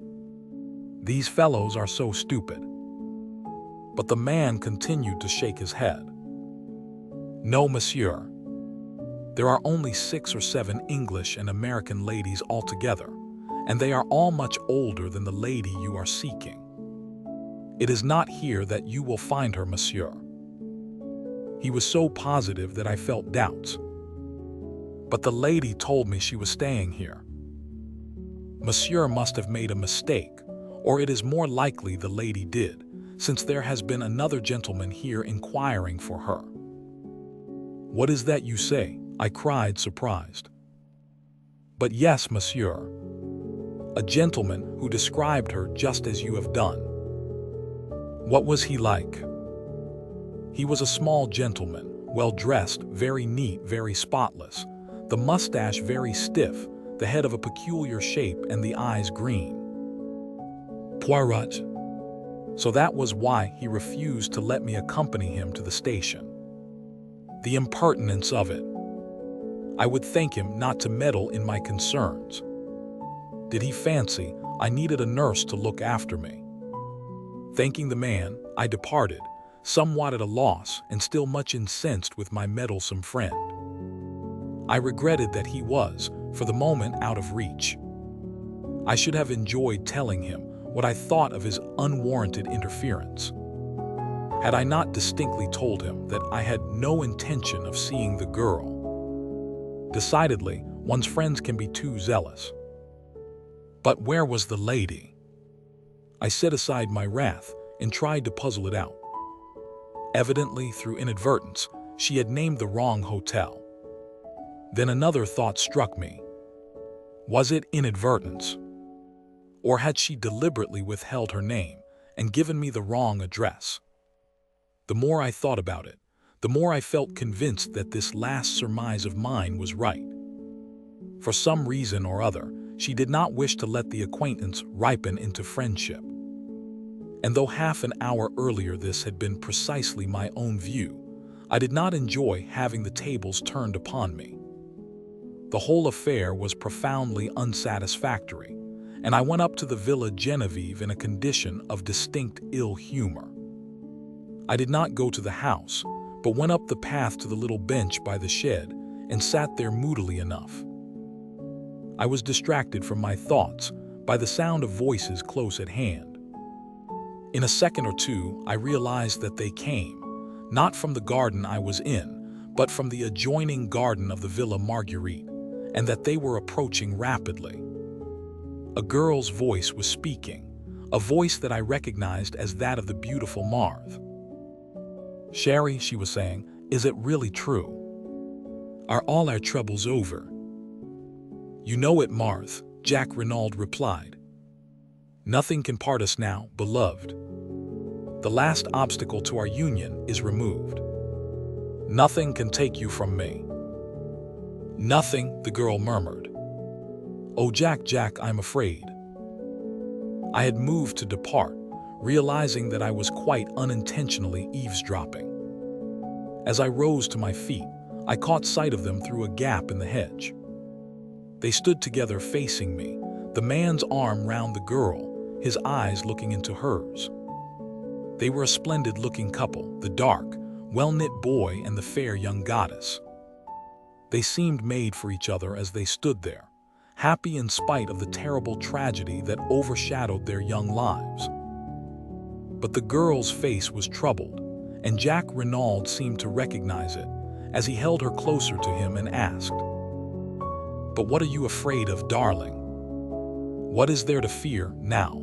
These fellows are so stupid. But the man continued to shake his head. No, monsieur. There are only 6 or 7 English and American ladies altogether, and they are all much older than the lady you are seeking. It is not here that you will find her, monsieur. He was so positive that I felt doubts. But the lady told me she was staying here. Monsieur must have made a mistake, or it is more likely the lady did, since there has been another gentleman here inquiring for her. What is that you say? I cried, surprised. But yes, monsieur. A gentleman who described her just as you have done. What was he like? He was a small gentleman, well-dressed, very neat, very spotless, the mustache very stiff, the head of a peculiar shape, and the eyes green. Poirot. So that was why he refused to let me accompany him to the station. The impertinence of it. I would thank him not to meddle in my concerns. Did he fancy I needed a nurse to look after me? Thanking the man, I departed, somewhat at a loss and still much incensed with my meddlesome friend. I regretted that he was, for the moment, out of reach. I should have enjoyed telling him what I thought of his unwarranted interference. Had I not distinctly told him that I had no intention of seeing the girl. Decidedly, one's friends can be too zealous. But where was the lady? I set aside my wrath and tried to puzzle it out. Evidently, through inadvertence, she had named the wrong hotel. Then another thought struck me. Was it inadvertence? Or had she deliberately withheld her name and given me the wrong address? The more I thought about it, the more I felt convinced that this last surmise of mine was right. For some reason or other, she did not wish to let the acquaintance ripen into friendship. And though half an hour earlier this had been precisely my own view, I did not enjoy having the tables turned upon me. The whole affair was profoundly unsatisfactory, and I went up to the Villa Genevieve in a condition of distinct ill humor. I did not go to the house, but went up the path to the little bench by the shed and sat there moodily enough. I was distracted from my thoughts by the sound of voices close at hand. In a second or two, I realized that they came, not from the garden I was in, but from the adjoining garden of the Villa Marguerite, and that they were approaching rapidly. A girl's voice was speaking, a voice that I recognized as that of the beautiful Marthe. "Sherry," she was saying, "is it really true? Are all our troubles over?" "You know it, Marthe," Jack Renaud replied. "Nothing can part us now, beloved. The last obstacle to our union is removed. Nothing can take you from me." "Nothing," the girl murmured. "Oh, Jack, Jack, I'm afraid." I had moved to depart, realizing that I was quite unintentionally eavesdropping. As I rose to my feet, I caught sight of them through a gap in the hedge. They stood together facing me, the man's arm round the girl, his eyes looking into hers. They were a splendid-looking couple, the dark, well-knit boy and the fair young goddess. They seemed made for each other as they stood there, happy in spite of the terrible tragedy that overshadowed their young lives. But the girl's face was troubled, and Jack Renaud seemed to recognize it as he held her closer to him and asked, "But what are you afraid of, darling? What is there to fear now?"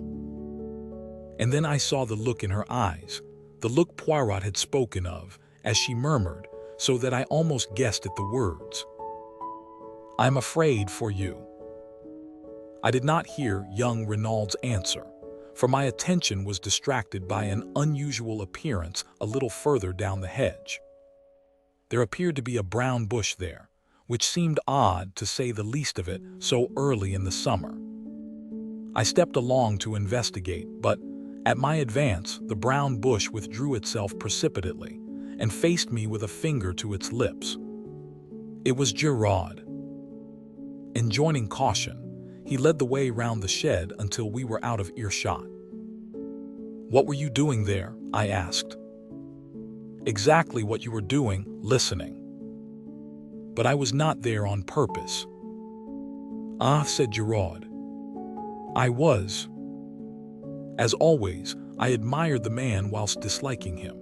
And then I saw the look in her eyes, the look Poirot had spoken of, as she murmured, so that I almost guessed at the words, "I'm afraid for you." I did not hear young Renaud's answer, for my attention was distracted by an unusual appearance a little further down the hedge. There appeared to be a brown bush there, which seemed odd to say the least of it so early in the summer. I stepped along to investigate, but at my advance, the brown bush withdrew itself precipitately and faced me with a finger to its lips. It was Giraud. Enjoining caution, he led the way round the shed until we were out of earshot. "What were you doing there?" I asked. "Exactly what you were doing, listening." "But I was not there on purpose." "Ah," said Giraud. "I was." As always, I admired the man whilst disliking him.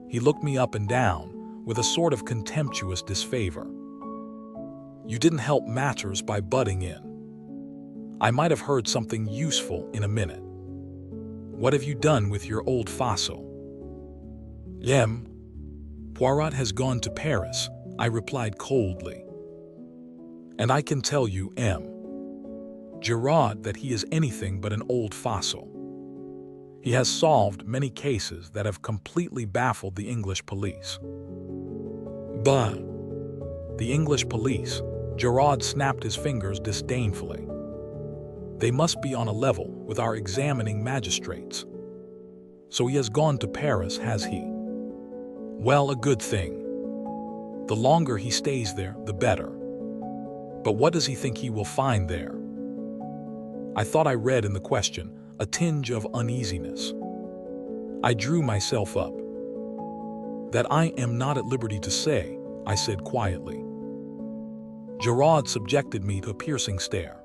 He looked me up and down with a sort of contemptuous disfavor. "You didn't help matters by butting in. I might have heard something useful in a minute. What have you done with your old fossil?" Poirot has gone to Paris," I replied coldly. "And I can tell you, Giraud, that he is anything but an old fossil. He has solved many cases that have completely baffled the English police." "Bah!" "The English police," Giraud snapped his fingers disdainfully. "They must be on a level with our examining magistrates. So he has gone to Paris, has he? Well, a good thing. The longer he stays there, the better. But what does he think he will find there?" I thought I read in the question a tinge of uneasiness. I drew myself up. "That I am not at liberty to say," I said quietly. Giraud subjected me to a piercing stare.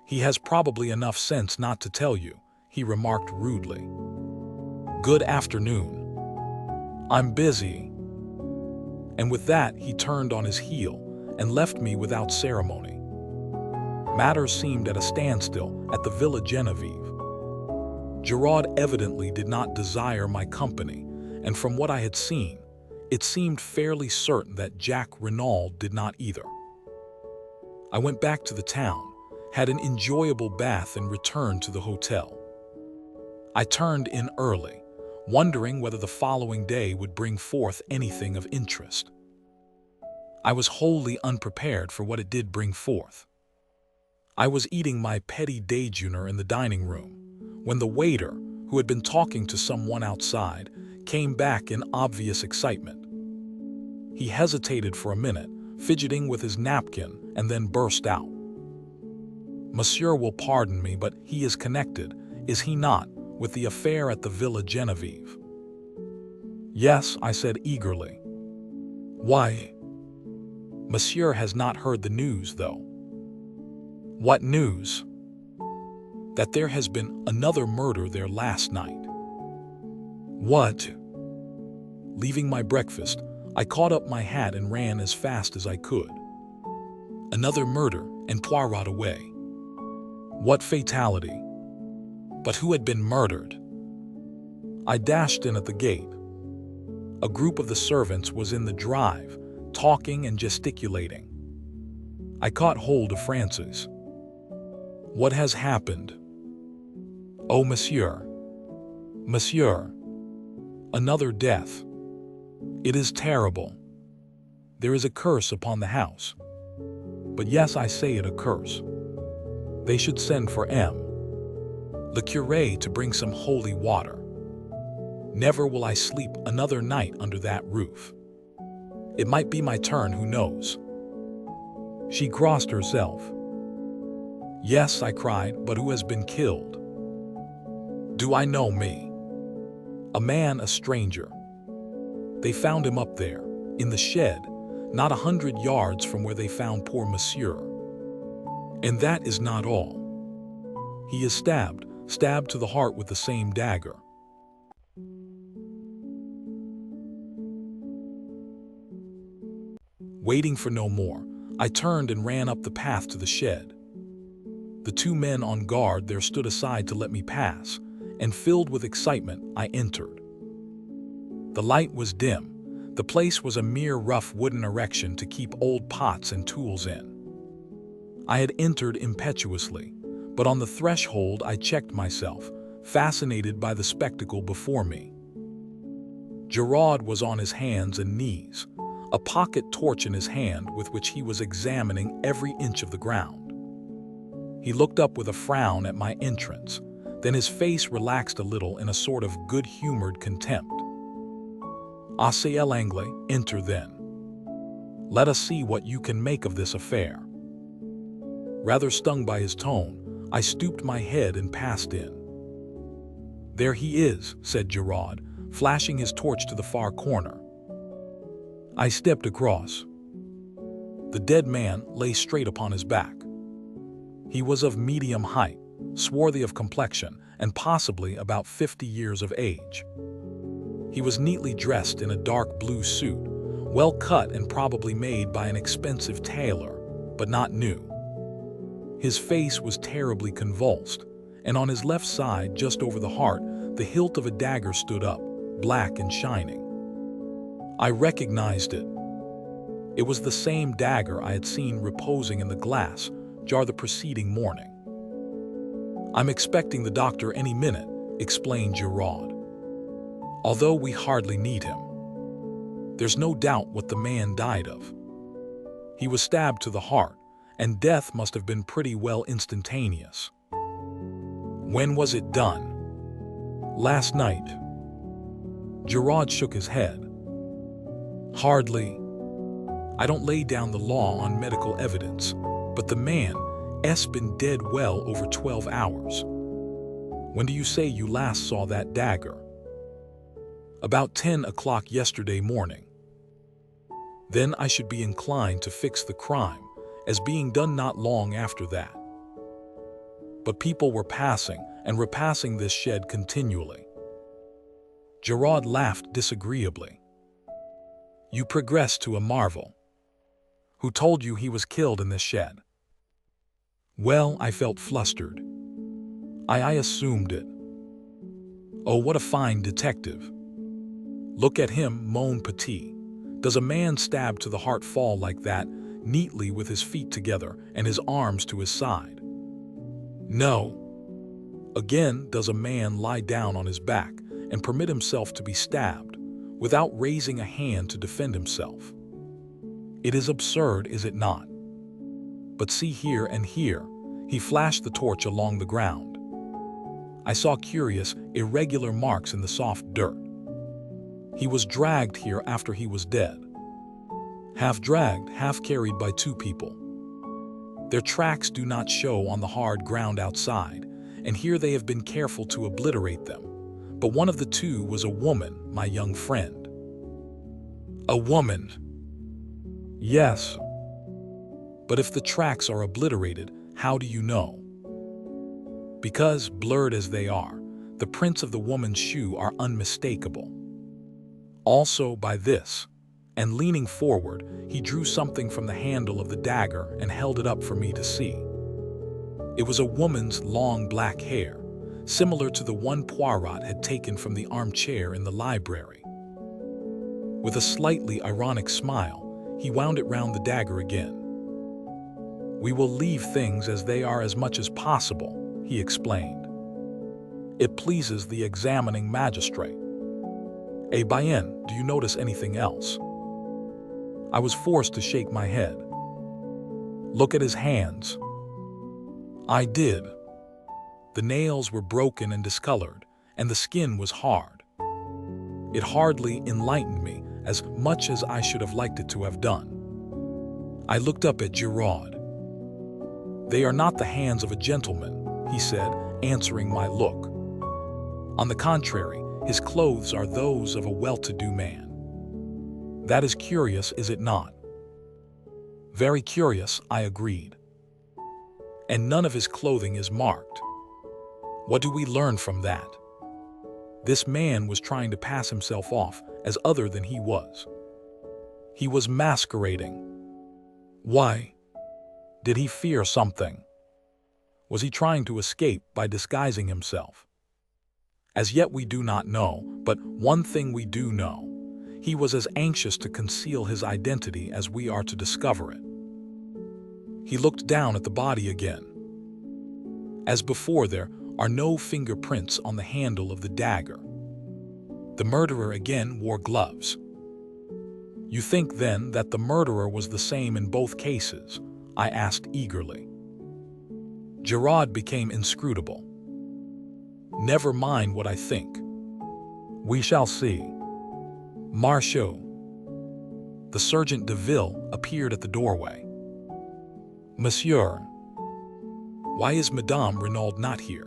"He has probably enough sense not to tell you," he remarked rudely. "Good afternoon. I'm busy." And with that, he turned on his heel and left me without ceremony. Matters seemed at a standstill at the Villa Genevieve. Giraud evidently did not desire my company, and from what I had seen, it seemed fairly certain that Jack Renaud did not either. I went back to the town, had an enjoyable bath, and returned to the hotel. I turned in early, wondering whether the following day would bring forth anything of interest. I was wholly unprepared for what it did bring forth. I was eating my petit déjeuner in the dining room when the waiter, who had been talking to someone outside, came back in obvious excitement. He hesitated for a minute, fidgeting with his napkin, and then burst out. Monsieur will pardon me, but he is connected, is he not, with the affair at the Villa Genevieve? Yes, I said eagerly. Why? Monsieur has not heard the news, though. What news? That there has been another murder there last night. What? Leaving my breakfast, I caught up my hat and ran as fast as I could. Another murder, and Poirot away. What fatality! But who had been murdered? I dashed in at the gate. A group of the servants was in the drive, talking and gesticulating. I caught hold of Francis. What has happened? Oh, monsieur. Monsieur. Another death. It is terrible. There is a curse upon the house. But yes, I say it, a curse. They should send for the curé to bring some holy water. Never will I sleep another night under that roof. It might be my turn, who knows? She crossed herself. Yes, I cried, but who has been killed? Do I know me? A man, a stranger. They found him up there, in the shed, not 100 yards from where they found poor Monsieur. And that is not all. He is stabbed to the heart with the same dagger. Waiting for no more, I turned and ran up the path to the shed. The two men on guard there stood aside to let me pass, and filled with excitement, I entered. The light was dim. The place was a mere rough wooden erection to keep old pots and tools in. I had entered impetuously, but on the threshold I checked myself, fascinated by the spectacle before me. Giraud was on his hands and knees, a pocket torch in his hand with which he was examining every inch of the ground. He looked up with a frown at my entrance, then his face relaxed a little in a sort of good-humored contempt. Assez l'anglais, enter then. Let us see what you can make of this affair. Rather stung by his tone, I stooped my head and passed in. There he is, said Giraud, flashing his torch to the far corner. I stepped across. The dead man lay straight upon his back. He was of medium height, swarthy of complexion, and possibly about 50 years of age. He was neatly dressed in a dark blue suit, well cut and probably made by an expensive tailor, but not new. His face was terribly convulsed, and on his left side, just over the heart, the hilt of a dagger stood up, black and shining. I recognized it. It was the same dagger I had seen reposing in the glass jar the preceding morning. I'm expecting the doctor any minute, explained Giraud. Although we hardly need him. There's no doubt what the man died of. He was stabbed to the heart, and death must have been pretty well instantaneous. When was it done? Last night. Giraud shook his head. Hardly. I don't lay down the law on medical evidence, but the man's been dead well over 12 hours. When do you say you last saw that dagger? About 10 o'clock yesterday morning. Then I should be inclined to fix the crime as being done not long after that. But people were passing and repassing this shed continually. Giraud laughed disagreeably. You progress to a marvel. Who told you he was killed in this shed? Well, I felt flustered. I assumed it. Oh, what a fine detective. Look at him, mon petit. Does a man stabbed to the heart fall like that, neatly with his feet together and his arms to his side? No. Again, does a man lie down on his back and permit himself to be stabbed, without raising a hand to defend himself? It is absurd, is it not? But see here and here, he flashed the torch along the ground. I saw curious, irregular marks in the soft dirt. He was dragged here after he was dead. Half dragged, half carried by two people. Their tracks do not show on the hard ground outside, and here they have been careful to obliterate them. But one of the two was a woman, my young friend. A woman? Yes. But if the tracks are obliterated, how do you know? Because, blurred as they are, the prints of the woman's shoe are unmistakable. Also by this, and leaning forward, he drew something from the handle of the dagger and held it up for me to see. It was a woman's long black hair, similar to the one Poirot had taken from the armchair in the library. With a slightly ironic smile, he wound it round the dagger again. "We will leave things as they are as much as possible," he explained. "It pleases the examining magistrate. Eh bien, do you notice anything else?" I was forced to shake my head. "Look at his hands." I did. The nails were broken and discolored, and the skin was hard. It hardly enlightened me as much as I should have liked it to have done. I looked up at Giraud. "They are not the hands of a gentleman," he said, answering my look. "On the contrary, his clothes are those of a well-to-do man. That is curious, is it not?" "Very curious," I agreed. "And none of his clothing is marked. What do we learn from that? This man was trying to pass himself off as other than he was. He was masquerading. Why? Did he fear something? Was he trying to escape by disguising himself? As yet we do not know, but one thing we do know. He was as anxious to conceal his identity as we are to discover it." He looked down at the body again. As before, there are no fingerprints on the handle of the dagger. The murderer again wore gloves. "You think, then, that the murderer was the same in both cases?" I asked eagerly. Giraud became inscrutable. "Never mind what I think. We shall see." Marchot. The Sergeant de Ville appeared at the doorway. "Monsieur, why is Madame Renaud not here?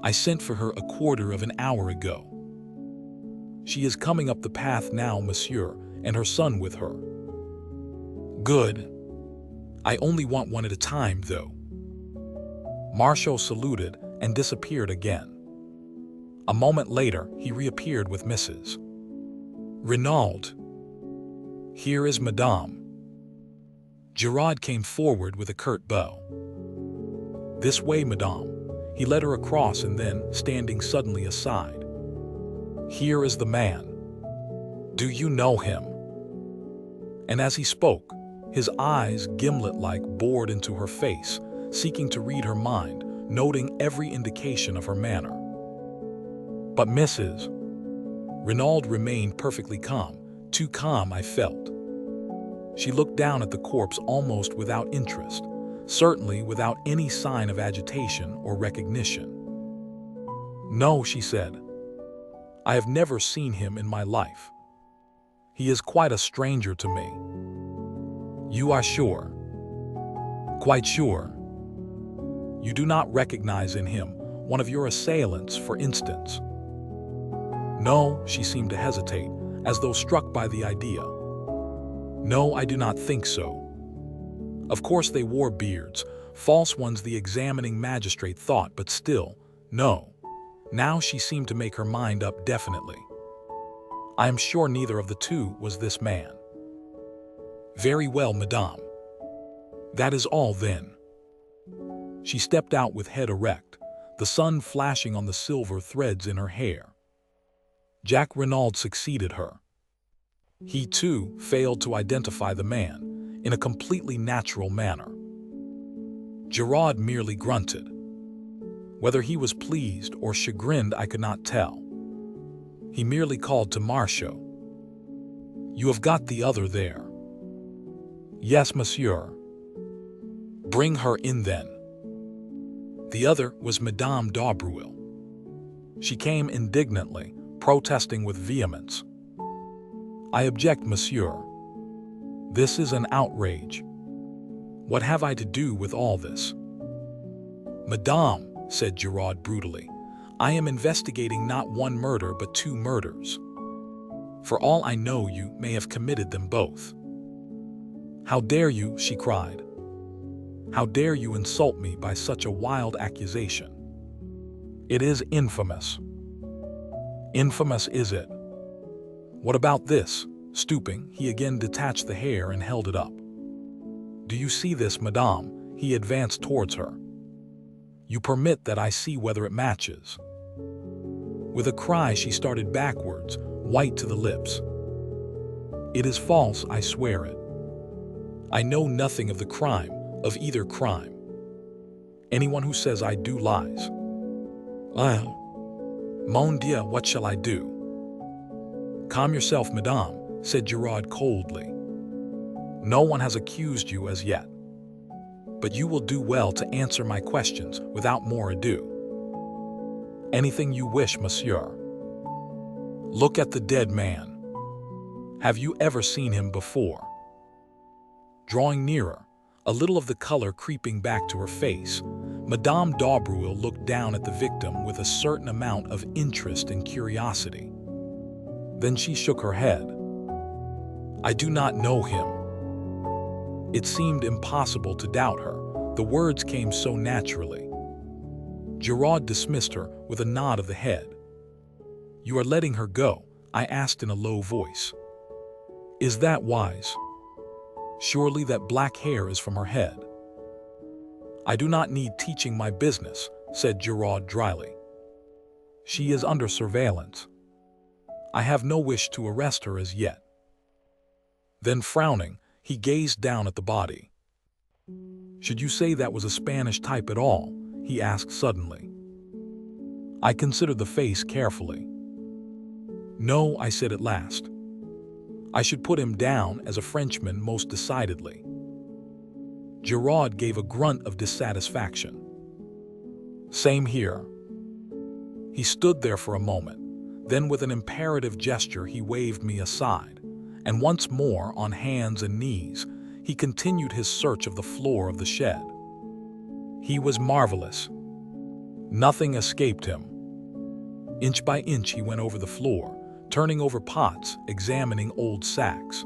I sent for her a quarter of an hour ago." "She is coming up the path now, monsieur, and her son with her." "Good. I only want one at a time, though." Marchot saluted and disappeared again. A moment later, he reappeared with Mrs. Renaud. "Here is Madame." Giraud came forward with a curt bow. "This way, Madame." He led her across and then, standing suddenly aside. "Here is the man. Do you know him?" And as he spoke, his eyes, gimlet-like, bored into her face, seeking to read her mind, noting every indication of her manner. But Mrs. Renaud remained perfectly calm, too calm, I felt. She looked down at the corpse almost without interest, certainly without any sign of agitation or recognition. "No," she said. "I have never seen him in my life. He is quite a stranger to me." "You are sure?" "Quite sure." "You do not recognize in him one of your assailants, for instance?" "No," she seemed to hesitate, as though struck by the idea. "No, I do not think so. Of course they wore beards, false ones the examining magistrate thought, but still, no." Now she seemed to make her mind up definitely. "I am sure neither of the two was this man." "Very well, Madame. That is all then." She stepped out with head erect, the sun flashing on the silver threads in her hair. Jacques Renaud succeeded her. He, too, failed to identify the man in a completely natural manner. Giraud merely grunted. Whether he was pleased or chagrined I could not tell. He merely called to Marchot. "You have got the other there?" "Yes, monsieur." "Bring her in then." The other was Madame d'Aubruil. She came indignantly, protesting with vehemence. I object, monsieur. This is an outrage. What have I to do with all this? Madame, said Giraud brutally, I am investigating not one murder but 2 murders. For all I know, you may have committed them both. How dare you, she cried. How dare you insult me by such a wild accusation? It is infamous. Infamous, is it? What about this? Stooping, he again detached the hair and held it up. Do you see this, madame? He advanced towards her. You permit that I see whether it matches. With a cry, she started backwards, white to the lips. It is false, I swear it. I know nothing of the crime, of either crime. Anyone who says I do lies. Mon Dieu, what shall I do? Calm yourself, madame, said Giraud coldly. No one has accused you as yet. But you will do well to answer my questions without more ado. Anything you wish, monsieur. Look at the dead man. Have you ever seen him before? Drawing nearer, a little of the color creeping back to her face, Madame d'Aubruil looked down at the victim with a certain amount of interest and curiosity. Then she shook her head. I do not know him. It seemed impossible to doubt her. The words came so naturally. Giraud dismissed her with a nod of the head. You are letting her go? I asked in a low voice. Is that wise? Surely that black hair is from her head. I do not need teaching my business, said Giraud dryly. She is under surveillance. I have no wish to arrest her as yet. Then frowning, he gazed down at the body. Should you say that was a Spanish type at all? He asked suddenly. I considered the face carefully. No, I said at last. I should put him down as a Frenchman most decidedly. Giraud gave a grunt of dissatisfaction. Same here. He stood there for a moment. Then with an imperative gesture he waved me aside, and once more on hands and knees, he continued his search of the floor of the shed. He was marvelous. Nothing escaped him. Inch by inch he went over the floor, turning over pots, examining old sacks.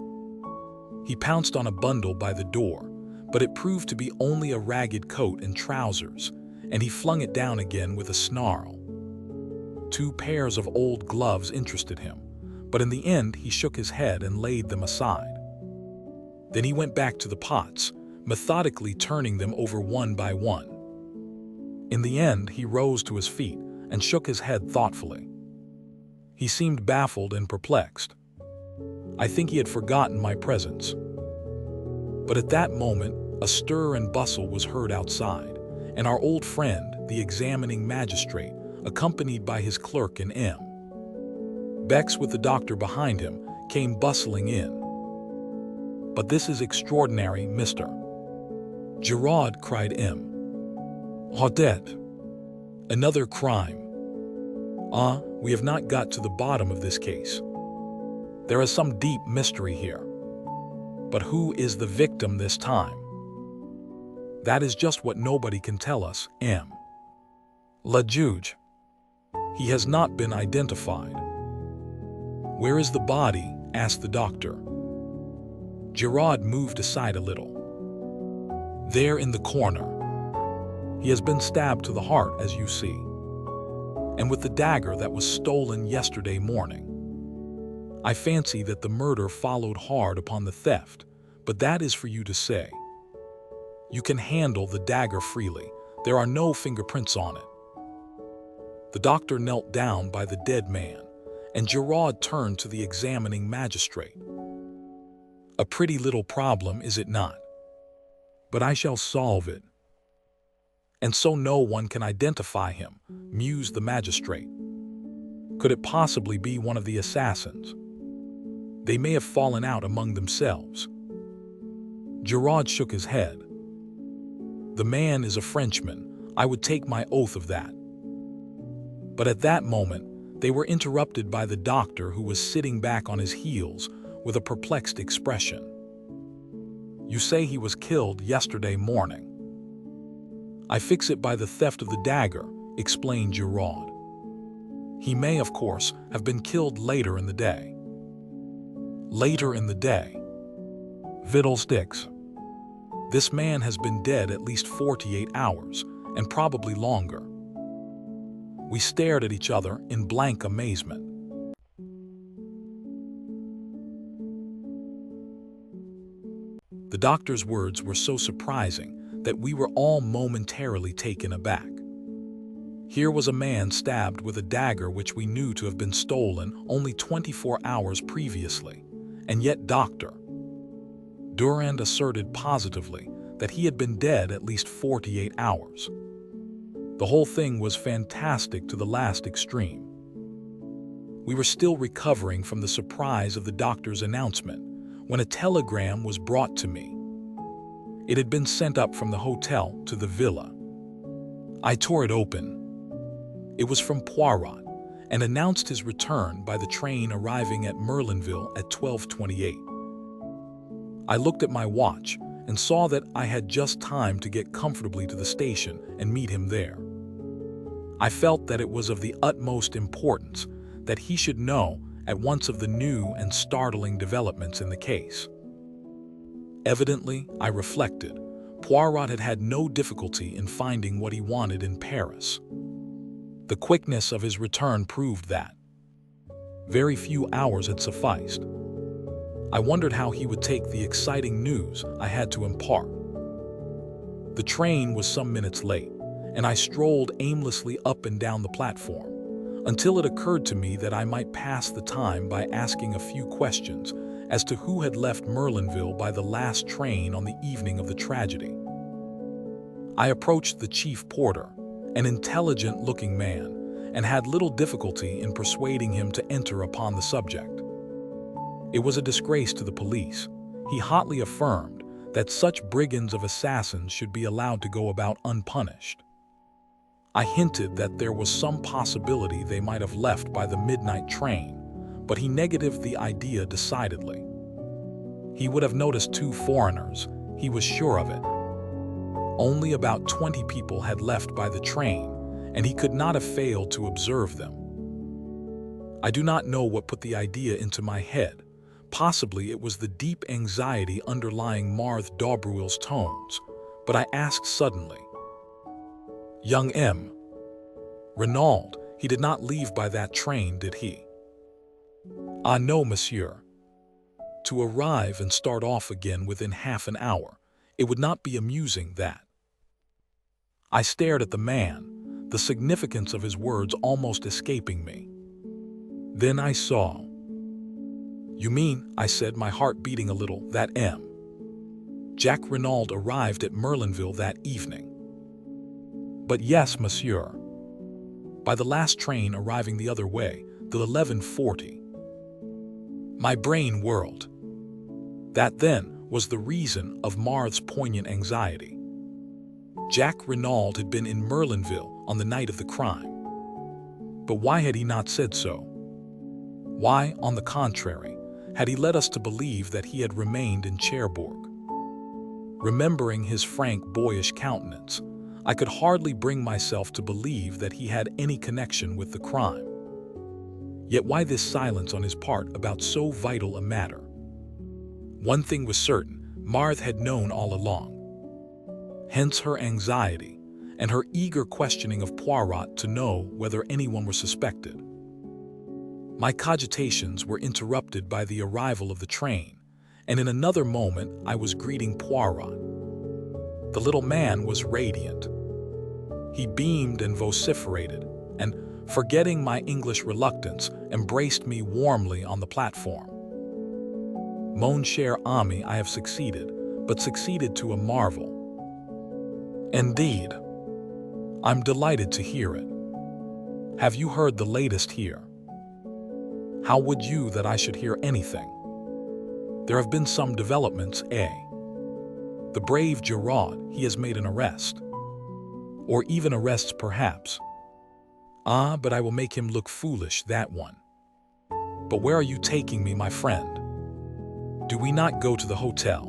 He pounced on a bundle by the door, but it proved to be only a ragged coat and trousers, and he flung it down again with a snarl. 2 pairs of old gloves interested him, but in the end he shook his head and laid them aside. Then he went back to the pots, methodically turning them over one by one. In the end, he rose to his feet and shook his head thoughtfully. He seemed baffled and perplexed. I think he had forgotten my presence. But at that moment, a stir and bustle was heard outside, and our old friend, the examining magistrate, accompanied by his clerk and M. Bex with the doctor behind him, came bustling in. But this is extraordinary, Mr. Giraud, cried M. Odette. Another crime. We have not got to the bottom of this case. There is some deep mystery here. But who is the victim this time? That is just what nobody can tell us, M. Le Juge. He has not been identified. Where is the body? Asked the doctor. Giraud moved aside a little. There in the corner. He has been stabbed to the heart, as you see, and with the dagger that was stolen yesterday morning. I fancy that the murder followed hard upon the theft, but that is for you to say. You can handle the dagger freely. There are no fingerprints on it. The doctor knelt down by the dead man, and Giraud turned to the examining magistrate. A pretty little problem, is it not? But I shall solve it. And so no one can identify him, mused the magistrate. Could it possibly be one of the assassins? They may have fallen out among themselves. Giraud shook his head. The man is a Frenchman. I would take my oath of that. But at that moment, they were interrupted by the doctor, who was sitting back on his heels, with a perplexed expression. "You say he was killed yesterday morning." "I fix it by the theft of the dagger," explained Giraud. "He may, of course, have been killed later in the day." Later in the day? Fiddlesticks. This man has been dead at least 48 hours, and probably longer. We stared at each other in blank amazement. The doctor's words were so surprising that we were all momentarily taken aback. Here was a man stabbed with a dagger which we knew to have been stolen only 24 hours previously, and yet Dr. Durand asserted positively that he had been dead at least 48 hours. The whole thing was fantastic to the last extreme. We were still recovering from the surprise of the doctor's announcement when a telegram was brought to me. It had been sent up from the hotel to the villa. I tore it open. It was from Poirot and announced his return by the train arriving at Merlinville at 12:28. I looked at my watch and saw that I had just time to get comfortably to the station and meet him there. I felt that it was of the utmost importance that he should know at once of the new and startling developments in the case. Evidently, I reflected, Poirot had had no difficulty in finding what he wanted in Paris. The quickness of his return proved that. Very few hours had sufficed. I wondered how he would take the exciting news I had to impart. The train was some minutes late, and I strolled aimlessly up and down the platform, until it occurred to me that I might pass the time by asking a few questions as to who had left Merlinville by the last train on the evening of the tragedy. I approached the chief porter, an intelligent-looking man, and had little difficulty in persuading him to enter upon the subject. It was a disgrace to the police, he hotly affirmed, that such brigands of assassins should be allowed to go about unpunished. I hinted that there was some possibility they might have left by the midnight train, but he negatived the idea decidedly. He would have noticed 2 foreigners, he was sure of it. Only about 20 people had left by the train, and he could not have failed to observe them. I do not know what put the idea into my head. Possibly it was the deep anxiety underlying Marthe Daubreuil's tones, but I asked suddenly, "Young M. Renaud, he did not leave by that train, did he?" "Ah no, monsieur. To arrive and start off again within half an hour, it would not be amusing, that." I stared at the man, the significance of his words almost escaping me. Then I saw. "You mean," I said, my heart beating a little, "that M. Jacques Renaud arrived at Merlinville that evening?" "But yes, monsieur. By the last train arriving the other way, the 11:40. My brain whirled. That, then, was the reason of Marthe's poignant anxiety. Jacques Renaud had been in Merlinville on the night of the crime. But why had he not said so? Why, on the contrary, had he led us to believe that he had remained in Cherbourg? Remembering his frank, boyish countenance, I could hardly bring myself to believe that he had any connection with the crime. Yet why this silence on his part about so vital a matter? One thing was certain, Marthe had known all along. Hence her anxiety, and her eager questioning of Poirot to know whether anyone were suspected. My cogitations were interrupted by the arrival of the train, and in another moment I was greeting Poirot. The little man was radiant. He beamed and vociferated, and, forgetting my English reluctance, embraced me warmly on the platform. Mon cher ami, I have succeeded, but succeeded to a marvel. Indeed. I'm delighted to hear it. Have you heard the latest here? How would you that I should hear anything? There have been some developments, eh? The brave Giraud, he has made an arrest. Or even arrests, perhaps. Ah, but I will make him look foolish, that one. But where are you taking me, my friend? Do we not go to the hotel?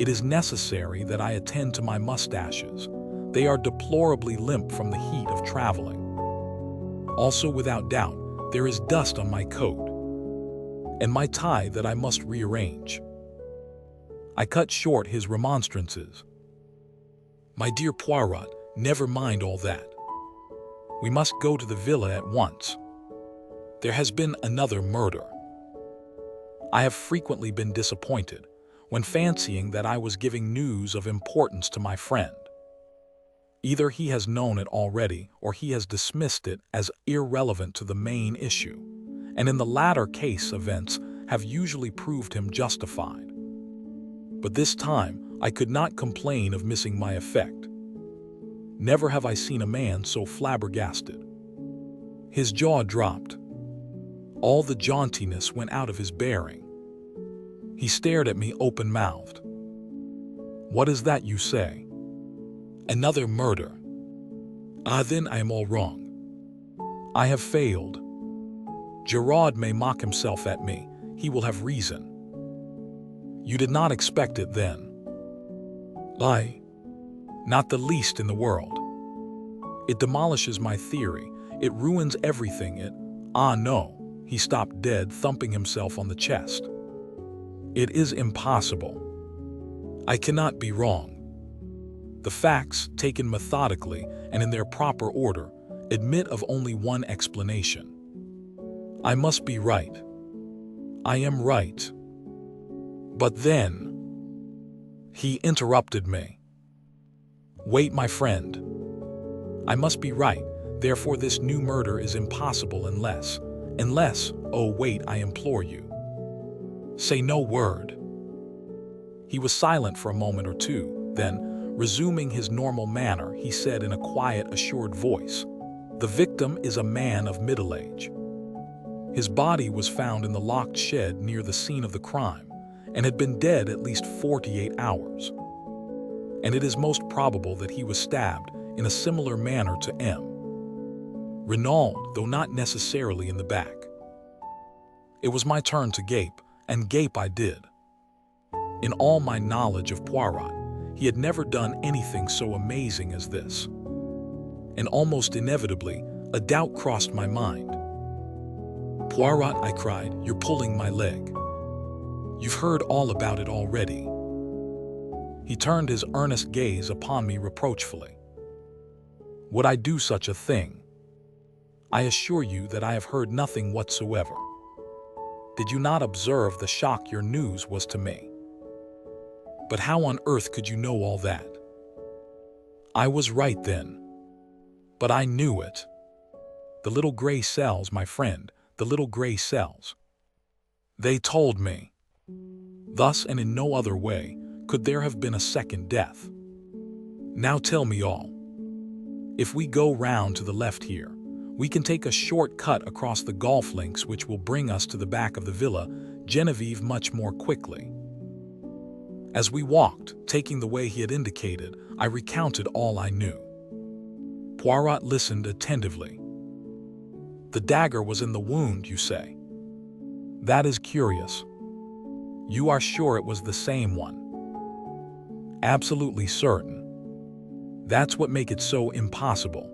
It is necessary that I attend to my mustaches. They are deplorably limp from the heat of traveling. Also, without doubt, there is dust on my coat and my tie that I must rearrange. I cut short his remonstrances. My dear Poirot, never mind all that. We must go to the villa at once. There has been another murder. I have frequently been disappointed when fancying that I was giving news of importance to my friend. Either he has known it already or he has dismissed it as irrelevant to the main issue, and in the latter case events have usually proved him justified. But this time I could not complain of missing my effect. Never have I seen a man so flabbergasted. His jaw dropped. All the jauntiness went out of his bearing. He stared at me open-mouthed. What is that you say? Another murder. Ah, then I am all wrong. I have failed. Giraud may mock himself at me. He will have reason. You did not expect it then. I. Not the least in the world. It demolishes my theory. It ruins everything. Ah, no. He stopped dead, thumping himself on the chest. It is impossible. I cannot be wrong. The facts, taken methodically and in their proper order, admit of only one explanation. I must be right. I am right. But then, he interrupted me. Wait, my friend. I must be right. Therefore, this new murder is impossible unless, oh wait, I implore you. Say no word. He was silent for a moment or two, then, resuming his normal manner, he said in a quiet, assured voice, "The victim is a man of middle age. His body was found in the locked shed near the scene of the crime and had been dead at least 48 hours. And it is most probable that he was stabbed in a similar manner to M. Renaud, though not necessarily in the back." It was my turn to gape, and gape I did. In all my knowledge of Poirot, he had never done anything so amazing as this. And almost inevitably, a doubt crossed my mind. "Poirot," I cried, "you're pulling my leg. You've heard all about it already." He turned his earnest gaze upon me reproachfully. Would I do such a thing? I assure you that I have heard nothing whatsoever. Did you not observe the shock your news was to me? But how on earth could you know all that? I was right then. But I knew it. The little gray cells, my friend, the little gray cells. They told me. Thus and in no other way could there have been a second death. Now tell me all. If we go round to the left here, we can take a short cut across the golf links which will bring us to the back of the Villa Genevieve much more quickly. As we walked, taking the way he had indicated, I recounted all I knew. Poirot listened attentively. The dagger was in the wound, you say? That is curious. You are sure it was the same one? Absolutely certain. That's what makes it so impossible.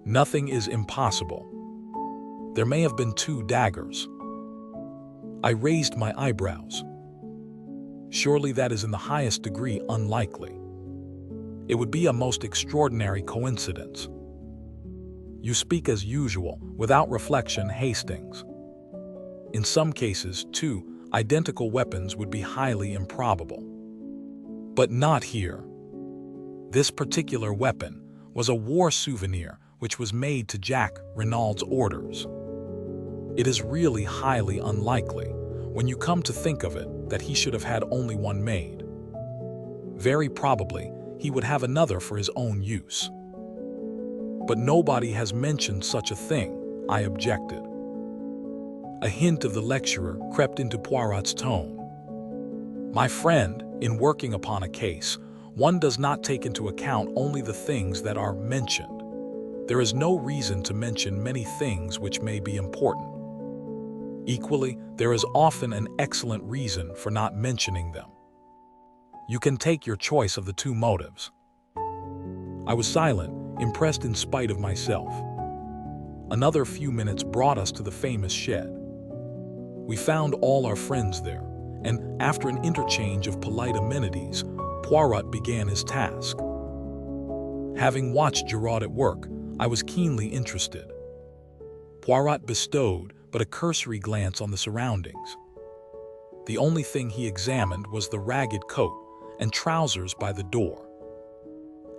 Nothing is impossible. There may have been two daggers. I raised my eyebrows. Surely that is in the highest degree unlikely. It would be a most extraordinary coincidence. You speak as usual, without reflection, Hastings. In some cases, two identical weapons would be highly improbable. But not here. This particular weapon was a war souvenir which was made to Jack Renaud's orders. It is really highly unlikely, when you come to think of it, that he should have had only one made. Very probably, he would have another for his own use. But nobody has mentioned such a thing, I objected. A hint of the lecturer crept into Poirot's tone. My friend, in working upon a case, one does not take into account only the things that are mentioned. There is no reason to mention many things which may be important. Equally, there is often an excellent reason for not mentioning them. You can take your choice of the two motives. I was silent, impressed in spite of myself. Another few minutes brought us to the famous shed. We found all our friends there, and after an interchange of polite amenities, Poirot began his task. Having watched Giraud at work, I was keenly interested. Poirot bestowed but a cursory glance on the surroundings. The only thing he examined was the ragged coat and trousers by the door.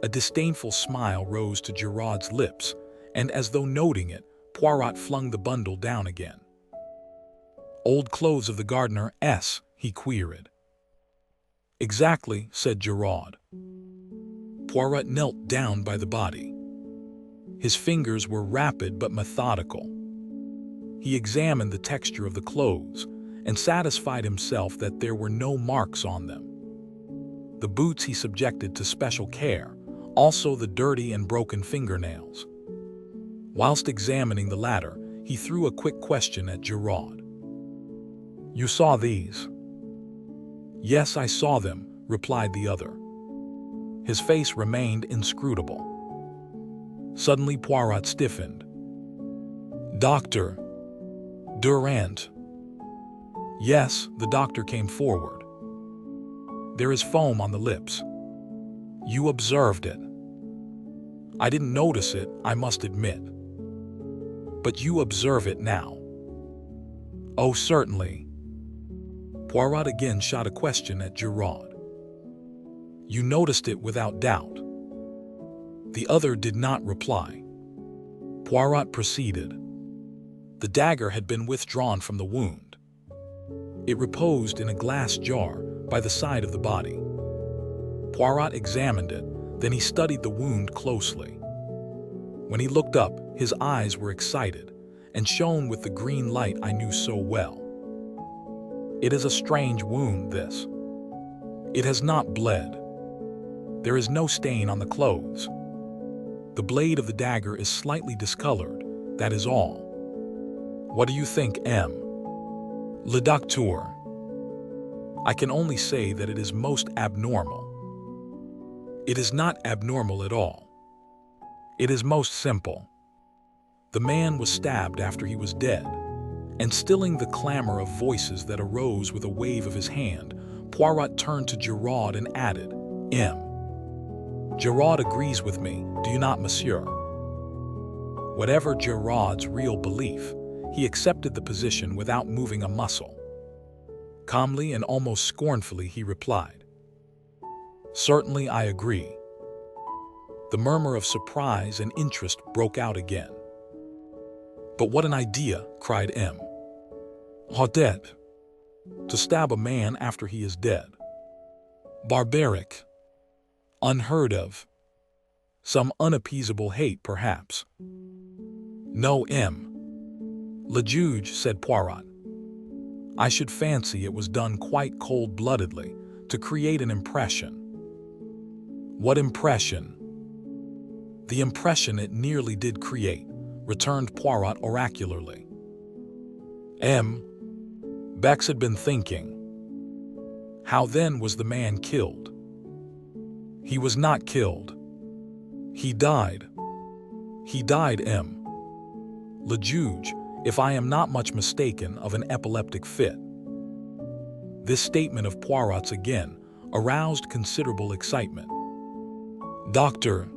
A disdainful smile rose to Giraud's lips, and as though noting it, Poirot flung the bundle down again. "Old clothes of the gardener S?" he queried. "Exactly," said Giraud. Poirot knelt down by the body. His fingers were rapid but methodical. He examined the texture of the clothes and satisfied himself that there were no marks on them. The boots he subjected to special care, also the dirty and broken fingernails. Whilst examining the latter, he threw a quick question at Giraud. "You saw these?" "Yes, I saw them," replied the other. His face remained inscrutable. Suddenly Poirot stiffened. "Doctor Durand." "Yes," the doctor came forward. "There is foam on the lips. You observed it." "I didn't notice it, I must admit." "But you observe it now?" "Oh, certainly." Poirot again shot a question at Giraud. "You noticed it without doubt?" The other did not reply. Poirot proceeded. The dagger had been withdrawn from the wound. It reposed in a glass jar by the side of the body. Poirot examined it, then he studied the wound closely. When he looked up, his eyes were excited and shone with the green light I knew so well. "It is a strange wound, this. It has not bled. There is no stain on the clothes. The blade of the dagger is slightly discolored, that is all. What do you think, M. Le Docteur?" "I can only say that it is most abnormal." "It is not abnormal at all. It is most simple. The man was stabbed after he was dead." And stilling the clamor of voices that arose with a wave of his hand, Poirot turned to Giraud and added, "M. Giraud agrees with me, do you not, monsieur?" Whatever Giraud's real belief, he accepted the position without moving a muscle. Calmly and almost scornfully he replied, "Certainly I agree." The murmur of surprise and interest broke out again. "But what an idea!" cried M. "Haudet! To stab a man after he is dead. Barbaric. Unheard of. Some unappeasable hate, perhaps." "No, M. Le Juge," said Poirot. "I should fancy it was done quite cold-bloodedly, to create an impression." "What impression?" "The impression it nearly did create," returned Poirot oracularly. M. Bex had been thinking. "How then was the man killed?" "He was not killed. He died." "He died, M. Le Juge, if I am not much mistaken, of an epileptic fit." This statement of Poirot's again aroused considerable excitement. Dr.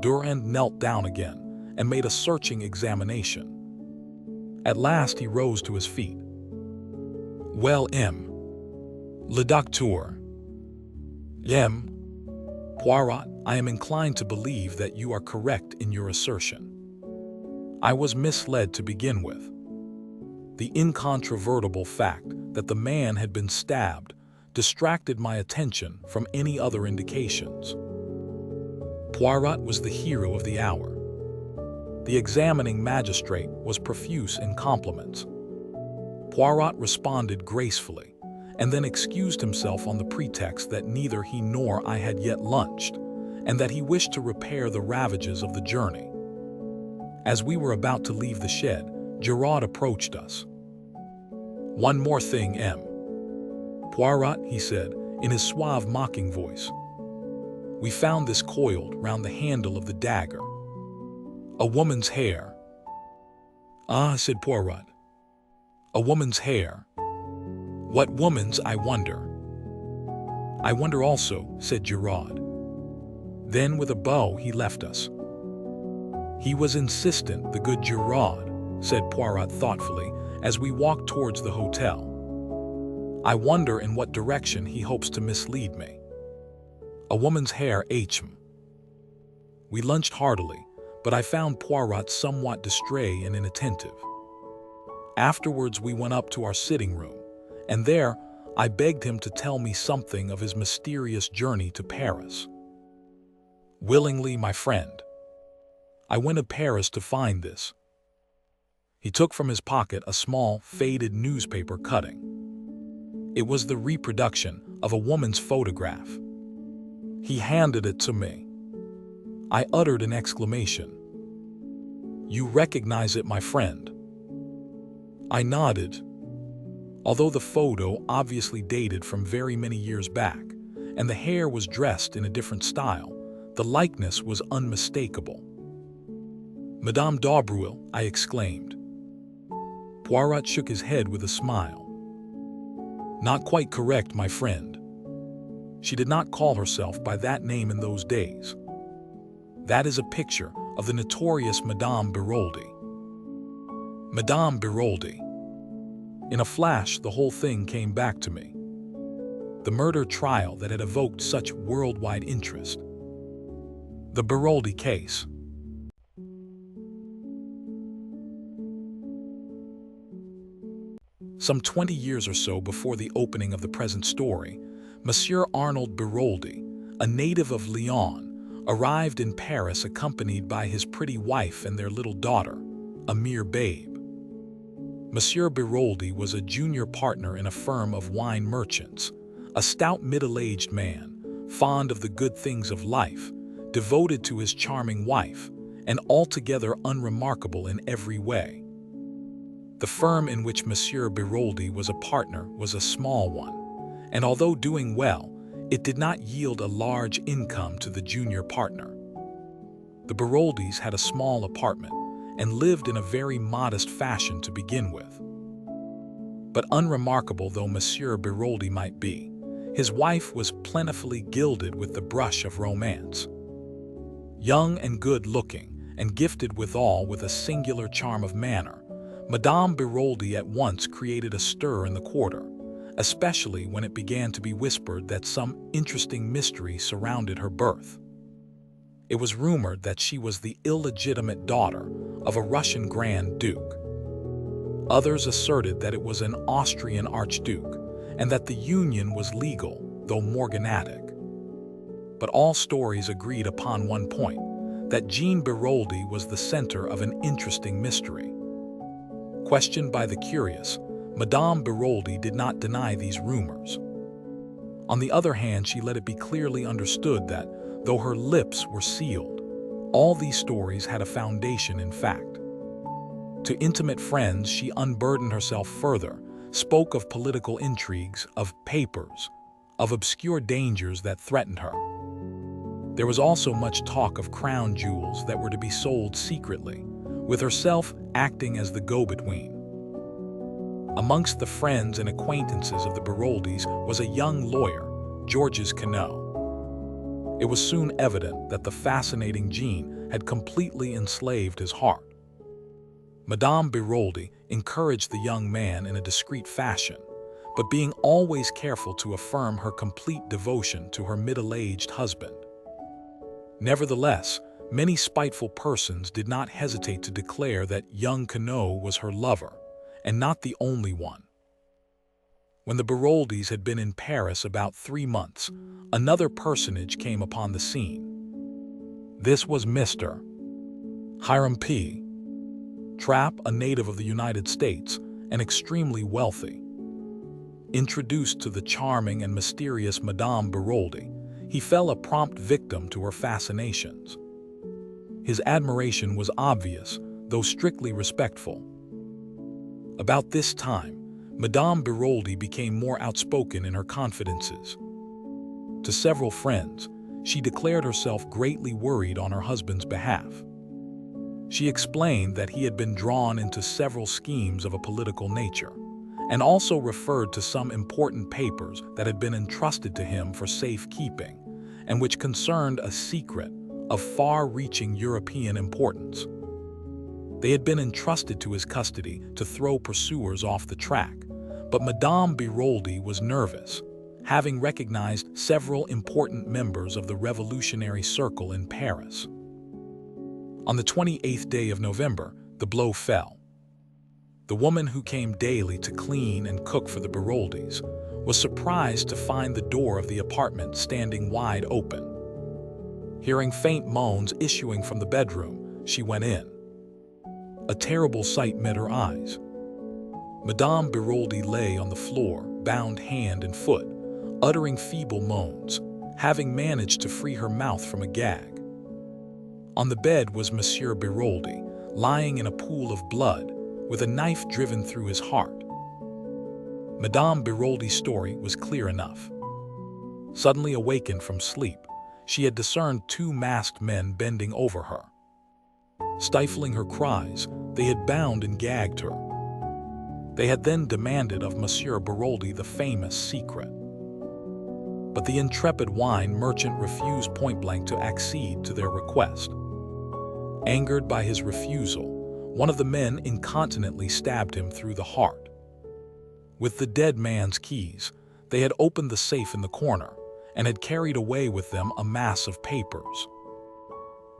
Durand knelt down again and made a searching examination. At last he rose to his feet. "Well, M. Le Docteur." "M. Poirot, I am inclined to believe that you are correct in your assertion. I was misled to begin with. The incontrovertible fact that the man had been stabbed distracted my attention from any other indications. Poirot was the hero of the hour. The examining magistrate was profuse in compliments. Poirot responded gracefully, and then excused himself on the pretext that neither he nor I had yet lunched, and that he wished to repair the ravages of the journey. As we were about to leave the shed, Giraud approached us. "One more thing, M. Poirot," he said, in his suave, mocking voice. "We found this coiled round the handle of the dagger. A woman's hair." "Ah," said Poirot. "A woman's hair. What woman's, I wonder?" "I wonder also," said Giraud. Then with a bow he left us. "He was insistent, the good Giraud," said Poirot thoughtfully as we walked towards the hotel. "I wonder in what direction he hopes to mislead me. A woman's hair, hm." We lunched heartily, but I found Poirot somewhat distrait and inattentive. Afterwards we went up to our sitting room, and there I begged him to tell me something of his mysterious journey to Paris. "Willingly, my friend. I went to Paris to find this." He took from his pocket a small, faded newspaper cutting. It was the reproduction of a woman's photograph. He handed it to me. I uttered an exclamation. "You recognize it, my friend?" I nodded. Although the photo obviously dated from very many years back, and the hair was dressed in a different style, the likeness was unmistakable. "Madame d'Aubreuil," I exclaimed. Poirot shook his head with a smile. "Not quite correct, my friend. She did not call herself by that name in those days. That is a picture of the notorious Madame Biroldi." Madame Biroldi. In a flash, the whole thing came back to me. The murder trial that had evoked such worldwide interest. The Biroldi case. Some 20 years or so before the opening of the present story, Monsieur Arnold Biroldi, a native of Lyon, arrived in Paris accompanied by his pretty wife and their little daughter, a mere babe. Monsieur Biroldi was a junior partner in a firm of wine merchants, a stout middle-aged man, fond of the good things of life, devoted to his charming wife, and altogether unremarkable in every way. The firm in which Monsieur Biroldi was a partner was a small one, and although doing well, it did not yield a large income to the junior partner. The Biroldis had a small apartment and lived in a very modest fashion to begin with. But unremarkable though Monsieur Biroldi might be, his wife was plentifully gilded with the brush of romance. Young and good-looking, and gifted withal with a singular charm of manner, Madame Biroldi at once created a stir in the quarter, especially when it began to be whispered that some interesting mystery surrounded her birth. It was rumored that she was the illegitimate daughter of a Russian Grand Duke. Others asserted that it was an Austrian Archduke, and that the union was legal, though morganatic. But all stories agreed upon one point, that Jean Biroldi was the center of an interesting mystery. Questioned by the curious, Madame Biroldi did not deny these rumors. On the other hand, she let it be clearly understood that, though her lips were sealed, all these stories had a foundation in fact. To intimate friends, she unburdened herself further, spoke of political intrigues, of papers, of obscure dangers that threatened her. There was also much talk of crown jewels that were to be sold secretly, with herself acting as the go-between. Amongst the friends and acquaintances of the Biroldis was a young lawyer, Georges Queneau. It was soon evident that the fascinating Jean had completely enslaved his heart. Madame Biroldi encouraged the young man in a discreet fashion, but being always careful to affirm her complete devotion to her middle-aged husband. Nevertheless, many spiteful persons did not hesitate to declare that young Queneau was her lover, and not the only one. When the Biroldis had been in Paris about 3 months, another personage came upon the scene. This was Mr. Hiram P. Trapp, a native of the United States and extremely wealthy. Introduced to the charming and mysterious Madame Biroldi, he fell a prompt victim to her fascinations. His admiration was obvious, though strictly respectful. About this time, Madame Biroldi became more outspoken in her confidences. To several friends, she declared herself greatly worried on her husband's behalf. She explained that he had been drawn into several schemes of a political nature, and also referred to some important papers that had been entrusted to him for safekeeping, and which concerned a secret of far-reaching European importance. They had been entrusted to his custody to throw pursuers off the track, but Madame Biroldi was nervous, having recognized several important members of the revolutionary circle in Paris. On the 28th day of November, the blow fell. The woman who came daily to clean and cook for the Biroldis was surprised to find the door of the apartment standing wide open. Hearing faint moans issuing from the bedroom, she went in. A terrible sight met her eyes. Madame Biroldi lay on the floor, bound hand and foot, uttering feeble moans, having managed to free her mouth from a gag. On the bed was Monsieur Biroldi, lying in a pool of blood, with a knife driven through his heart. Madame Biroldi's story was clear enough. Suddenly awakened from sleep, she had discerned two masked men bending over her. Stifling her cries, they had bound and gagged her. They had then demanded of Monsieur Biroldi the famous secret. But the intrepid wine merchant refused point-blank to accede to their request. Angered by his refusal, one of the men incontinently stabbed him through the heart. With the dead man's keys, they had opened the safe in the corner and had carried away with them a mass of papers.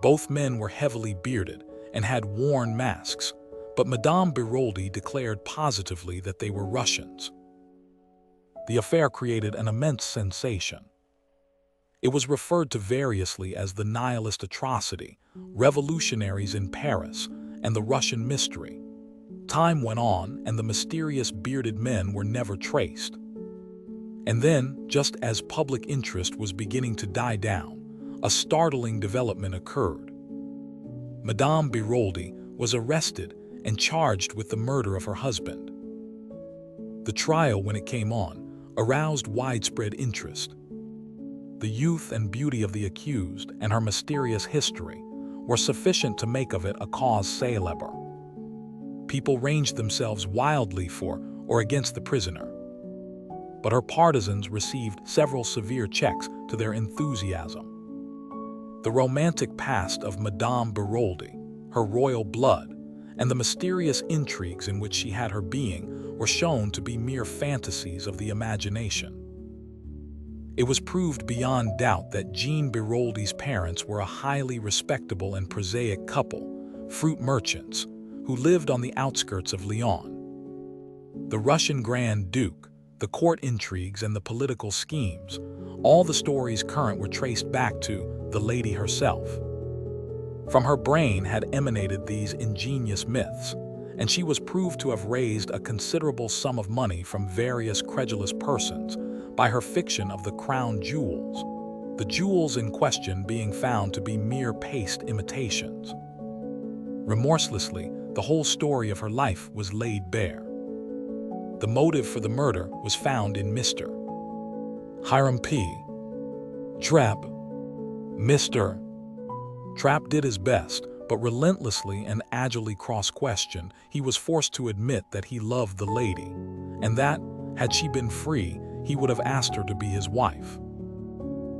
Both men were heavily bearded and had worn masks, but Madame Biroldi declared positively that they were Russians. The affair created an immense sensation. It was referred to variously as the nihilist atrocity, revolutionaries in Paris, and the Russian mystery. Time went on, and the mysterious bearded men were never traced. And then, just as public interest was beginning to die down, a startling development occurred. Madame Biroldi was arrested and charged with the murder of her husband. The trial, when it came on, aroused widespread interest. The youth and beauty of the accused and her mysterious history were sufficient to make of it a cause célèbre. People ranged themselves wildly for or against the prisoner. But her partisans received several severe checks to their enthusiasm. The romantic past of Madame Biroldi, her royal blood, and the mysterious intrigues in which she had her being were shown to be mere fantasies of the imagination. It was proved beyond doubt that Jean Biroldi's parents were a highly respectable and prosaic couple, fruit merchants, who lived on the outskirts of Lyon. The Russian Grand Duke, the court intrigues, and the political schemes, all the stories current were traced back to the lady herself. From her brain had emanated these ingenious myths, and she was proved to have raised a considerable sum of money from various credulous persons by her fiction of the crown jewels, the jewels in question being found to be mere paste imitations. Remorselessly, the whole story of her life was laid bare. The motive for the murder was found in Mr. Hiram P. Trapp. Mr. Trapp did his best, but relentlessly and agilely cross-questioned, he was forced to admit that he loved the lady, and that, had she been free, he would have asked her to be his wife.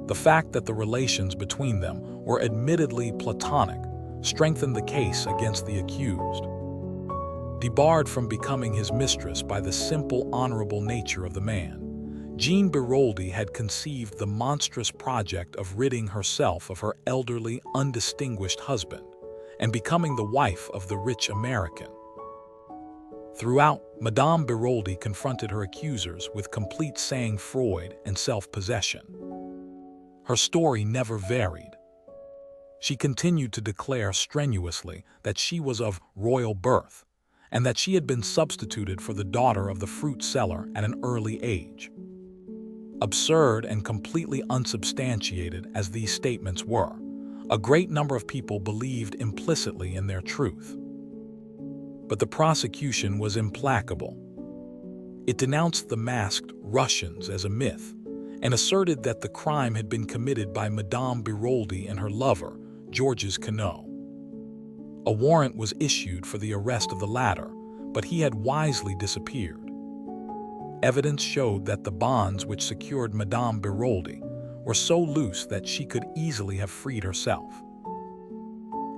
The fact that the relations between them were admittedly platonic strengthened the case against the accused. Debarred from becoming his mistress by the simple, honorable nature of the man, Jean Biroldi had conceived the monstrous project of ridding herself of her elderly, undistinguished husband and becoming the wife of the rich American. Throughout, Madame Biroldi confronted her accusers with complete sang-froid and self-possession. Her story never varied. She continued to declare strenuously that she was of royal birth and that she had been substituted for the daughter of the fruit seller at an early age. Absurd and completely unsubstantiated as these statements were, a great number of people believed implicitly in their truth. But the prosecution was implacable. It denounced the masked Russians as a myth and asserted that the crime had been committed by Madame Biroldi and her lover, Georges Quinault. A warrant was issued for the arrest of the latter, but he had wisely disappeared. Evidence showed that the bonds which secured Madame Biroldi were so loose that she could easily have freed herself.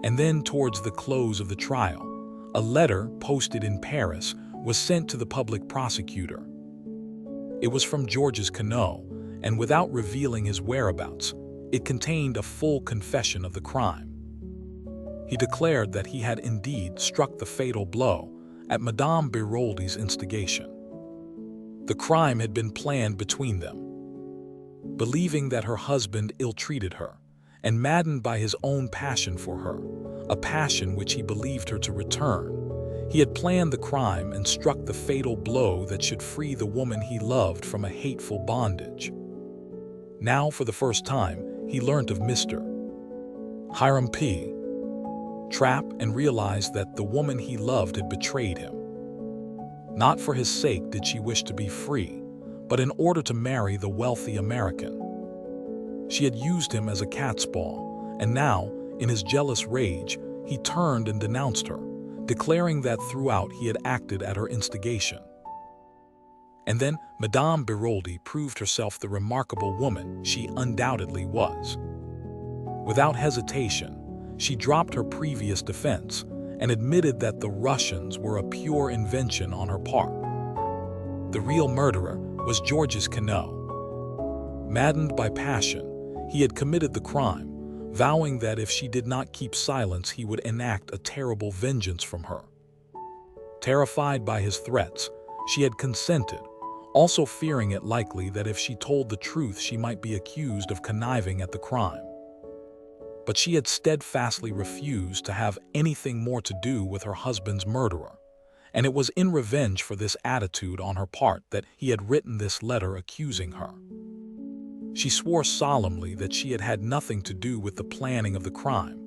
And then, towards the close of the trial, a letter posted in Paris was sent to the public prosecutor. It was from Georges Quinault, and without revealing his whereabouts, it contained a full confession of the crime. He declared that he had indeed struck the fatal blow at Madame Biroldi's instigation. The crime had been planned between them. Believing that her husband ill-treated her, and maddened by his own passion for her, a passion which he believed her to return, he had planned the crime and struck the fatal blow that should free the woman he loved from a hateful bondage. Now, for the first time, he learnt of Mr. Hiram P. trap and realized that the woman he loved had betrayed him. Not for his sake did she wish to be free, but in order to marry the wealthy American. She had used him as a catspaw, and now, in his jealous rage, he turned and denounced her, declaring that throughout he had acted at her instigation. And then Madame Biroldi proved herself the remarkable woman she undoubtedly was. Without hesitation, she dropped her previous defense and admitted that the Russians were a pure invention on her part. The real murderer was Georges Quinault. Maddened by passion, he had committed the crime, vowing that if she did not keep silence, he would enact a terrible vengeance from her. Terrified by his threats, she had consented, also fearing it likely that if she told the truth she might be accused of conniving at the crime. But she had steadfastly refused to have anything more to do with her husband's murderer, and it was in revenge for this attitude on her part that he had written this letter accusing her. She swore solemnly that she had had nothing to do with the planning of the crime,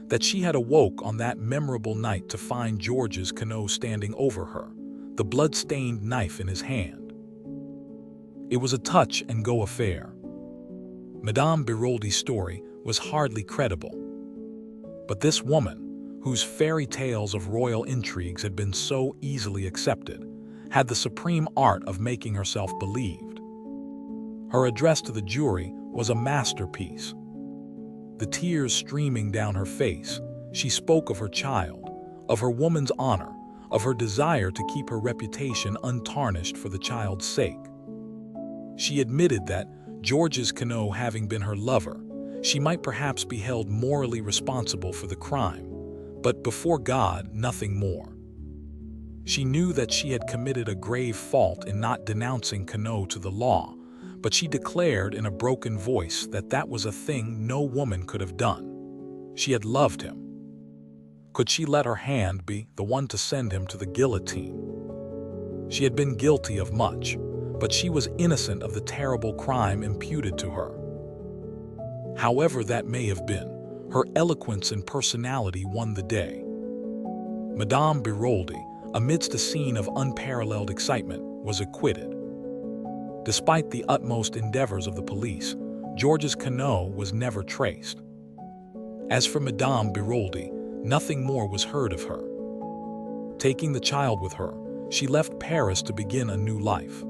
that she had awoke on that memorable night to find Georges Quinault standing over her, the blood-stained knife in his hand. It was a touch-and-go affair. Madame Biroldi's story was hardly credible. But this woman, whose fairy tales of royal intrigues had been so easily accepted, had the supreme art of making herself believed. Her address to the jury was a masterpiece. The tears streaming down her face, she spoke of her child, of her woman's honor, of her desire to keep her reputation untarnished for the child's sake. She admitted that, Georges Quinault having been her lover, she might perhaps be held morally responsible for the crime, but before God, nothing more. She knew that she had committed a grave fault in not denouncing Quinault to the law, but she declared in a broken voice that that was a thing no woman could have done. She had loved him. Could she let her hand be the one to send him to the guillotine? She had been guilty of much, but she was innocent of the terrible crime imputed to her. However that may have been, her eloquence and personality won the day. Madame Biroldi, amidst a scene of unparalleled excitement, was acquitted. Despite the utmost endeavors of the police, Georges Quinault was never traced. As for Madame Biroldi, nothing more was heard of her. Taking the child with her, she left Paris to begin a new life.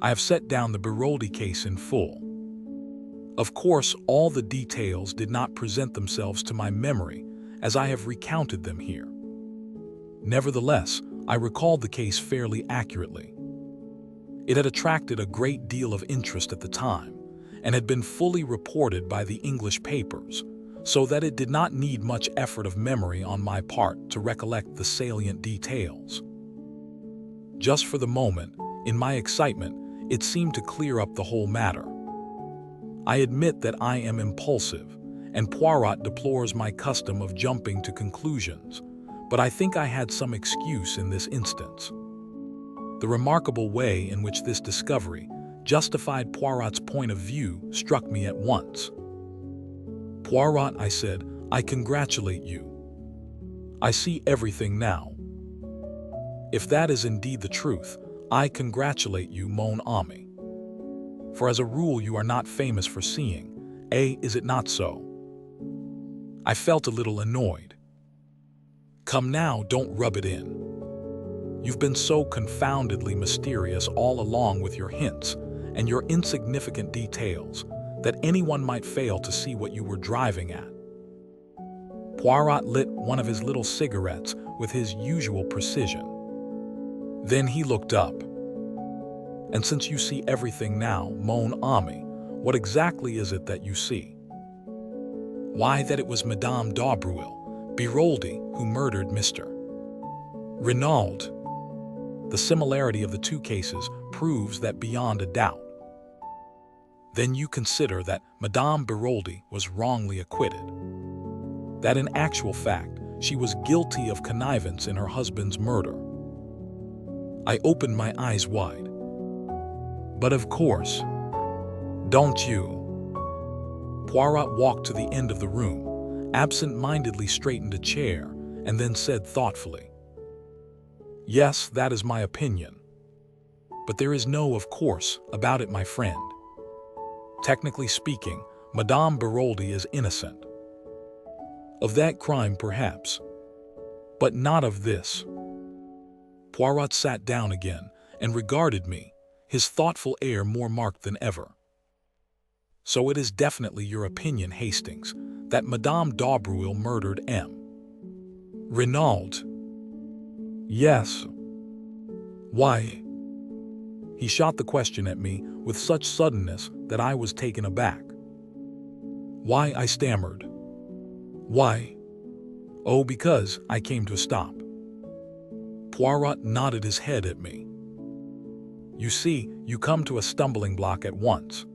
I have set down the Biroldi case in full. Of course, all the details did not present themselves to my memory as I have recounted them here. Nevertheless, I recalled the case fairly accurately. It had attracted a great deal of interest at the time and had been fully reported by the English papers, so that it did not need much effort of memory on my part to recollect the salient details. Just for the moment, in my excitement, it seemed to clear up the whole matter. I admit that I am impulsive, and Poirot deplores my custom of jumping to conclusions, but I think I had some excuse in this instance. The remarkable way in which this discovery justified Poirot's point of view struck me at once. "Poirot," I said, "I congratulate you. I see everything now. If that is indeed the truth, I congratulate you, mon ami. For as a rule you are not famous for seeing, is it not so? I felt a little annoyed. Come now, don't rub it in. You've been so confoundedly mysterious all along with your hints and your insignificant details that anyone might fail to see what you were driving at. Poirot lit one of his little cigarettes with his usual precision. Then he looked up. And since you see everything now, mon ami, what exactly is it that you see? Why, that it was Madame Biroldi who murdered Mr. Renaud. The similarity of the two cases proves that beyond a doubt. Then you consider that Madame Biroldi was wrongly acquitted. That in actual fact, she was guilty of connivance in her husband's murder. I opened my eyes wide. But of course, don't you? Poirot walked to the end of the room, absent-mindedly straightened a chair, and then said thoughtfully, "Yes, that is my opinion. But there is no of course about it, my friend. Technically speaking, Madame Biroldi is innocent. Of that crime, perhaps, but not of this." Poirot sat down again and regarded me, his thoughtful air more marked than ever. "So it is definitely your opinion, Hastings, that Madame d'Aubrieux murdered M. Renaud?" "Yes." "Why?" He shot the question at me with such suddenness that I was taken aback. "Why?" I stammered. "Why?" "Oh, because," I came to a stop. Poirot nodded his head at me. "You see, you come to a stumbling block at once.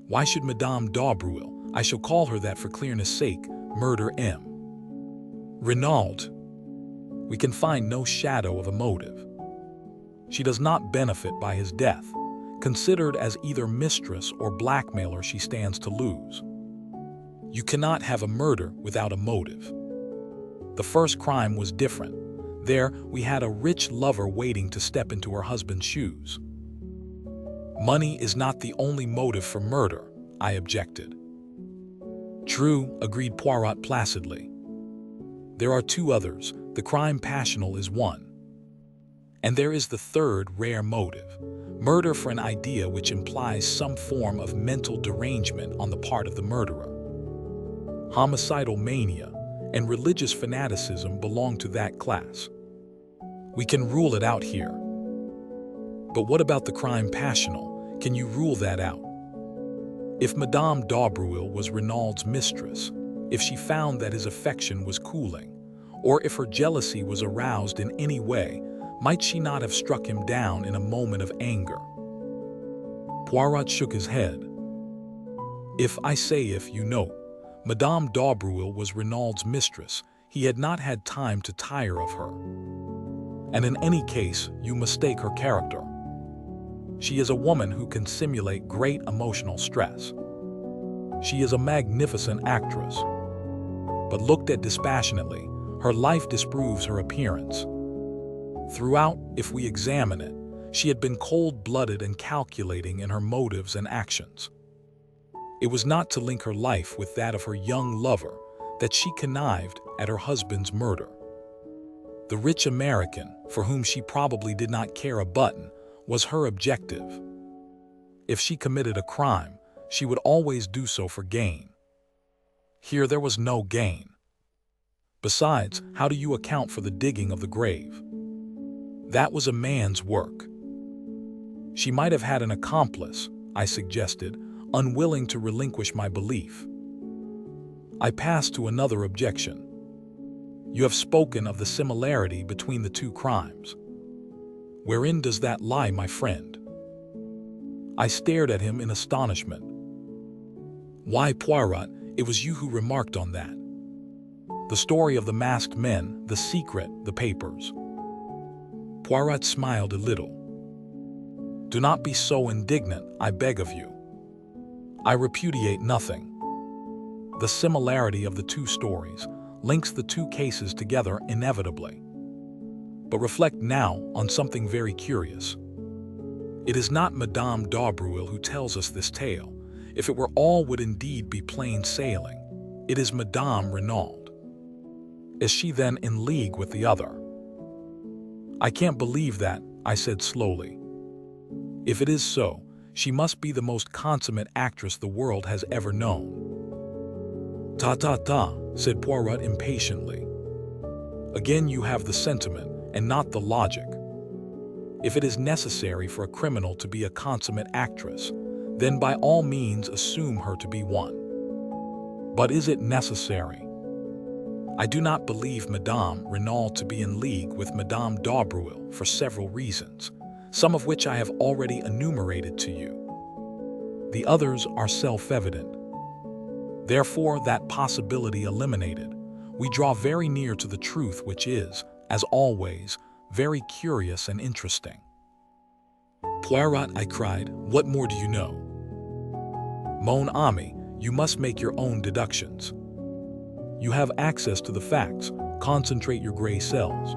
Why should Madame d'Aubrieux, I shall call her that for clearness' sake, murder M. Renaud? We can find no shadow of a motive. She does not benefit by his death. Considered as either mistress or blackmailer, she stands to lose. You cannot have a murder without a motive. The first crime was different. There, we had a rich lover waiting to step into her husband's shoes. Money is not the only motive for murder, I objected. True, agreed Poirot placidly. There are two others. The crime passional is one. And there is the third rare motive, murder for an idea which implies some form of mental derangement on the part of the murderer. Homicidal mania and religious fanaticism belong to that class. We can rule it out here. But what about the crime passional? Can you rule that out? If Madame d'Aubrieux was Renaud's mistress, if she found that his affection was cooling, or if her jealousy was aroused in any way, might she not have struck him down in a moment of anger? Poirot shook his head. If you know, Madame d'Aubrieux was Renaud's mistress, he had not had time to tire of her. And in any case, you mistake her character. She is a woman who can simulate great emotional stress. She is a magnificent actress. But looked at dispassionately, her life disproves her appearance. Throughout, if we examine it, she had been cold-blooded and calculating in her motives and actions. It was not to link her life with that of her young lover that she connived at her husband's murder. The rich American, for whom she probably did not care a button, was her objective. If she committed a crime, she would always do so for gain. Here there was no gain. Besides, how do you account for the digging of the grave? That was a man's work. She might have had an accomplice, I suggested, unwilling to relinquish my belief. I passed to another objection. You have spoken of the similarity between the two crimes. Wherein does that lie, my friend? I stared at him in astonishment. Why, Poirot, it was you who remarked on that. The story of the masked men, the secret, the papers. Poirot smiled a little. Do not be so indignant, I beg of you. I repudiate nothing. The similarity of the two stories links the two cases together inevitably. But reflect now on something very curious. It is not Madame d'Aubruil who tells us this tale. If it were, all would indeed be plain sailing. It is Madame Renaud. Is she then in league with the other? I can't believe that, I said slowly. If it is so, she must be the most consummate actress the world has ever known. Ta, said Poirot impatiently. Again you have the sentiment and not the logic. If it is necessary for a criminal to be a consummate actress, then by all means assume her to be one. But is it necessary? I do not believe Madame Renaud to be in league with Madame d'Aubruil for several reasons, some of which I have already enumerated to you. The others are self-evident. Therefore, that possibility eliminated, we draw very near to the truth, which is, as always, very curious and interesting. Poirot, I cried, what more do you know? Mon ami, you must make your own deductions. You have access to the facts. Concentrate your gray cells.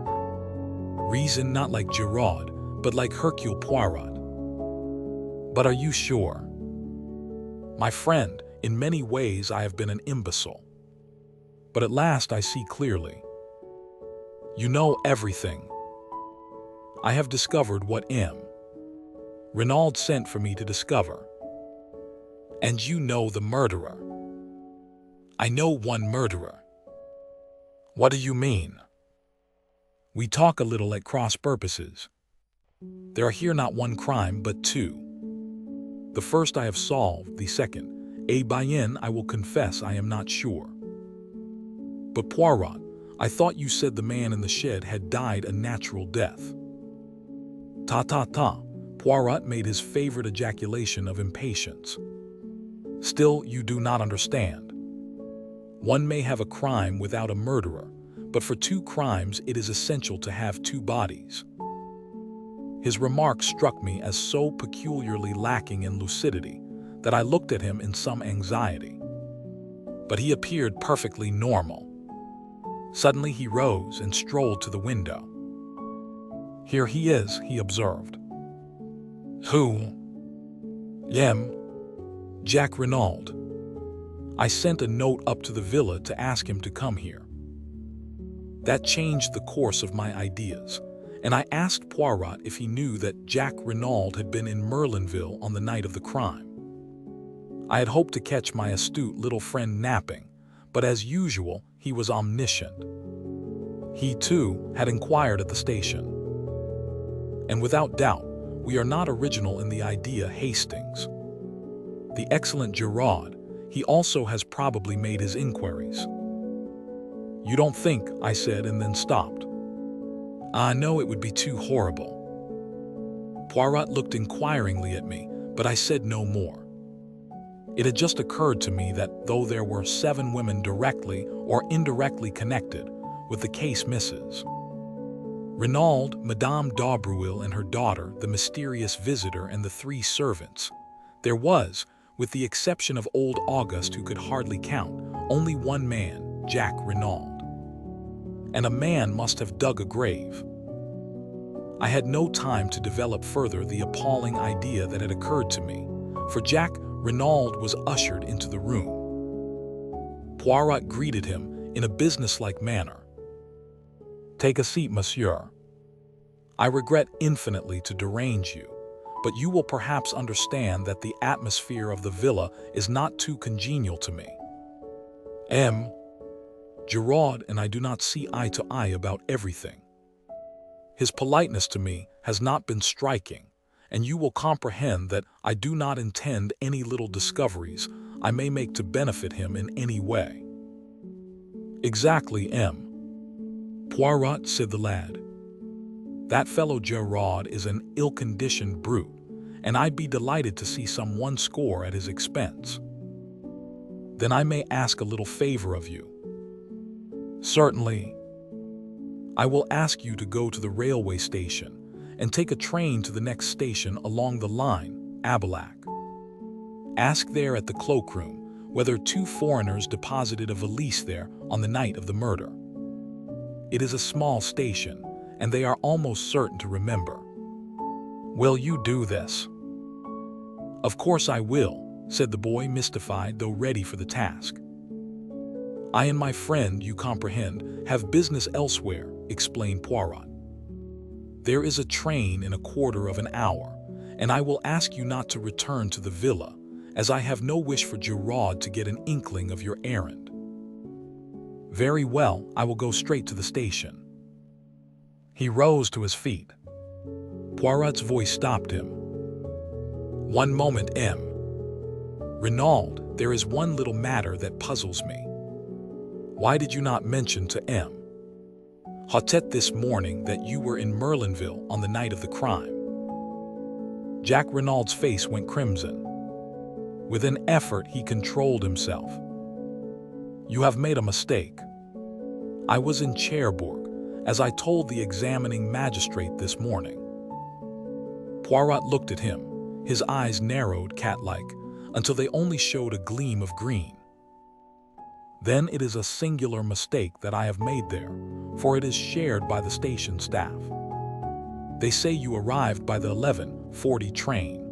Reason not like Giraud, but like Hercule Poirot. But are you sure? My friend, in many ways I have been an imbecile. But at last I see clearly. You know everything. I have discovered what M. Renaud sent for me to discover. And you know the murderer. I know one murderer. What do you mean? We talk a little at cross purposes. There are here not one crime, but two. The first I have solved, the second, bien, I will confess I am not sure. But Poirot, I thought you said the man in the shed had died a natural death. Ta. Poirot made his favorite ejaculation of impatience. Still, you do not understand. One may have a crime without a murderer, but for two crimes it is essential to have two bodies. His remark struck me as so peculiarly lacking in lucidity that I looked at him in some anxiety. But he appeared perfectly normal. Suddenly he rose and strolled to the window. Here he is, he observed. Who? Jack Renaud. I sent a note up to the villa to ask him to come here. That changed the course of my ideas, and I asked Poirot if he knew that Jack Renaud had been in Merlinville on the night of the crime. I had hoped to catch my astute little friend napping, but as usual, he was omniscient. He, too, had inquired at the station. And without doubt, we are not original in the idea, Hastings. The excellent Giraud, he also has probably made his inquiries. You don't think, I said, and then stopped. I know it would be too horrible. Poirot looked inquiringly at me, but I said no more. It had just occurred to me that though there were 7 women directly or indirectly connected with the case Mrs. Renaud, Madame d'Aubruil and her daughter, the mysterious visitor, and the 3 servants, there was, with the exception of old Auguste who could hardly count, only one man, Jack Renaud. And a man must have dug a grave. I had no time to develop further the appalling idea that had occurred to me, for Jack Renaud was ushered into the room. Poirot greeted him in a businesslike manner. Take a seat, monsieur. I regret infinitely to derange you, but you will perhaps understand that the atmosphere of the villa is not too congenial to me. Giraud and I do not see eye to eye about everything. His politeness to me has not been striking, and you will comprehend that I do not intend any little discoveries I may make to benefit him in any way. Exactly, Poirot, said the lad. That fellow Giraud is an ill-conditioned brute, and I'd be delighted to see some one score at his expense. Then I may ask a little favor of you. Certainly. I will ask you to go to the railway station and take a train to the next station along the line, Abilac. Ask there at the cloakroom whether 2 foreigners deposited a valise there on the night of the murder. It is a small station, and they are almost certain to remember. Will you do this?" "Of course I will," said the boy, mystified though ready for the task. "I and my friend, you comprehend, have business elsewhere," explained Poirot. "There is a train in a quarter of an hour, and I will ask you not to return to the villa, as I have no wish for Giraud to get an inkling of your errand." "Very well, I will go straight to the station." He rose to his feet. Poirot's voice stopped him. "One moment, M. Renaud, there is one little matter that puzzles me. Why did you not mention to M. Hautet this morning that you were in Merlinville on the night of the crime?" Jack Renaud's face went crimson. With an effort, he controlled himself. "You have made a mistake. I was in Cherbourg, as I told the examining magistrate this morning." Poirot looked at him, his eyes narrowed cat-like, until they only showed a gleam of green. "Then it is a singular mistake that I have made there, for it is shared by the station staff. They say you arrived by the 11:40 train."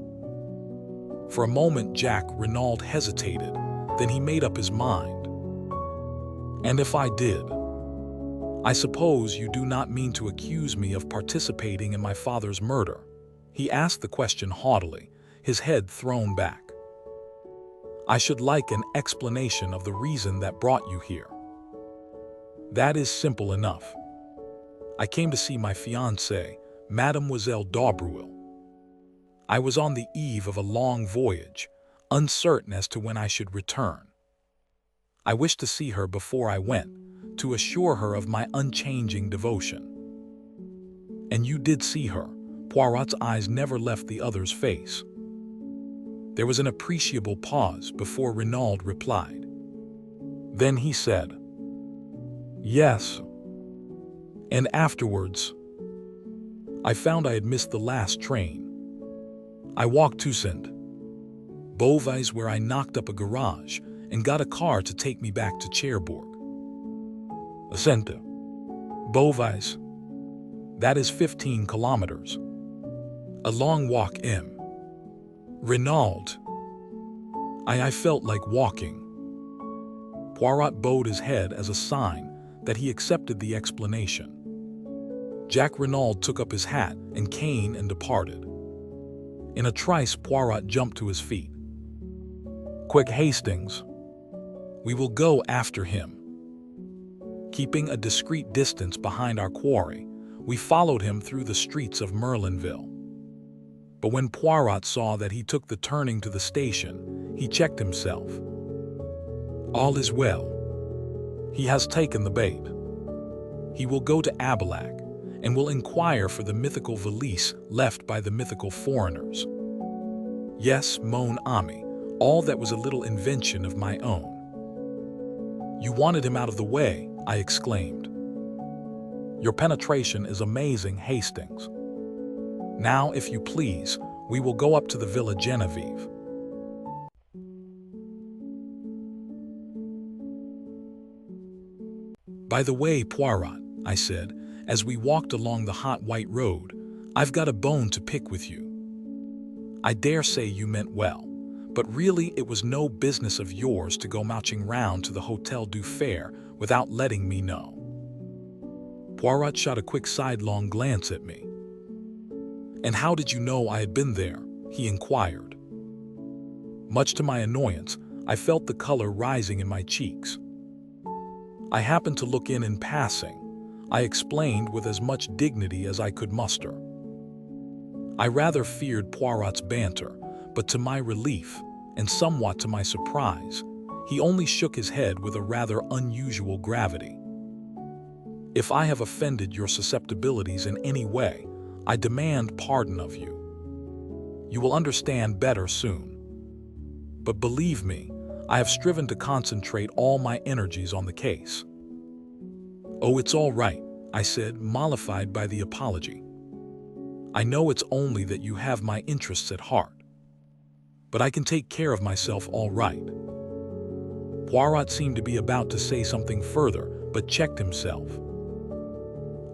For a moment Jack Renaud hesitated, then he made up his mind. "And if I did? I suppose you do not mean to accuse me of participating in my father's murder?" He asked the question haughtily, his head thrown back. "I should like an explanation of the reason that brought you here." "That is simple enough. I came to see my fiancée, Mademoiselle d'Aubreuil. I was on the eve of a long voyage, uncertain as to when I should return. I wished to see her before I went, to assure her of my unchanging devotion." "And you did see her?" Poirot's eyes never left the other's face. There was an appreciable pause before Renaud replied. Then he said, "Yes. And afterwards, I found I had missed the last train. I walked to Saint-Beauvais, where I knocked up a garage and got a car to take me back to Cherbourg." "Saint-Beauvais? That is 15 kilometers. A long walk, M. Renaud. I felt like walking." Poirot bowed his head as a sign that he accepted the explanation. Jack Renaud took up his hat and cane and departed. In a trice, Poirot jumped to his feet. "Quick, Hastings. We will go after him." Keeping a discreet distance behind our quarry, we followed him through the streets of Merlinville. But when Poirot saw that he took the turning to the station, he checked himself. All is well. He has taken the bait. He will go to Abilac and will inquire for the mythical valise left by the mythical foreigners. Yes, mon ami, all that was a little invention of my own. "You wanted him out of the way," I exclaimed. "Your penetration is amazing, Hastings. Now, if you please, we will go up to the Villa Genevieve." "By the way, Poirot," I said, as we walked along the hot white road, "I've got a bone to pick with you. I dare say you meant well, but really it was no business of yours to go marching round to the Hotel du Fer without letting me know." Poirot shot a quick sidelong glance at me. "And how did you know I had been there?" he inquired. Much to my annoyance, I felt the color rising in my cheeks. "I happened to look in passing," I explained with as much dignity as I could muster. I rather feared Poirot's banter, but to my relief, and somewhat to my surprise, he only shook his head with a rather unusual gravity. "If I have offended your susceptibilities in any way, I demand pardon of you. You will understand better soon. But believe me, I have striven to concentrate all my energies on the case." "Oh, it's all right," I said, mollified by the apology. "I know it's only that you have my interests at heart. But I can take care of myself all right." Poirot seemed to be about to say something further, but checked himself.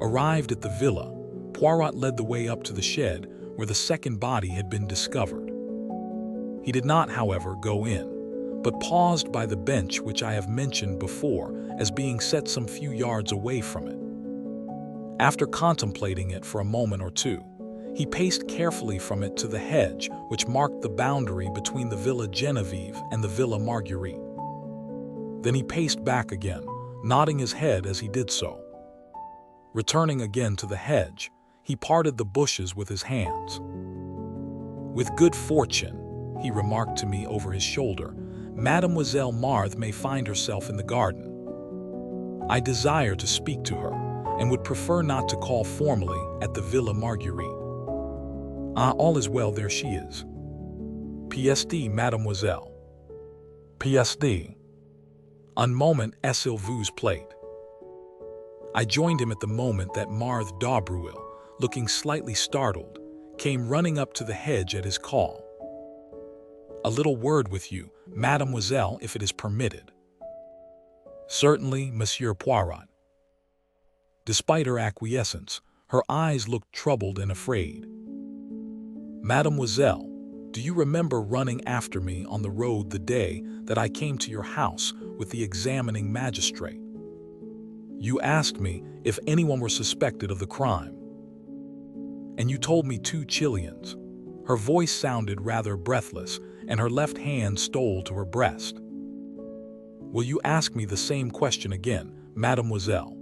Arrived at the villa, Poirot led the way up to the shed where the second body had been discovered. He did not, however, go in, but paused by the bench which I have mentioned before as being set some few yards away from it. After contemplating it for a moment or two, he paced carefully from it to the hedge which marked the boundary between the Villa Genevieve and the Villa Marguerite. Then he paced back again, nodding his head as he did so. Returning again to the hedge, he parted the bushes with his hands. "With good fortune," he remarked to me over his shoulder, "Mademoiselle Marthe may find herself in the garden. I desire to speak to her, and would prefer not to call formally at the Villa Marguerite. Ah, all is well, there she is. PSD, mademoiselle. PSD. Un moment, s'il vous plaît." I joined him at the moment that Marthe d'Aubruil, looking slightly startled, came running up to the hedge at his call. "A little word with you, mademoiselle, if it is permitted." "Certainly, Monsieur Poirot." Despite her acquiescence, her eyes looked troubled and afraid. "Mademoiselle, do you remember running after me on the road the day that I came to your house with the examining magistrate? You asked me if anyone were suspected of the crime. And you told me 2 Chileans." Her voice sounded rather breathless, and her left hand stole to her breast. "Will you ask me the same question again, mademoiselle?"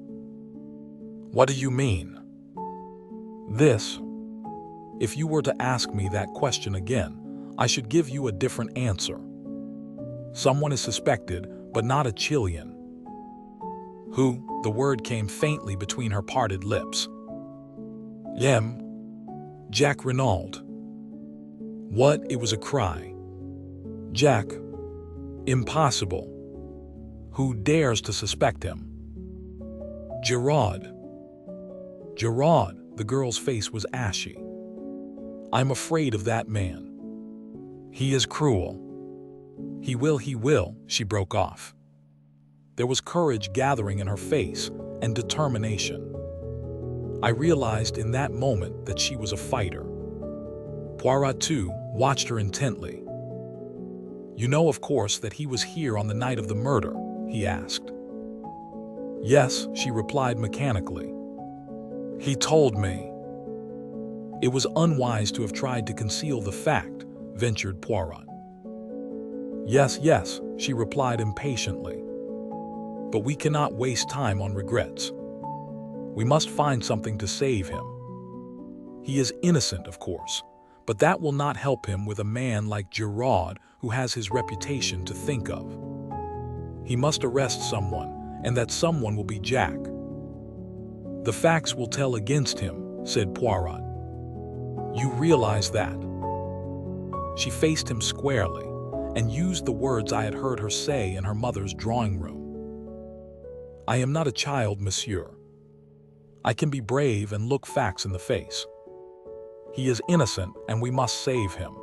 "What do you mean?" "This. If you were to ask me that question again, I should give you a different answer. Someone is suspected, but not a Chilean." "Who?" The word came faintly between her parted lips. Jack Renaud." "What?" It was a cry. "Jack? Impossible. Who dares to suspect him?" "Giraud." "Giraud?" The girl's face was ashy. "I'm afraid of that man. He is cruel. He will," she broke off. There was courage gathering in her face and determination. I realized in that moment that she was a fighter. Poirot, too, watched her intently. "You know, of course, that he was here on the night of the murder?" he asked. "Yes," she replied mechanically. "He told me." "It was unwise to have tried to conceal the fact," ventured Poirot. Yes," she replied impatiently. "But we cannot waste time on regrets. We must find something to save him. He is innocent, of course, but that will not help him with a man like Giraud who has his reputation to think of. He must arrest someone, and that someone will be Jack." "The facts will tell against him," said Poirot. "You realize that?" She faced him squarely and used the words I had heard her say in her mother's drawing room. "I am not a child, monsieur. I can be brave and look facts in the face. He is innocent, and we must save him."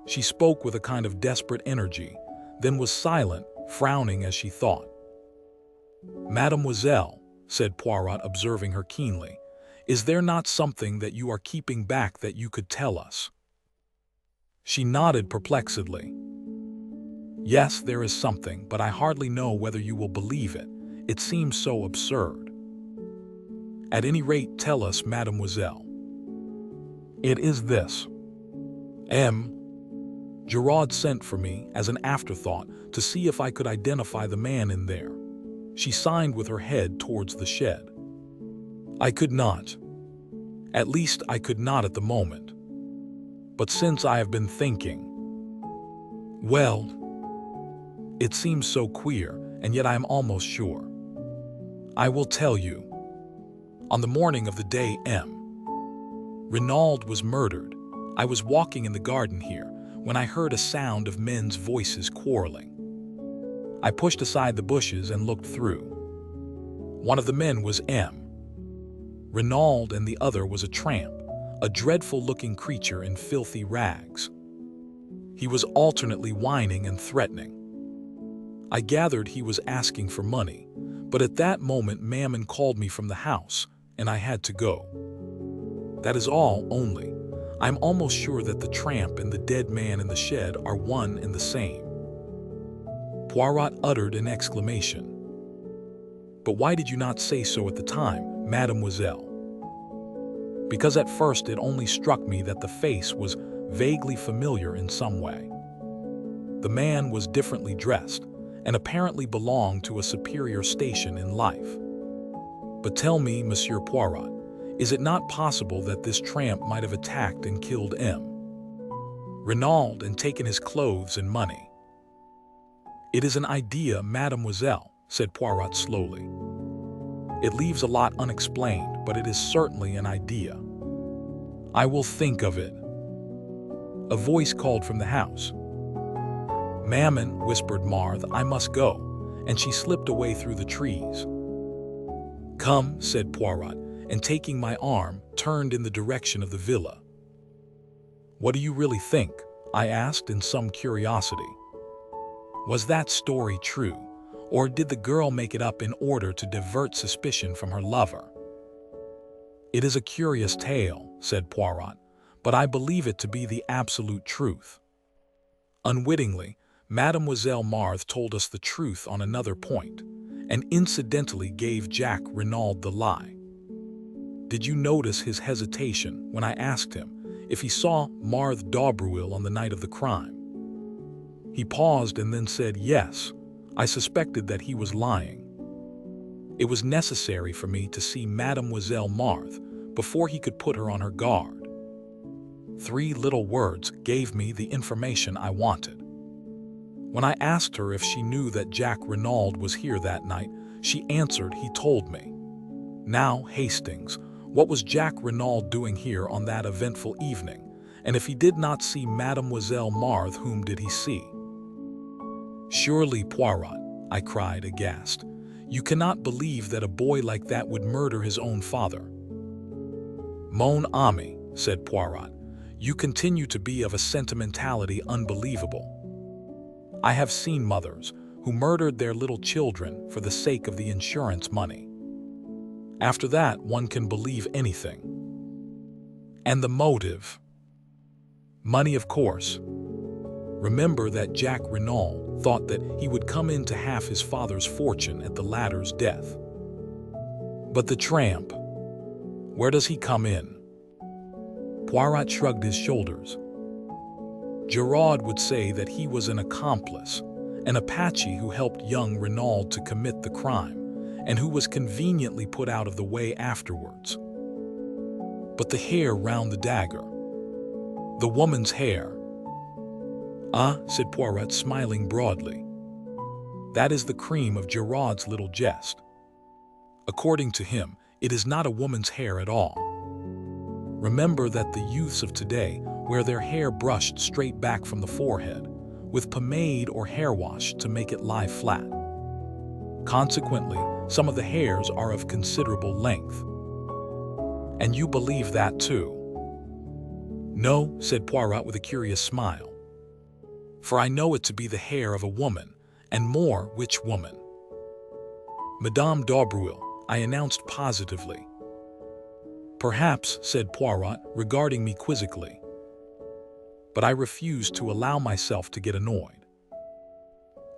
She spoke with a kind of desperate energy, then was silent, frowning as she thought. "Mademoiselle," said Poirot, observing her keenly, "is there not something that you are keeping back that you could tell us?" She nodded perplexedly. "Yes, there is something, but I hardly know whether you will believe it. It seems so absurd." "At any rate, tell us, mademoiselle." "It is this. Giraud sent for me as an afterthought to see if I could identify the man in there." She signed with her head towards the shed. "I could not. At least I could not at the moment. But since I have been thinking, well, it seems so queer, and yet I am almost sure. I will tell you. On the morning of the day Renaud was murdered, I was walking in the garden here when I heard a sound of men's voices quarreling. I pushed aside the bushes and looked through. One of the men was Renaud, and the other was a tramp, a dreadful-looking creature in filthy rags. He was alternately whining and threatening. I gathered he was asking for money, but at that moment Mammon called me from the house, and I had to go. That is all, only I'm almost sure that the tramp and the dead man in the shed are one and the same." Poirot uttered an exclamation. "But why did you not say so at the time, mademoiselle?" "Because at first it only struck me that the face was vaguely familiar in some way. The man was differently dressed and apparently belonged to a superior station in life. But tell me, Monsieur Poirot, is it not possible that this tramp might have attacked and killed M. Renaud and taken his clothes and money?" "It is an idea, mademoiselle," said Poirot slowly. "It leaves a lot unexplained, but it is certainly an idea. I will think of it." A voice called from the house. "Mammon," whispered Marthe, "I must go," and she slipped away through the trees. "Come," said Poirot, and taking my arm, turned in the direction of the villa. "What do you really think?" I asked in some curiosity. Was that story true, or did the girl make it up in order to divert suspicion from her lover? "It is a curious tale," said Poirot, "but I believe it to be the absolute truth." Unwittingly, Mademoiselle Marthe told us the truth on another point, and incidentally gave Jack Renaud the lie. Did you notice his hesitation when I asked him if he saw Marthe d'Aubreuil on the night of the crime? He paused and then said yes. I suspected that he was lying. It was necessary for me to see Mademoiselle Marthe before he could put her on her guard. 3 little words gave me the information I wanted. When I asked her if she knew that Jack Renaud was here that night, she answered he told me. Now, Hastings, what was Jack Renaud doing here on that eventful evening? And if he did not see Mademoiselle Marthe, whom did he see? "Surely, Poirot," I cried aghast, "you cannot believe that a boy like that would murder his own father." "Mon ami," said Poirot, "you continue to be of a sentimentality unbelievable. I have seen mothers who murdered their little children for the sake of the insurance money. After that, one can believe anything. And the motive? Money, of course. Remember that Jack Renaud thought that he would come into half his father's fortune at the latter's death. But the tramp, where does he come in?" Poirot shrugged his shoulders. "Giraud would say that he was an accomplice, an Apache who helped young Renaud to commit the crime, and who was conveniently put out of the way afterwards. But the hair round the dagger, the woman's hair." "Ah," said Poirot, smiling broadly. "That is the cream of Giraud's little jest. According to him, it is not a woman's hair at all. Remember that the youths of today wear their hair brushed straight back from the forehead, with pomade or hair wash to make it lie flat. Consequently, some of the hairs are of considerable length." "And you believe that too?" "No," said Poirot with a curious smile. "For I know it to be the hair of a woman, and more which woman." "Madame d'Aubreuil," I announced positively. "Perhaps," said Poirot, regarding me quizzically. But I refused to allow myself to get annoyed.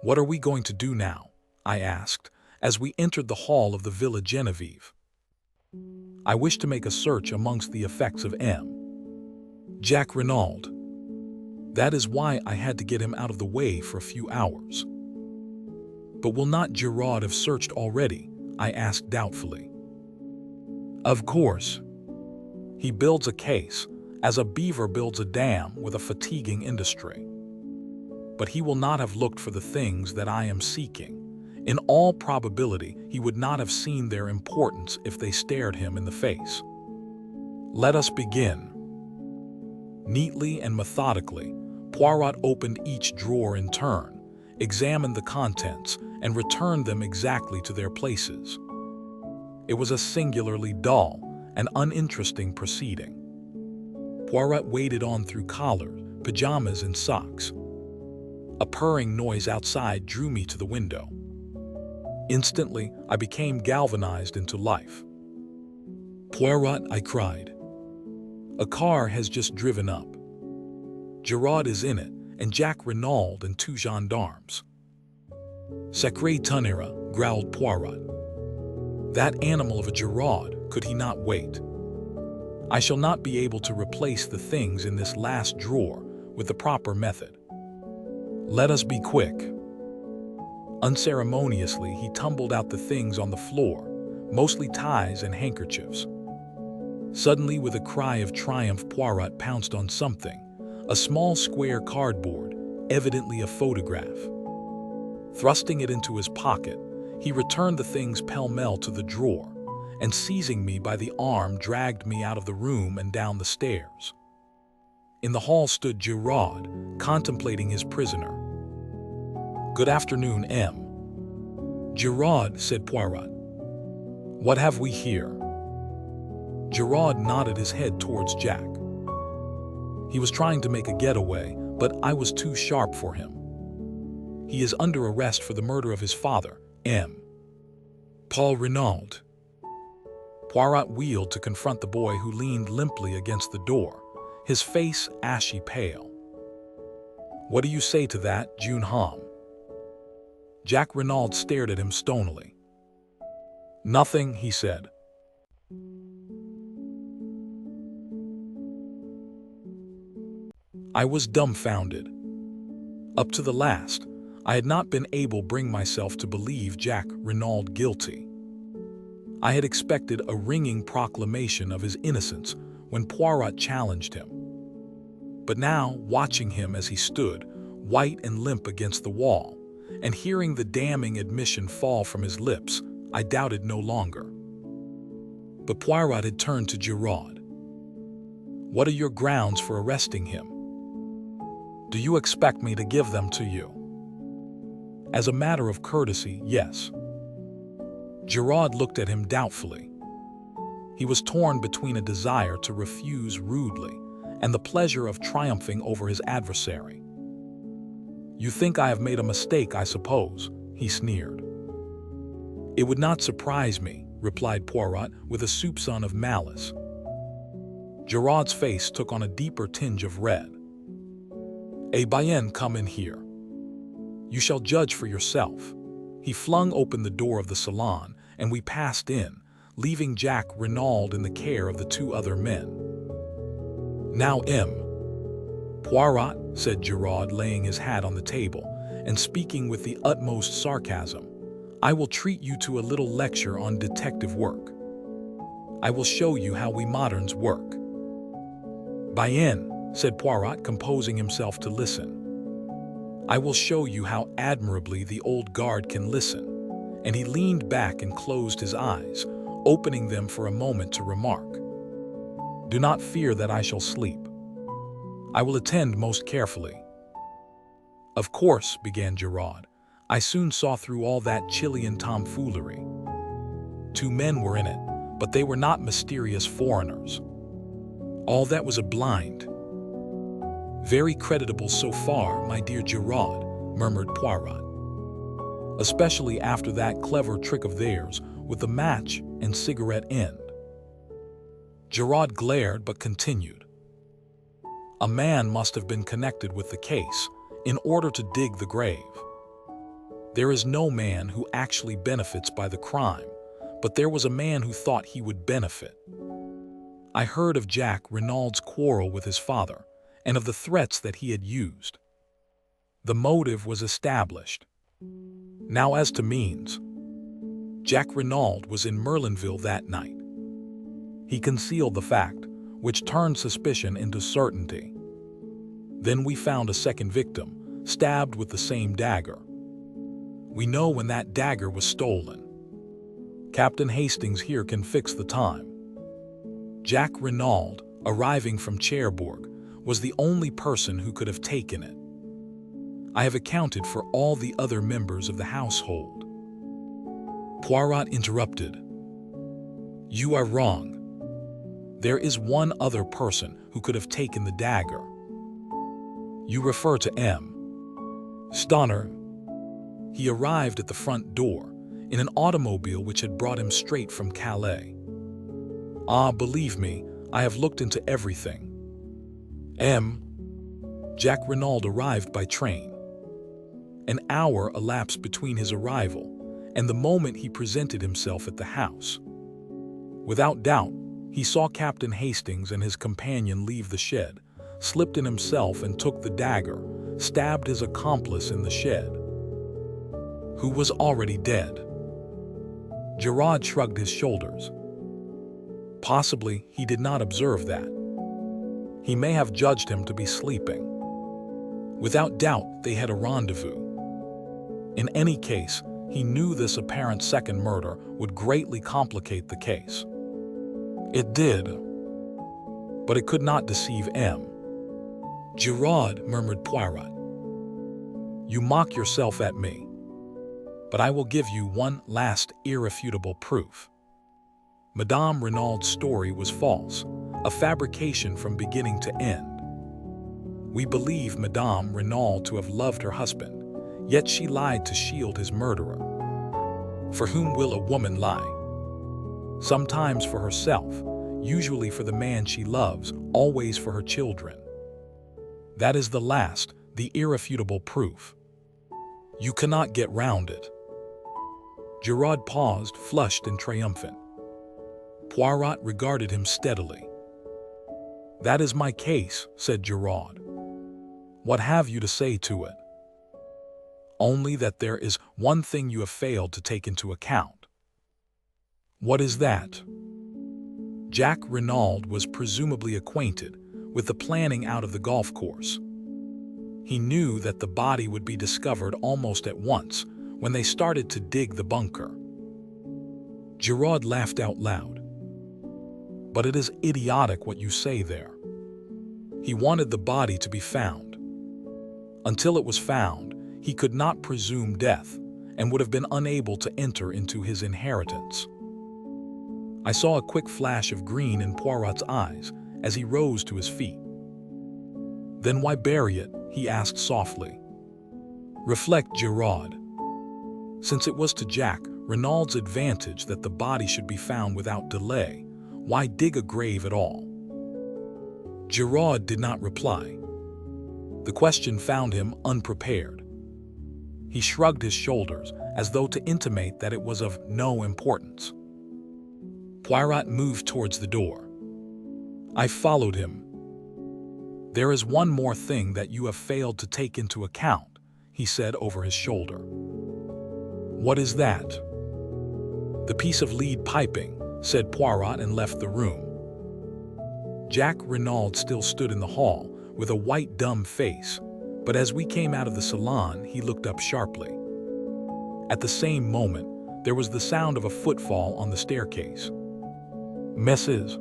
"What are we going to do now?" I asked, as we entered the hall of the Villa Genevieve. "I wish to make a search amongst the effects of M. Jack Renaud. That is why I had to get him out of the way for a few hours." "But will not Giraud have searched already?" I asked doubtfully. "Of course. He builds a case, as a beaver builds a dam with a fatiguing industry. But he will not have looked for the things that I am seeking. In all probability, he would not have seen their importance if they stared him in the face. Let us begin." Neatly and methodically, Poirot opened each drawer in turn, examined the contents, and returned them exactly to their places. It was a singularly dull and uninteresting proceeding. Poirot waded on through collars, pajamas, and socks. A purring noise outside drew me to the window. Instantly, I became galvanized into life. "Poirot," I cried. "A car has just driven up. Giraud is in it, and Jack Renaud and 2 gendarmes." "Sacré tonnerre," growled Poirot. "That animal of a Giraud, could he not wait? I shall not be able to replace the things in this last drawer with the proper method. Let us be quick." Unceremoniously, he tumbled out the things on the floor, mostly ties and handkerchiefs. Suddenly, with a cry of triumph, Poirot pounced on something, a small square cardboard, evidently a photograph. Thrusting it into his pocket, he returned the things pell-mell to the drawer, and seizing me by the arm, dragged me out of the room and down the stairs. In the hall stood Giraud, contemplating his prisoner. "Good afternoon, M." "Giraud," said Poirot. "What have we here?" Giraud nodded his head towards Jack. "He was trying to make a getaway, but I was too sharp for him. He is under arrest for the murder of his father, M. Paul Renaud." Poirot wheeled to confront the boy who leaned limply against the door, his face ashy pale. "What do you say to that, June Hom?" Jack Renaud stared at him stonily. "Nothing," he said. I was dumbfounded. Up to the last, I had not been able to bring myself to believe Jack Renaud guilty. I had expected a ringing proclamation of his innocence when Poirot challenged him. But now, watching him as he stood, white and limp against the wall, and hearing the damning admission fall from his lips, I doubted no longer. But Poirot had turned to Giraud. "What are your grounds for arresting him? Do you expect me to give them to you?" "As a matter of courtesy, yes." Giraud looked at him doubtfully. He was torn between a desire to refuse rudely and the pleasure of triumphing over his adversary. "You think I have made a mistake, I suppose," he sneered. "It would not surprise me," replied Poirot with a soupçon of malice. Giraud's face took on a deeper tinge of red. "Eh bien, come in here. You shall judge for yourself." He flung open the door of the salon, and we passed in, leaving Jack Renaud in the care of the 2 other men. "Now, M. Poirot," said Giraud, laying his hat on the table and speaking with the utmost sarcasm, "I will treat you to a little lecture on detective work. I will show you how we moderns work." "Bien," said Poirot, composing himself to listen. "I will show you how admirably the old guard can listen," and he leaned back and closed his eyes, opening them for a moment to remark, "Do not fear that I shall sleep. I will attend most carefully." "Of course," began Giraud, "I soon saw through all that Chilean tomfoolery. 2 men were in it, but they were not mysterious foreigners. All that was a blind." "Very creditable so far, my dear Giraud," murmured Poirot. "Especially after that clever trick of theirs with the match and cigarette end." Giraud glared but continued. "A man must have been connected with the case in order to dig the grave. There is no man who actually benefits by the crime, but there was a man who thought he would benefit. I heard of Jack Renaud's quarrel with his father and of the threats that he had used. The motive was established. Now as to means. Jack Renaud was in Merlinville that night. He concealed the fact, which turned suspicion into certainty. Then we found a second victim, stabbed with the same dagger. We know when that dagger was stolen. Captain Hastings here can fix the time. Jack Renaud, arriving from Cherbourg, was the only person who could have taken it. I have accounted for all the other members of the household." Poirot interrupted. "You are wrong. There is one other person who could have taken the dagger." "You refer to M." Stunner. He arrived at the front door in an automobile which had brought him straight from Calais. Ah, believe me, I have looked into everything. Jack Renaud arrived by train. An hour elapsed between his arrival and the moment he presented himself at the house. Without doubt, he saw Captain Hastings and his companion leave the shed, slipped in himself and took the dagger, stabbed his accomplice in the shed, who was already dead. Giraud shrugged his shoulders. Possibly he did not observe that. He may have judged him to be sleeping. Without doubt, they had a rendezvous. In any case, he knew this apparent second murder would greatly complicate the case. It did, but it could not deceive M. Giraud, murmured Poirot. You mock yourself at me, but I will give you one last irrefutable proof. Madame Renaud's story was false, a fabrication from beginning to end. We believe Madame Renaud to have loved her husband, yet she lied to shield his murderer. For whom will a woman lie? Sometimes for herself, usually for the man she loves, always for her children. That is the last, the irrefutable proof. You cannot get round it. Giraud paused, flushed and triumphant. Poirot regarded him steadily. That is my case, said Giraud. What have you to say to it? Only that there is one thing you have failed to take into account. What is that? Jack Renaud was presumably acquainted with the planning out of the golf course. He knew that the body would be discovered almost at once when they started to dig the bunker. Giraud laughed out loud. But it is idiotic what you say there. He wanted the body to be found. Until it was found, he could not presume death and would have been unable to enter into his inheritance. I saw a quick flash of green in Poirot's eyes as he rose to his feet. Then why bury it? He asked softly. Reflect, Giraud. Since it was to Jack Renaud's advantage that the body should be found without delay, why dig a grave at all? Giraud did not reply. The question found him unprepared. He shrugged his shoulders as though to intimate that it was of no importance. Poirot moved towards the door. I followed him. There is one more thing that you have failed to take into account, he said over his shoulder. What is that? The piece of lead piping, said Poirot and left the room. Jack Renaud still stood in the hall with a white dumb face, but as we came out of the salon, he looked up sharply. At the same moment, there was the sound of a footfall on the staircase. Mrs.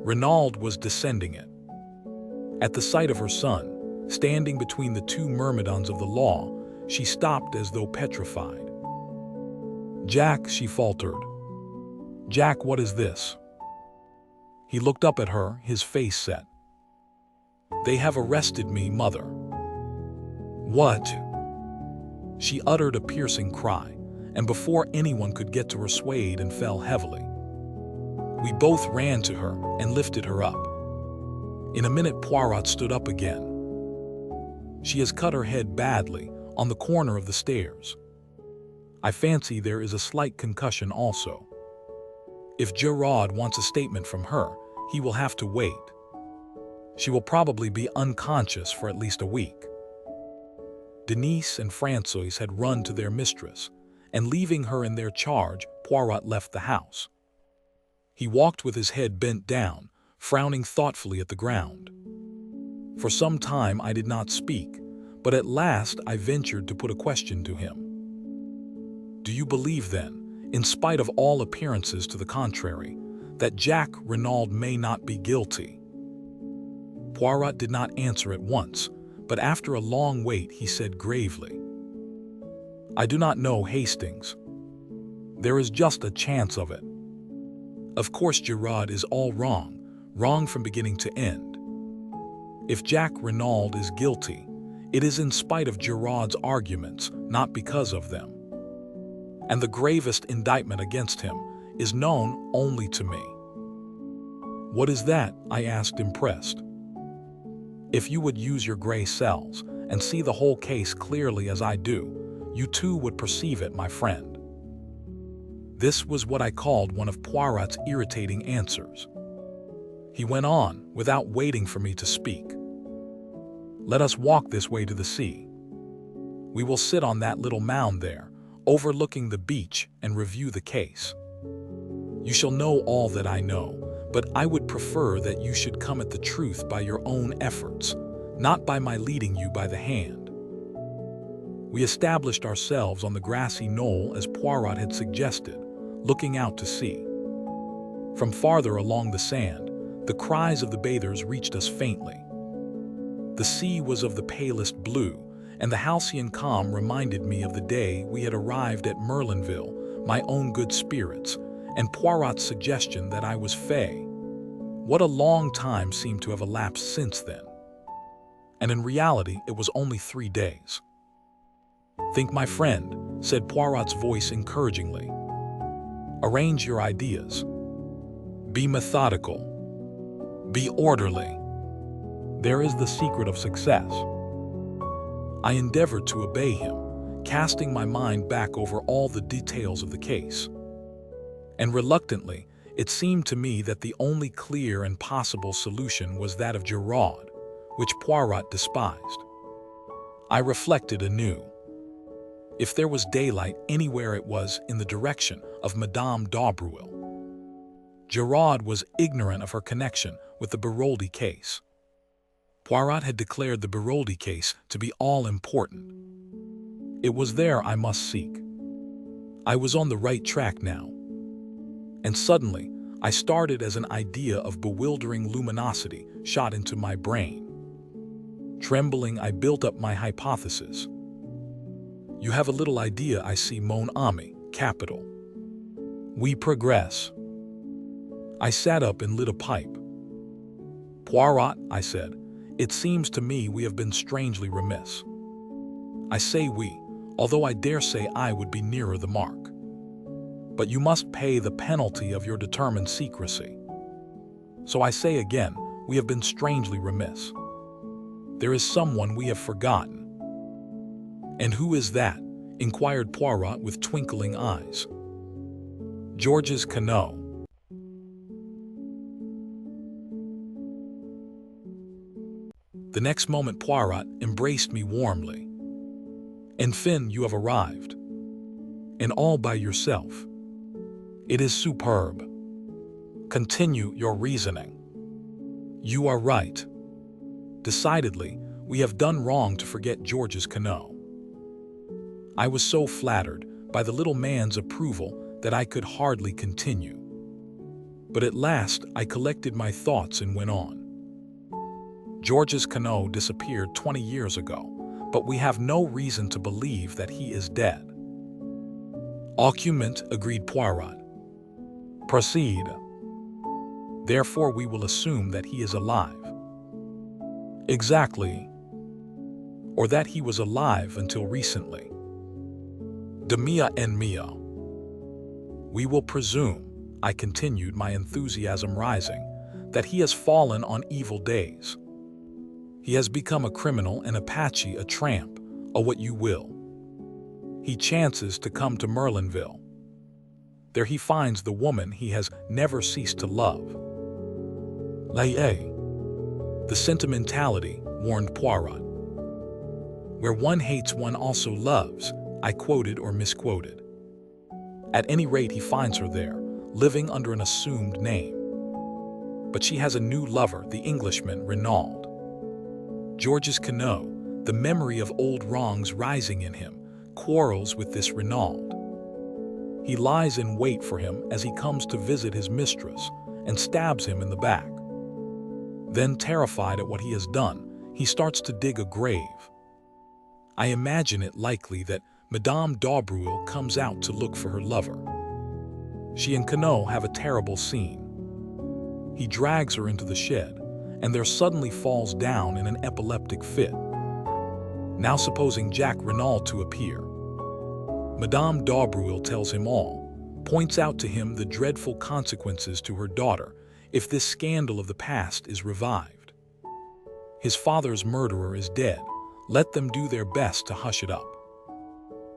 Renaud was descending it. At the sight of her son, standing between the two myrmidons of the law, she stopped as though petrified. Jack, she faltered. Jack, what is this? He looked up at her, his face set. They have arrested me, mother. What? She uttered a piercing cry, and before anyone could get to her, swayed and fell heavily. We both ran to her and lifted her up. In a minute, Poirot stood up again. She has cut her head badly on the corner of the stairs. I fancy there is a slight concussion also. If Giraud wants a statement from her, he will have to wait. She will probably be unconscious for at least a week. Denise and Françoise had run to their mistress, and leaving her in their charge, Poirot left the house. He walked with his head bent down, frowning thoughtfully at the ground. For some time I did not speak, but at last I ventured to put a question to him. Do you believe then, in spite of all appearances to the contrary, that Jack Renaud may not be guilty? Poirot did not answer at once, but after a long wait he said gravely, I do not know, Hastings. There is just a chance of it. Of course Giraud is all wrong, wrong from beginning to end. If Jack Renaud is guilty, It is in spite of Giraud's arguments, not because of them. And the gravest indictment against him is known only to me. What is that? I asked, impressed. If you would use your gray cells and see the whole case clearly as I do, you too would perceive it, my friend. This was what I called one of Poirot's irritating answers. He went on, without waiting for me to speak. Let us walk this way to the sea. We will sit on that little mound there, overlooking the beach, and review the case. You shall know all that I know, but I would prefer that you should come at the truth by your own efforts, not by my leading you by the hand. We established ourselves on the grassy knoll as Poirot had suggested, looking out to sea. From farther along the sand, the cries of the bathers reached us faintly. The sea was of the palest blue, and the halcyon calm reminded me of the day we had arrived at Merlinville, my own good spirits, and Poirot's suggestion that I was fey. What a long time seemed to have elapsed since then. And in reality, it was only 3 days. Think, my friend, said Poirot's voice encouragingly. Arrange your ideas. Be methodical. Be orderly. There is the secret of success. I endeavored to obey him, casting my mind back over all the details of the case. And reluctantly, it seemed to me that the only clear and possible solution was that of Giraud, which Poirot despised. I reflected anew. If there was daylight anywhere, it was in the direction of Madame d'Aubreuil. Giraud was ignorant of her connection with the Baroldi case. Poirot had declared the Baroldi case to be all-important. It was there I must seek. I was on the right track now. And suddenly, I started as an idea of bewildering luminosity shot into my brain. Trembling, I built up my hypothesis. You have a little idea, I see, mon ami, capital. We progress. I sat up and lit a pipe. Poirot, I said, it seems to me we have been strangely remiss. I say we, although I dare say I would be nearer the mark. But you must pay the penalty of your determined secrecy. So I say again, we have been strangely remiss. There is someone we have forgotten. And who is that? Inquired Poirot with twinkling eyes. Georges Queneau. The next moment Poirot embraced me warmly. Enfin, you have arrived. And all by yourself. It is superb. Continue your reasoning. You are right. Decidedly, we have done wrong to forget Georges Queneau. I was so flattered by the little man's approval that I could hardly continue. But at last I collected my thoughts and went on. Georges Queneau disappeared 20 years ago, but we have no reason to believe that he is dead. Argument, agreed Poirot. Proceed. Therefore, we will assume that he is alive. Exactly. Or that he was alive until recently. De mia en mia. We will presume, I continued, my enthusiasm rising, that he has fallen on evil days. He has become a criminal, an Apache, a tramp, a what you will. He chances to come to Merlinville. There he finds the woman he has never ceased to love. The sentimentality, warned Poirot. Where one hates, one also loves, I quoted or misquoted. At any rate, he finds her there, living under an assumed name. But she has a new lover, the Englishman, Renaud. Georges Queneau, the memory of old wrongs rising in him, quarrels with this Renaud. He lies in wait for him as he comes to visit his mistress and stabs him in the back. Then, terrified at what he has done, he starts to dig a grave. I imagine it likely that Madame d'Aubreuil comes out to look for her lover. She and Queneau have a terrible scene. He drags her into the shed, and there suddenly falls down in an epileptic fit. Now supposing Jack Renaud to appear. Madame d'Aubreuil tells him all, points out to him the dreadful consequences to her daughter if this scandal of the past is revived. His father's murderer is dead. Let them do their best to hush it up.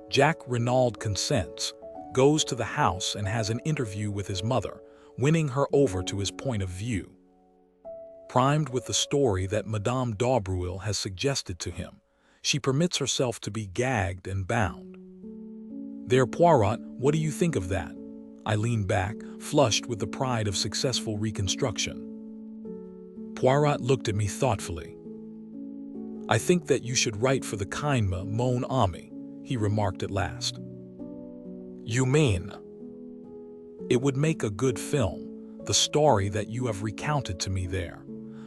Jack Renaud consents, goes to the house and has an interview with his mother, winning her over to his point of view. Primed with the story that Madame d'Aubreuil has suggested to him, she permits herself to be gagged and bound. There, Poirot, what do you think of that? I lean back, flushed with the pride of successful reconstruction. Poirot looked at me thoughtfully. I think that you should write for the Kinema Mon Ami, he remarked at last. You mean? It would make a good film, the story that you have recounted to me there,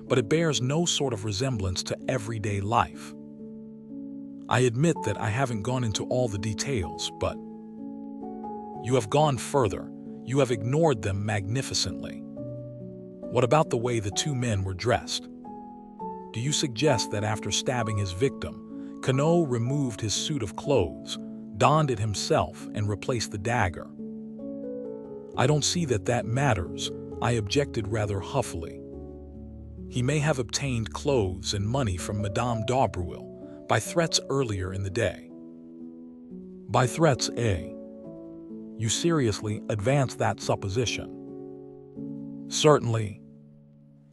but it bears no sort of resemblance to everyday life. I admit that I haven't gone into all the details, but you have gone further. You have ignored them magnificently. What about the way the two men were dressed? Do you suggest that after stabbing his victim, Queneau removed his suit of clothes, donned it himself, and replaced the dagger? I don't see that matters, I objected rather huffily. He may have obtained clothes and money from Madame d'Aubreuil by threats earlier in the day. By threats, eh? You seriously advance that supposition? Certainly.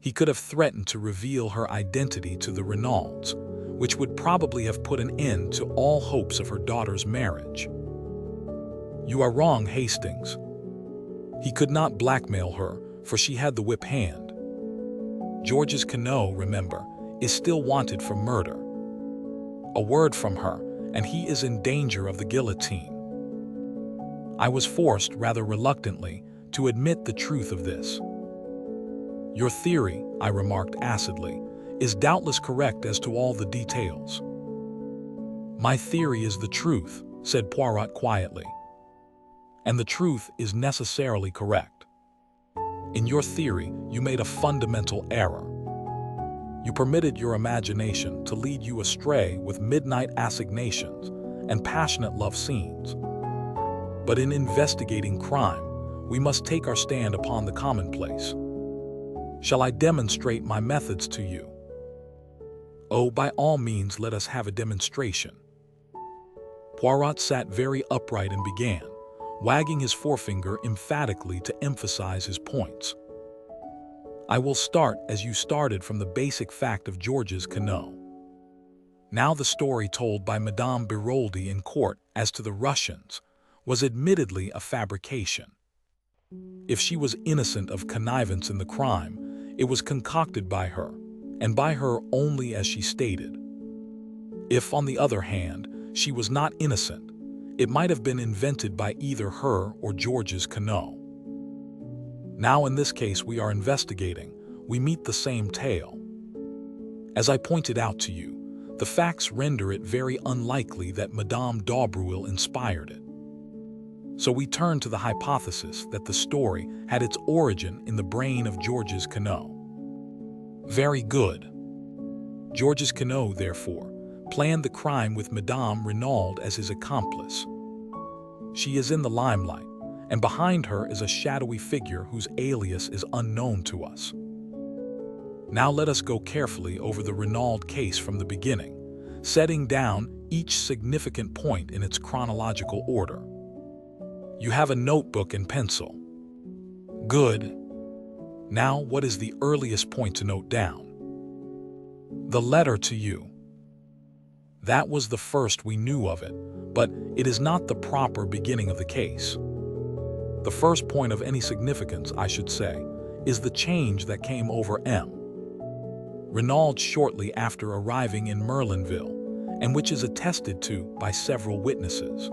He could have threatened to reveal her identity to the Renauds, which would probably have put an end to all hopes of her daughter's marriage. You are wrong, Hastings. He could not blackmail her, for she had the whip hand. Georges Queneau, remember, is still wanted for murder. A word from her, and he is in danger of the guillotine. I was forced, rather reluctantly, to admit the truth of this. Your theory, I remarked acidly, is doubtless correct as to all the details. My theory is the truth, said Poirot quietly. And the truth is necessarily correct. In your theory, you made a fundamental error. You permitted your imagination to lead you astray with midnight assignations and passionate love scenes. But in investigating crime, we must take our stand upon the commonplace. Shall I demonstrate my methods to you? Oh, by all means, let us have a demonstration. Poirot sat very upright and began, wagging his forefinger emphatically to emphasize his points. I will start as you started, from the basic fact of Georges Queneau. Now the story told by Madame Biroldi in court as to the Russians was admittedly a fabrication. If she was innocent of connivance in the crime, it was concocted by her, and by her only as she stated. If, on the other hand, she was not innocent, it might have been invented by either her or Georges Queneau. Now in this case we are investigating, we meet the same tale. As I pointed out to you, the facts render it very unlikely that Madame d'Aubreuil inspired it. So we turn to the hypothesis that the story had its origin in the brain of Georges Queneau. Very good. Georges Queneau, therefore, planned the crime with Madame Renaud as his accomplice. She is in the limelight, and behind her is a shadowy figure whose alias is unknown to us. Now let us go carefully over the Renaud case from the beginning, setting down each significant point in its chronological order. You have a notebook and pencil. Good. Now, what is the earliest point to note down? The letter to you. That was the first we knew of it, but it is not the proper beginning of the case. The first point of any significance, I should say, is the change that came over M. Renaud shortly after arriving in Merlinville, and which is attested to by several witnesses.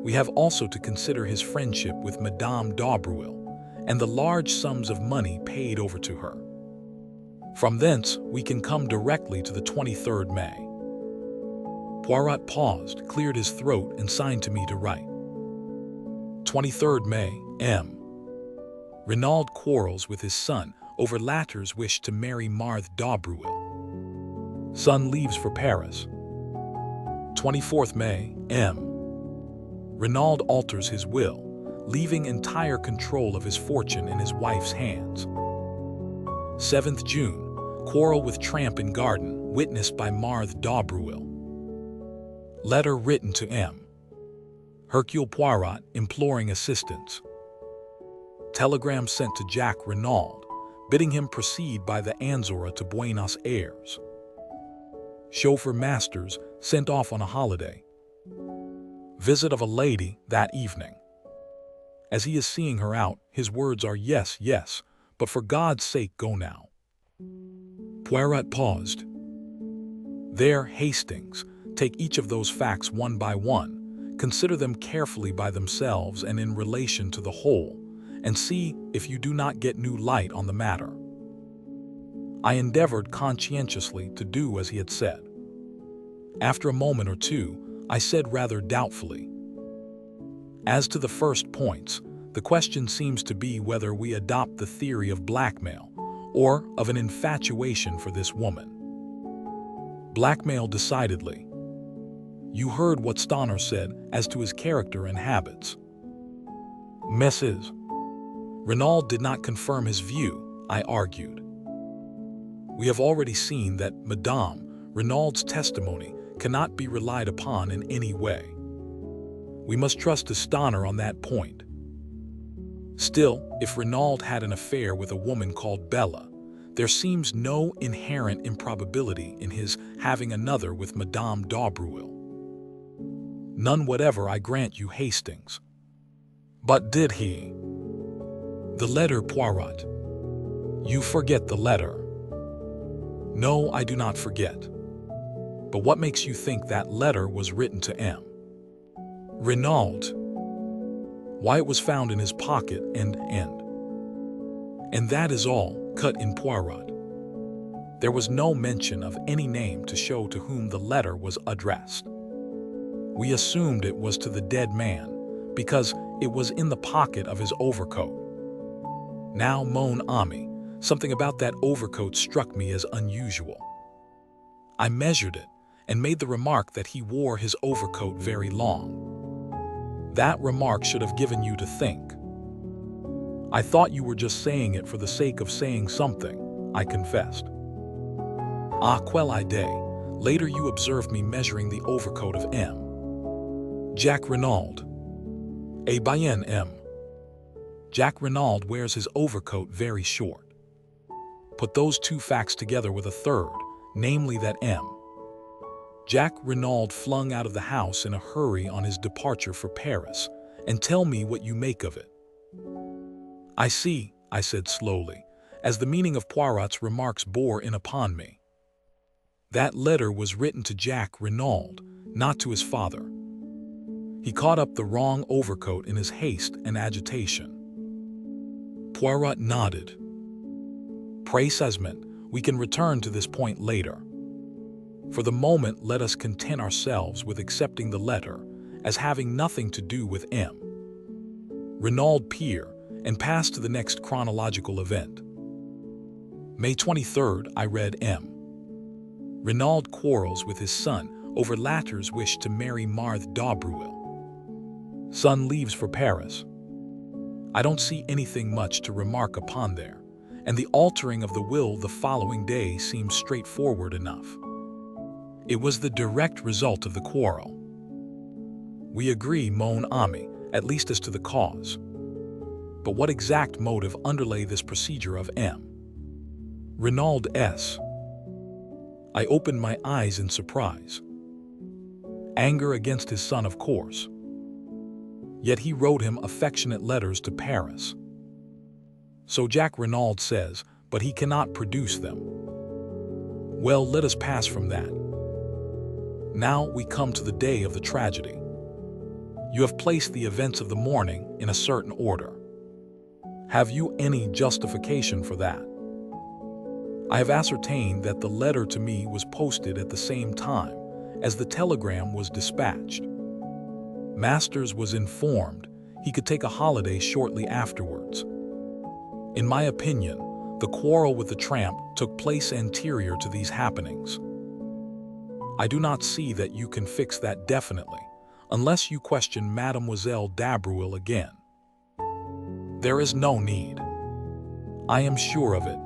We have also to consider his friendship with Madame d'Aubreuil and the large sums of money paid over to her. From thence, we can come directly to the 23rd May. Poirot paused, cleared his throat, and signed to me to write. 23rd May, M. Renaud quarrels with his son over latter's wish to marry Marthe d'Aubreuil. Son leaves for Paris. 24th May, M. Renaud alters his will, leaving entire control of his fortune in his wife's hands. 7th June, quarrel with tramp in garden, witnessed by Marthe d'Aubruil. Letter written to M. Hercule Poirot imploring assistance. Telegram sent to Jack Renaud, bidding him proceed by the Anzora to Buenos Aires. Chauffeur Masters sent off on a holiday. Visit of a lady that evening. As he is seeing her out, his words are yes, yes, but for God's sake go now. Poirot paused. There, Hastings, take each of those facts one by one, consider them carefully by themselves and in relation to the whole, and see if you do not get new light on the matter. I endeavored conscientiously to do as he had said. After a moment or two, I said rather doubtfully, as to the first points, the question seems to be whether we adopt the theory of blackmail or of an infatuation for this woman. Blackmail decidedly. You heard what Stoner said as to his character and habits. Mrs. Renaud did not confirm his view, I argued. We have already seen that Madame Renaud's testimony cannot be relied upon in any way. We must trust to Stoner on that point. Still, if Renaud had an affair with a woman called Bella, there seems no inherent improbability in his having another with Madame d'Aubruil. None whatever, I grant you, Hastings. But did he? The letter, Poirot. You forget the letter. No, I do not forget. But what makes you think that letter was written to M. Renaud? Why, it was found in his pocket and that is all, cut in Poirot. There was no mention of any name to show to whom the letter was addressed. We assumed it was to the dead man, because it was in the pocket of his overcoat. Now, mon ami, something about that overcoat struck me as unusual. I measured it and made the remark that he wore his overcoat very long. That remark should have given you to think. I thought you were just saying it for the sake of saying something, I confessed. Ah, quelle idée. Later you observed me measuring the overcoat of M. Jack Renaud. Eh bien, M. Jack Renaud wears his overcoat very short. Put those two facts together with a third, namely that M. Jack Renaud flung out of the house in a hurry on his departure for Paris, and tell me what you make of it. I see, I said slowly, as the meaning of Poirot's remarks bore in upon me. That letter was written to Jack Renaud, not to his father. He caught up the wrong overcoat in his haste and agitation. Poirot nodded. Précisément, we can return to this point later. For the moment, let us content ourselves with accepting the letter as having nothing to do with M. Renaud Pier, and pass to the next chronological event. May 23rd, I read M. Renaud quarrels with his son over latter's wish to marry Marthe d'Aubruil. Son leaves for Paris. I don't see anything much to remark upon there, and the altering of the will the following day seems straightforward enough. It was the direct result of the quarrel. We agree, mon ami, at least as to the cause. But what exact motive underlay this procedure of M. Renaud S. I opened my eyes in surprise. Anger against his son, of course. Yet he wrote him affectionate letters to Paris. So Jack Renaud says, but he cannot produce them. Well, let us pass from that. Now we come to the day of the tragedy. You have placed the events of the morning in a certain order. Have you any justification for that? I have ascertained that the letter to me was posted at the same time as the telegram was dispatched. Masters was informed he could take a holiday shortly afterwards. In my opinion, the quarrel with the tramp took place anterior to these happenings. I do not see that you can fix that definitely, unless you question Mademoiselle d'Abreuil again. There is no need. I am sure of it.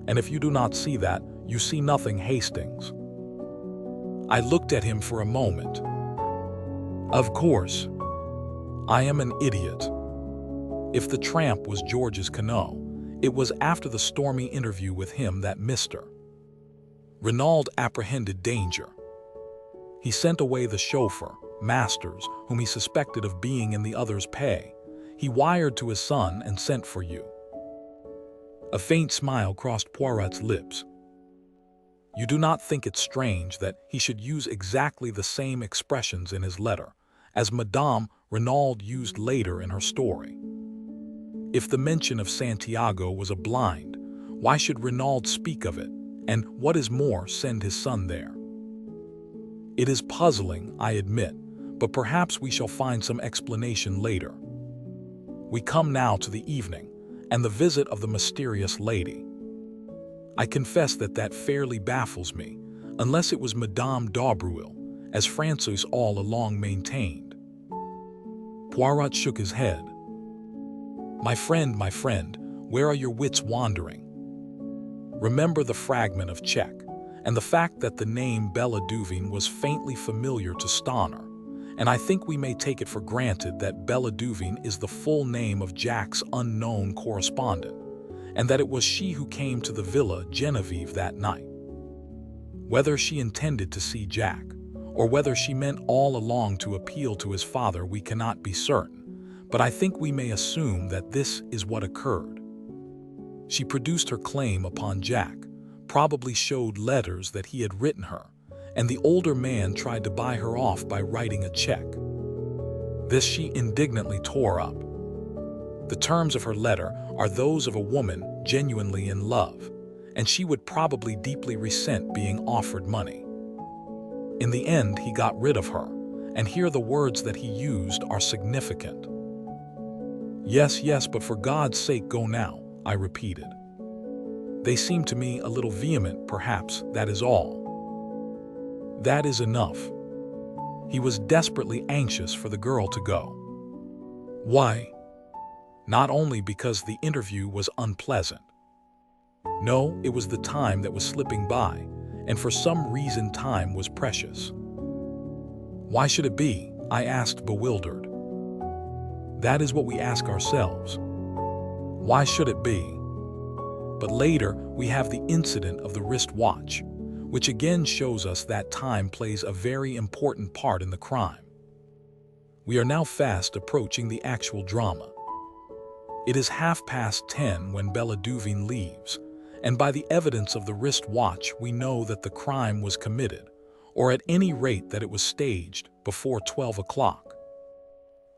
And if you do not see that, you see nothing, Hastings. I looked at him for a moment. Of course. I am an idiot. If the tramp was Georges Queneau, it was after the stormy interview with him that Mr. Renaud apprehended danger. He sent away the chauffeur, Masters, whom he suspected of being in the other's pay. He wired to his son and sent for you. A faint smile crossed Poirot's lips. You do not think it strange that he should use exactly the same expressions in his letter as Madame Renaud used later in her story? If the mention of Santiago was a blind, why should Renaud speak of it, and, what is more, send his son there? It is puzzling, I admit, but perhaps we shall find some explanation later. We come now to the evening, and the visit of the mysterious lady. I confess that fairly baffles me, unless it was Madame d'Abreuil, as Francois all along maintained. Poirot shook his head. My friend, where are your wits wandering? Remember the fragment of check, and the fact that the name Bella Duveen was faintly familiar to Stoner, and I think we may take it for granted that Bella Duveen is the full name of Jack's unknown correspondent, and that it was she who came to the Villa Genevieve that night. Whether she intended to see Jack, or whether she meant all along to appeal to his father, we cannot be certain, but I think we may assume that this is what occurred. She produced her claim upon Jack, probably showed letters that he had written her, and the older man tried to buy her off by writing a check. This she indignantly tore up. The terms of her letter are those of a woman genuinely in love, and she would probably deeply resent being offered money. In the end, he got rid of her, and here the words that he used are significant. Yes, but for God's sake go now, I repeated. They seem to me a little vehement, perhaps, that is all. That is enough. He was desperately anxious for the girl to go. Why? Not only because the interview was unpleasant. No, it was the time that was slipping by, and for some reason time was precious. Why should it be? I asked, bewildered. That is what we ask ourselves. Why should it be? But later, we have the incident of the wristwatch, which again shows us that time plays a very important part in the crime. We are now fast approaching the actual drama. It is 10:30 when Bella Duveen leaves, and by the evidence of the wristwatch, we know that the crime was committed, or at any rate that it was staged, before 12 o'clock.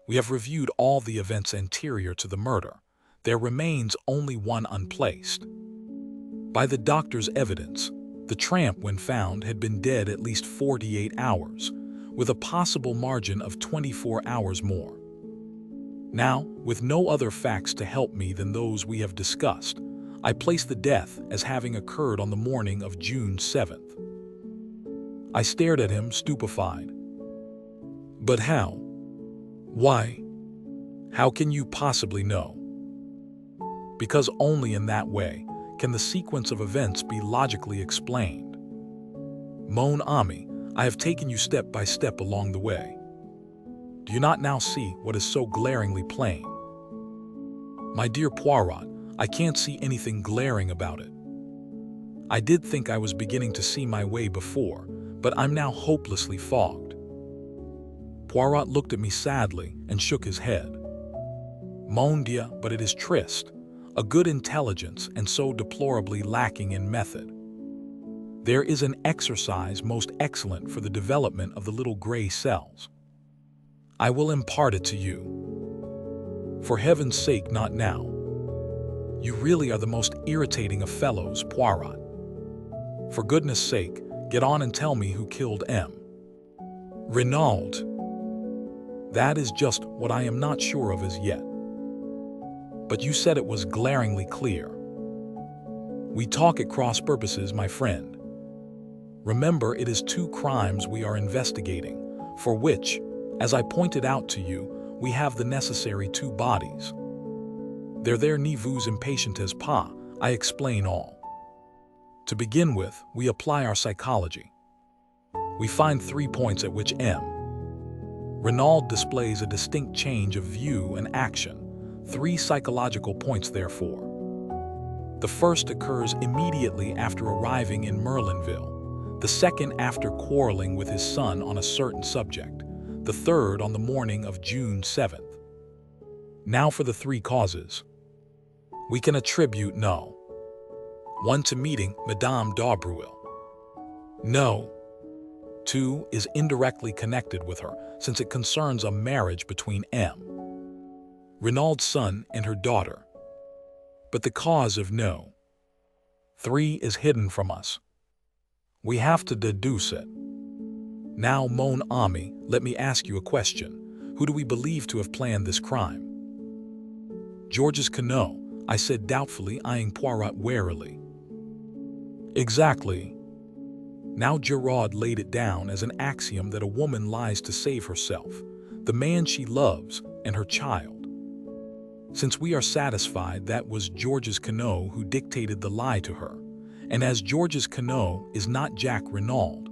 We have reviewed all the events anterior to the murder. There remains only one unplaced. By the doctor's evidence, the tramp, when found, had been dead at least 48 hours, with a possible margin of 24 hours more. Now, with no other facts to help me than those we have discussed, I place the death as having occurred on the morning of June 7th. I stared at him, stupefied. But how? Why? How can you possibly know? Because only in that way can the sequence of events be logically explained. Mon ami, I have taken you step by step along the way. Do you not now see what is so glaringly plain? My dear Poirot, I can't see anything glaring about it. I did think I was beginning to see my way before, but I'm now hopelessly fogged. Poirot looked at me sadly and shook his head. Mon Dieu, but it is triste, a good intelligence and so deplorably lacking in method. There is an exercise most excellent for the development of the little gray cells. I will impart it to you. For heaven's sake, not now. You really are the most irritating of fellows, Poirot. For goodness sake, get on and tell me who killed M. Renaud. That is just what I am not sure of as yet. But you said it was glaringly clear. We talk at cross purposes, my friend. Remember, it is 2 crimes we are investigating, for which, as I pointed out to you, we have the necessary 2 bodies. They're there, ni vous impatient as pas, I explain all. To begin with, we apply our psychology. We find 3 points at which M. Renaud displays a distinct change of view and action, 3 psychological points therefore. The first occurs immediately after arriving in Merlinville, the second after quarreling with his son on a certain subject, the third on the morning of June 7th. Now for the 3 causes. We can attribute no. 1 to meeting Madame d'Aubruil. No. 2 is indirectly connected with her, since it concerns a marriage between M. Renaud's son and her daughter. But the cause of no. 3 is hidden from us. We have to deduce it. Now, mon ami, let me ask you a question. Who do we believe to have planned this crime? Georges Quinault, I said doubtfully, eyeing Poirot warily. Exactly. Now Giraud laid it down as an axiom that a woman lies to save herself, the man she loves, and her child. Since we are satisfied that was Georges Quinault who dictated the lie to her, and as Georges Quinault is not Jacques Renaud,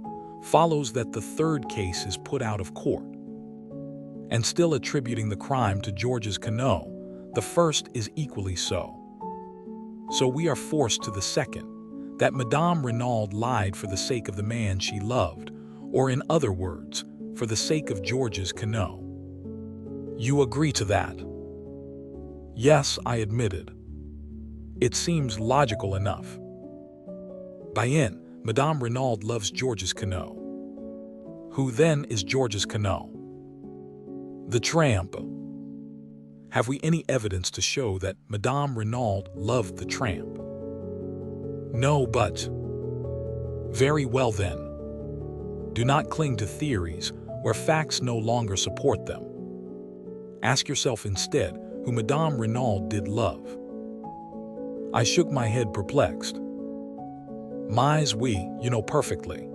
follows that the 3rd case is put out of court. And still attributing the crime to Georges Quinault, the 1st is equally so. So we are forced to the 2nd, that Madame Renaud lied for the sake of the man she loved, or in other words, for the sake of Georges Quinault. You agree to that? Yes, I admitted. It seems logical enough. Bien, Madame Renaud loves Georges Quinault. Who then is Georges Quinault? The tramp. Have we any evidence to show that Madame Renaud loved the tramp? No, but... Very well then. Do not cling to theories where facts no longer support them. Ask yourself instead who Madame Renaud did love. I shook my head perplexed. Mais oui, you know perfectly.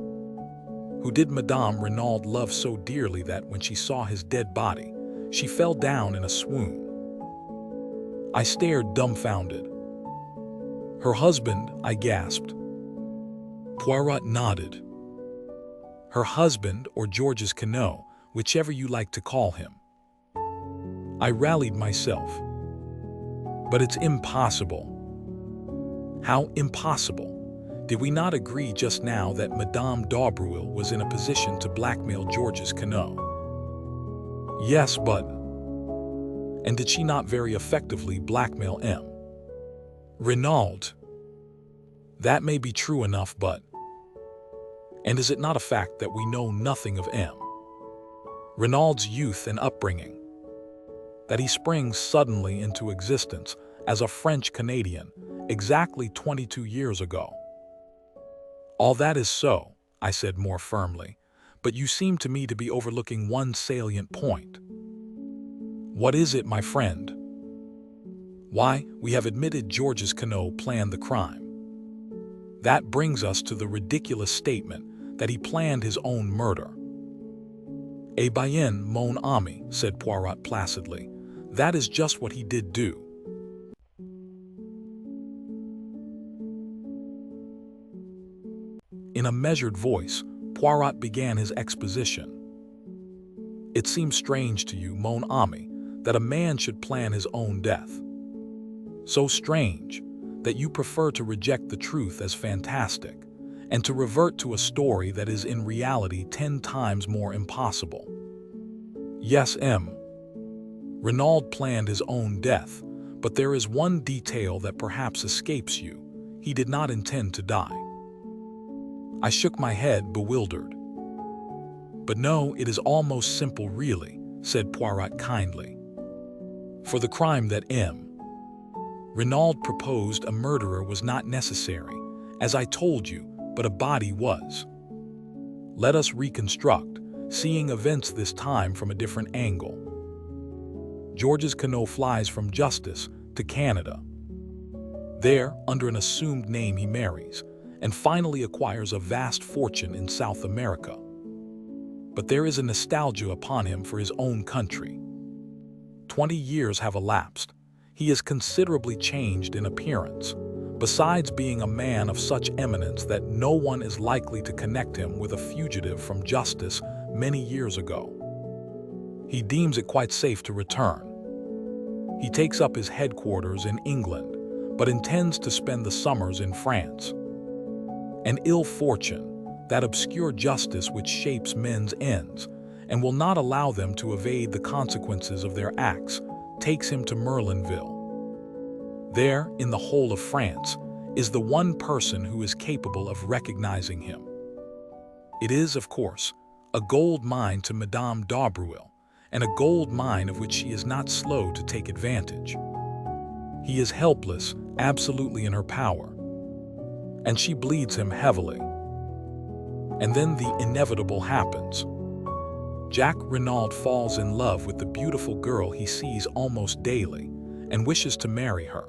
Who did Madame Renaud love so dearly that when she saw his dead body, she fell down in a swoon? I stared dumbfounded. Her husband, I gasped. Poirot nodded. Her husband, or Georges Quinault, whichever you like to call him. I rallied myself. But it's impossible. How impossible? Did we not agree just now that Madame d'Aubruil was in a position to blackmail Georges Quinault? Yes, but... And did she not very effectively blackmail M. Renaud? That may be true enough, but... And is it not a fact that we know nothing of M. Renaud's youth and upbringing? That he springs suddenly into existence as a French Canadian exactly 22 years ago? All that is so, I said more firmly, but you seem to me to be overlooking one salient point. What is it, my friend? Why, we have admitted Georges Quinault planned the crime. That brings us to the ridiculous statement that he planned his own murder. Eh bien, mon ami, said Poirot placidly, that is just what he did do. In a measured voice, Poirot began his exposition. It seems strange to you, mon ami, that a man should plan his own death. So strange that you prefer to reject the truth as fantastic and to revert to a story that is in reality 10 times more impossible. Yes, M. Renaud planned his own death, but there is one detail that perhaps escapes you. He did not intend to die. I shook my head, bewildered. But no, it is almost simple really, said Poirot kindly. For the crime that M. Renaud proposed, a murderer was not necessary, as I told you, but a body was. Let us reconstruct, seeing events this time from a different angle. Georges Quinault flies from justice to Canada. There, under an assumed name, he marries, and finally acquires a vast fortune in South America. But there is a nostalgia upon him for his own country. 20 years have elapsed. He is considerably changed in appearance, besides being a man of such eminence that no one is likely to connect him with a fugitive from justice many years ago. He deems it quite safe to return. He takes up his headquarters in England, but intends to spend the summers in France. An ill fortune, that obscure justice which shapes men's ends and will not allow them to evade the consequences of their acts, takes him to Merlinville. There, in the whole of France, is the one person who is capable of recognizing him. It is, of course, a gold mine to Madame d'Aubreul, and a gold mine of which she is not slow to take advantage. He is helpless, absolutely in her power, and she bleeds him heavily. And then the inevitable happens. Jack Renaud falls in love with the beautiful girl he sees almost daily and wishes to marry her.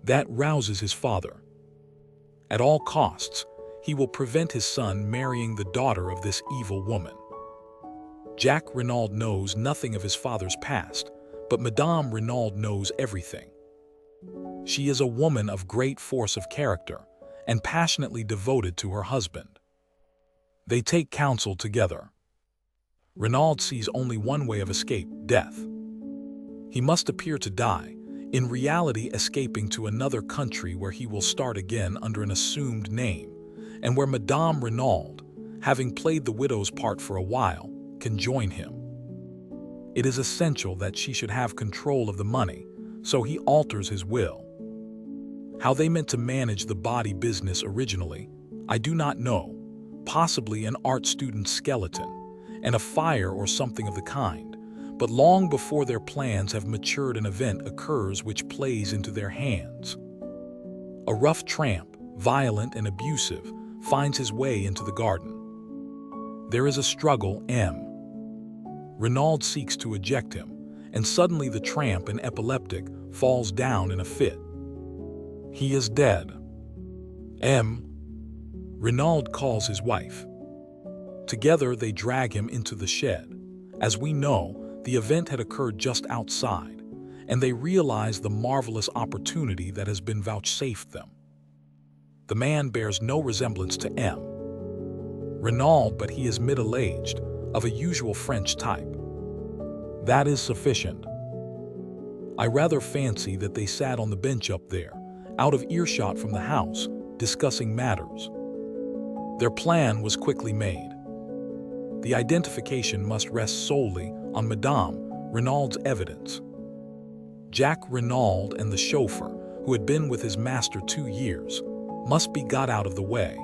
That rouses his father. At all costs, he will prevent his son marrying the daughter of this evil woman. Jack Renaud knows nothing of his father's past, but Madame Renaud knows everything. She is a woman of great force of character and passionately devoted to her husband. They take counsel together. Renaud sees only one way of escape: death. He must appear to die, in reality escaping to another country where he will start again under an assumed name, and where Madame Renaud, having played the widow's part for a while, can join him. It is essential that she should have control of the money, so he alters his will. How they meant to manage the body business originally, I do not know. Possibly an art student's skeleton, and a fire or something of the kind, but long before their plans have matured an event occurs which plays into their hands. A rough tramp, violent and abusive, finds his way into the garden. There is a struggle. Renaud seeks to eject him, and suddenly the tramp, an epileptic, falls down in a fit. He is dead. Renaud calls his wife. Together they drag him into the shed. As we know, the event had occurred just outside, and they realize the marvelous opportunity that has been vouchsafed them. The man bears no resemblance to Renaud, but he is middle-aged, of a usual French type. That is sufficient. I rather fancy that they sat on the bench up there, out of earshot from the house, discussing matters. Their plan was quickly made. The identification must rest solely on Madame Renaud's evidence. Jack Renaud and the chauffeur, who had been with his master 2 years, must be got out of the way.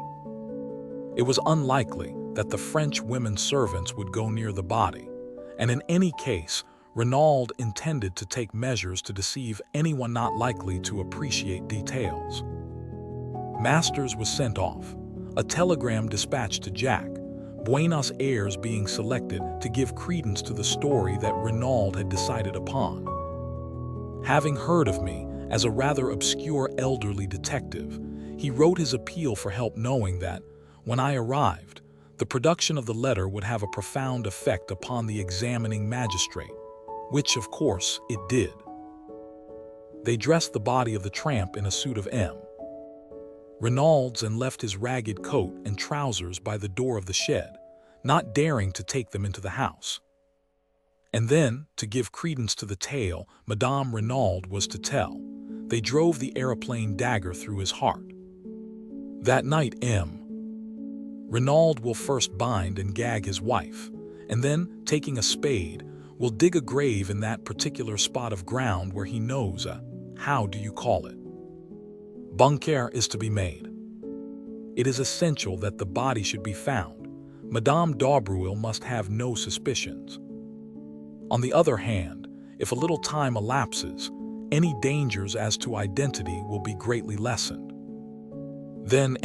It was unlikely that the French women servants would go near the body, and in any case, Renaud intended to take measures to deceive anyone not likely to appreciate details. Masters was sent off. A telegram dispatched to Jack, Buenos Aires being selected to give credence to the story that Renaud had decided upon. Having heard of me as a rather obscure elderly detective, he wrote his appeal for help, knowing that, when I arrived, the production of the letter would have a profound effect upon the examining magistrate, which, of course, it did. They dressed the body of the tramp in a suit of Renaud's and left his ragged coat and trousers by the door of the shed, not daring to take them into the house. And then, to give credence to the tale Madame Renaud was to tell, they drove the aeroplane dagger through his heart. That night, Renaud will first bind and gag his wife, and then, taking a spade, will dig a grave in that particular spot of ground where he knows how do you call it? Bunker is to be made. It is essential that the body should be found. Madame d'Aubreul must have no suspicions. On the other hand, if a little time elapses, any dangers as to identity will be greatly lessened. Then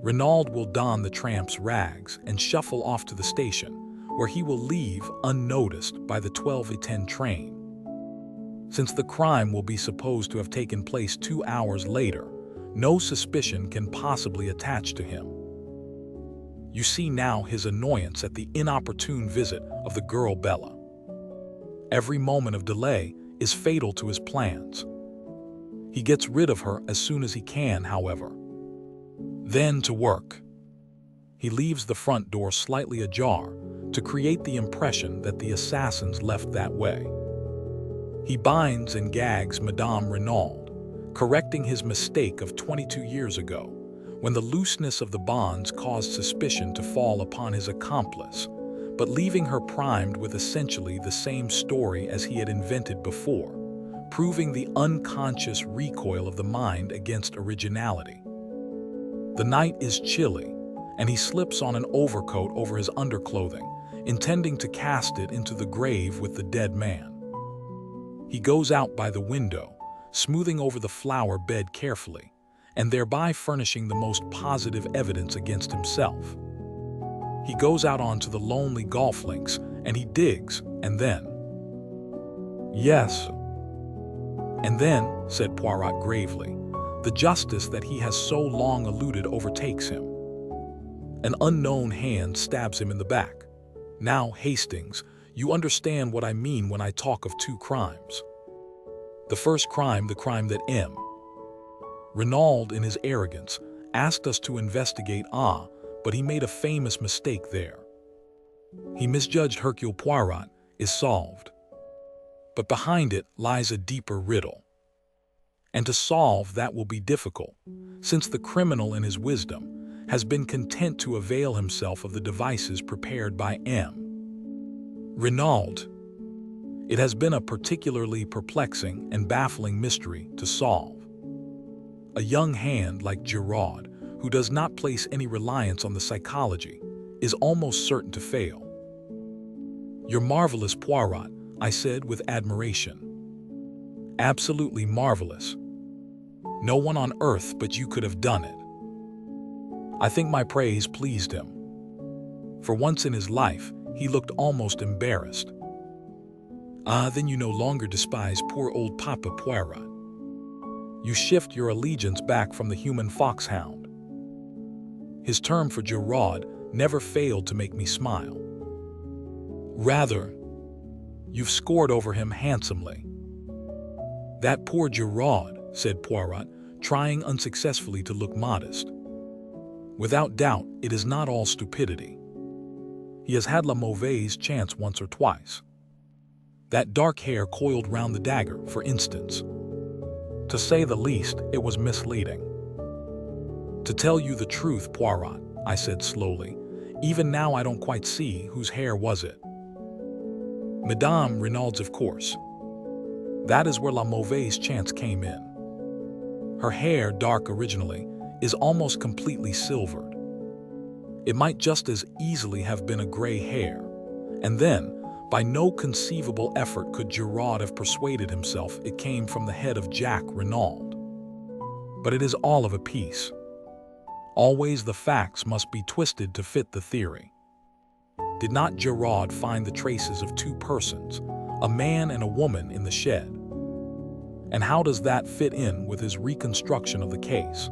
Renaud will don the tramp's rags and shuffle off to the station, where he will leave unnoticed by the 12:10 train. Since the crime will be supposed to have taken place 2 hours later, no suspicion can possibly attach to him. You see now his annoyance at the inopportune visit of the girl Bella. Every moment of delay is fatal to his plans. He gets rid of her as soon as he can, however. Then to work. He leaves the front door slightly ajar to create the impression that the assassins left that way. He binds and gags Madame Renaud, correcting his mistake of 22 years ago, when the looseness of the bonds caused suspicion to fall upon his accomplice, but leaving her primed with essentially the same story as he had invented before, proving the unconscious recoil of the mind against originality. The night is chilly, and he slips on an overcoat over his underclothing, intending to cast it into the grave with the dead man. He goes out by the window, smoothing over the flower bed carefully, and thereby furnishing the most positive evidence against himself. He goes out onto the lonely golf links, and he digs, and then... "Yes." "And then," said Poirot gravely, "the justice that he has so long eluded overtakes him. An unknown hand stabs him in the back. Now, Hastings, you understand what I mean when I talk of two crimes. The first crime, the crime that M. Renaud, in his arrogance, asked us to investigate, but he made a famous mistake there. He misjudged Hercule Poirot, is solved. But behind it lies a deeper riddle. And to solve that will be difficult, since the criminal in his wisdom has been content to avail himself of the devices prepared by M. Renaud. It has been a particularly perplexing and baffling mystery to solve. A young hand like Giraud, who does not place any reliance on the psychology, is almost certain to fail. "You're marvelous, Poirot," I said with admiration. "Absolutely marvelous. No one on earth but you could have done it." I think my praise pleased him. For once in his life, he looked almost embarrassed. Then you no longer despise poor old Papa Poirot. You shift your allegiance back from the human foxhound. His term for Giraud never failed to make me smile. Rather, you've scored over him handsomely. "That poor Giraud," said Poirot, trying unsuccessfully to look modest. "Without doubt, it is not all stupidity. He has had la mauvaise chance once or twice. That dark hair coiled round the dagger, for instance. To say the least, it was misleading. To tell you the truth, Poirot," I said slowly, "even now I don't quite see whose hair was it." "Madame Renaud's, of course. That is where la mauvaise chance came in. Her hair, dark originally, is almost completely silvered. It might just as easily have been a gray hair, and then, by no conceivable effort could Giraud have persuaded himself it came from the head of Jack Renaud. But it is all of a piece. Always the facts must be twisted to fit the theory. Did not Giraud find the traces of two persons, a man and a woman, in the shed? And how does that fit in with his reconstruction of the case?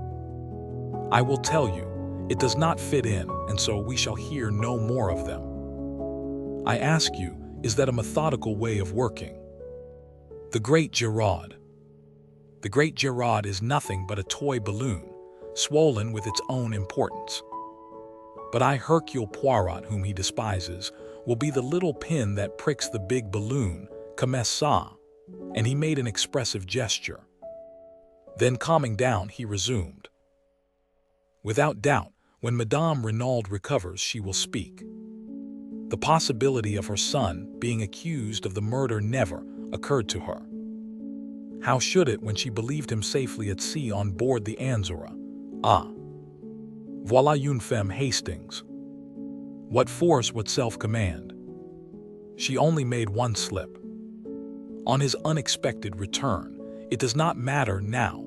I will tell you, it does not fit in, and so we shall hear no more of them. I ask you, is that a methodical way of working? The great Giraud. The great Giraud is nothing but a toy balloon, swollen with its own importance. But I, Hercule Poirot, whom he despises, will be the little pin that pricks the big balloon, comme ça," and he made an expressive gesture. Then, calming down, he resumed. "Without doubt, when Madame Renaud recovers, she will speak. The possibility of her son being accused of the murder never occurred to her. How should it when she believed him safely at sea on board the Anzora? Voilà une femme, Hastings. What force, what self-command. She only made one slip. On his unexpected return, it does not matter now,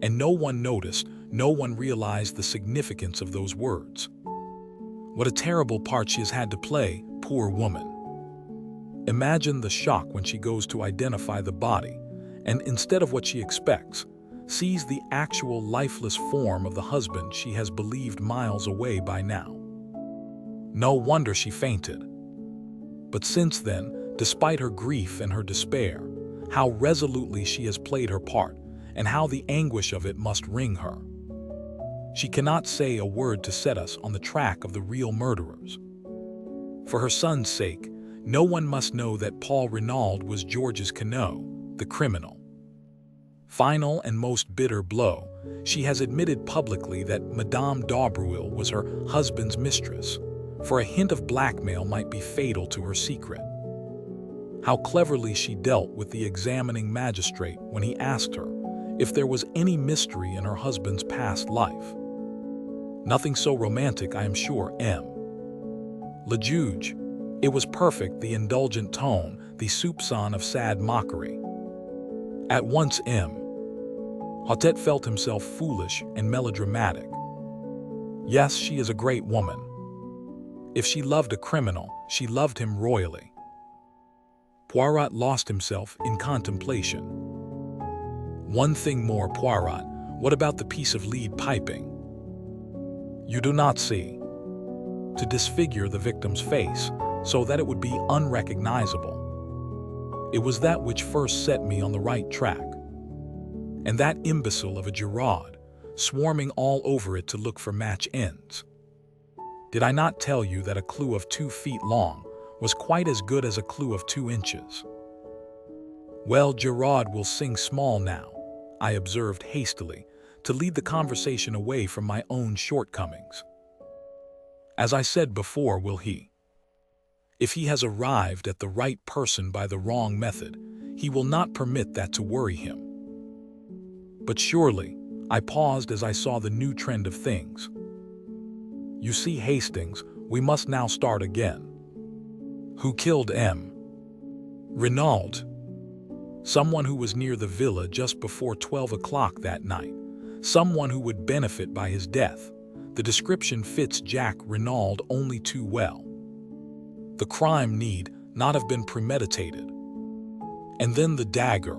and no one noticed, no one realized the significance of those words. What a terrible part she has had to play, poor woman. Imagine the shock when she goes to identify the body, and instead of what she expects, sees the actual lifeless form of the husband she has believed miles away by now. No wonder she fainted. But since then, despite her grief and her despair, how resolutely she has played her part, and how the anguish of it must wring her. She cannot say a word to set us on the track of the real murderers. For her son's sake, no one must know that Paul Renaud was Georges Quinault, the criminal. Final and most bitter blow, she has admitted publicly that Madame d'Aubreuil was her husband's mistress, for a hint of blackmail might be fatal to her secret. How cleverly she dealt with the examining magistrate when he asked her if there was any mystery in her husband's past life. Nothing so romantic, I am sure, M. Le Juge. It was perfect, the indulgent tone, the soupçon of sad mockery. At once M. Hautet felt himself foolish and melodramatic. Yes, she is a great woman. If she loved a criminal, she loved him royally. Poirot lost himself in contemplation. One thing more, Poirot, what about the piece of lead piping? You do not see. To disfigure the victim's face, so that it would be unrecognizable. It was that which first set me on the right track. And that imbecile of a Giraud, swarming all over it to look for match ends. Did I not tell you that a clue of 2 feet long was quite as good as a clue of 2 inches? Well, Giraud will sing small now, I observed hastily, to lead the conversation away from my own shortcomings. As I said before, will he? If he has arrived at the right person by the wrong method, he will not permit that to worry him. But surely, I paused as I saw the new trend of things. You see, Hastings, we must now start again. Who killed M. Renaud? Someone who was near the villa just before 12 o'clock that night. Someone who would benefit by his death. The description fits Jack Renaud only too well. The crime need not have been premeditated. And then the dagger.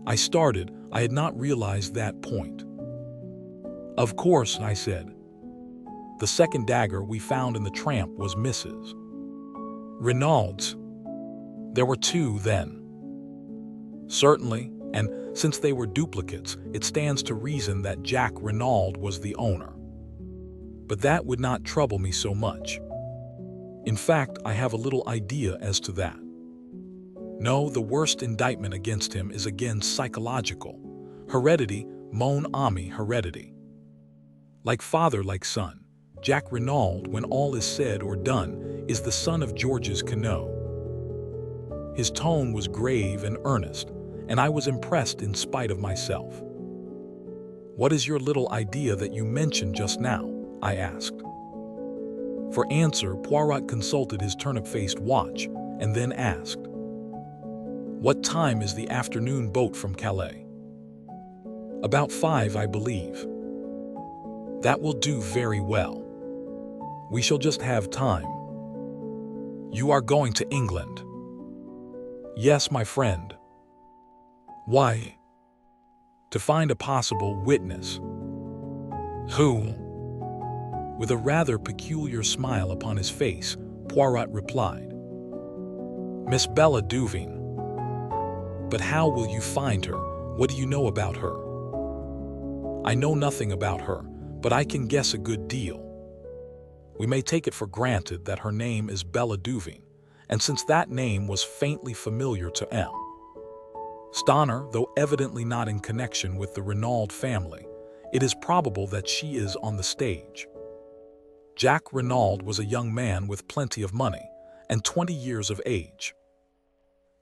I started. I had not realized that point. Of course, I said. The second dagger we found in the tramp was Mrs. Renaud's. There were 2 then. Certainly, and since they were duplicates, it stands to reason that Jack Renaud was the owner. But that would not trouble me so much. In fact, I have a little idea as to that. No, the worst indictment against him is again psychological. Heredity, mon ami, heredity. Like father, like son, Jack Renaud, when all is said or done, is the son of Georges Quinault. His tone was grave and earnest, and I was impressed in spite of myself. What is your little idea that you mentioned just now? I asked. For answer, Poirot consulted his turnip-faced watch and then asked, What time is the afternoon boat from Calais? About 5, I believe. That will do very well. We shall just have time. You are going to England? Yes, my friend. Why? To find a possible witness. Who? With a rather peculiar smile upon his face, Poirot replied, Miss Bella Duveen. But how will you find her? What do you know about her? I know nothing about her, but I can guess a good deal. We may take it for granted that her name is Bella Duveen, and since that name was faintly familiar to M. Stanner, though evidently not in connection with the Renaud family, it is probable that she is on the stage. Jack Renaud was a young man with plenty of money and 20 years of age.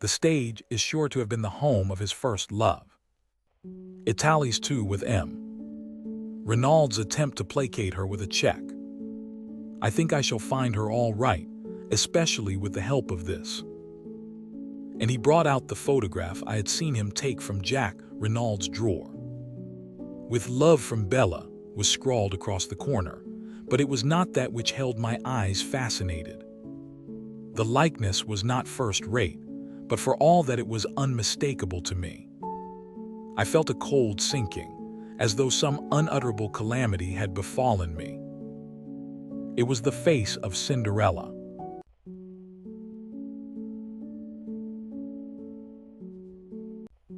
The stage is sure to have been the home of his first love. It tallies too with M. Renaud's attempt to placate her with a check. I think I shall find her all right, especially with the help of this. And he brought out the photograph I had seen him take from Jack Renaud's drawer. With love from Bella was scrawled across the corner, but it was not that which held my eyes fascinated. The likeness was not first-rate, but for all that it was unmistakable to me. I felt a cold sinking, as though some unutterable calamity had befallen me. It was the face of Cinderella.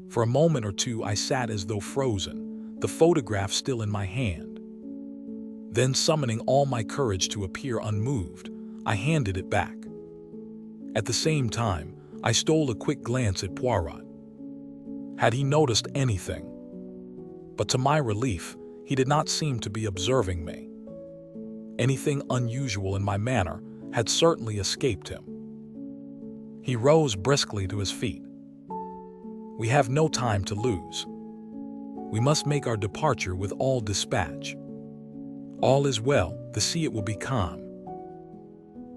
For a moment or two I sat as though frozen, the photograph still in my hand. Then, summoning all my courage to appear unmoved, I handed it back. At the same time, I stole a quick glance at Poirot. Had he noticed anything? But to my relief, he did not seem to be observing me. Anything unusual in my manner had certainly escaped him. He rose briskly to his feet. "We have no time to lose. We must make our departure with all dispatch. All is well, the sea it will be calm."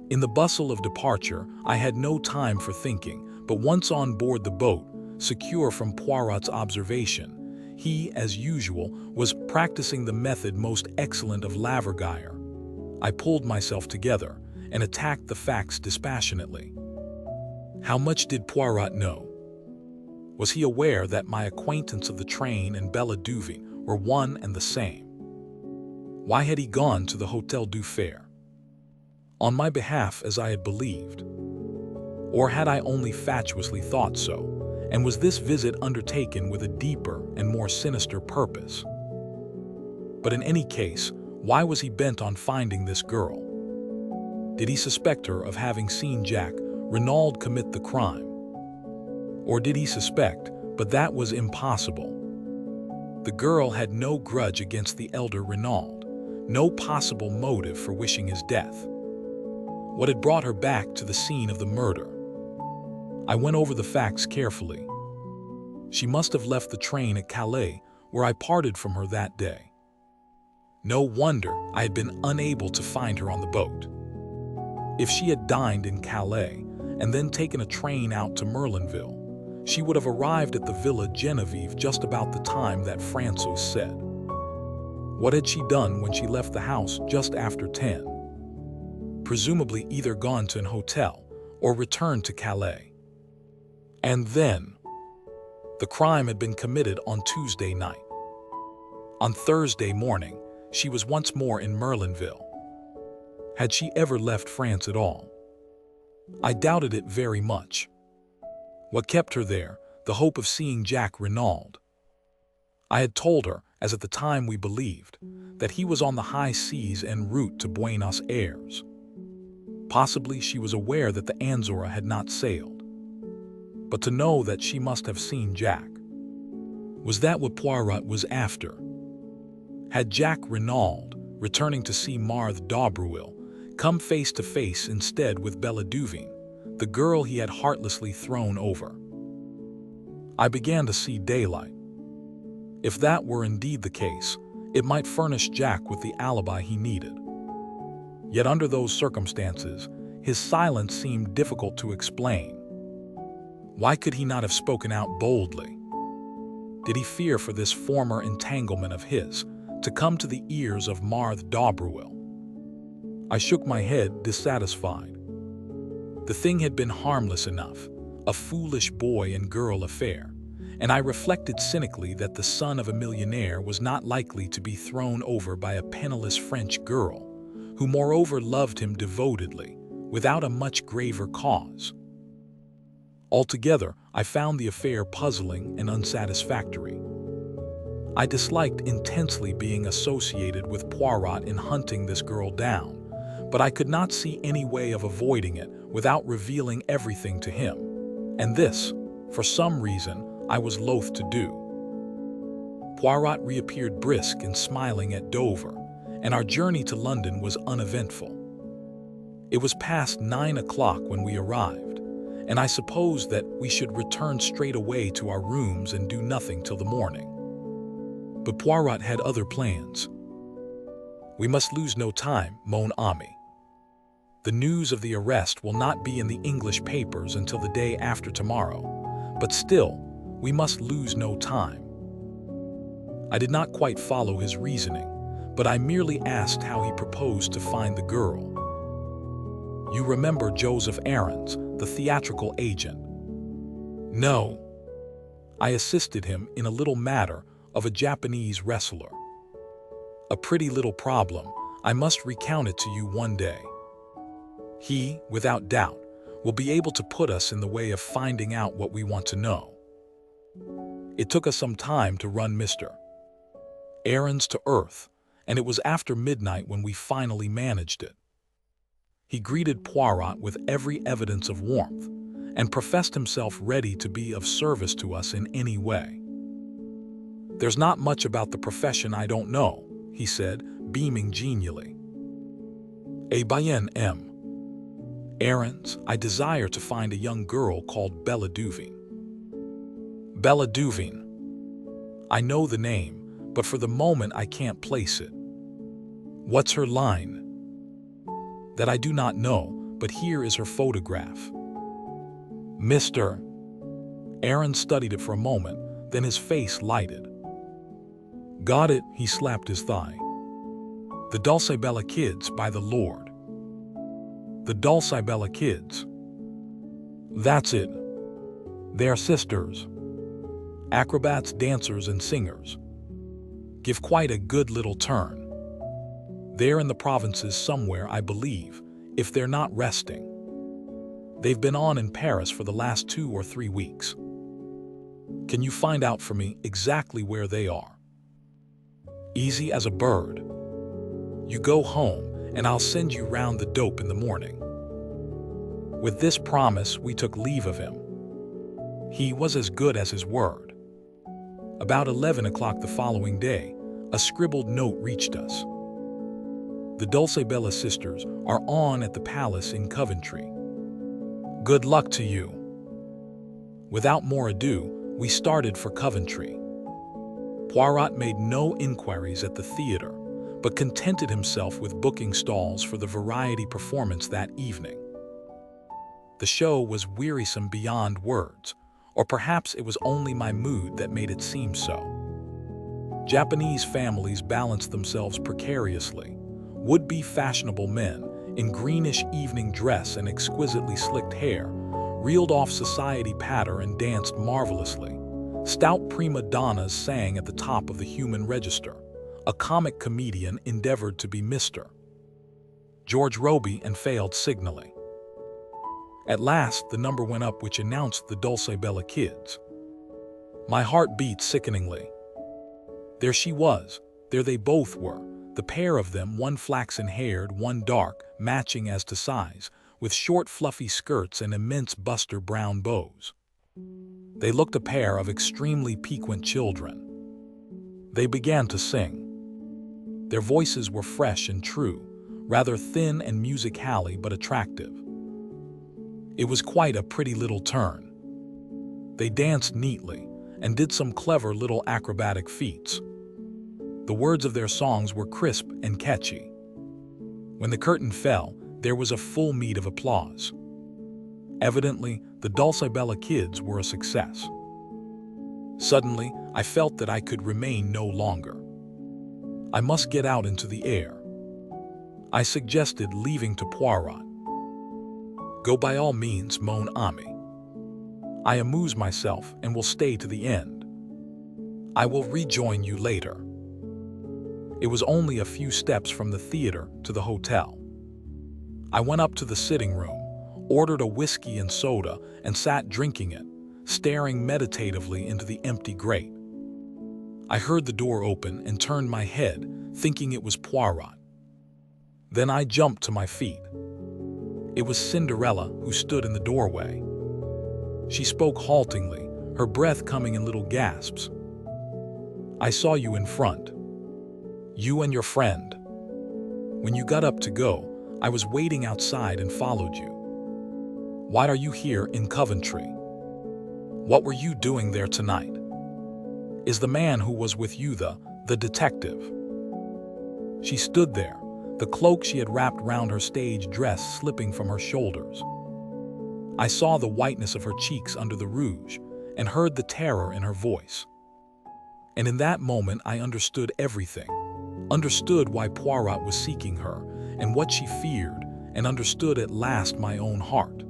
In the bustle of departure, I had no time for thinking, but once on board the boat, secure from Poirot's observation, he, as usual, was practicing the method most excellent of Laverguire. I pulled myself together and attacked the facts dispassionately. How much did Poirot know? Was he aware that my acquaintance of the train and Villa Genevieve were one and the same? Why had he gone to the Hotel du Fer? On my behalf, as I had believed? Or had I only fatuously thought so, and was this visit undertaken with a deeper and more sinister purpose? But in any case, why was he bent on finding this girl? Did he suspect her of having seen Jack Renaud commit the crime? Or did he suspect, but that was impossible? The girl had no grudge against the elder Renaud, no possible motive for wishing his death. What had brought her back to the scene of the murder? I went over the facts carefully. She must have left the train at Calais, where I parted from her that day. No wonder I had been unable to find her on the boat. If she had dined in Calais and then taken a train out to Merlinville, she would have arrived at the Villa Genevieve just about the time that François said. What had she done when she left the house just after 10? Presumably either gone to an hotel or returned to Calais. And then, the crime had been committed on Tuesday night. On Thursday morning, she was once more in Merlinville. Had she ever left France at all? I doubted it very much. What kept her there? The hope of seeing Jack Renaud. I had told her, as at the time we believed, that he was on the high seas en route to Buenos Aires. Possibly she was aware that the Anzora had not sailed. But to know that she must have seen Jack. Was that what Poirot was after? Had Jack Renaud, returning to see Marthe d'Aubreuil, come face to face instead with Villa Genevieve, the girl he had heartlessly thrown over? I began to see daylight. If that were indeed the case, it might furnish Jack with the alibi he needed. Yet under those circumstances, his silence seemed difficult to explain. Why could he not have spoken out boldly? Did he fear for this former entanglement of his to come to the ears of Marthe d'Aubreuil? I shook my head, dissatisfied. The thing had been harmless enough, a foolish boy and girl affair, and I reflected cynically that the son of a millionaire was not likely to be thrown over by a penniless French girl, who moreover loved him devotedly, without a much graver cause. Altogether, I found the affair puzzling and unsatisfactory. I disliked intensely being associated with Poirot in hunting this girl down, but I could not see any way of avoiding it without revealing everything to him, and this, for some reason, I was loath to do. Poirot reappeared brisk and smiling at Dover, and our journey to London was uneventful. It was past 9 o'clock when we arrived, and I supposed that we should return straight away to our rooms and do nothing till the morning. But Poirot had other plans. "We must lose no time, mon ami. The news of the arrest will not be in the English papers until the day after tomorrow, but still, we must lose no time." I did not quite follow his reasoning, but I merely asked how he proposed to find the girl. "You remember Joseph Aarons, the theatrical agent?" "No." I assisted him in a little matter of a Japanese wrestler. A pretty little problem. I must recount it to you one day. He, without doubt, will be able to put us in the way of finding out what we want to know. It took us some time to run Mr. Errands to earth, and it was after midnight when we finally managed it. He greeted Poirot with every evidence of warmth and professed himself ready to be of service to us in any way. "There's not much about the profession I don't know," he said, beaming genially. "Eh bien, M. Errands, I desire to find a young girl called Villa Genevieve." Villa Genevieve. I know the name, but for the moment I can't place it. What's her line? That I do not know, but here is her photograph. Mr. Aaron studied it for a moment, then his face lighted. "Got it," he slapped his thigh. "The Dulcibella kids, by the Lord. The Dulcibella kids. That's it. They're sisters. Acrobats, dancers, and singers. Give quite a good little turn. They're in the provinces somewhere, I believe, if they're not resting. They've been on in Paris for the last 2 or 3 weeks. Can you find out for me exactly where they are? Easy as a bird. You go home, and I'll send you round the dope in the morning." With this promise, we took leave of him. He was as good as his word. About 11 o'clock the following day, a scribbled note reached us. "The Dulcibella sisters are on at the palace in Coventry. Good luck to you." Without more ado, we started for Coventry. Poirot made no inquiries at the theater, but contented himself with booking stalls for the variety performance that evening. The show was wearisome beyond words, or perhaps it was only my mood that made it seem so. Japanese families balanced themselves precariously. Would-be fashionable men, in greenish evening dress and exquisitely slicked hair, reeled off society patter and danced marvelously. Stout prima donnas sang at the top of the human register. A comic comedian endeavored to be Mr. George Robey and failed signally. At last, the number went up which announced the Dulcibella kids. My heart beat sickeningly. There she was. There they both were. The pair of them, one flaxen-haired, one dark, matching as to size, with short fluffy skirts and immense buster brown bows. They looked a pair of extremely piquant children. They began to sing. Their voices were fresh and true, rather thin and music-hally but attractive. It was quite a pretty little turn. They danced neatly and did some clever little acrobatic feats. The words of their songs were crisp and catchy. When the curtain fell, there was a full meed of applause. Evidently, the Dulcibella kids were a success. Suddenly, I felt that I could remain no longer. I must get out into the air. I suggested leaving to Poirot. "Go by all means, mon ami. I amuse myself and will stay to the end. I will rejoin you later." It was only a few steps from the theater to the hotel. I went up to the sitting room, ordered a whiskey and soda, and sat drinking it, staring meditatively into the empty grate. I heard the door open and turned my head, thinking it was Poirot. Then I jumped to my feet. It was Cinderella who stood in the doorway. She spoke haltingly, her breath coming in little gasps. "I saw you in front. You and your friend. When you got up to go, I was waiting outside and followed you. Why are you here in Coventry? What were you doing there tonight? Is the man who was with you the detective?" She stood there, the cloak she had wrapped round her stage dress slipping from her shoulders. I saw the whiteness of her cheeks under the rouge and heard the terror in her voice. And in that moment I understood everything. Understood why Poirot was seeking her and what she feared, and understood at last my own heart.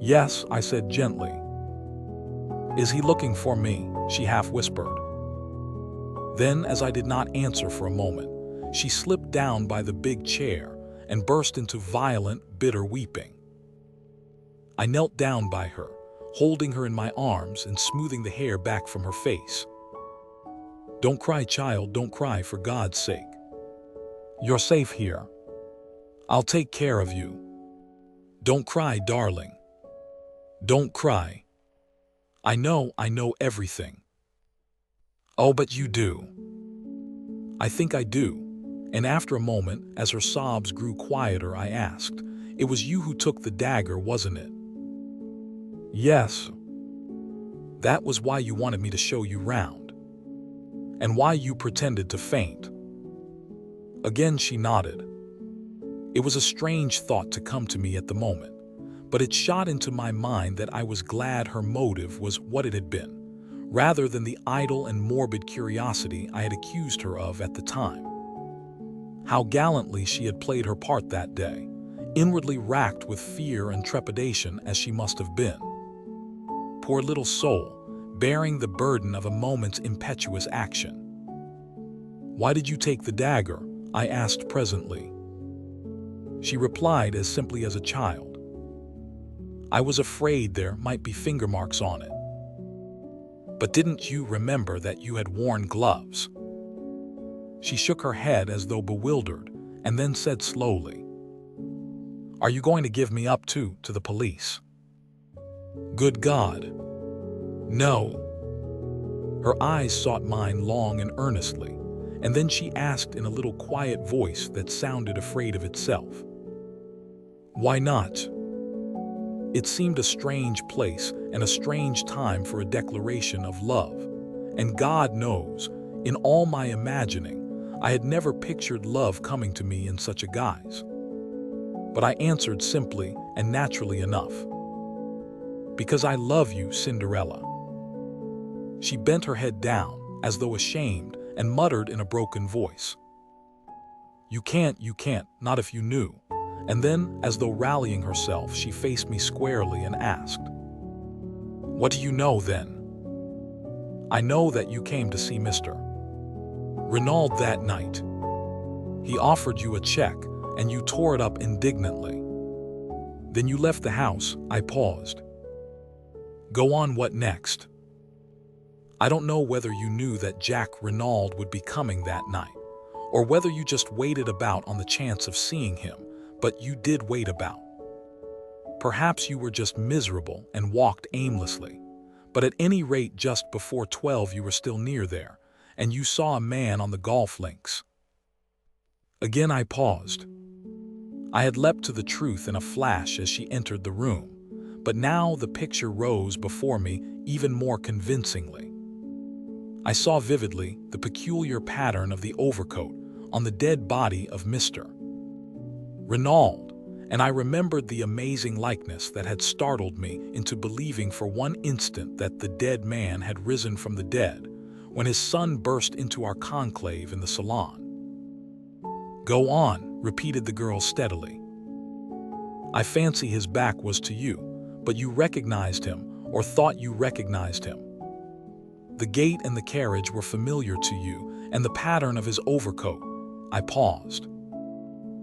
"Yes," I said gently. Is he looking for me? She half whispered. Then, as I did not answer for a moment, she slipped down by the big chair and burst into violent, bitter weeping. I knelt down by her, holding her in my arms and smoothing the hair back from her face. Don't cry, child, don't cry, for God's sake. You're safe here. I'll take care of you. Don't cry, darling. Don't cry. I know everything. Oh, but you do. I think I do. And after a moment, as her sobs grew quieter, I asked, It was you who took the dagger, wasn't it? Yes. That was why you wanted me to show you round. And why you pretended to faint. Again she nodded. It was a strange thought to come to me at the moment, but it shot into my mind that I was glad her motive was what it had been, rather than the idle and morbid curiosity I had accused her of at the time. How gallantly she had played her part that day, inwardly racked with fear and trepidation as she must have been. Poor little soul, bearing the burden of a moment's impetuous action. Why did you take the dagger? I asked presently. She replied as simply as a child. I was afraid there might be finger marks on it. But didn't you remember that you had worn gloves? She shook her head as though bewildered, and then said slowly, Are you going to give me up to the police? Good God. No. Her eyes sought mine long and earnestly, and then she asked in a little quiet voice that sounded afraid of itself. Why not? It seemed a strange place and a strange time for a declaration of love, and God knows, in all my imagining, I had never pictured love coming to me in such a guise. But I answered simply and naturally enough. Because I love you, Cinderella. She bent her head down, as though ashamed, and muttered in a broken voice. You can't, not if you knew. And then, as though rallying herself, she faced me squarely and asked, What do you know then? I know that you came to see Mr. Renaud that night. He offered you a check, and you tore it up indignantly. Then you left the house. I paused. Go on, what next? I don't know whether you knew that Jack Renaud would be coming that night, or whether you just waited about on the chance of seeing him, but you did wait about. Perhaps you were just miserable and walked aimlessly, but at any rate just before 12 you were still near there, and you saw a man on the golf links. Again I paused. I had leapt to the truth in a flash as she entered the room, but now the picture rose before me even more convincingly. I saw vividly the peculiar pattern of the overcoat on the dead body of Mr. Renaud, and I remembered the amazing likeness that had startled me into believing for one instant that the dead man had risen from the dead when his son burst into our conclave in the salon. Go on, repeated the girl steadily. I fancy his back was to you, but you recognized him, or thought you recognized him. The gait and the carriage were familiar to you, and the pattern of his overcoat. I paused.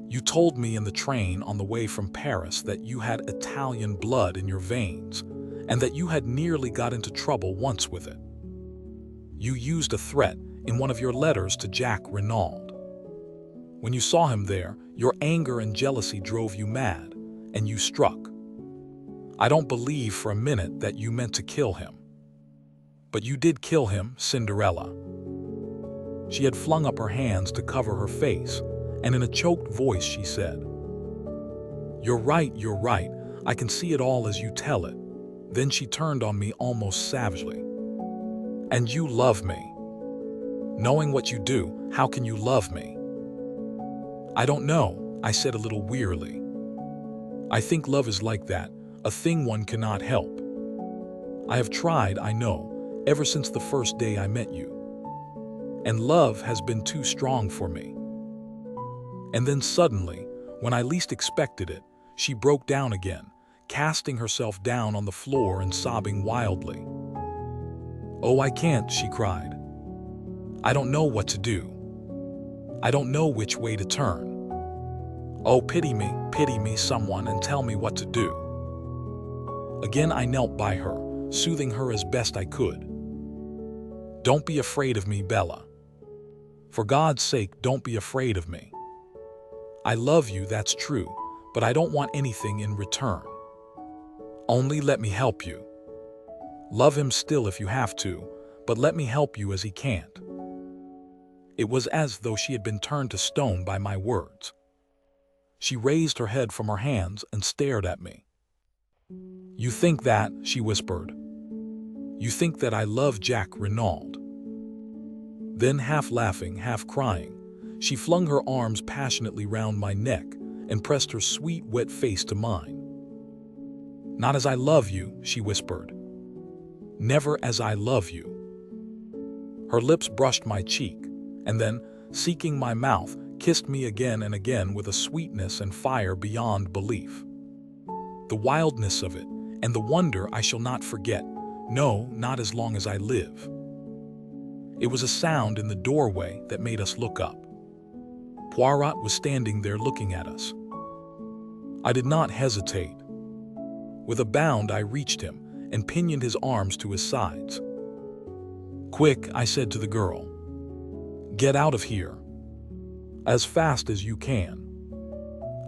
You told me in the train on the way from Paris that you had Italian blood in your veins, and that you had nearly got into trouble once with it. You used a threat in one of your letters to Jack Renaud. When you saw him there, your anger and jealousy drove you mad, and you struck. I don't believe for a minute that you meant to kill him. But you did kill him, Cinderella. She had flung up her hands to cover her face, and in a choked voice she said, You're right, I can see it all as you tell it. Then she turned on me almost savagely. And you love me. Knowing what you do, how can you love me? I don't know, I said a little wearily. I think love is like that, a thing one cannot help. I have tried, I know, ever since the first day I met you. And love has been too strong for me. And then suddenly, when I least expected it, she broke down again, casting herself down on the floor and sobbing wildly. "Oh, I can't," she cried. "I don't know what to do. I don't know which way to turn. Oh, pity me, someone, and tell me what to do." Again I knelt by her, soothing her as best I could. "Don't be afraid of me, Bella. For God's sake, don't be afraid of me. I love you, that's true, but I don't want anything in return. Only let me help you. Love him still if you have to, but let me help you as he can't." It was as though she had been turned to stone by my words. She raised her head from her hands and stared at me. "You think that," she whispered. "You think that I love Jack Renaud." Then, half laughing, half crying, she flung her arms passionately round my neck and pressed her sweet, wet face to mine. "Not as I love you," she whispered. "Never as I love you." Her lips brushed my cheek, and then, seeking my mouth, kissed me again and again with a sweetness and fire beyond belief. The wildness of it, and the wonder I shall not forget, no, not as long as I live. It was a sound in the doorway that made us look up. Poirot was standing there looking at us. I did not hesitate. With a bound I reached him and pinioned his arms to his sides. "Quick," I said to the girl. "Get out of here. As fast as you can.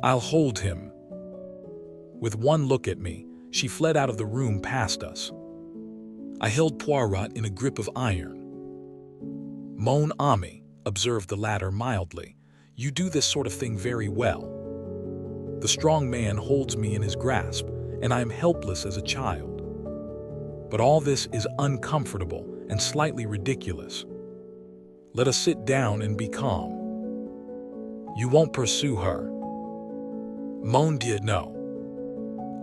I'll hold him." With one look at me, she fled out of the room past us. I held Poirot in a grip of iron. "Mon ami," observed the latter mildly, "you do this sort of thing very well." The strong man holds me in his grasp, and I am helpless as a child. But all this is uncomfortable and slightly ridiculous. Let us sit down and be calm. You won't pursue her? Mon Dieu, no.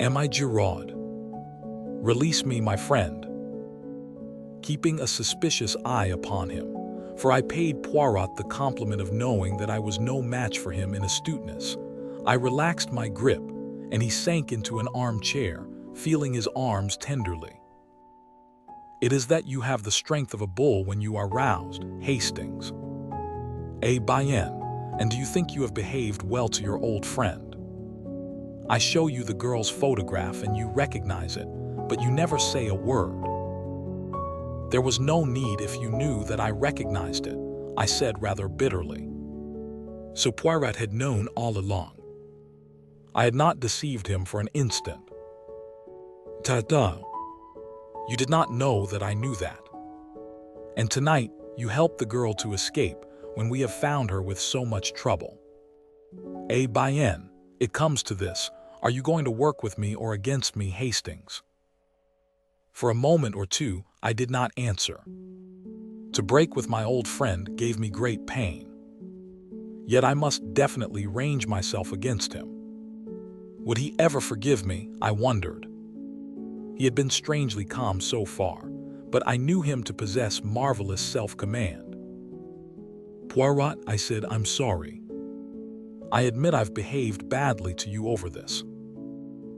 Am I Giraud? Release me, my friend. Keeping a suspicious eye upon him, for I paid Poirot the compliment of knowing that I was no match for him in astuteness, I relaxed my grip, and he sank into an armchair, feeling his arms tenderly. "It is that you have the strength of a bull when you are roused, Hastings. Eh bien, and do you think you have behaved well to your old friend? I show you the girl's photograph and you recognize it, but you never say a word." "There was no need if you knew that I recognized it," I said rather bitterly. So Poirot had known all along. I had not deceived him for an instant. Ta-da! You did not know that I knew that. And tonight you helped the girl to escape when we have found her with so much trouble. Eh bien, it comes to this. Are you going to work with me or against me, Hastings? For a moment or two, I did not answer. To break with my old friend gave me great pain. Yet I must definitely range myself against him. Would he ever forgive me, I wondered. He had been strangely calm so far, but I knew him to possess marvelous self-command. "Poirot," I said, "I'm sorry. I admit I've behaved badly to you over this.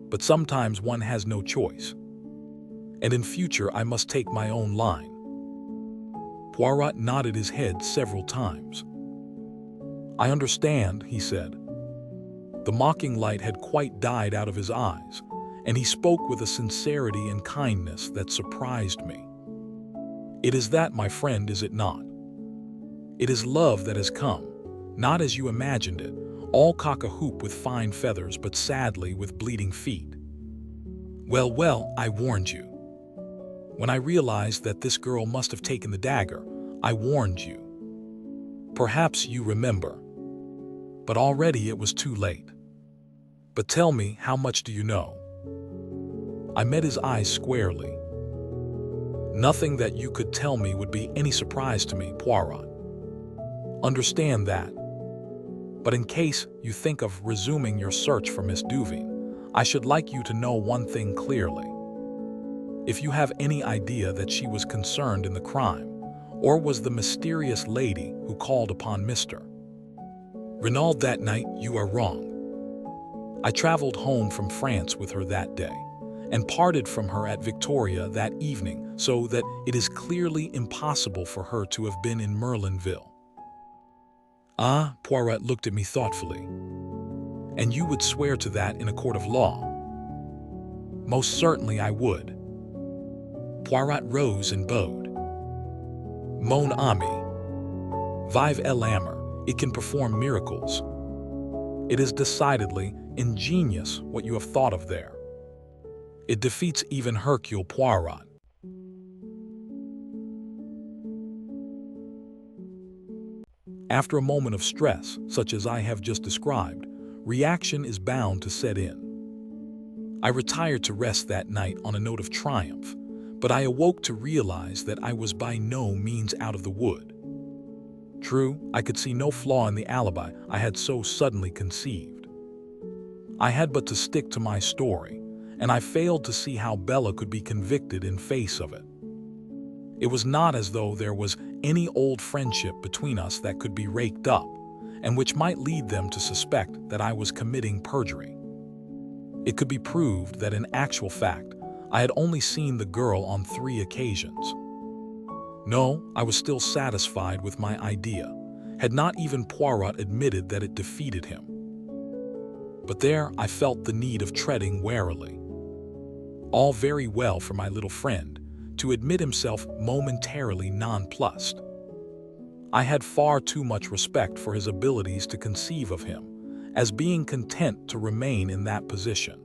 But sometimes one has no choice. And in future I must take my own line." Poirot nodded his head several times. "I understand," he said. The mocking light had quite died out of his eyes, and he spoke with a sincerity and kindness that surprised me. "It is that, my friend, is it not? It is love that has come, not as you imagined it, all cock-a-hoop with fine feathers, but sadly with bleeding feet. Well, well, I warned you. When I realized that this girl must have taken the dagger, I warned you. Perhaps you remember. But already it was too late. But tell me, how much do you know?" I met his eyes squarely. "Nothing that you could tell me would be any surprise to me, Poirot. Understand that. But in case you think of resuming your search for Miss Duveen, I should like you to know one thing clearly. If you have any idea that she was concerned in the crime, or was the mysterious lady who called upon Mr. Renaud that night, you are wrong. I traveled home from France with her that day, and parted from her at Victoria that evening, so that it is clearly impossible for her to have been in Merlinville. Ah, Poirot looked at me thoughtfully. And you would swear to that in a court of law? Most certainly I would. Poirot rose and bowed. Mon ami, vive l'amour, it can perform miracles. It is decidedly ingenious what you have thought of there. It defeats even Hercule Poirot. After a moment of stress, such as I have just described, reaction is bound to set in. I retired to rest that night on a note of triumph, but I awoke to realize that I was by no means out of the wood. True, I could see no flaw in the alibi I had so suddenly conceived. I had but to stick to my story, and I failed to see how Bella could be convicted in face of it. It was not as though there was any old friendship between us that could be raked up, and which might lead them to suspect that I was committing perjury. It could be proved that in actual fact, I had only seen the girl on 3 occasions. No, I was still satisfied with my idea, had not even Poirot admitted that it defeated him. But there I felt the need of treading warily. All very well for my little friend to admit himself momentarily nonplussed. I had far too much respect for his abilities to conceive of him as being content to remain in that position.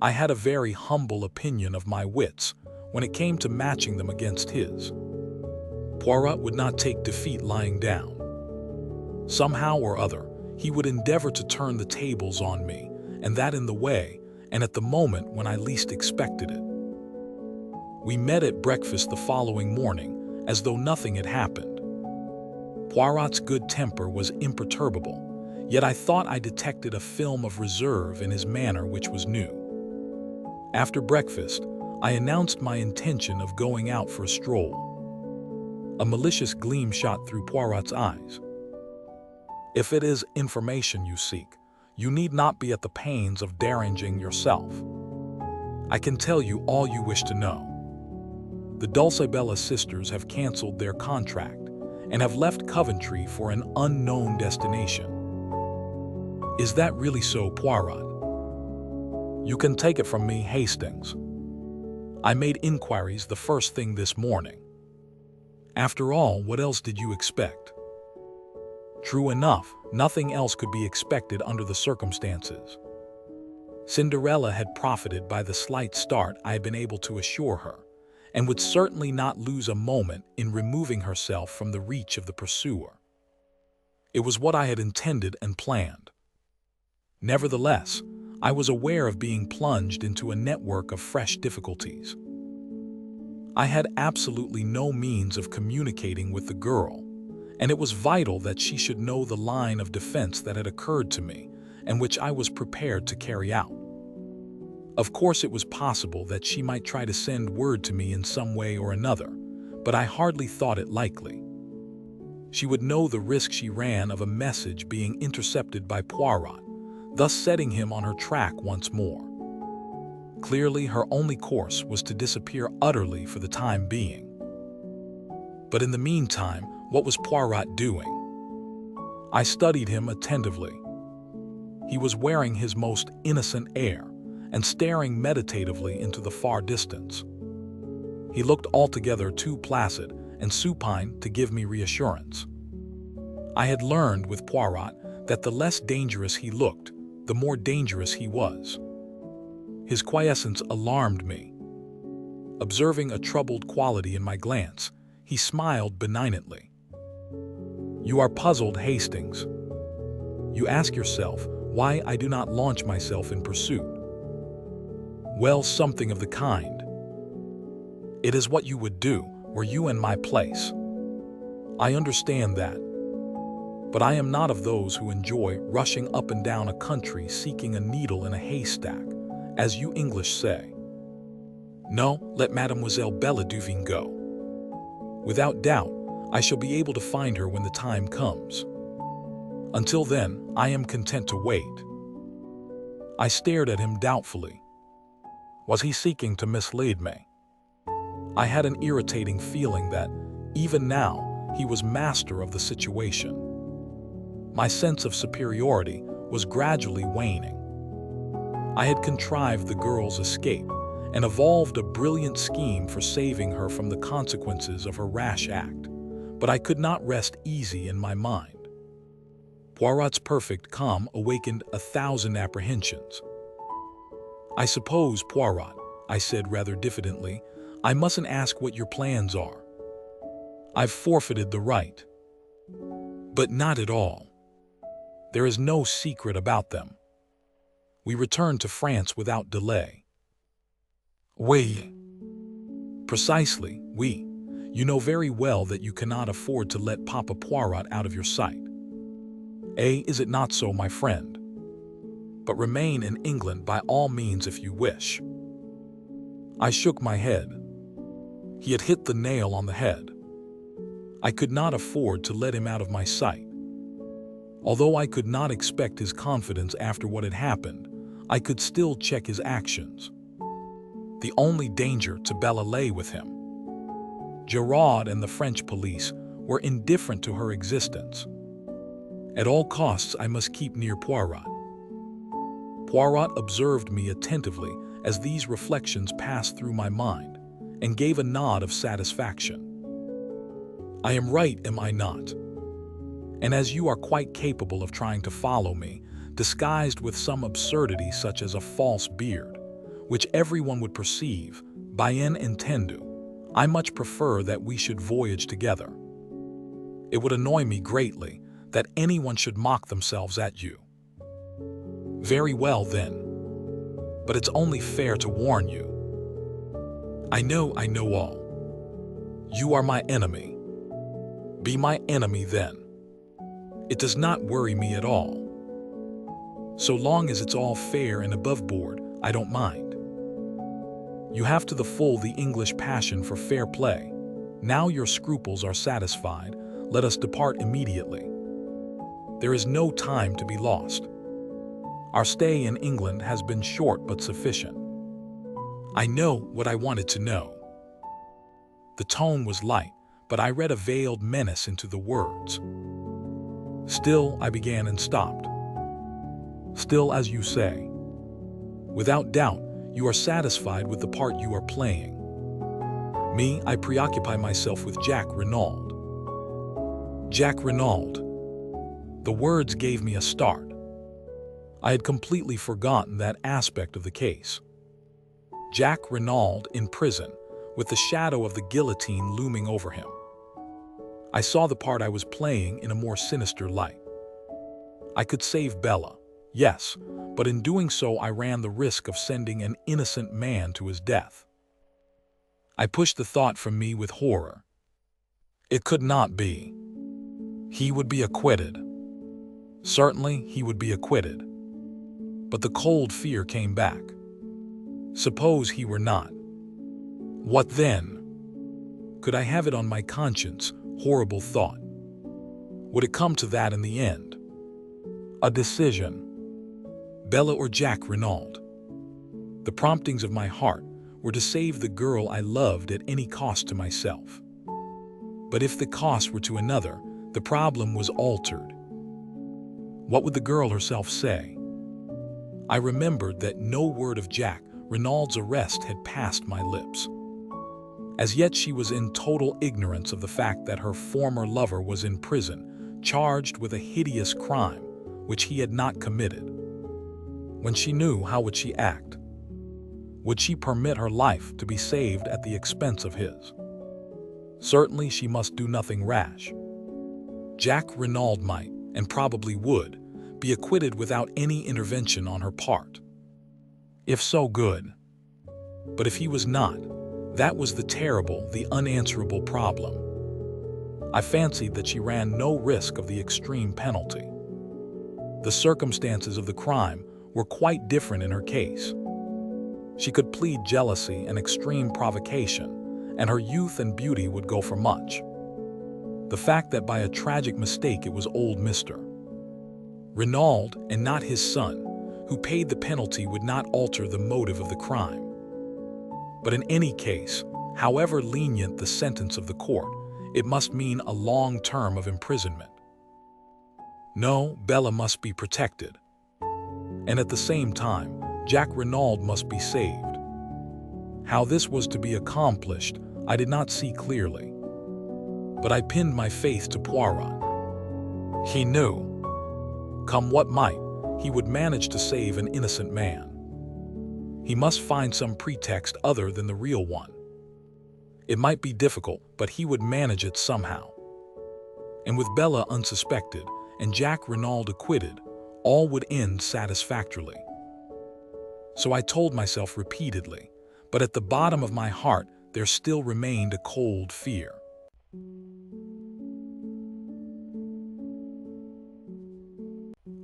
I had a very humble opinion of my wits when it came to matching them against his. Poirot would not take defeat lying down. Somehow or other, he would endeavor to turn the tables on me, and that in the way and at the moment when I least expected it. We met at breakfast the following morning, as though nothing had happened. Poirot's good temper was imperturbable, yet I thought I detected a film of reserve in his manner which was new. After breakfast, I announced my intention of going out for a stroll. A malicious gleam shot through Poirot's eyes. If it is information you seek, you need not be at the pains of deranging yourself. I can tell you all you wish to know. The Dulcibella sisters have canceled their contract and have left Coventry for an unknown destination. Is that really so, Poirot? You can take it from me, Hastings. I made inquiries the first thing this morning. After all, what else did you expect? True enough, nothing else could be expected under the circumstances. Cinderella had profited by the slight start I had been able to assure her, and would certainly not lose a moment in removing herself from the reach of the pursuer. It was what I had intended and planned. Nevertheless, I was aware of being plunged into a network of fresh difficulties. I had absolutely no means of communicating with the girl, and it was vital that she should know the line of defense that had occurred to me and which I was prepared to carry out. Of course, it was possible that she might try to send word to me in some way or another, but I hardly thought it likely. She would know the risk she ran of a message being intercepted by Poirot, thus setting him on her track once more. Clearly, her only course was to disappear utterly for the time being. But in the meantime, what was Poirot doing? I studied him attentively. He was wearing his most innocent air and staring meditatively into the far distance. He looked altogether too placid and supine to give me reassurance. I had learned with Poirot that the less dangerous he looked, the more dangerous he was. His quiescence alarmed me. Observing a troubled quality in my glance, he smiled benignantly. You are puzzled, Hastings. You ask yourself why I do not launch myself in pursuit. Well, something of the kind. It is what you would do were you in my place. I understand that. But I am not of those who enjoy rushing up and down a country seeking a needle in a haystack, as you English say. No, let Mademoiselle Bella Duvine go. Without doubt, I shall be able to find her when the time comes. Until then, I am content to wait. I stared at him doubtfully. Was he seeking to mislead me? I had an irritating feeling that, even now, he was master of the situation. My sense of superiority was gradually waning. I had contrived the girl's escape and evolved a brilliant scheme for saving her from the consequences of her rash act, but I could not rest easy in my mind. Poirot's perfect calm awakened 1,000 apprehensions. "I suppose, Poirot," I said rather diffidently, "I mustn't ask what your plans are. I've forfeited the right." "But not at all. There is no secret about them. We return to France without delay." "Oui." "Precisely, oui. You know very well that you cannot afford to let Papa Poirot out of your sight. Is it not so, my friend? But remain in England by all means if you wish." I shook my head. He had hit the nail on the head. I could not afford to let him out of my sight. Although I could not expect his confidence after what had happened, I could still check his actions. The only danger to Bella lay with him. Giraud and the French police were indifferent to her existence. At all costs, I must keep near Poirot. Poirot observed me attentively as these reflections passed through my mind, and gave a nod of satisfaction. "I am right, am I not? And as you are quite capable of trying to follow me, disguised with some absurdity such as a false beard, which everyone would perceive, bien entendu, I much prefer that we should voyage together. It would annoy me greatly that anyone should mock themselves at you." "Very well then. But it's only fair to warn you." I know all. You are my enemy. Be my enemy then. It does not worry me at all. So long as it's all fair and above board, I don't mind. You have to the full the English passion for fair play. Now your scruples are satisfied, let us depart immediately. There is no time to be lost. Our stay in England has been short but sufficient. I know what I wanted to know. The tone was light, but I read a veiled menace into the words. "Still," I began and stopped. "Still, as you say. Without doubt, you are satisfied with the part you are playing. Me, I preoccupy myself with Jack Renaud." Jack Renaud. The words gave me a start. I had completely forgotten that aspect of the case. Jack Renaud in prison, with the shadow of the guillotine looming over him. I saw the part I was playing in a more sinister light. I could save Bella, yes, but in doing so I ran the risk of sending an innocent man to his death. I pushed the thought from me with horror. It could not be. He would be acquitted. Certainly he would be acquitted. But the cold fear came back. Suppose he were not. What then? Could I have it on my conscience? Horrible thought. Would it come to that in the end? A decision. Bella or Jack Renaud? The promptings of my heart were to save the girl I loved at any cost to myself. But if the cost were to another, the problem was altered. What would the girl herself say? I remembered that no word of Jack Renaud's arrest had passed my lips. As yet she was in total ignorance of the fact that her former lover was in prison, charged with a hideous crime which he had not committed. When she knew, how would she act? Would she permit her life to be saved at the expense of his? Certainly she must do nothing rash. Jack Renaud might, and probably would, be acquitted without any intervention on her part. If so, good. But if he was not, that was the terrible, the unanswerable problem. I fancied that she ran no risk of the extreme penalty. The circumstances of the crime were quite different in her case. She could plead jealousy and extreme provocation, and her youth and beauty would go for much. The fact that by a tragic mistake it was old Mr. Renaud and not his son who paid the penalty would not alter the motive of the crime. But in any case, however lenient the sentence of the court, it must mean a long term of imprisonment. No, Bella must be protected. And at the same time, Jack Renaud must be saved. How this was to be accomplished, I did not see clearly. But I pinned my faith to Poirot. He knew. Come what might, he would manage to save an innocent man. He must find some pretext other than the real one. It might be difficult, but he would manage it somehow. And with Bella unsuspected and Jack Renaud acquitted, all would end satisfactorily. So I told myself repeatedly, but at the bottom of my heart there still remained a cold fear.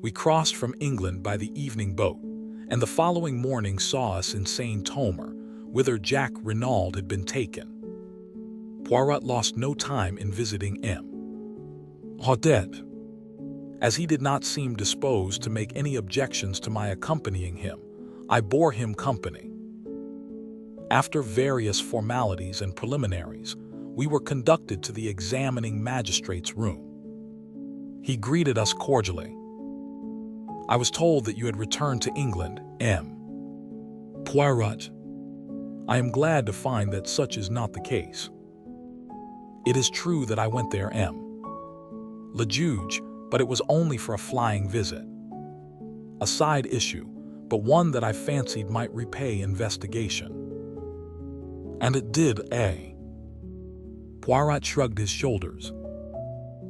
We crossed from England by the evening boat, and the following morning saw us in Saint-Omer, whither Jack Renaud had been taken. Poirot lost no time in visiting M. Odette, as he did not seem disposed to make any objections to my accompanying him. I bore him company. After various formalities and preliminaries, we were conducted to the examining magistrate's room. He greeted us cordially. I was told that you had returned to England, M. Poirot. I am glad to find that such is not the case. It is true that I went there, M. Le Juge, but it was only for a flying visit. A side issue, but one that I fancied might repay investigation. And it did, eh? Poirot shrugged his shoulders.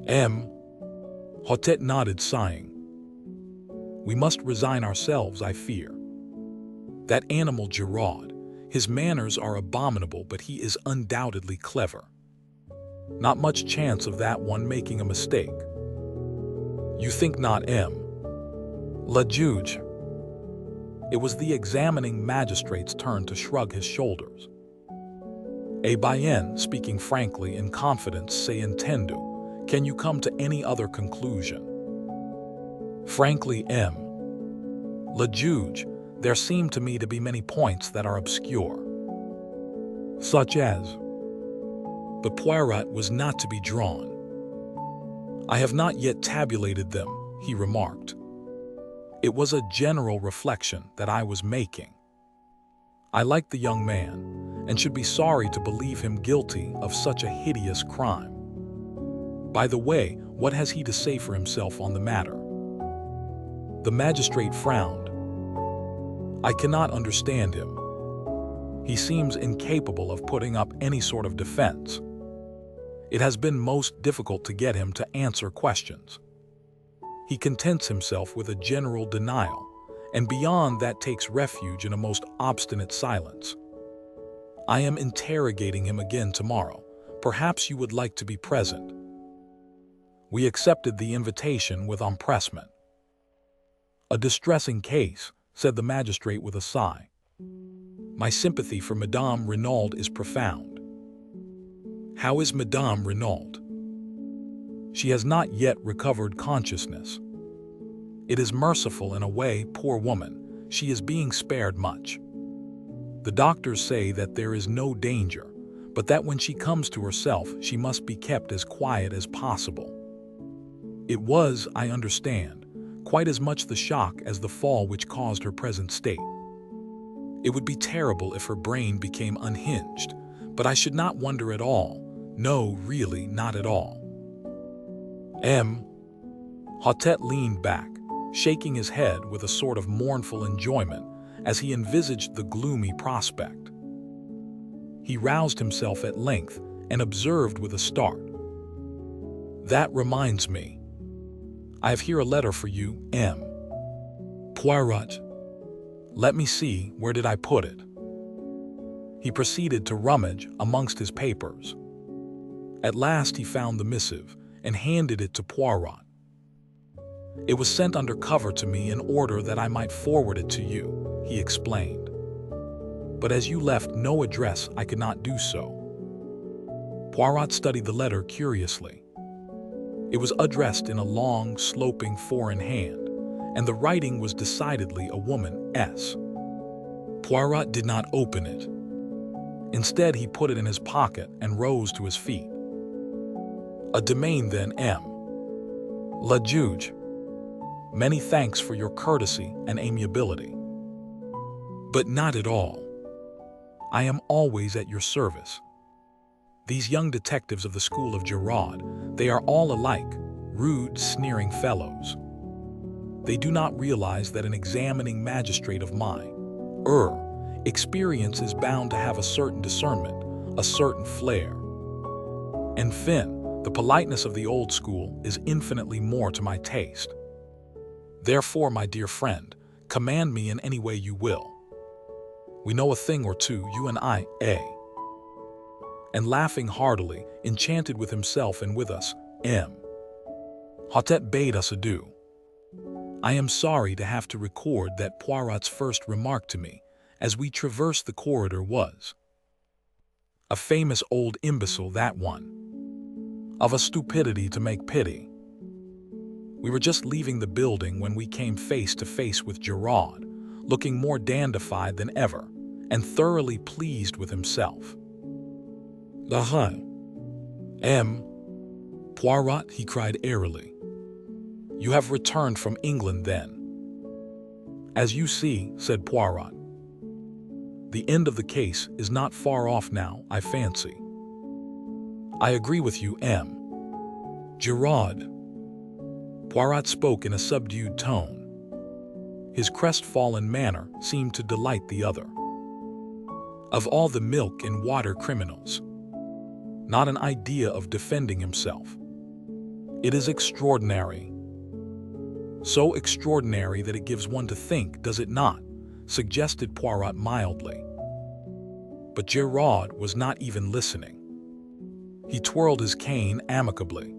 M. Odette nodded, sighing. We must resign ourselves, I fear. That animal Giraud, his manners are abominable, but he is undoubtedly clever. Not much chance of that one making a mistake. You think not, M. Le Juge. It was the examining magistrate's turn to shrug his shoulders. Eh bien, speaking frankly in confidence, say entendu, can you come to any other conclusion? Frankly, M. Le Juge, there seem to me to be many points that are obscure. Such as? But Poirot was not to be drawn. I have not yet tabulated them, he remarked. It was a general reflection that I was making. I like the young man, and should be sorry to believe him guilty of such a hideous crime. By the way, what has he to say for himself on the matter? The magistrate frowned. I cannot understand him. He seems incapable of putting up any sort of defense. It has been most difficult to get him to answer questions. He contents himself with a general denial, and beyond that takes refuge in a most obstinate silence. I am interrogating him again tomorrow. Perhaps you would like to be present. We accepted the invitation with empressement. A distressing case, said the magistrate with a sigh. My sympathy for Madame Renaud is profound. How is Madame Renaud? She has not yet recovered consciousness. It is merciful in a way, poor woman, she is being spared much. The doctors say that there is no danger, but that when she comes to herself, she must be kept as quiet as possible. It was, I understand, quite as much the shock as the fall which caused her present state. It would be terrible if her brain became unhinged, but I should not wonder at all. No, really, not at all. M. Odette leaned back, shaking his head with a sort of mournful enjoyment as he envisaged the gloomy prospect. He roused himself at length and observed with a start. That reminds me. I have here a letter for you, M. Poirot. Let me see, where did I put it? He proceeded to rummage amongst his papers. At last he found the missive and handed it to Poirot. It was sent under cover to me in order that I might forward it to you, he explained. But as you left no address, I could not do so. Poirot studied the letter curiously. It was addressed in a long, sloping foreign hand, and the writing was decidedly a woman's. Poirot did not open it. Instead, he put it in his pocket and rose to his feet. A domain then, M. Le Juge. Many thanks for your courtesy and amiability. But not at all. I am always at your service. These young detectives of the school of Giraud, they are all alike, rude, sneering fellows. They do not realize that an examining magistrate of mine, experience is bound to have a certain discernment, a certain flair. And Finn, the politeness of the old school, is infinitely more to my taste. Therefore, my dear friend, command me in any way you will. We know a thing or two, you and I, And laughing heartily, enchanted with himself and with us, M. Hotet bade us adieu. I am sorry to have to record that Poirot's first remark to me, as we traversed the corridor, was, "A famous old imbecile, that one. Of a stupidity to make pity." We were just leaving the building when we came face to face with Giraud, looking more dandified than ever, and thoroughly pleased with himself. M. Poirot, he cried airily. You have returned from England, then? As you see, said Poirot. The end of the case is not far off now, I fancy. I agree with you, M. Giraud. Poirot spoke in a subdued tone. His crestfallen manner seemed to delight the other. Of all the milk and water criminals, not an idea of defending himself. It is extraordinary. So extraordinary that it gives one to think, does it not? Suggested Poirot mildly. But Giraud was not even listening. He twirled his cane amicably.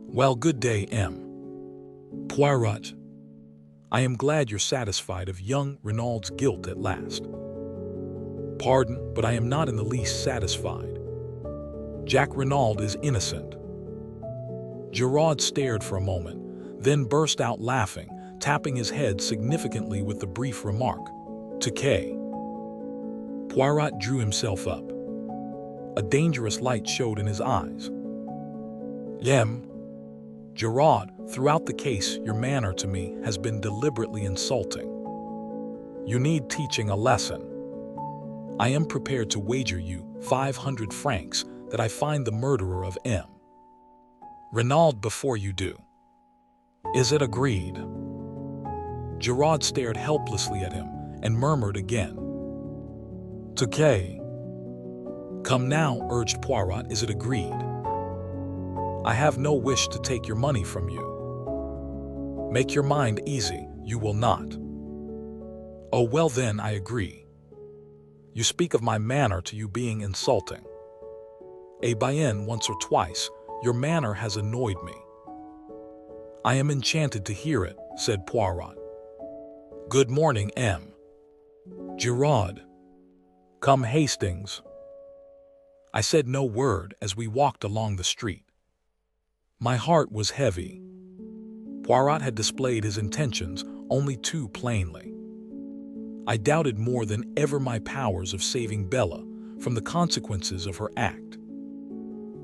Well, good day, M. Poirot. I am glad you're satisfied of young Renaud's guilt at last. Pardon, but I am not in the least satisfied. Jack Renaud is innocent. Giraud stared for a moment, then burst out laughing, tapping his head significantly with the brief remark, "Takei." Poirot drew himself up. A dangerous light showed in his eyes. M. Giraud, throughout the case, your manner to me has been deliberately insulting. You need teaching a lesson. I am prepared to wager you 500 francs that I find the murderer of M. Renaud before you do. Is it agreed? Giraud stared helplessly at him and murmured again. Takei. Come now, urged Poirot, is it agreed? I have no wish to take your money from you. Make your mind easy, you will not. Oh well then, I agree. You speak of my manner to you being insulting. Bien, once or twice, your manner has annoyed me. I am enchanted to hear it, said Poirot. Good morning, M. Giraud. Come, Hastings. I said no word as we walked along the street. My heart was heavy. Poirot had displayed his intentions only too plainly. I doubted more than ever my powers of saving Bella from the consequences of her act.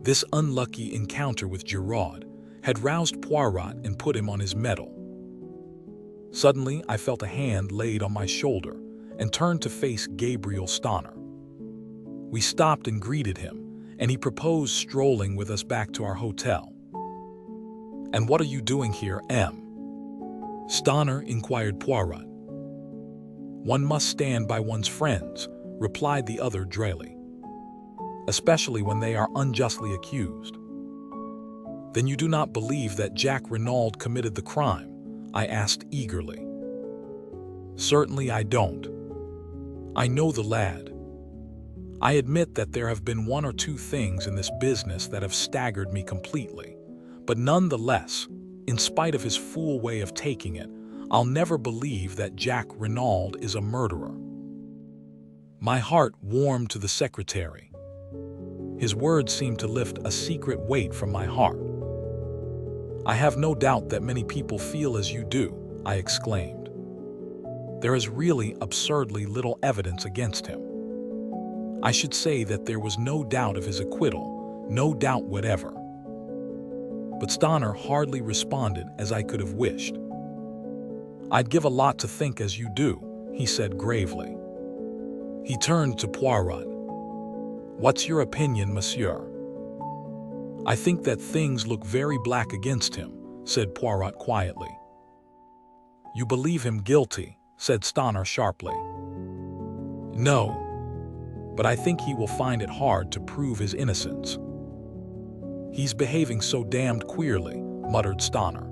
This unlucky encounter with Giraud had roused Poirot and put him on his mettle. Suddenly, I felt a hand laid on my shoulder and turned to face Gabriel Stanner. We stopped and greeted him, and he proposed strolling with us back to our hotel. And what are you doing here, M? Stanner inquired Poirot. One must stand by one's friends, replied the other dryly, especially when they are unjustly accused. Then you do not believe that Jack Renaud committed the crime? I asked eagerly. Certainly I don't. I know the lad. I admit that there have been one or two things in this business that have staggered me completely, but nonetheless, in spite of his fool way of taking it, I'll never believe that Jack Renaud is a murderer. My heart warmed to the secretary. His words seemed to lift a secret weight from my heart. I have no doubt that many people feel as you do, I exclaimed. There is really absurdly little evidence against him. I should say that there was no doubt of his acquittal, no doubt whatever. But Stoner hardly responded as I could have wished. "I'd give a lot to think as you do," he said gravely. He turned to Poirot. "What's your opinion, monsieur?" "I think that things look very black against him," said Poirot quietly. "You believe him guilty?" said Stoner sharply. "No, but I think he will find it hard to prove his innocence." "He's behaving so damned queerly," muttered Stoner.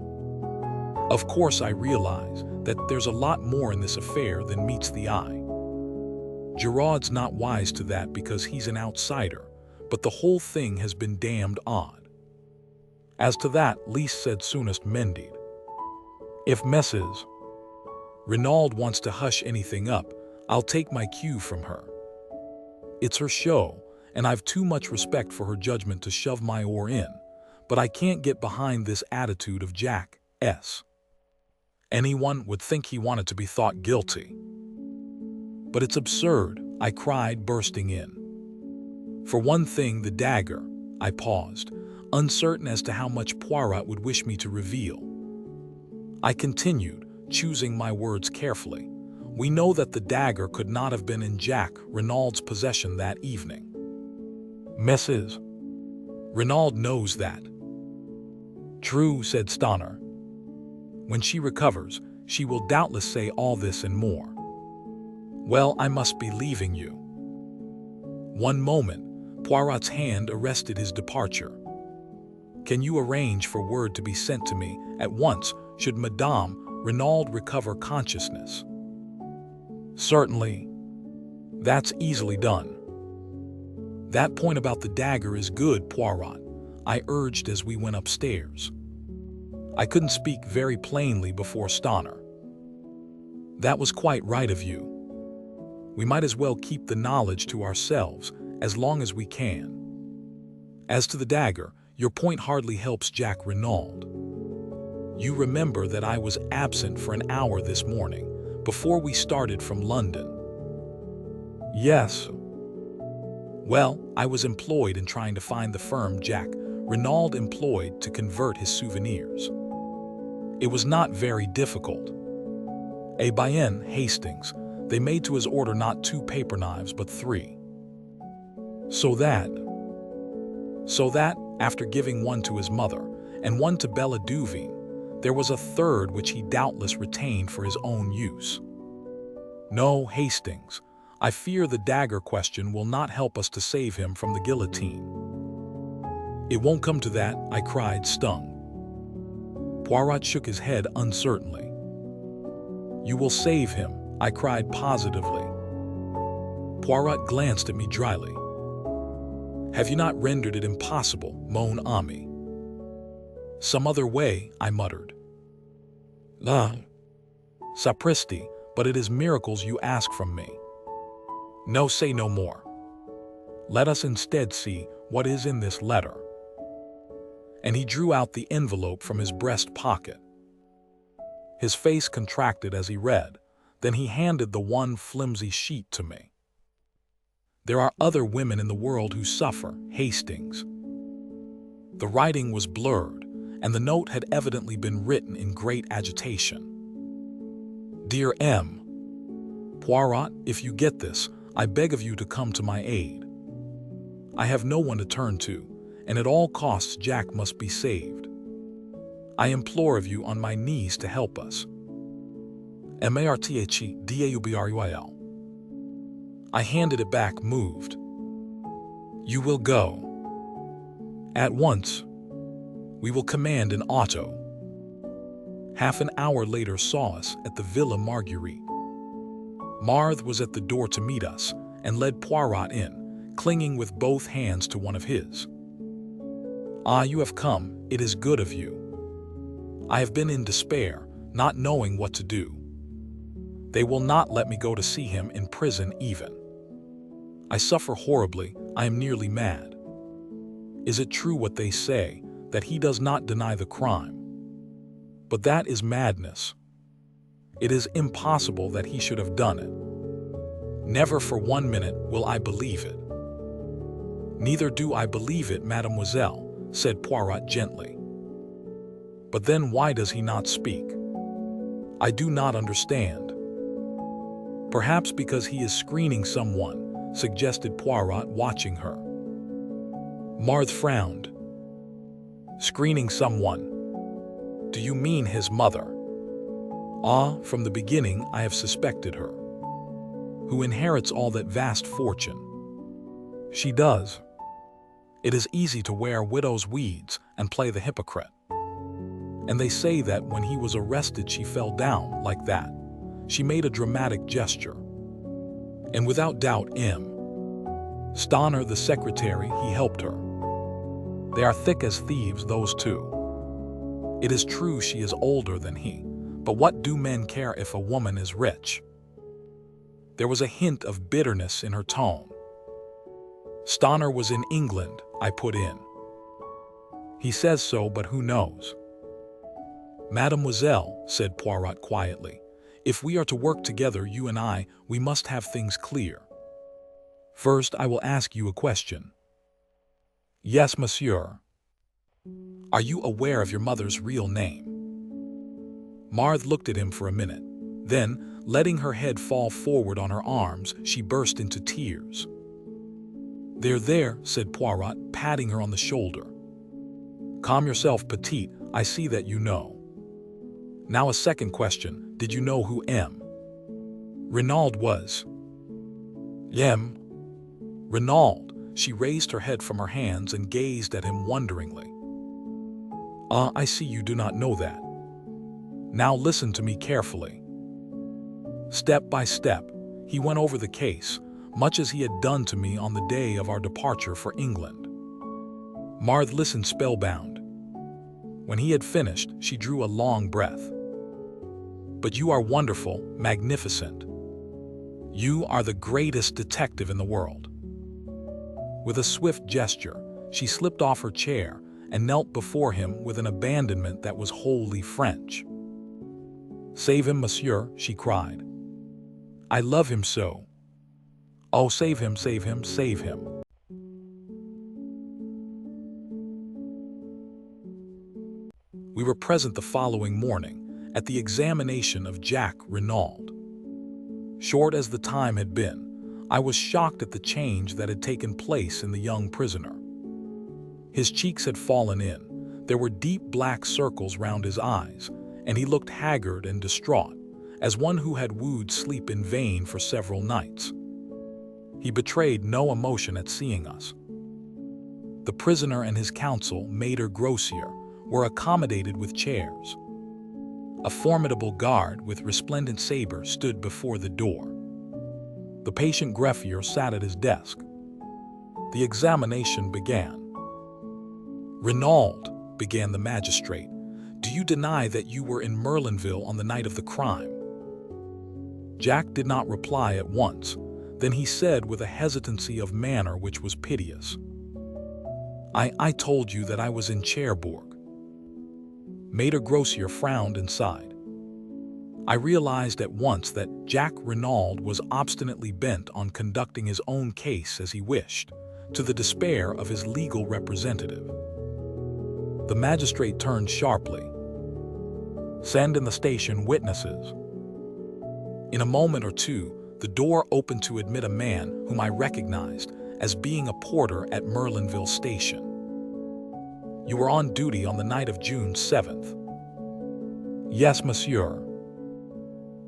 "Of course I realize that there's a lot more in this affair than meets the eye. Giraud's not wise to that because he's an outsider, but the whole thing has been damned odd." "As to that," least said soonest mended. "If Mrs. Renaud wants to hush anything up, I'll take my cue from her. It's her show, and I've too much respect for her judgment to shove my oar in, but I can't get behind this attitude of Jack's. Anyone would think he wanted to be thought guilty." "But it's absurd," I cried, bursting in. "For one thing, the dagger—" I paused, uncertain as to how much Poirot would wish me to reveal. I continued, choosing my words carefully. "We know that the dagger could not have been in Jack Renaud's possession that evening. Mrs. Renaud knows that." "True," said Stoner. "When she recovers, she will doubtless say all this and more. Well, I must be leaving you." One moment, Poirot's hand arrested his departure. "Can you arrange for word to be sent to me at once should Madame Renaud recover consciousness?" "Certainly. That's easily done." "That point about the dagger is good, Poirot," I urged as we went upstairs. I couldn't speak very plainly before Stoner. "That was quite right of you. We might as well keep the knowledge to ourselves as long as we can. As to the dagger, your point hardly helps Jack Renaud. You remember that I was absent for an hour this morning, before we started from London." "Yes." "Well, I was employed in trying to find the firm Jack Renaud employed to convert his souvenirs. It was not very difficult. Bien, Hastings, they made to his order not 2 paper knives but 3. So that, after giving one to his mother and one to Villa Genevieve, there was a third which he doubtless retained for his own use. No, Hastings, I fear the dagger question will not help us to save him from the guillotine." "It won't come to that," I cried, stung. Poirot shook his head uncertainly. "You will save him," I cried positively. Poirot glanced at me dryly. "Have you not rendered it impossible, mon ami?" "Some other way," I muttered. "La, sapristi, but it is miracles you ask from me. No, say no more. Let us instead see what is in this letter." And he drew out the envelope from his breast pocket. His face contracted as he read. Then he handed the one flimsy sheet to me. "There are other women in the world who suffer, Hastings." The writing was blurred, and the note had evidently been written in great agitation. "Dear M. Poirot, if you get this, I beg of you to come to my aid. I have no one to turn to, and at all costs Jack must be saved. I implore of you on my knees to help us. Marthe I handed it back, moved. "You will go." "At once. We will command an auto." Half an hour later saw us at the Villa Marguerite. Marthe was at the door to meet us and led Poirot in, clinging with both hands to one of his. "Ah, you have come, it is good of you. I have been in despair, not knowing what to do. They will not let me go to see him in prison even. I suffer horribly, I am nearly mad. Is it true what they say, that he does not deny the crime? But that is madness. It is impossible that he should have done it. Never for 1 minute will I believe it." "Neither do I believe it, mademoiselle," said Poirot gently. "But then why does he not speak? I do not understand." "Perhaps because he is screening someone," suggested Poirot, watching her. Marthe frowned. "Screening someone? Do you mean his mother?" "Ah, from the beginning I have suspected her." "Who inherits all that vast fortune?" "She does. It is easy to wear widow's weeds and play the hypocrite. And they say that when he was arrested she fell down like that." She made a dramatic gesture. "And without doubt M. Stanner, the secretary, he helped her. They are thick as thieves, those two. It is true she is older than he, but what do men care if a woman is rich?" There was a hint of bitterness in her tone. "Stanner was in England," I put in. "He says so, but who knows?" "Mademoiselle," said Poirot quietly, "if we are to work together, you and I, we must have things clear. First, I will ask you a question." "Yes, monsieur." "Are you aware of your mother's real name?" Marthe looked at him for a minute. Then, letting her head fall forward on her arms, she burst into tears. There, said Poirot, patting her on the shoulder. "Calm yourself, petite, I see that you know. Now a second question, did you know who M. Renaud was?" "M. Renaud." She raised her head from her hands and gazed at him wonderingly. "Ah, I see you do not know that. Now listen to me carefully." Step by step, he went over the case, much as he had done to me on the day of our departure for England. Marthe listened spellbound. When he had finished, she drew a long breath. "But you are wonderful, magnificent. You are the greatest detective in the world." With a swift gesture, she slipped off her chair and knelt before him with an abandonment that was wholly French. "Save him, monsieur," she cried. "I love him so. Oh, save him, save him, save him." We were present the following morning at the examination of Jacques Renaud. Short as the time had been, I was shocked at the change that had taken place in the young prisoner. His cheeks had fallen in, there were deep black circles round his eyes, and he looked haggard and distraught, as one who had wooed sleep in vain for several nights. He betrayed no emotion at seeing us. The prisoner and his counsel, Maître Grossier, were accommodated with chairs. A formidable guard with resplendent saber stood before the door. The patient greffier sat at his desk. The examination began. "Renaud," began the magistrate, "do you deny that you were in Merlinville on the night of the crime?" Jack did not reply at once. Then he said with a hesitancy of manner which was piteous, I told you that I was in Cherbourg." Maître Grossier frowned and sighed. I realized at once that Jacques Renaud was obstinately bent on conducting his own case as he wished, to the despair of his legal representative. The magistrate turned sharply. "Send in the station witnesses." In a moment or two, the door opened to admit a man whom I recognized as being a porter at Merlinville Station. "You were on duty on the night of June 7th. "Yes, monsieur."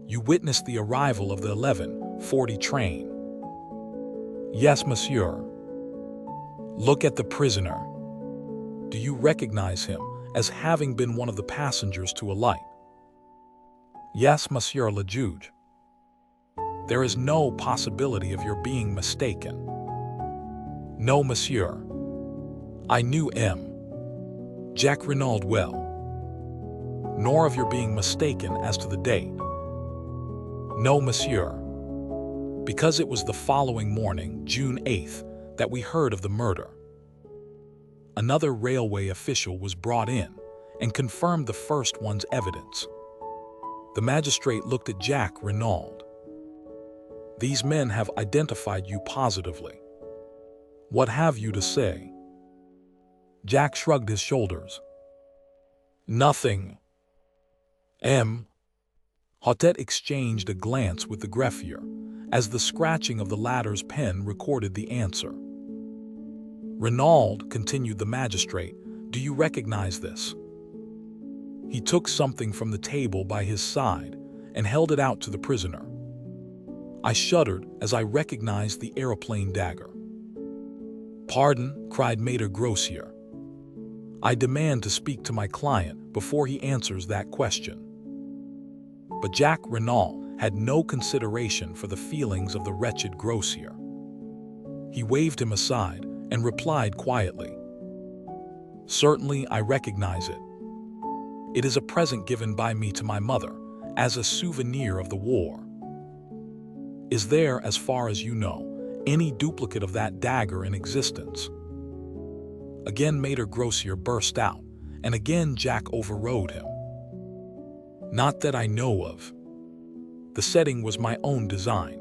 "You witnessed the arrival of the 11:40 train." "Yes, monsieur." "Look at the prisoner. Do you recognize him as having been one of the passengers to alight?" "Yes, monsieur le juge." "There is no possibility of your being mistaken." "No, monsieur. I knew M. Jacques Renaud well." "Nor of your being mistaken as to the date." "No, monsieur. Because it was the following morning, June 8th, that we heard of the murder." Another railway official was brought in and confirmed the first one's evidence. The magistrate looked at Jacques Renaud. These men have identified you positively. What have you to say?" Jack shrugged his shoulders. "Nothing." Hotet exchanged a glance with the greffier, as the scratching of the latter's pen recorded the answer. "Renaud," continued the magistrate, "do you recognize this?" He took something from the table by his side and held it out to the prisoner. I shuddered as I recognized the aeroplane dagger. "Pardon," cried Maître Grossier. "I demand to speak to my client before he answers that question." But Jack Renaud had no consideration for the feelings of the wretched Grossier. He waved him aside and replied quietly, "Certainly I recognize it. It is a present given by me to my mother as a souvenir of the war. Is there, as far as you know, any duplicate of that dagger in existence?" Again Maître Grossier burst out, and again Jack overrode him. "Not that I know of. The setting was my own design."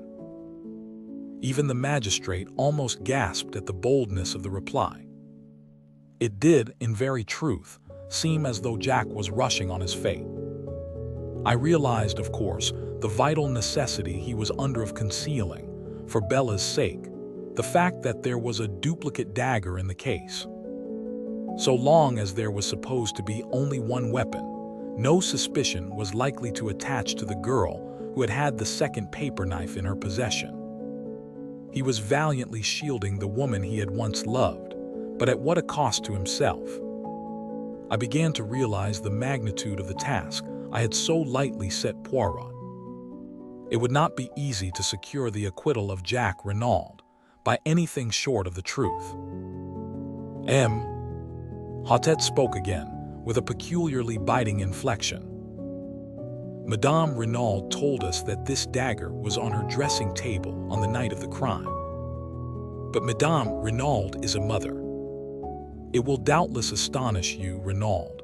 Even the magistrate almost gasped at the boldness of the reply. It did, in very truth, seem as though Jack was rushing on his fate. I realized, of course, the vital necessity he was under of concealing, for Bella's sake, the fact that there was a duplicate dagger in the case. So long as there was supposed to be only one weapon, no suspicion was likely to attach to the girl who had had the second paper knife in her possession. He was valiantly shielding the woman he had once loved, but at what a cost to himself. I began to realize the magnitude of the task I had so lightly set Poirot. It would not be easy to secure the acquittal of Jack Renaud by anything short of the truth. Hotet spoke again, with a peculiarly biting inflection. "Madame Renaud told us that this dagger was on her dressing table on the night of the crime. But Madame Renaud is a mother. It will doubtless astonish you, Renaud,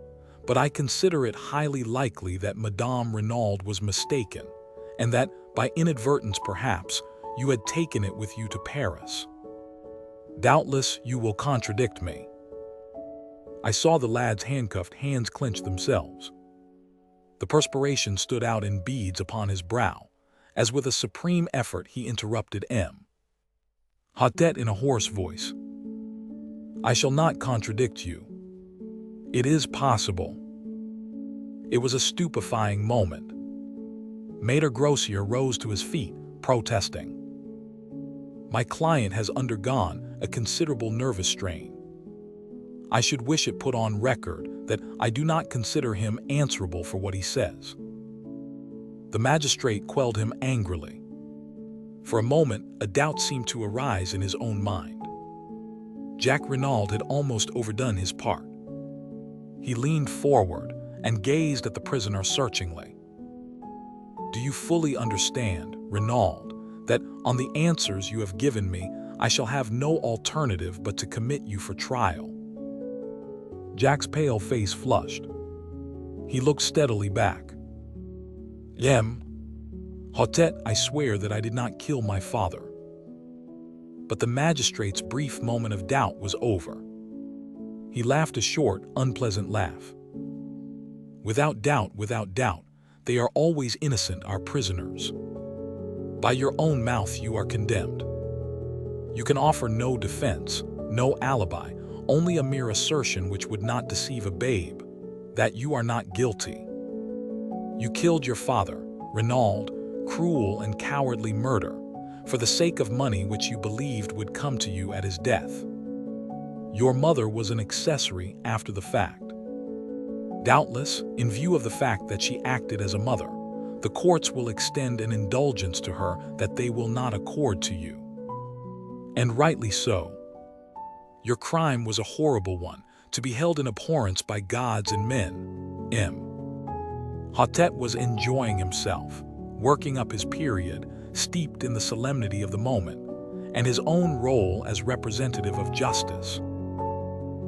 but I consider it highly likely that Madame Renaud was mistaken, and that, by inadvertence perhaps, you had taken it with you to Paris. Doubtless you will contradict me." I saw the lad's handcuffed hands clench themselves. The perspiration stood out in beads upon his brow, as with a supreme effort he interrupted Hotet in a hoarse voice. "I shall not contradict you. It is possible." It was a stupefying moment. Maître Grossier rose to his feet, protesting. "My client has undergone a considerable nervous strain. I should wish it put on record that I do not consider him answerable for what he says." The magistrate quelled him angrily. For a moment, a doubt seemed to arise in his own mind. Jack Renaud had almost overdone his part. He leaned forward and gazed at the prisoner searchingly. "Do you fully understand, Renaud, that on the answers you have given me, I shall have no alternative but to commit you for trial?" Jack's pale face flushed. He looked steadily back. "Hotet, I swear that I did not kill my father." But the magistrate's brief moment of doubt was over. He laughed a short, unpleasant laugh. Without doubt, they are always innocent, our prisoners. By your own mouth you are condemned. You can offer no defense, no alibi, only a mere assertion which would not deceive a babe, that you are not guilty. You killed your father, Renaud, cruel and cowardly murder, for the sake of money which you believed would come to you at his death. Your mother was an accessory after the fact. Doubtless, in view of the fact that she acted as a mother, the courts will extend an indulgence to her that they will not accord to you. And rightly so. Your crime was a horrible one, to be held in abhorrence by gods and men. Hotet was enjoying himself, working up his period, steeped in the solemnity of the moment, and his own role as representative of justice.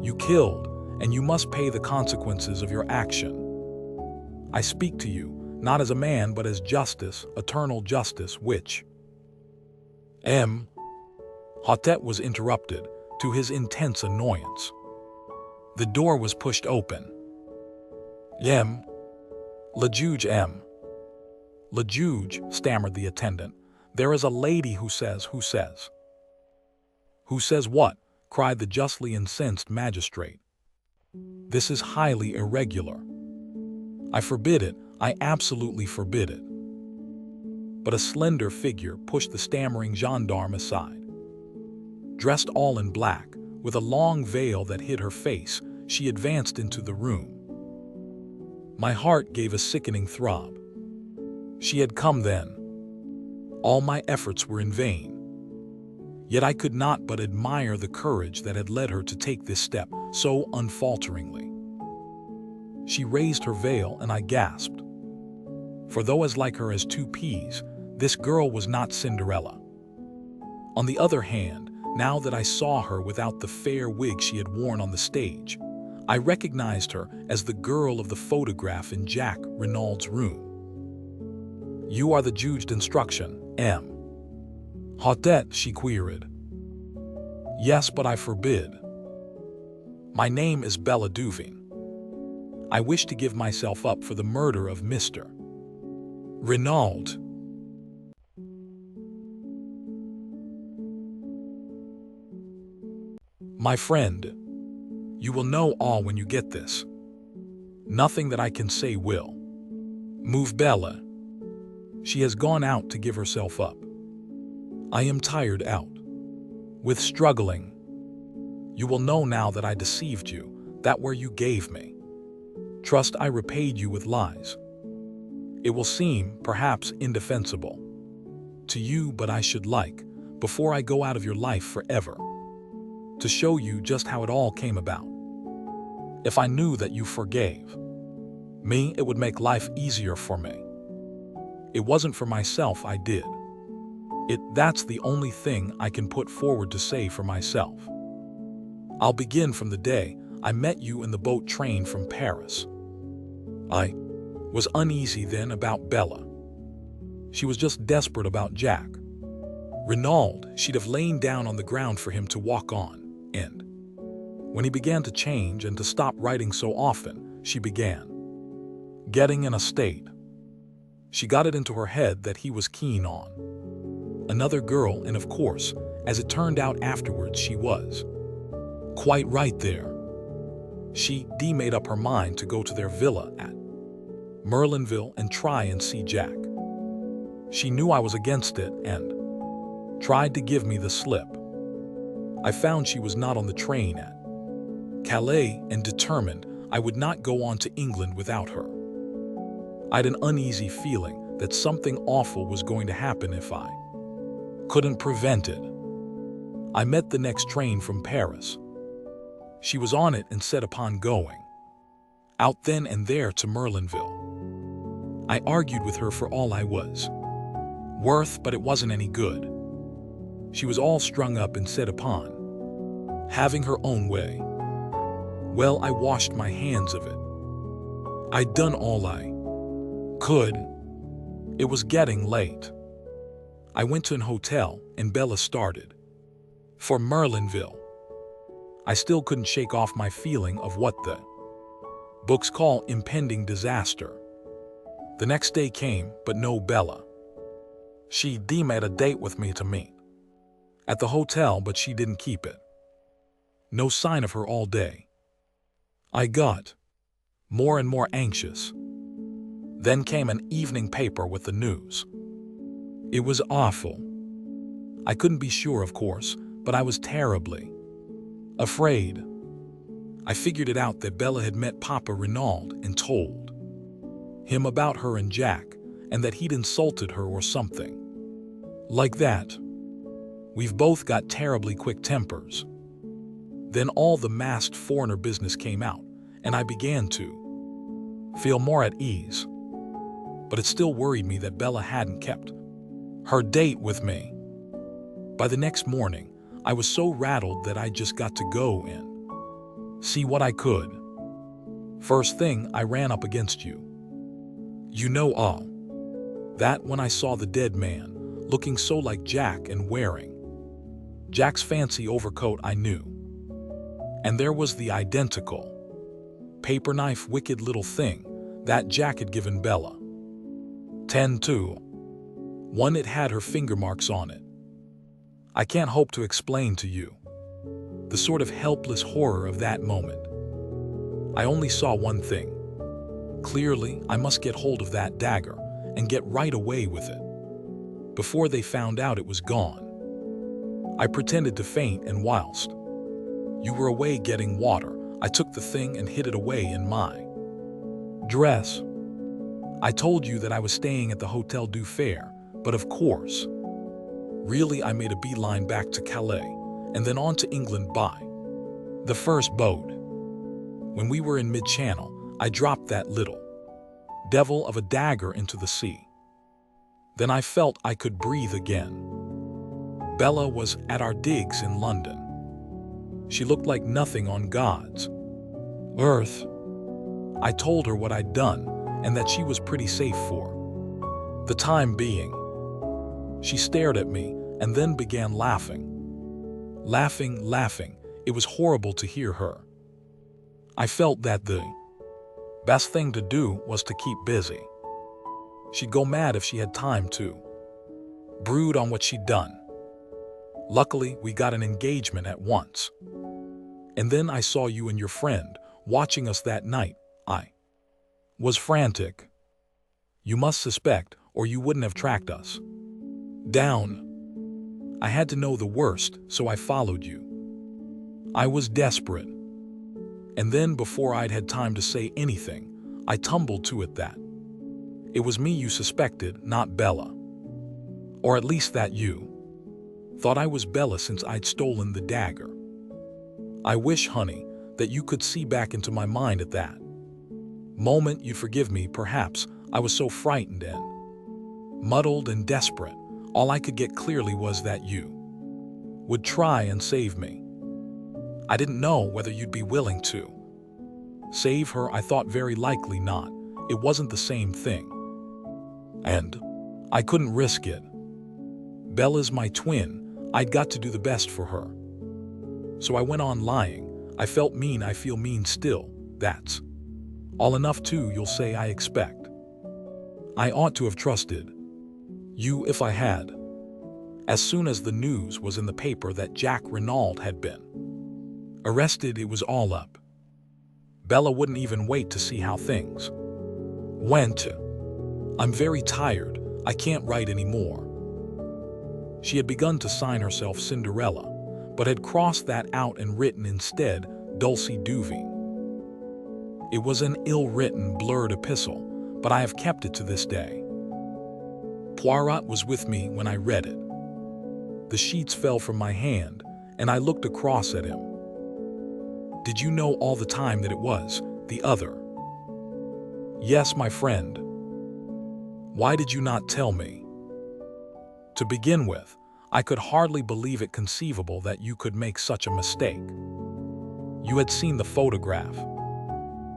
You killed, and you must pay the consequences of your action. I speak to you, not as a man but as justice, eternal justice, which, Hotet was interrupted, to his intense annoyance. The door was pushed open. Le juge Le juge, stammered the attendant. There is a lady who says. Who says what? Cried the justly incensed magistrate. This is highly irregular. I forbid it. I absolutely forbid it. But a slender figure pushed the stammering gendarme aside. Dressed all in black, with a long veil that hid her face, she advanced into the room. My heart gave a sickening throb. She had come then. All my efforts were in vain. Yet I could not but admire the courage that had led her to take this step so unfalteringly. She raised her veil and I gasped. For though as like her as two peas, this girl was not Cinderella. On the other hand, now that I saw her without the fair wig she had worn on the stage, I recognized her as the girl of the photograph in Jack Renaud's room. You are the juge d'instruction, M. Hotet, she queried. Yes, but I forbid. My name is Bella Duveen. I wish to give myself up for the murder of Mr. Renaud. My friend, you will know all when you get this. Nothing that I can say will move Bella. She has gone out to give herself up. I am tired out with struggling. You will know now that I deceived you, that where you gave me trust I repaid you with lies. It will seem, perhaps, indefensible to you, but I should like, before I go out of your life forever, to show you just how it all came about. If I knew that you forgave me, it would make life easier for me. It wasn't for myself I did. That's the only thing I can put forward to say for myself. I'll begin from the day I met you in the boat train from Paris. I was uneasy then about Bella. She was just desperate about Jack Renaud. She'd have lain down on the ground for him to walk on, and when he began to change and to stop writing so often, she began getting in a state. She got it into her head that he was keen on another girl, and of course, as it turned out afterwards, she was quite right there. She made up her mind to go to their villa at Merlinville and try and see Jack. She knew I was against it and tried to give me the slip. I found she was not on the train at Calais and determined I would not go on to England without her. I had an uneasy feeling that something awful was going to happen if I couldn't prevent it. I met the next train from Paris. She was on it and set upon going out then and there to Merlinville. I argued with her for all I was worth, but it wasn't any good. She was all strung up and set upon having her own way. Well, I washed my hands of it. I'd done all I could. It was getting late. I went to an hotel and Bella started for Merlinville. I still couldn't shake off my feeling of what the books call impending disaster. The next day came, but no Bella. She made a date with me to meet at the hotel, but she didn't keep it. No sign of her all day. I got more and more anxious. Then came an evening paper with the news. It was awful. I couldn't be sure, of course, but I was terribly afraid. I figured it out that Bella had met Papa Renaud and told him about her and Jack, and that he'd insulted her or something like that. We've both got terribly quick tempers. Then all the masked foreigner business came out, and I began to feel more at ease. But it still worried me that Bella hadn't kept her date with me. By the next morning, I was so rattled that I just got to go and see what I could. First thing, I ran up against you. You know all that when I saw the dead man looking so like Jack and wearing Jack's fancy overcoat I knew. And there was the identical paper knife wicked little thing that Jack had given Bella. 10-2. One, it had her finger marks on it. I can't hope to explain to you the sort of helpless horror of that moment. I only saw one thing. Clearly, I must get hold of that dagger and get right away with it before they found out it was gone. I pretended to faint, and whilst you were away getting water, I took the thing and hid it away in my dress. I told you that I was staying at the Hotel du Fair, but of course, really I made a beeline back to Calais and then on to England by the first boat. When we were in mid-channel, I dropped that little devil of a dagger into the sea. Then I felt I could breathe again. Bella was at our digs in London. She looked like nothing on God's earth. I told her what I'd done and that she was pretty safe for the time being. She stared at me and then began laughing. Laughing. It was horrible to hear her. I felt that the best thing to do was to keep busy. She'd go mad if she had time to brood on what she'd done. Luckily, we got an engagement at once. And then I saw you and your friend watching us that night. I was frantic. You must suspect, or you wouldn't have tracked us down. I had to know the worst, so I followed you. I was desperate. And then, before I'd had time to say anything, I tumbled to it that it was me you suspected, not Bella. Or at least that you thought I was Bella since I'd stolen the dagger. I wish, honey, that you could see back into my mind at that moment. You'd forgive me, perhaps. I was so frightened and muddled and desperate. All I could get clearly was that you would try and save me. I didn't know whether you'd be willing to save her. I thought very likely not. It wasn't the same thing. And I couldn't risk it. Bella's my twin. I'd got to do the best for her. So I went on lying. I felt mean. I feel mean still. That's all enough too, you'll say, I expect. I ought to have trusted you if I had. As soon as the news was in the paper that Jack Renaud had been arrested, it was all up. Bella wouldn't even wait to see how things went. I'm very tired. I can't write anymore. She had begun to sign herself Cinderella, but had crossed that out and written instead Dulcie Duveen. It was an ill-written, blurred epistle, but I have kept it to this day. Poirot was with me when I read it. The sheets fell from my hand, and I looked across at him. Did you know all the time that it was the other? Yes, my friend. Why did you not tell me? To begin with, I could hardly believe it conceivable that you could make such a mistake. You had seen the photograph.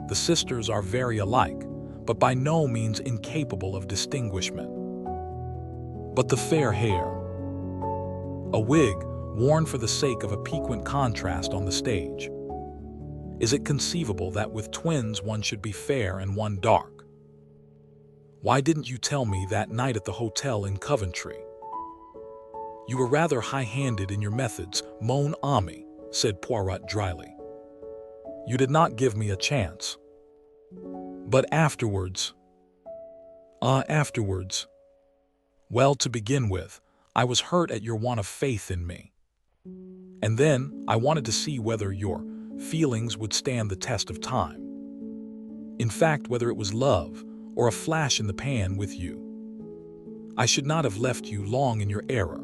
The sisters are very alike, but by no means incapable of distinguishment. But the fair hair, a wig worn for the sake of a piquant contrast on the stage. Is it conceivable that with twins one should be fair and one dark? Why didn't you tell me that night at the hotel in Coventry? You were rather high-handed in your methods, mon ami, said Poirot dryly. You did not give me a chance. But afterwards... afterwards... Well, to begin with, I was hurt at your want of faith in me. And then I wanted to see whether your feelings would stand the test of time. In fact, whether it was love or a flash in the pan with you. I should not have left you long in your error.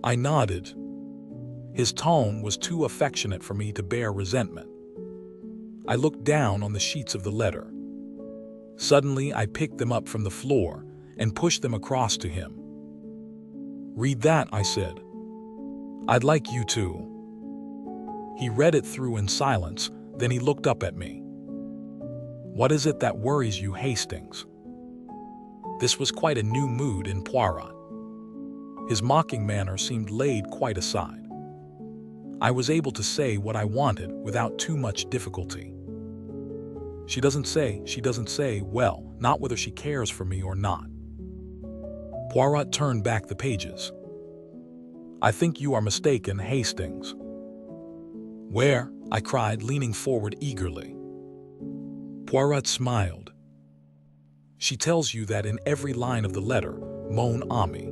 I nodded. His tone was too affectionate for me to bear resentment. I looked down on the sheets of the letter. Suddenly, I picked them up from the floor and pushed them across to him. Read that, I said. I'd like you to. He read it through in silence, then he looked up at me. What is it that worries you, Hastings? This was quite a new mood in Poirot. His mocking manner seemed laid quite aside. I was able to say what I wanted without too much difficulty. She doesn't say, well, not whether she cares for me or not. Poirot turned back the pages. I think you are mistaken, Hastings. Where? I cried, leaning forward eagerly. Poirot smiled. She tells you that in every line of the letter, mon ami.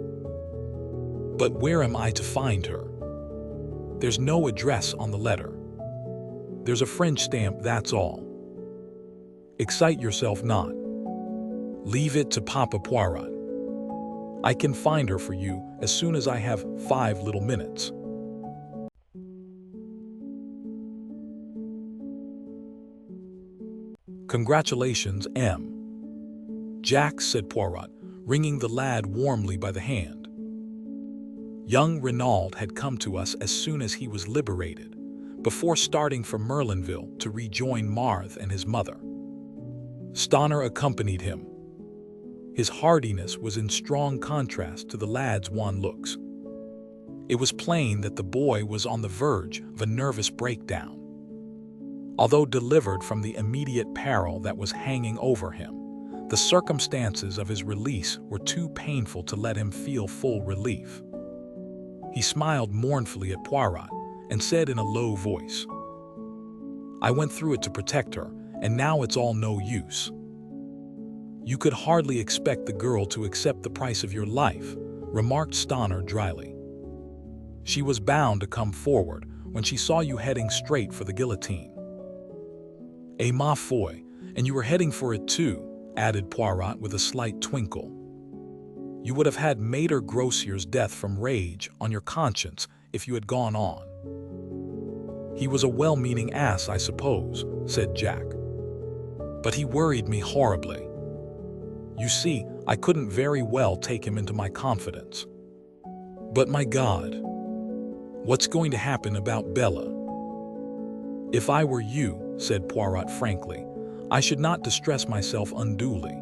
But where am I to find her? There's no address on the letter. There's a French stamp, that's all. Excite yourself not. Leave it to Papa Poirot. I can find her for you as soon as I have 5 little minutes. Congratulations, M. Jack, said Poirot, wringing the lad warmly by the hand. Young Renaud had come to us as soon as he was liberated, before starting for Merlinville to rejoin Marthe and his mother. Stoner accompanied him. His hardiness was in strong contrast to the lad's wan looks. It was plain that the boy was on the verge of a nervous breakdown. Although delivered from the immediate peril that was hanging over him, the circumstances of his release were too painful to let him feel full relief. He smiled mournfully at Poirot and said in a low voice, I went through it to protect her, and now it's all no use. You could hardly expect the girl to accept the price of your life, remarked Stoner dryly. She was bound to come forward when she saw you heading straight for the guillotine. Ma foi, and you were heading for it too, added Poirot with a slight twinkle. You would have had Maître Grossier's death from rage on your conscience if you had gone on. He was a well-meaning ass, I suppose, said Jack. But he worried me horribly. You see, I couldn't very well take him into my confidence. But my God, what's going to happen about Bella? If I were you, said Poirot frankly, I should not distress myself unduly.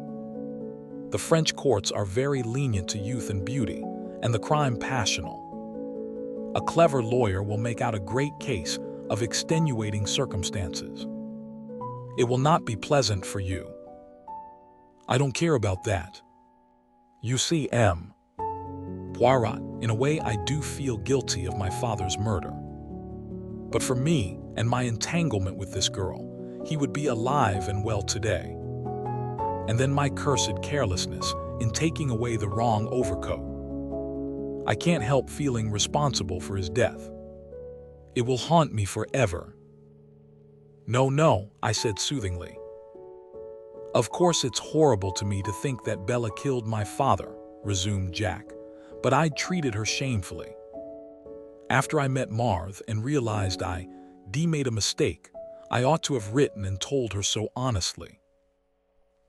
The French courts are very lenient to youth and beauty, and the crime passional. A clever lawyer will make out a great case of extenuating circumstances. It will not be pleasant for you. I don't care about that. You see, M. Poirot, in a way I do feel guilty of my father's murder. But for me and my entanglement with this girl, he would be alive and well today. And then my cursed carelessness in taking away the wrong overcoat. I can't help feeling responsible for his death. It will haunt me forever. No, I said soothingly. Of course it's horrible to me to think that Bella killed my father, resumed Jack, but I treated her shamefully. After I met Marthe and realized I made a mistake, I ought to have written and told her so honestly.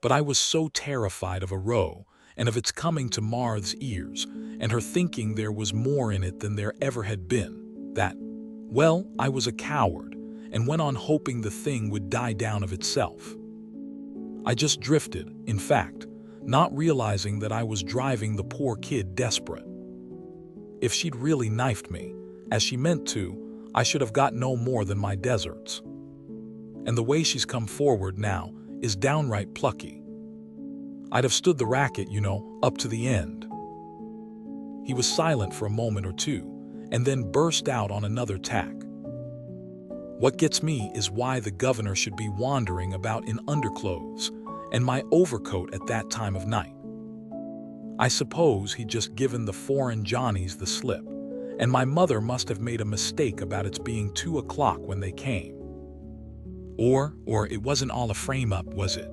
But I was so terrified of a row and of its coming to Marthe's ears and her thinking there was more in it than there ever had been, that, well, I was a coward and went on hoping the thing would die down of itself. I just drifted, in fact, not realizing that I was driving the poor kid desperate. If she'd really knifed me, as she meant to, I should have got no more than my deserts. And the way she's come forward now is downright plucky. I'd have stood the racket, up to the end. He was silent for a moment or two, and then burst out on another tack. What gets me is why the governor should be wandering about in underclothes and my overcoat at that time of night. I suppose he'd just given the foreign Johnnies the slip, and my mother must have made a mistake about its being 2 o'clock when they came. Or it wasn't all a frame-up, was it?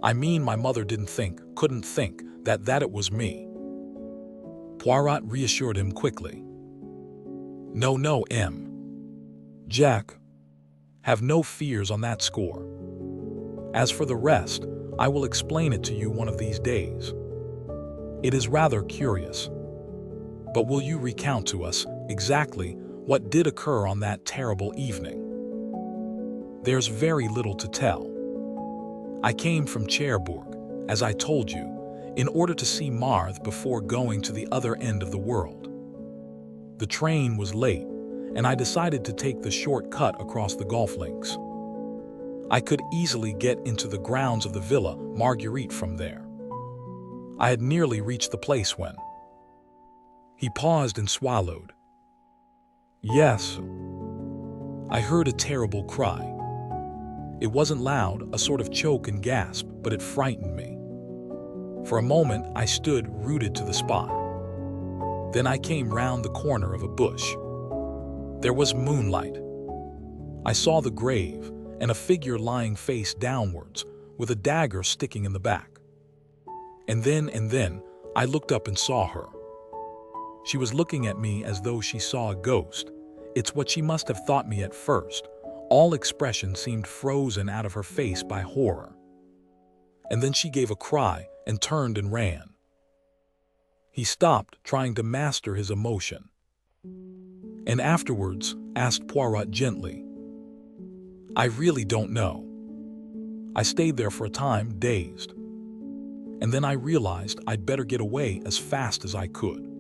I mean, my mother couldn't think that it was me. Poirot reassured him quickly. No, M. Jack, have no fears on that score. As for the rest, I will explain it to you one of these days. It is rather curious. But will you recount to us exactly what did occur on that terrible evening? There's very little to tell. I came from Cherbourg, as I told you. in order to see Marthe before going to the other end of the world. The train was late, and I decided to take the shortcut across the golf links. I could easily get into the grounds of the Villa Marguerite from there. I had nearly reached the place when he paused and swallowed. Yes. I heard a terrible cry. It wasn't loud, a sort of choke and gasp, but it frightened me. For a moment, I stood rooted to the spot. Then I came round the corner of a bush. There was moonlight. I saw the grave and a figure lying face downwards with a dagger sticking in the back. And then, I looked up and saw her. She was looking at me as though she saw a ghost. It's what she must have thought me at first. All expression seemed frozen out of her face by horror. And then she gave a cry and turned and ran. He stopped, trying to master his emotion. And afterwards, asked Poirot gently. I really don't know. I stayed there for a time, dazed. And then I realized I'd better get away as fast as I could.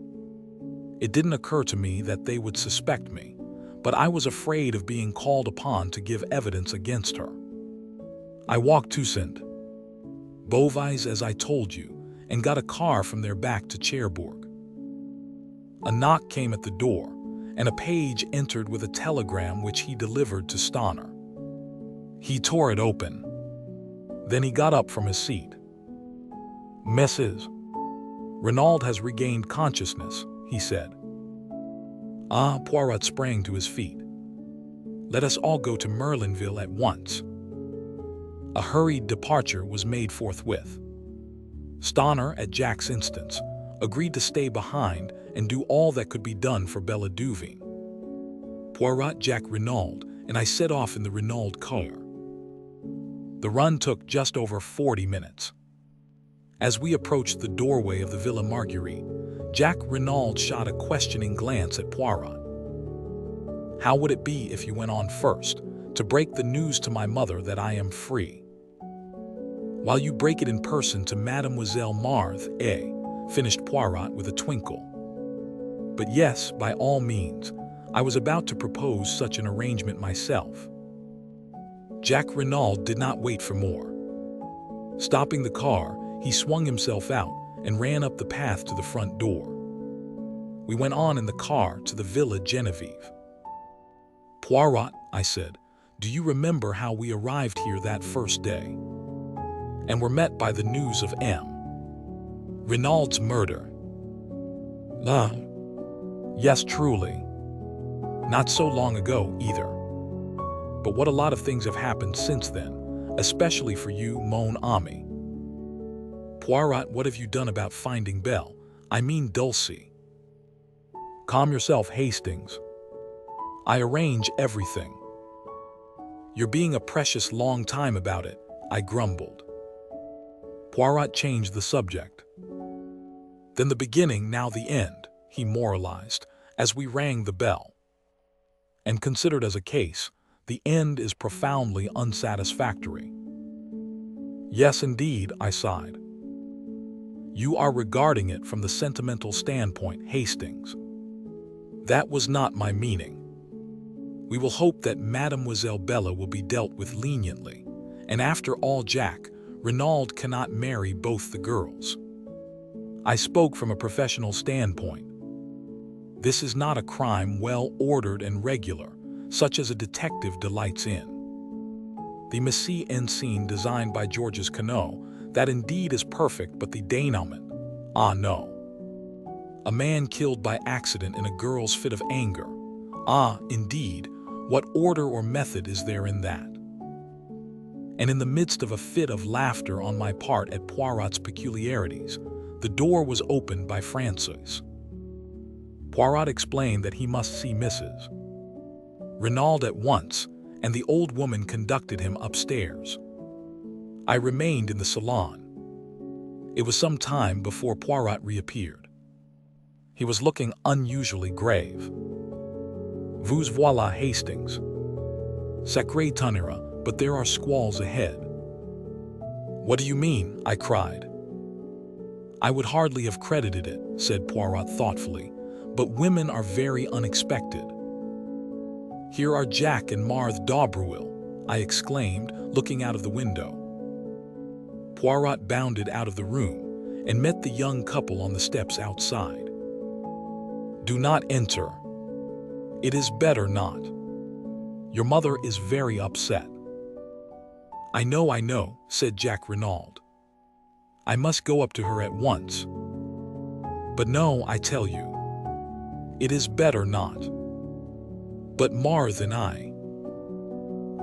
It didn't occur to me that they would suspect me, but I was afraid of being called upon to give evidence against her. I walked to St. Beauvais, as I told you, and got a car from there back to Cherbourg. A knock came at the door, and a page entered with a telegram which he delivered to Stoner. He tore it open. Then he got up from his seat. Mrs. Renaud has regained consciousness, he said. Ah, Poirot sprang to his feet. Let us all go to Merlinville at once. A hurried departure was made forthwith. Stoner, at Jack's instance, agreed to stay behind and do all that could be done for Bella Duveen. Poirot, Jack, Renaud, and I set off in the Renaud car. The run took just over 40 minutes. As we approached the doorway of the Villa Marguerite, Jack Renaud shot a questioning glance at Poirot. How would it be if you went on first, to break the news to my mother that I am free? While you break it in person to Mademoiselle Marthe, finished Poirot with a twinkle. But yes, by all means, I was about to propose such an arrangement myself. Jack Renaud did not wait for more. Stopping the car, he swung himself out and ran up the path to the front door. We went on in the car to the Villa Genevieve. Poirot, I said, do you remember how we arrived here that first day? And were met by the news of M. Renaud's murder. Ah, yes, truly. Not so long ago, either. But what a lot of things have happened since then, especially for you, mon ami. Poirot, what have you done about finding Belle? I mean Dulcie. Calm yourself, Hastings. I arrange everything. You're being a precious long time about it, I grumbled. Poirot changed the subject. Then the beginning, now the end, he moralized, as we rang the bell. And considered as a case, the end is profoundly unsatisfactory. Yes, indeed, I sighed. You are regarding it from the sentimental standpoint, Hastings. That was not my meaning. We will hope that Mademoiselle Bella will be dealt with leniently, and after all, Jack Renaud cannot marry both the girls. I spoke from a professional standpoint. This is not a crime well ordered and regular, such as a detective delights in. The mise en scene designed by Georges Cano, that indeed is perfect, but the denouement, ah no. A man killed by accident in a girl's fit of anger, ah indeed, what order or method is there in that? And in the midst of a fit of laughter on my part at Poirot's peculiarities, the door was opened by Francis. Poirot explained that he must see Mrs. Renaud at once, and the old woman conducted him upstairs. I remained in the salon. It was some time before Poirot reappeared. He was looking unusually grave. Vous voilà, Hastings. Sacré tonnerre, but there are squalls ahead. What do you mean? I cried. I would hardly have credited it, said Poirot thoughtfully, but women are very unexpected. Here are Jack and Marthe d'Aubervilliers, I exclaimed, looking out of the window. Poirot bounded out of the room and met the young couple on the steps outside. Do not enter. It is better not. Your mother is very upset. I know, said Jack Renaud. I must go up to her at once. But no, I tell you. It is better not. But Marthe and I.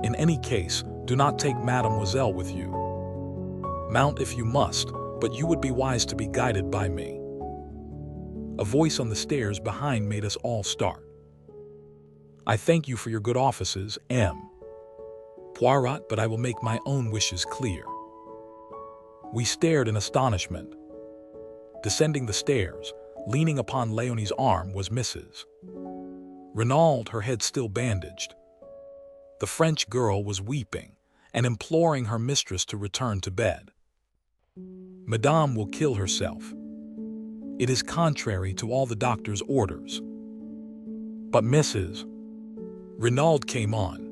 In any case, do not take Mademoiselle with you. Mount if you must, but you would be wise to be guided by me. A voice on the stairs behind made us all start. I thank you for your good offices, M. Poirot, but I will make my own wishes clear. We stared in astonishment. Descending the stairs, leaning upon Léonie's arm, was Mrs. Renaud, her head still bandaged. The French girl was weeping and imploring her mistress to return to bed. Madame will kill herself. It is contrary to all the doctor's orders. But Mrs. Renaud came on.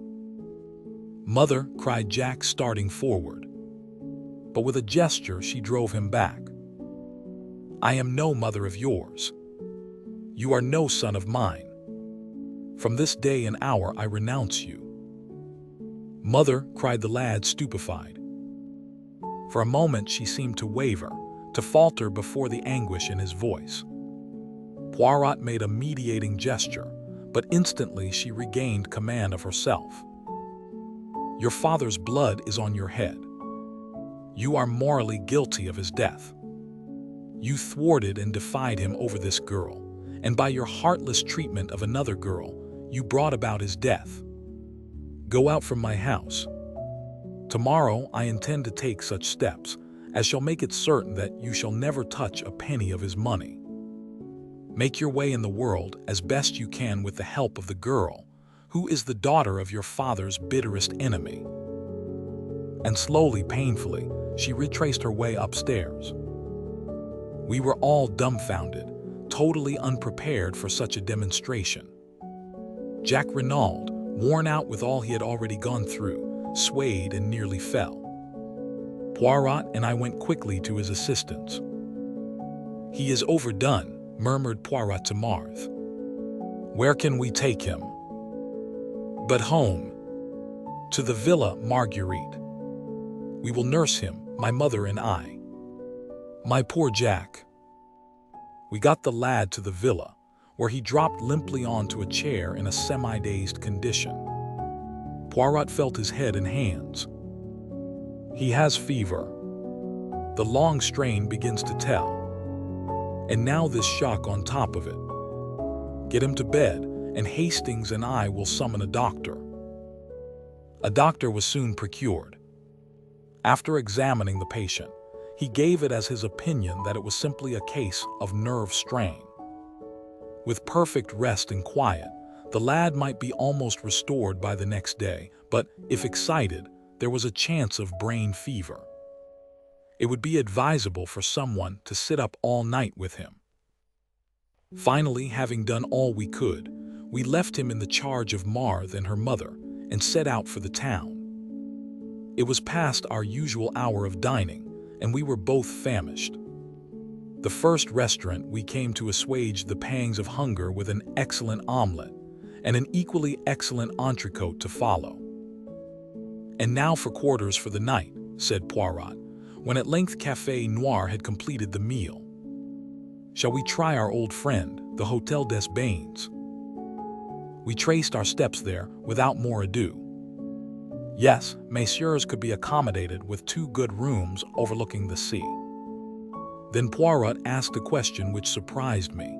Mother, cried Jack, starting forward. But with a gesture she drove him back. I am no mother of yours. You are no son of mine. From this day and hour I renounce you. Mother, cried the lad, stupefied. For a moment she seemed to waver, to falter before the anguish in his voice. Poirot made a mediating gesture, but instantly she regained command of herself. Your father's blood is on your head. You are morally guilty of his death. You thwarted and defied him over this girl, and by your heartless treatment of another girl, you brought about his death. Go out from my house. Tomorrow I intend to take such steps as shall make it certain that you shall never touch a penny of his money. Make your way in the world as best you can with the help of the girl, who is the daughter of your father's bitterest enemy. And slowly, painfully, she retraced her way upstairs. We were all dumbfounded, totally unprepared for such a demonstration. Jack Renaud, worn out with all he had already gone through, swayed and nearly fell. Poirot and I went quickly to his assistance. He is overdone, murmured Poirot to Marthe. Where can we take him? But home. To the Villa Marguerite. We will nurse him, my mother and I. My poor Jack. We got the lad to the villa, where he dropped limply onto a chair in a semi-dazed condition. Poirot felt his head and hands. He has fever. The long strain begins to tell. And now this shock on top of it. Get him to bed, and Hastings and I will summon a doctor. A doctor was soon procured. After examining the patient, he gave it as his opinion that it was simply a case of nerve strain. With perfect rest and quiet, the lad might be almost restored by the next day, but if excited, there was a chance of brain fever. It would be advisable for someone to sit up all night with him. Finally, having done all we could, we left him in the charge of Marthe and her mother and set out for the town. It was past our usual hour of dining, and we were both famished. The first restaurant we came to assuage the pangs of hunger with an excellent omelette and an equally excellent entrecote to follow. And now for quarters for the night, said Poirot, when at length Café Noir had completed the meal. Shall we try our old friend, the Hôtel des Bains? We traced our steps there without more ado. Yes, messieurs could be accommodated with 2 good rooms overlooking the sea. Then Poirot asked a question which surprised me.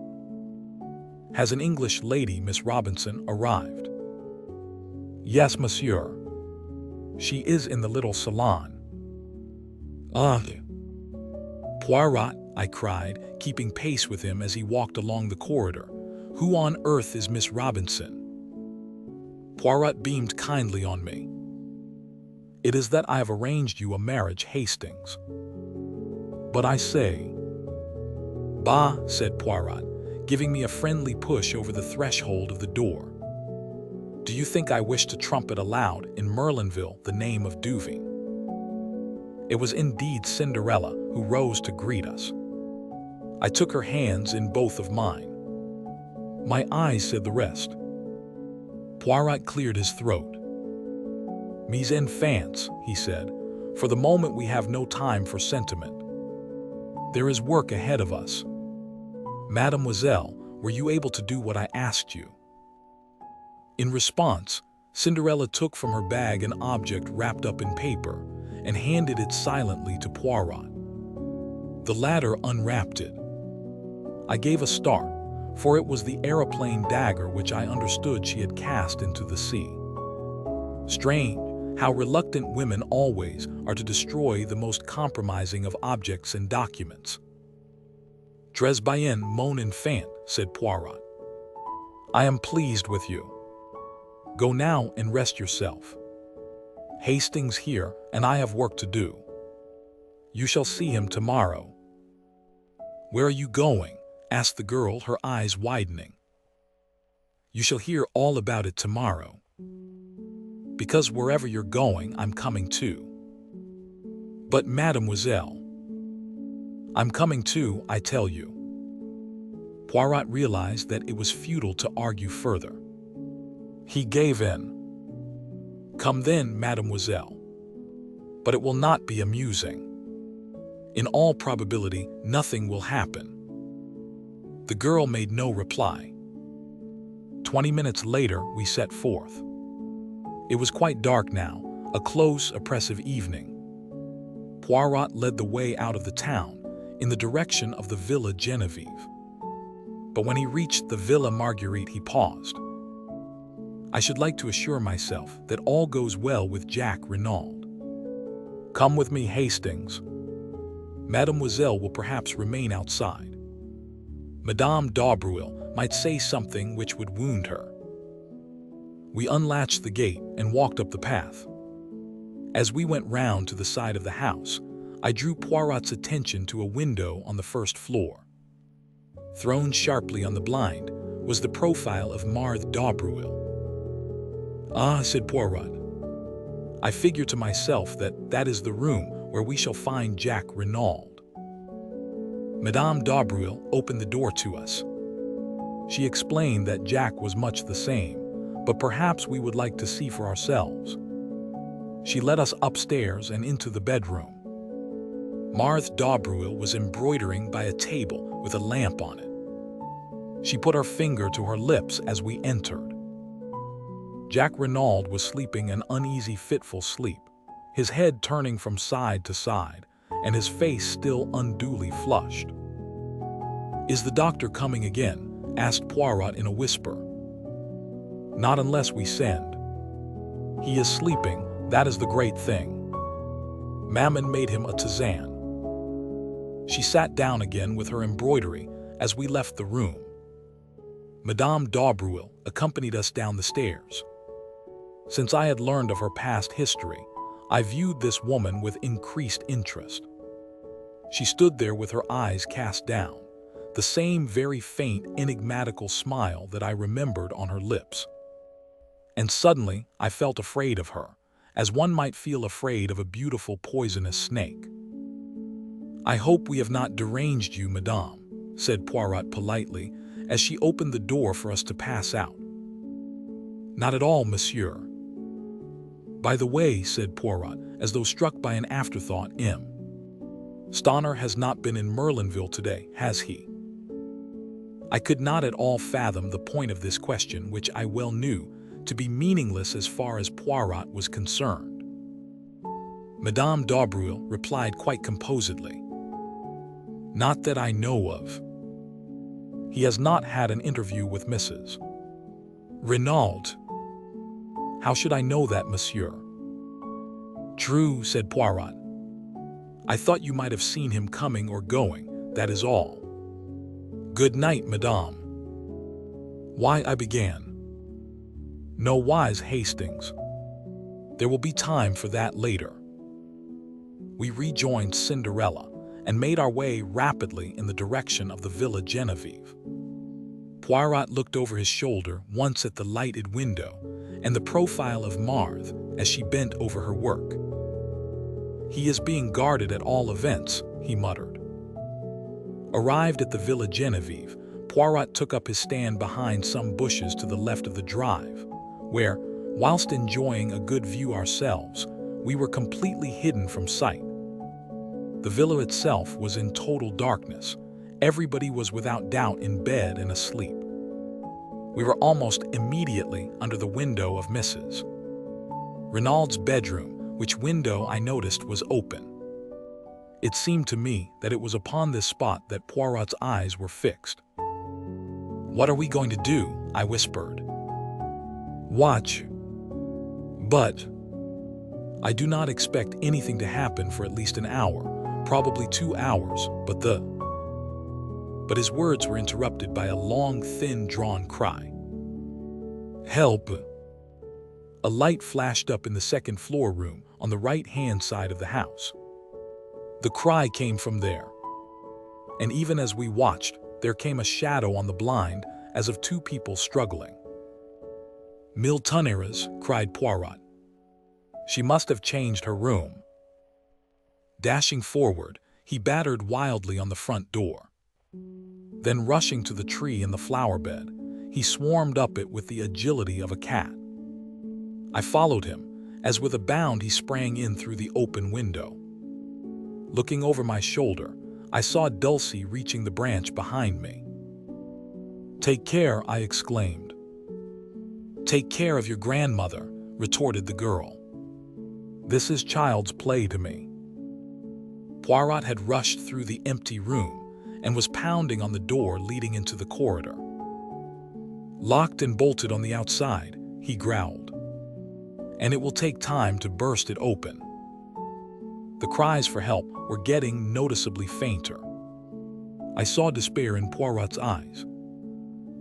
Has an English lady, Miss Robinson, arrived? Yes, monsieur. She is in the little salon. Ah. Poirot, I cried, keeping pace with him as he walked along the corridor. Who on earth is Miss Robinson? Poirot beamed kindly on me. It is that I have arranged you a marriage, Hastings. But I say, "Bah," said Poirot, giving me a friendly push over the threshold of the door. "Do you think I wish to trumpet aloud in Merlinville the name of Duvey?" It was indeed Cinderella who rose to greet us. I took her hands in both of mine. My eyes said the rest. Poirot cleared his throat. "Mes enfants," he said, "for the moment we have no time for sentiment. There is work ahead of us. Mademoiselle, were you able to do what I asked you?" In response, Cinderella took from her bag an object wrapped up in paper and handed it silently to Poirot. The latter unwrapped it. I gave a start, for it was the aeroplane dagger which I understood she had cast into the sea. Strange how reluctant women always are to destroy the most compromising of objects and documents. "Très bien, mon enfant," said Poirot. "I am pleased with you. Go now and rest yourself. Hastings here, and I have work to do. You shall see him tomorrow." "Where are you going?" asked the girl, her eyes widening. "You shall hear all about it tomorrow. Because wherever you're going, I'm coming too." "But mademoiselle—" "I'm coming too, I tell you." Poirot realized that it was futile to argue further. He gave in. "Come then, mademoiselle. But it will not be amusing. In all probability, nothing will happen." The girl made no reply. 20 minutes later, we set forth. It was quite dark now, a close, oppressive evening. Poirot led the way out of the town, in the direction of the Villa Genevieve. But when he reached the Villa Marguerite, he paused. "I should like to assure myself that all goes well with Jack Renaud. Come with me, Hastings. Mademoiselle will perhaps remain outside. Madame d'Aubreuil might say something which would wound her." We unlatched the gate and walked up the path. As we went round to the side of the house, I drew Poirot's attention to a window on the first floor. Thrown sharply on the blind was the profile of Marthe d'Aubreuil. "Ah," said Poirot. "I figure to myself that is the room where we shall find Jack Renaud." Madame d'Aubreuil opened the door to us. She explained that Jack was much the same, but perhaps we would like to see for ourselves. She led us upstairs and into the bedroom. Marthe d'Aubreuil was embroidering by a table with a lamp on it. She put her finger to her lips as we entered. Jack Renaud was sleeping an uneasy, fitful sleep, his head turning from side to side, and his face still unduly flushed. "Is the doctor coming again?" asked Poirot in a whisper. "Not unless we send. He is sleeping, that is the great thing. Maman made him a tisane." She sat down again with her embroidery as we left the room. Madame d'Aubreuil accompanied us down the stairs. Since I had learned of her past history, I viewed this woman with increased interest. She stood there with her eyes cast down, the same very faint, enigmatical smile that I remembered on her lips. And suddenly I felt afraid of her, as one might feel afraid of a beautiful poisonous snake. "I hope we have not deranged you, madame," said Poirot politely, as she opened the door for us to pass out. "Not at all, monsieur." "By the way," said Poirot, as though struck by an afterthought, "M. Stonner has not been in Merlinville today, has he?" I could not at all fathom the point of this question, which I well knew to be meaningless as far as Poirot was concerned. Madame d'Aubreuil replied quite composedly, "Not that I know of. He has not had an interview with Mrs. Renaud." "How should I know that, monsieur?" "True," said Poirot. "I thought you might have seen him coming or going, that is all. Good night, madame." "Why," I began. "No wise, Hastings. There will be time for that later." We rejoined Cinderella, and made our way rapidly in the direction of the Villa Genevieve. Poirot looked over his shoulder once at the lighted window and the profile of Marthe as she bent over her work. "He is being guarded at all events," he muttered. Arrived at the Villa Genevieve, Poirot took up his stand behind some bushes to the left of the drive, where, whilst enjoying a good view ourselves, we were completely hidden from sight. The villa itself was in total darkness. Everybody was without doubt in bed and asleep. We were almost immediately under the window of Mrs. Renaud's bedroom, which window I noticed was open. It seemed to me that it was upon this spot that Poirot's eyes were fixed. "What are we going to do?" I whispered. "Watch. But I do not expect anything to happen for at least an hour, probably 2 hours, But his words were interrupted by a long, thin-drawn cry. "Help!" A light flashed up in the second-floor room on the right-hand side of the house. The cry came from there, and even as we watched, there came a shadow on the blind as of 2 people struggling. "Millionaires!" cried Poirot. "She must have changed her room." Dashing forward, he battered wildly on the front door. Then rushing to the tree in the flower bed, he swarmed up it with the agility of a cat. I followed him, as with a bound he sprang in through the open window. Looking over my shoulder, I saw Dulcie reaching the branch behind me. "Take care," I exclaimed. "Take care of your grandmother," retorted the girl. "This is child's play to me." Poirot had rushed through the empty room and was pounding on the door leading into the corridor. "Locked and bolted on the outside," he growled. "And it will take time to burst it open." The cries for help were getting noticeably fainter. I saw despair in Poirot's eyes.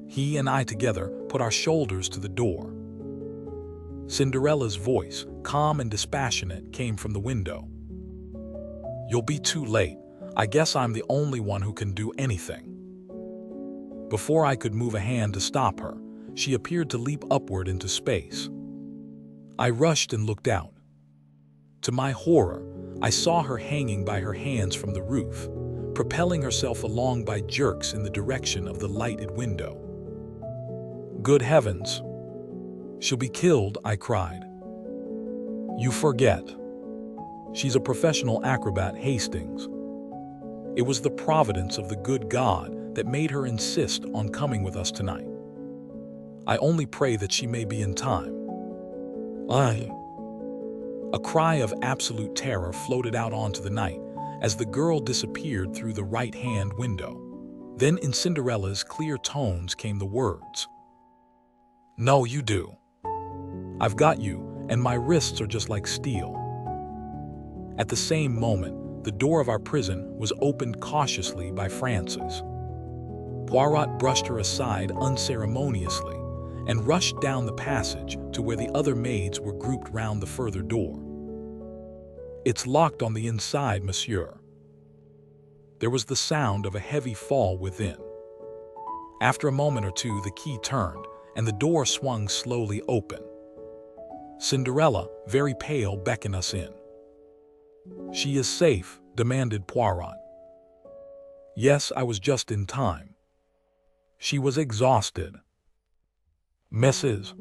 He and I together put our shoulders to the door. Cinderella's voice, calm and dispassionate, came from the window. "You'll be too late. I guess I'm the only one who can do anything." Before I could move a hand to stop her, she appeared to leap upward into space. I rushed and looked out. To my horror, I saw her hanging by her hands from the roof, propelling herself along by jerks in the direction of the lighted window. "Good heavens! She'll be killed," I cried. "You forget. She's a professional acrobat, Hastings. It was the providence of the good God that made her insist on coming with us tonight. I only pray that she may be in time." A cry of absolute terror floated out onto the night as the girl disappeared through the right-hand window. Then in Cinderella's clear tones came the words, "No, you do. I've got you, and my wrists are just like steel." At the same moment, the door of our prison was opened cautiously by Frances. Poirot brushed her aside unceremoniously and rushed down the passage to where the other maids were grouped round the further door. "It's locked on the inside, monsieur." There was the sound of a heavy fall within. After a moment or two, the key turned, and the door swung slowly open. Cinderella, very pale, beckoned us in. "She is safe?" demanded Poirot. Yes, I was just in time. She was exhausted. Mrs.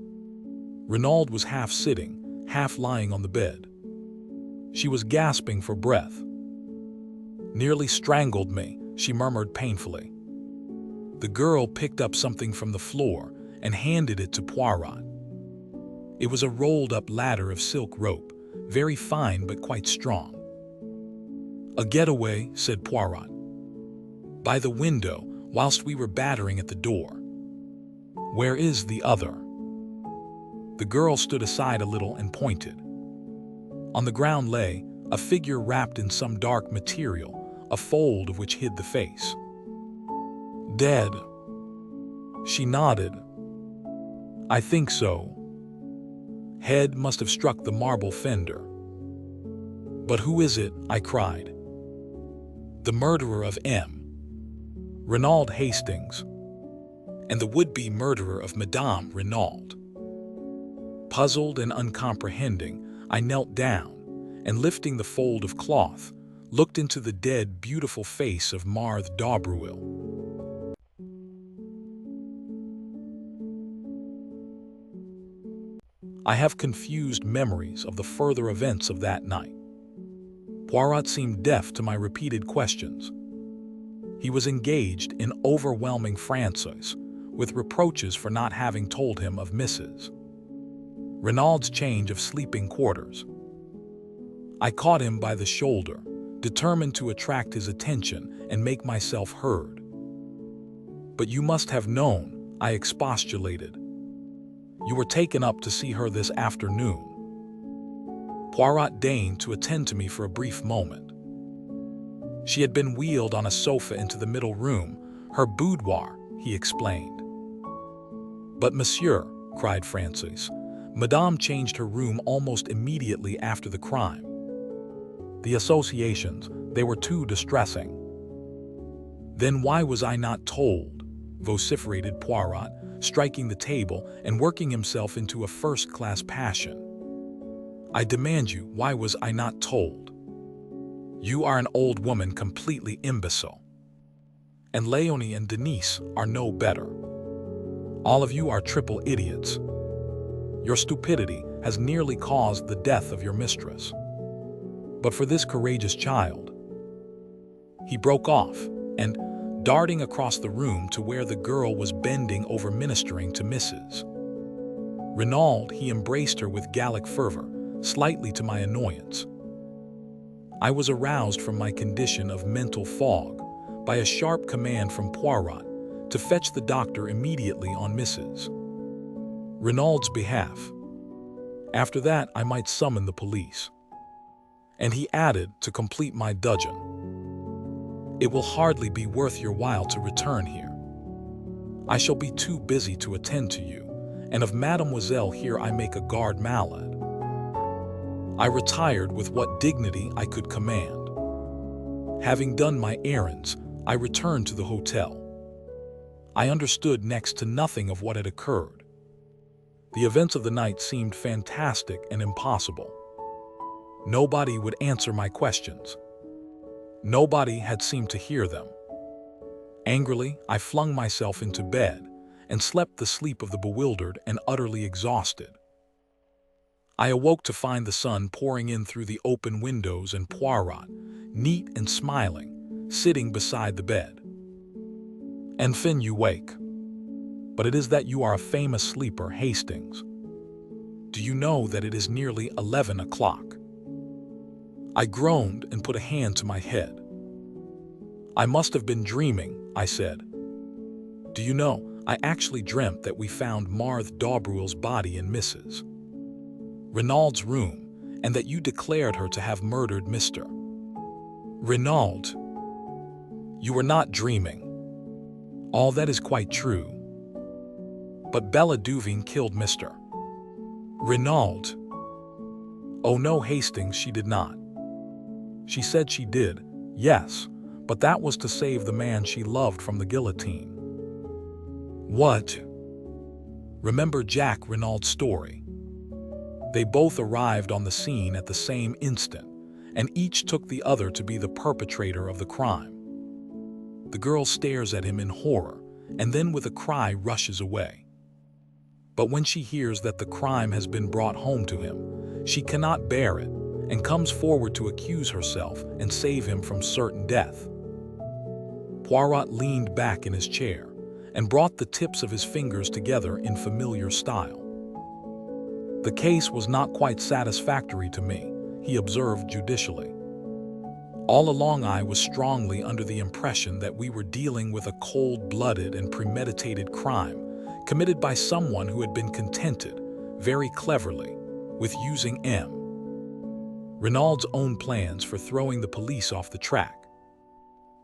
Renaud was half sitting, half lying on the bed. She was gasping for breath. "Nearly strangled me," she murmured painfully. The girl picked up something from the floor and handed it to Poirot. It was a rolled-up ladder of silk rope, very fine but quite strong. "A getaway," said Poirot. "By the window, whilst we were battering at the door." "Where is the other?" The girl stood aside a little and pointed. On the ground lay a figure wrapped in some dark material, a fold of which hid the face. "Dead." She nodded. "I think so. Head must have struck the marble fender." "But who is it?" I cried. the murderer of M. Renaud Hastings, and the would-be murderer of Madame Renaud. Puzzled and uncomprehending, I knelt down, and lifting the fold of cloth, looked into the dead, beautiful face of Marthe d'Aubervilliers. I have confused memories of the further events of that night. Poirot seemed deaf to my repeated questions. He was engaged in overwhelming Frances with reproaches for not having told him of Mrs. Renaud's change of sleeping quarters. I caught him by the shoulder, determined to attract his attention and make myself heard. "But you must have known," I expostulated. "You were taken up to see her this afternoon." Poirot deigned to attend to me for a brief moment. "She had been wheeled on a sofa into the middle room, her boudoir," he explained. "But monsieur," cried Frances, "Madame changed her room almost immediately after the crime." The associations, they were too distressing. "Then why was I not told?" vociferated Poirot, striking the table and working himself into a first-class passion. "I demand you, why was I not told? You are an old woman completely imbecile. And Léonie and Denise are no better. All of you are triple idiots. Your stupidity has nearly caused the death of your mistress. But for this courageous child..." He broke off, and, darting across the room to where the girl was bending over ministering to Mrs. Renaud, he embraced her with Gallic fervor, slightly to my annoyance. I was aroused from my condition of mental fog by a sharp command from Poirot to fetch the doctor immediately on Mrs. Renaud's behalf. After that, I might summon the police. And he added, to complete my dudgeon, "It will hardly be worth your while to return here. I shall be too busy to attend to you, and of Mademoiselle here I make a garde malade." I retired with what dignity I could command. Having done my errands, I returned to the hotel. I understood next to nothing of what had occurred. The events of the night seemed fantastic and impossible. Nobody would answer my questions. Nobody had seemed to hear them. Angrily, I flung myself into bed and slept the sleep of the bewildered and utterly exhausted. I awoke to find the sun pouring in through the open windows and Poirot, neat and smiling, sitting beside the bed. "Enfin, you wake. But it is that you are a famous sleeper, Hastings. Do you know that it is nearly 11 o'clock? I groaned and put a hand to my head. "I must have been dreaming," I said. "Do you know, I actually dreamt that we found Marthe d'Aubervilliers's body in Mrs. Renaud's room, and that you declared her to have murdered Mr. Renaud. You were not dreaming. All that is quite true. But Villa Genevieve killed Mr. Renaud." "Oh no, Hastings, she did not." "She said she did, yes, but that was to save the man she loved from the guillotine." "What?" "Remember Jack Renaud's story. They both arrived on the scene at the same instant, and each took the other to be the perpetrator of the crime. The girl stares at him in horror, and then with a cry rushes away. But when she hears that the crime has been brought home to him, she cannot bear it, and comes forward to accuse herself and save him from certain death." Poirot leaned back in his chair and brought the tips of his fingers together in familiar style. "The case was not quite satisfactory to me," he observed judicially. "All along I was strongly under the impression that we were dealing with a cold-blooded and premeditated crime committed by someone who had been contented, very cleverly, with using M. Renaud's own plans for throwing the police off the track.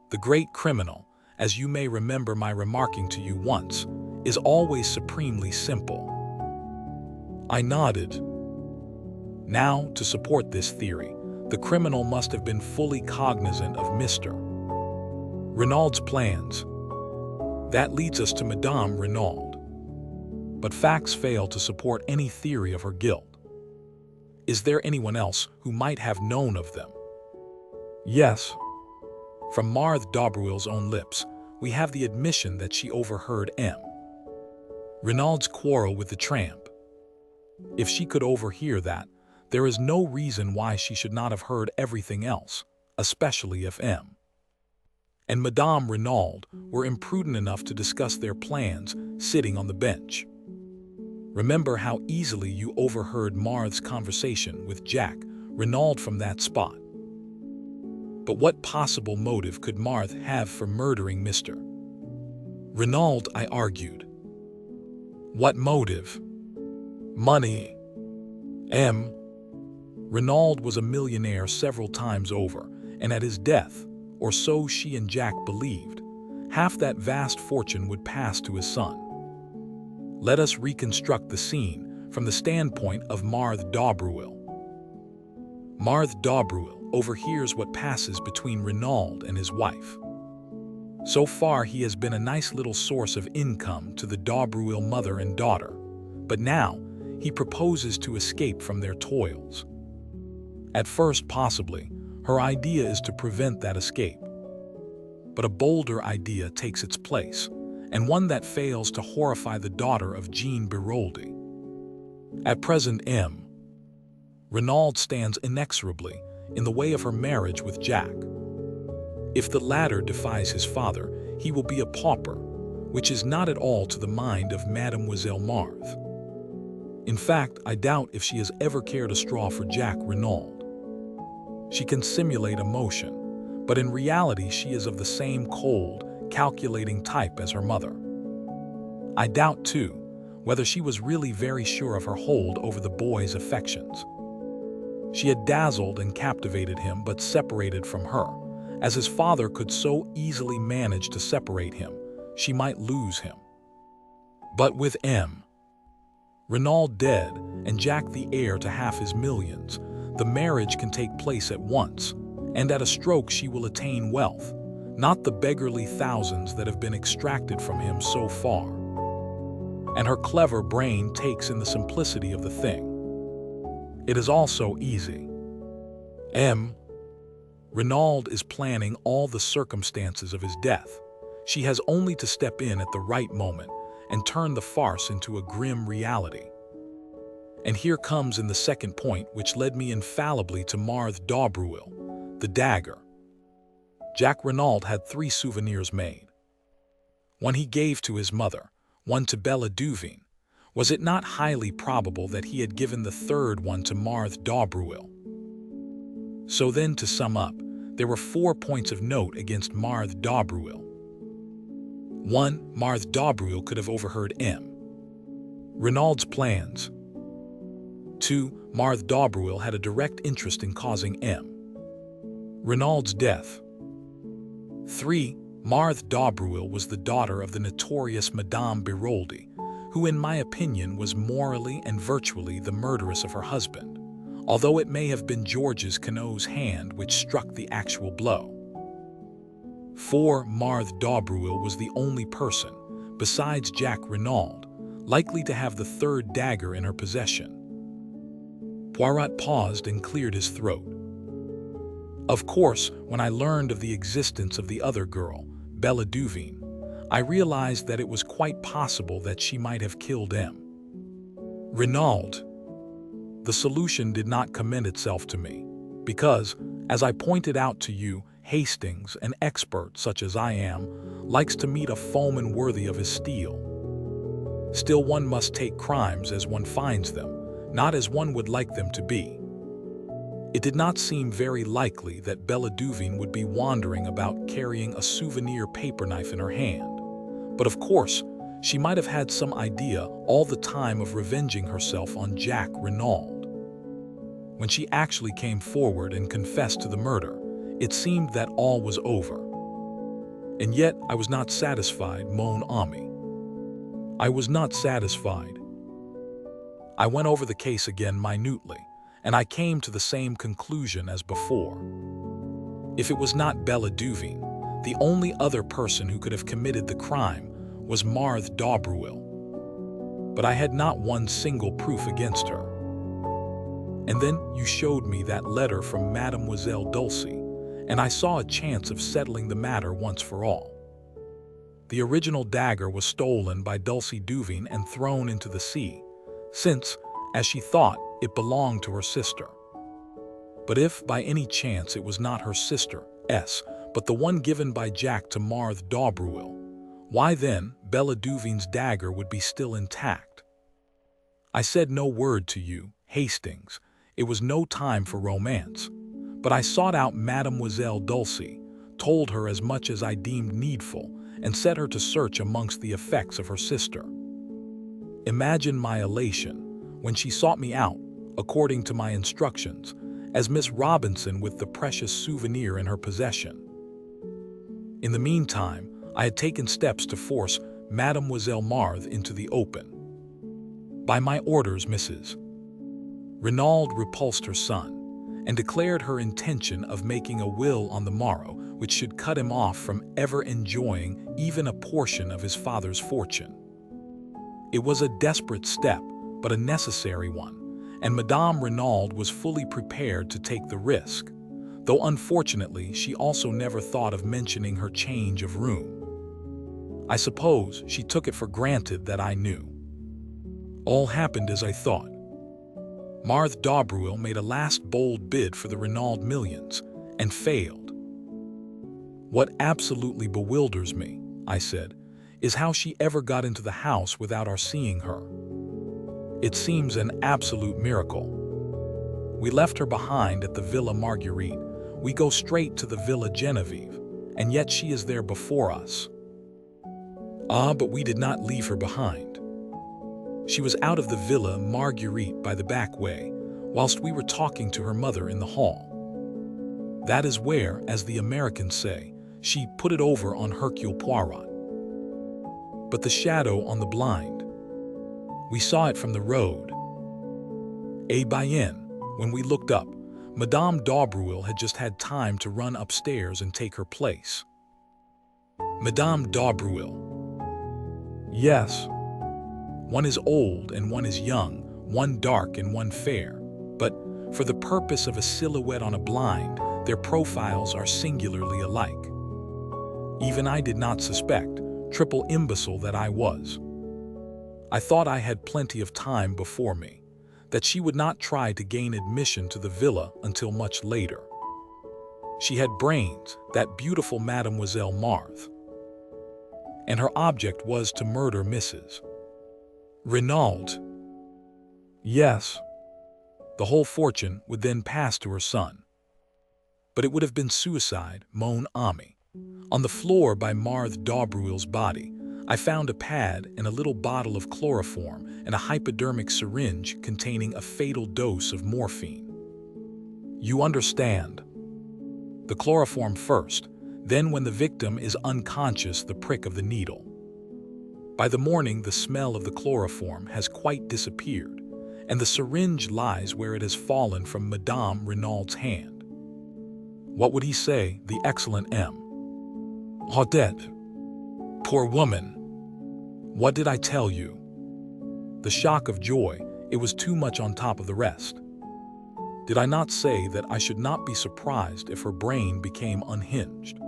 The great criminal, as you may remember my remarking to you once, is always supremely simple." I nodded. Now, to support this theory, the criminal must have been fully cognizant of Mr. Renaud's plans. That leads us to Madame Renaud. But facts fail to support any theory of her guilt. Is there anyone else who might have known of them? Yes. From Marthe d'Aubreuil's own lips, we have the admission that she overheard M. Renaud's quarrel with the tramp. If she could overhear that, there is no reason why she should not have heard everything else, especially if M. and Madame Renaud were imprudent enough to discuss their plans sitting on the bench. Remember how easily you overheard Marthe's conversation with Jack Renaud from that spot. But what possible motive could Marthe have for murdering Mr. Renaud, I argued. What motive? Money. M. Renaud was a millionaire several times over, and at his death, or so she and Jack believed, half that vast fortune would pass to his son. Let us reconstruct the scene from the standpoint of Marthe d'Aubreuil. Marthe d'Aubreuil overhears what passes between Renaud and his wife. So far, he has been a nice little source of income to the d'Aubreuil mother and daughter, but now he proposes to escape from their toils. At first, possibly, her idea is to prevent that escape. But a bolder idea takes its place, and one that fails to horrify the daughter of Jean Biroldi. At present, M. Renaud stands inexorably in the way of her marriage with Jack. If the latter defies his father, he will be a pauper, which is not at all to the mind of Mademoiselle Marthe. In fact, I doubt if she has ever cared a straw for Jack Renaud. She can simulate emotion, but in reality she is of the same cold, calculating type as her mother. I doubt, too, whether she was really very sure of her hold over the boy's affections. She had dazzled and captivated him but separated from her. As his father could so easily manage to separate him, she might lose him. But with M. Renaud dead and Jack the heir to half his millions, the marriage can take place at once, and at a stroke she will attain wealth, not the beggarly thousands that have been extracted from him so far. And her clever brain takes in the simplicity of the thing. It is all so easy. M. Renaud is planning all the circumstances of his death. She has only to step in at the right moment and turn the farce into a grim reality. And here comes in the second point which led me infallibly to Marthe d'Aubreuil, the dagger. Jack Renaud had 3 souvenirs made. One he gave to his mother, one to Bella Duveen. Was it not highly probable that he had given the third one to Marthe d'Aubreuil? So then, to sum up, there were 4 points of note against Marthe d'Aubreuil. 1. Marthe d'Aubreuil could have overheard M. Renaud's plans. 2. Marthe d'Aubreuil had a direct interest in causing M. Renaud's death. 3. Marthe d'Aubreuil was the daughter of the notorious Madame Biroldi, who in my opinion was morally and virtually the murderess of her husband, although it may have been Georges Quenoux's hand which struck the actual blow. 4. Marthe d'Aubreuil was the only person, besides Jack Renaud, likely to have the third dagger in her possession. Poirot paused and cleared his throat. Of course, when I learned of the existence of the other girl, Bella Duveen, I realized that it was quite possible that she might have killed M. Renaud. The solution did not commend itself to me, because, as I pointed out to you, Hastings, an expert such as I am, likes to meet a foeman worthy of his steel. Still, one must take crimes as one finds them, not as one would like them to be. It did not seem very likely that Bella Duveen would be wandering about carrying a souvenir paper knife in her hand. But of course, she might have had some idea all the time of revenging herself on Jack Renaud. When she actually came forward and confessed to the murder, it seemed that all was over. And yet I was not satisfied, mon ami. I was not satisfied. I went over the case again minutely, and I came to the same conclusion as before. If it was not Bella Duveen, The only other person who could have committed the crime was Marthe d'Aubreuil. But I had not one single proof against her. And then you showed me that letter from Mademoiselle Dulcie, and I saw a chance of settling the matter once for all. The original dagger was stolen by Dulcie Duveen and thrown into the sea, since, as she thought, it belonged to her sister. But if, by any chance, it was not her sister's, but the one given by Jack to Marthe d'Aubreuil, why then Bella Duveen's dagger would be still intact. I said no word to you, Hastings. It was no time for romance. But I sought out Mademoiselle Dulcie, told her as much as I deemed needful, and set her to search amongst the effects of her sister. Imagine my elation when she sought me out, according to my instructions, as Miss Robinson with the precious souvenir in her possession. In the meantime, I had taken steps to force Mademoiselle Marthe into the open. By my orders, Mrs. Renaud repulsed her son, and declared her intention of making a will on the morrow which should cut him off from ever enjoying even a portion of his father's fortune. It was a desperate step, but a necessary one, and Madame Renaud was fully prepared to take the risk, though unfortunately she also never thought of mentioning her change of room. I suppose she took it for granted that I knew. All happened as I thought. Marthe d'Aubreuil made a last bold bid for the Renaud millions, and failed. What absolutely bewilders me, I said, is how she ever got into the house without our seeing her. It seems an absolute miracle. We left her behind at the Villa Marguerite. We go straight to the Villa Genevieve, and yet she is there before us. Ah, but we did not leave her behind. She was out of the Villa Marguerite by the back way, whilst we were talking to her mother in the hall. That is where, as the Americans say, she put it over on Hercule Poirot. But the shadow on the blind, we saw it from the road. Bien, when we looked up, Madame d'Aubreuil had just had time to run upstairs and take her place. Madame d'Aubreuil. Yes. One is old and one is young, one dark and one fair, but for the purpose of a silhouette on a blind, their profiles are singularly alike. Even I did not suspect, triple imbecile that I was. I thought I had plenty of time before me, that she would not try to gain admission to the villa until much later. She had brains, that beautiful Mademoiselle Marthe, and her object was to murder Mrs. Renaud. Yes. The whole fortune would then pass to her son. But it would have been suicide, mon ami. On the floor by Marthe d'Aubreuil's body, I found a pad and a little bottle of chloroform and a hypodermic syringe containing a fatal dose of morphine. You understand. The chloroform first, then when the victim is unconscious, the prick of the needle. By the morning, the smell of the chloroform has quite disappeared, and the syringe lies where it has fallen from Madame Renaud's hand. What would he say, the excellent M. Odette? Poor woman! What did I tell you? The shock of joy, it was too much on top of the rest. Did I not say that I should not be surprised if her brain became unhinged?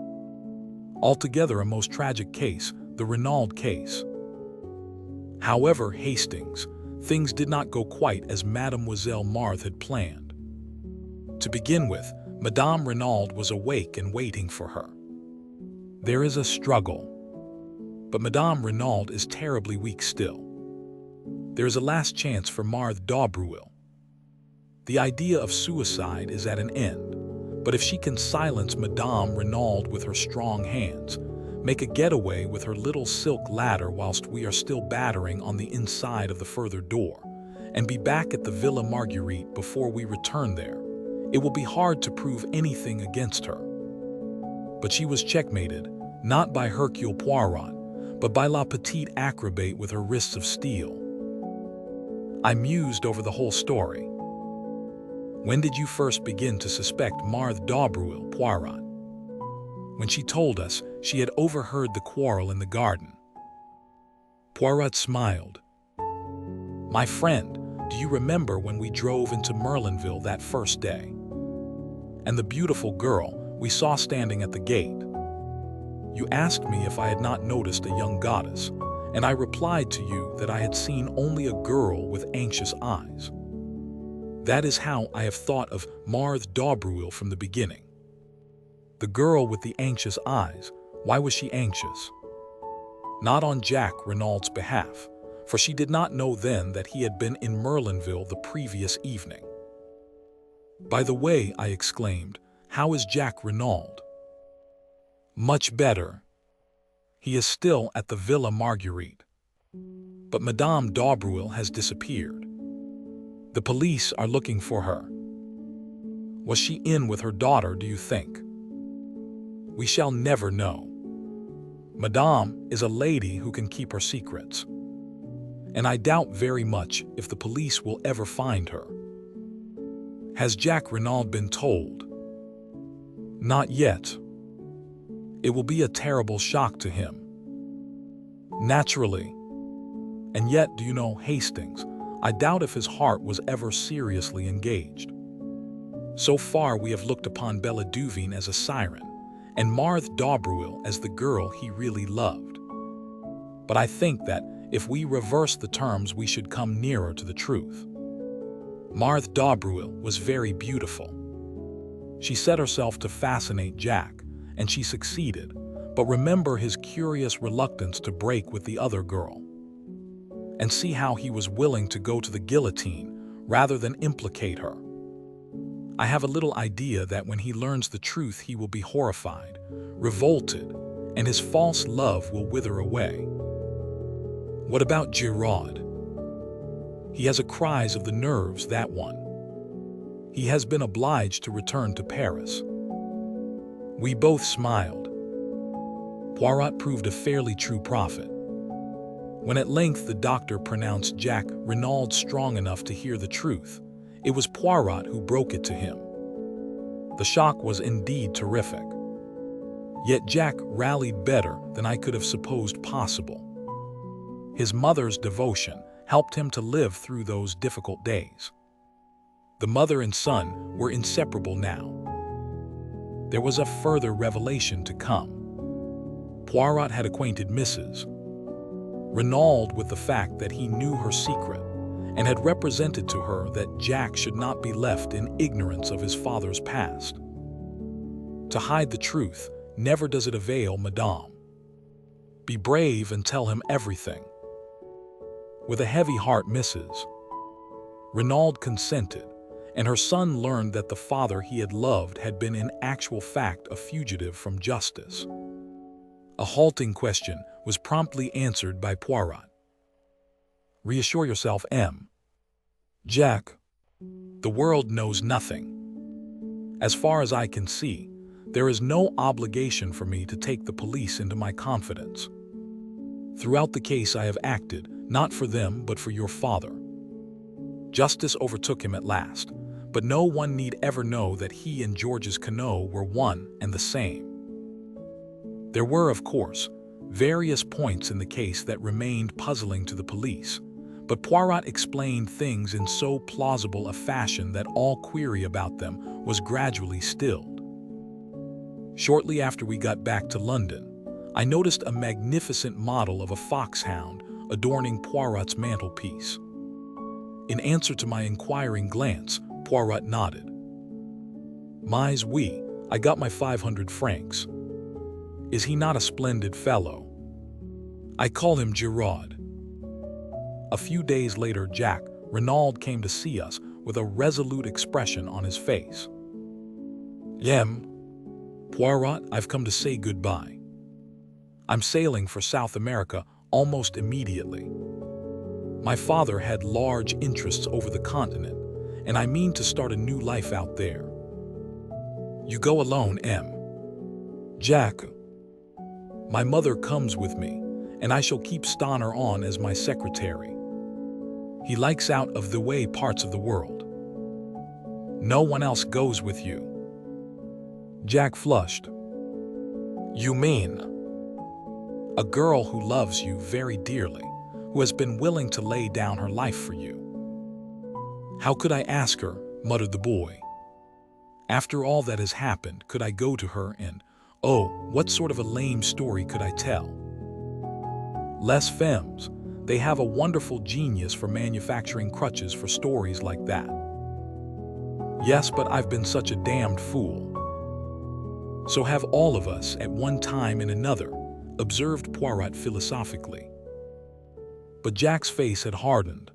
Altogether a most tragic case, the Renaud case. However, Hastings, things did not go quite as Mademoiselle Marthe had planned. To begin with, Madame Renaud was awake and waiting for her. There is a struggle. But Madame Renaud is terribly weak still. There is a last chance for Marthe d'Aubreuil. The idea of suicide is at an end, but if she can silence Madame Renaud with her strong hands, make a getaway with her little silk ladder whilst we are still battering on the inside of the further door, and be back at the Villa Marguerite before we return there, it will be hard to prove anything against her. But she was checkmated, not by Hercule Poirot, but by la petite acrobate with her wrists of steel. I mused over the whole story. When did you first begin to suspect Marthe d'Aubreuil, Poirot? when she told us she had overheard the quarrel in the garden. Poirot smiled. "My friend, do you remember when we drove into Merlinville that first day? And the beautiful girl we saw standing at the gate? You asked me if I had not noticed a young goddess, and I replied to you that I had seen only a girl with anxious eyes. That is how I have thought of Marthe d'Aubreuil from the beginning. The girl with the anxious eyes, why was she anxious? Not on Jack Renaud's behalf, for she did not know then that he had been in Merlinville the previous evening. By the way," I exclaimed, "how is Jack Renaud?" "Much better. He is still at the Villa Marguerite. But Madame d'Aubreuil has disappeared. The police are looking for her. Was she in with her daughter, do you think? We shall never know. Madame is a lady who can keep her secrets. And I doubt very much if the police will ever find her. Has Jack Renaud been told? Not yet. It will be a terrible shock to him. Naturally. And yet, do you know, Hastings, I doubt if his heart was ever seriously engaged. So far we have looked upon Bella Duveen as a siren, and Marthe d'Aubreuil as the girl he really loved. But I think that if we reverse the terms we should come nearer to the truth. Marthe d'Aubreuil was very beautiful. She set herself to fascinate Jack, and she succeeded, but remember his curious reluctance to break with the other girl. And see how he was willing to go to the guillotine rather than implicate her. I have a little idea that when he learns the truth he will be horrified, revolted, and his false love will wither away. What about Giraud? He has a crise of the nerves, that one. He has been obliged to return to Paris. We both smiled. Poirot proved a fairly true prophet. When at length the doctor pronounced Jack Renaud strong enough to hear the truth, it was Poirot who broke it to him. The shock was indeed terrific. Yet Jack rallied better than I could have supposed possible. His mother's devotion helped him to live through those difficult days. The mother and son were inseparable now. There was a further revelation to come. Poirot had acquainted Mrs. Renaud with the fact that he knew her secret and had represented to her that Jack should not be left in ignorance of his father's past. To hide the truth, never does it avail, madame. Be brave and tell him everything. With a heavy heart, Mrs. Renaud consented, and her son learned that the father he had loved had been in actual fact a fugitive from justice. A halting question was promptly answered by Poirot. Reassure yourself, M. Jack. The world knows nothing. As far as I can see, there is no obligation for me to take the police into my confidence. Throughout the case I have acted, not for them, but for your father. Justice overtook him at last, but no one need ever know that he and Georges Queneau were one and the same. There were, of course, various points in the case that remained puzzling to the police, but Poirot explained things in so plausible a fashion that all query about them was gradually stilled. Shortly after we got back to London, I noticed a magnificent model of a foxhound adorning Poirot's mantelpiece. In answer to my inquiring glance, Poirot nodded. Mais oui, I got my 500 francs. Is he not a splendid fellow? I call him Giraud. A few days later, Jack Renaud came to see us with a resolute expression on his face. Poirot, I've come to say goodbye. I'm sailing for South America almost immediately. My father had large interests over the continent, and I mean to start a new life out there. You go alone, M. Jack. My mother comes with me, and I shall keep Stanner on as my secretary. He likes out of the way parts of the world. No one else goes with you. Jack flushed. You mean a girl who loves you very dearly, who has been willing to lay down her life for you? How could I ask her, muttered the boy. After all that has happened, could I go to her and, oh, what sort of a lame story could I tell? Les femmes, they have a wonderful genius for manufacturing crutches for stories like that. Yes, but I've been such a damned fool. So have all of us at one time and another, observed Poirot philosophically. But Jack's face had hardened.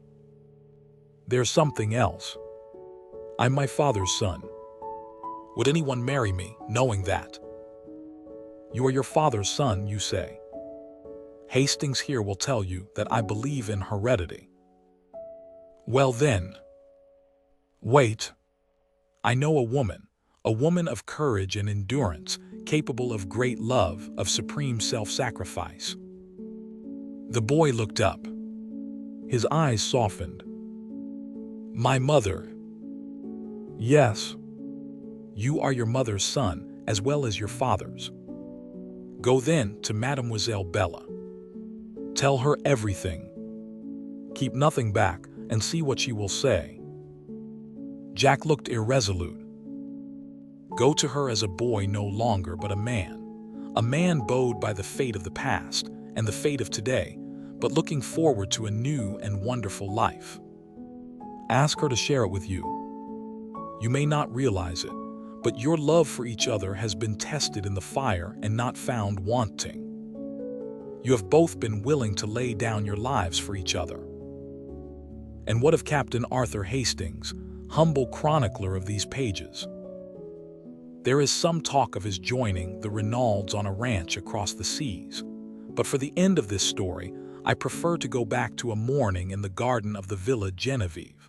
There's something else. I'm my father's son. Would anyone marry me, knowing that? You are your father's son, you say. Hastings here will tell you that I believe in heredity. Well then. Wait. I know a woman of courage and endurance, capable of great love, of supreme self-sacrifice. The boy looked up. His eyes softened. My mother. Yes. You are your mother's son, as well as your father's. Go then to Mademoiselle Bella. Tell her everything. Keep nothing back and see what she will say. Jack looked irresolute. Go to her as a boy no longer, but a man bowed by the fate of the past and the fate of today, but looking forward to a new and wonderful life. Ask her to share it with you. You may not realize it, but your love for each other has been tested in the fire and not found wanting. You have both been willing to lay down your lives for each other. And what of Captain Arthur Hastings, humble chronicler of these pages? There is some talk of his joining the Reynolds on a ranch across the seas, but for the end of this story, I prefer to go back to a morning in the garden of the Villa Genevieve.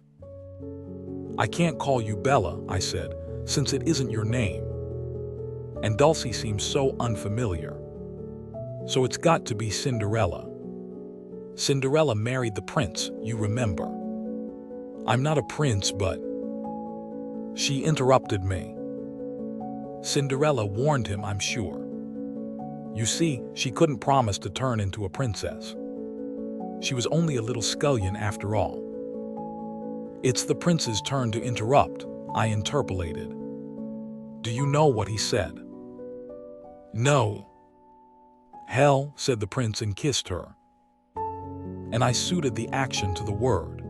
I can't call you Bella, I said, since it isn't your name. And Dulcie seems so unfamiliar. So it's got to be Cinderella. Cinderella married the prince, you remember. I'm not a prince, but... She interrupted me. Cinderella warned him, I'm sure. You see, she couldn't promise to turn into a princess. She was only a little scullion after all. It's the prince's turn to interrupt, I interpolated. Do you know what he said? No. Hell, said the prince and kissed her. And I suited the action to the word.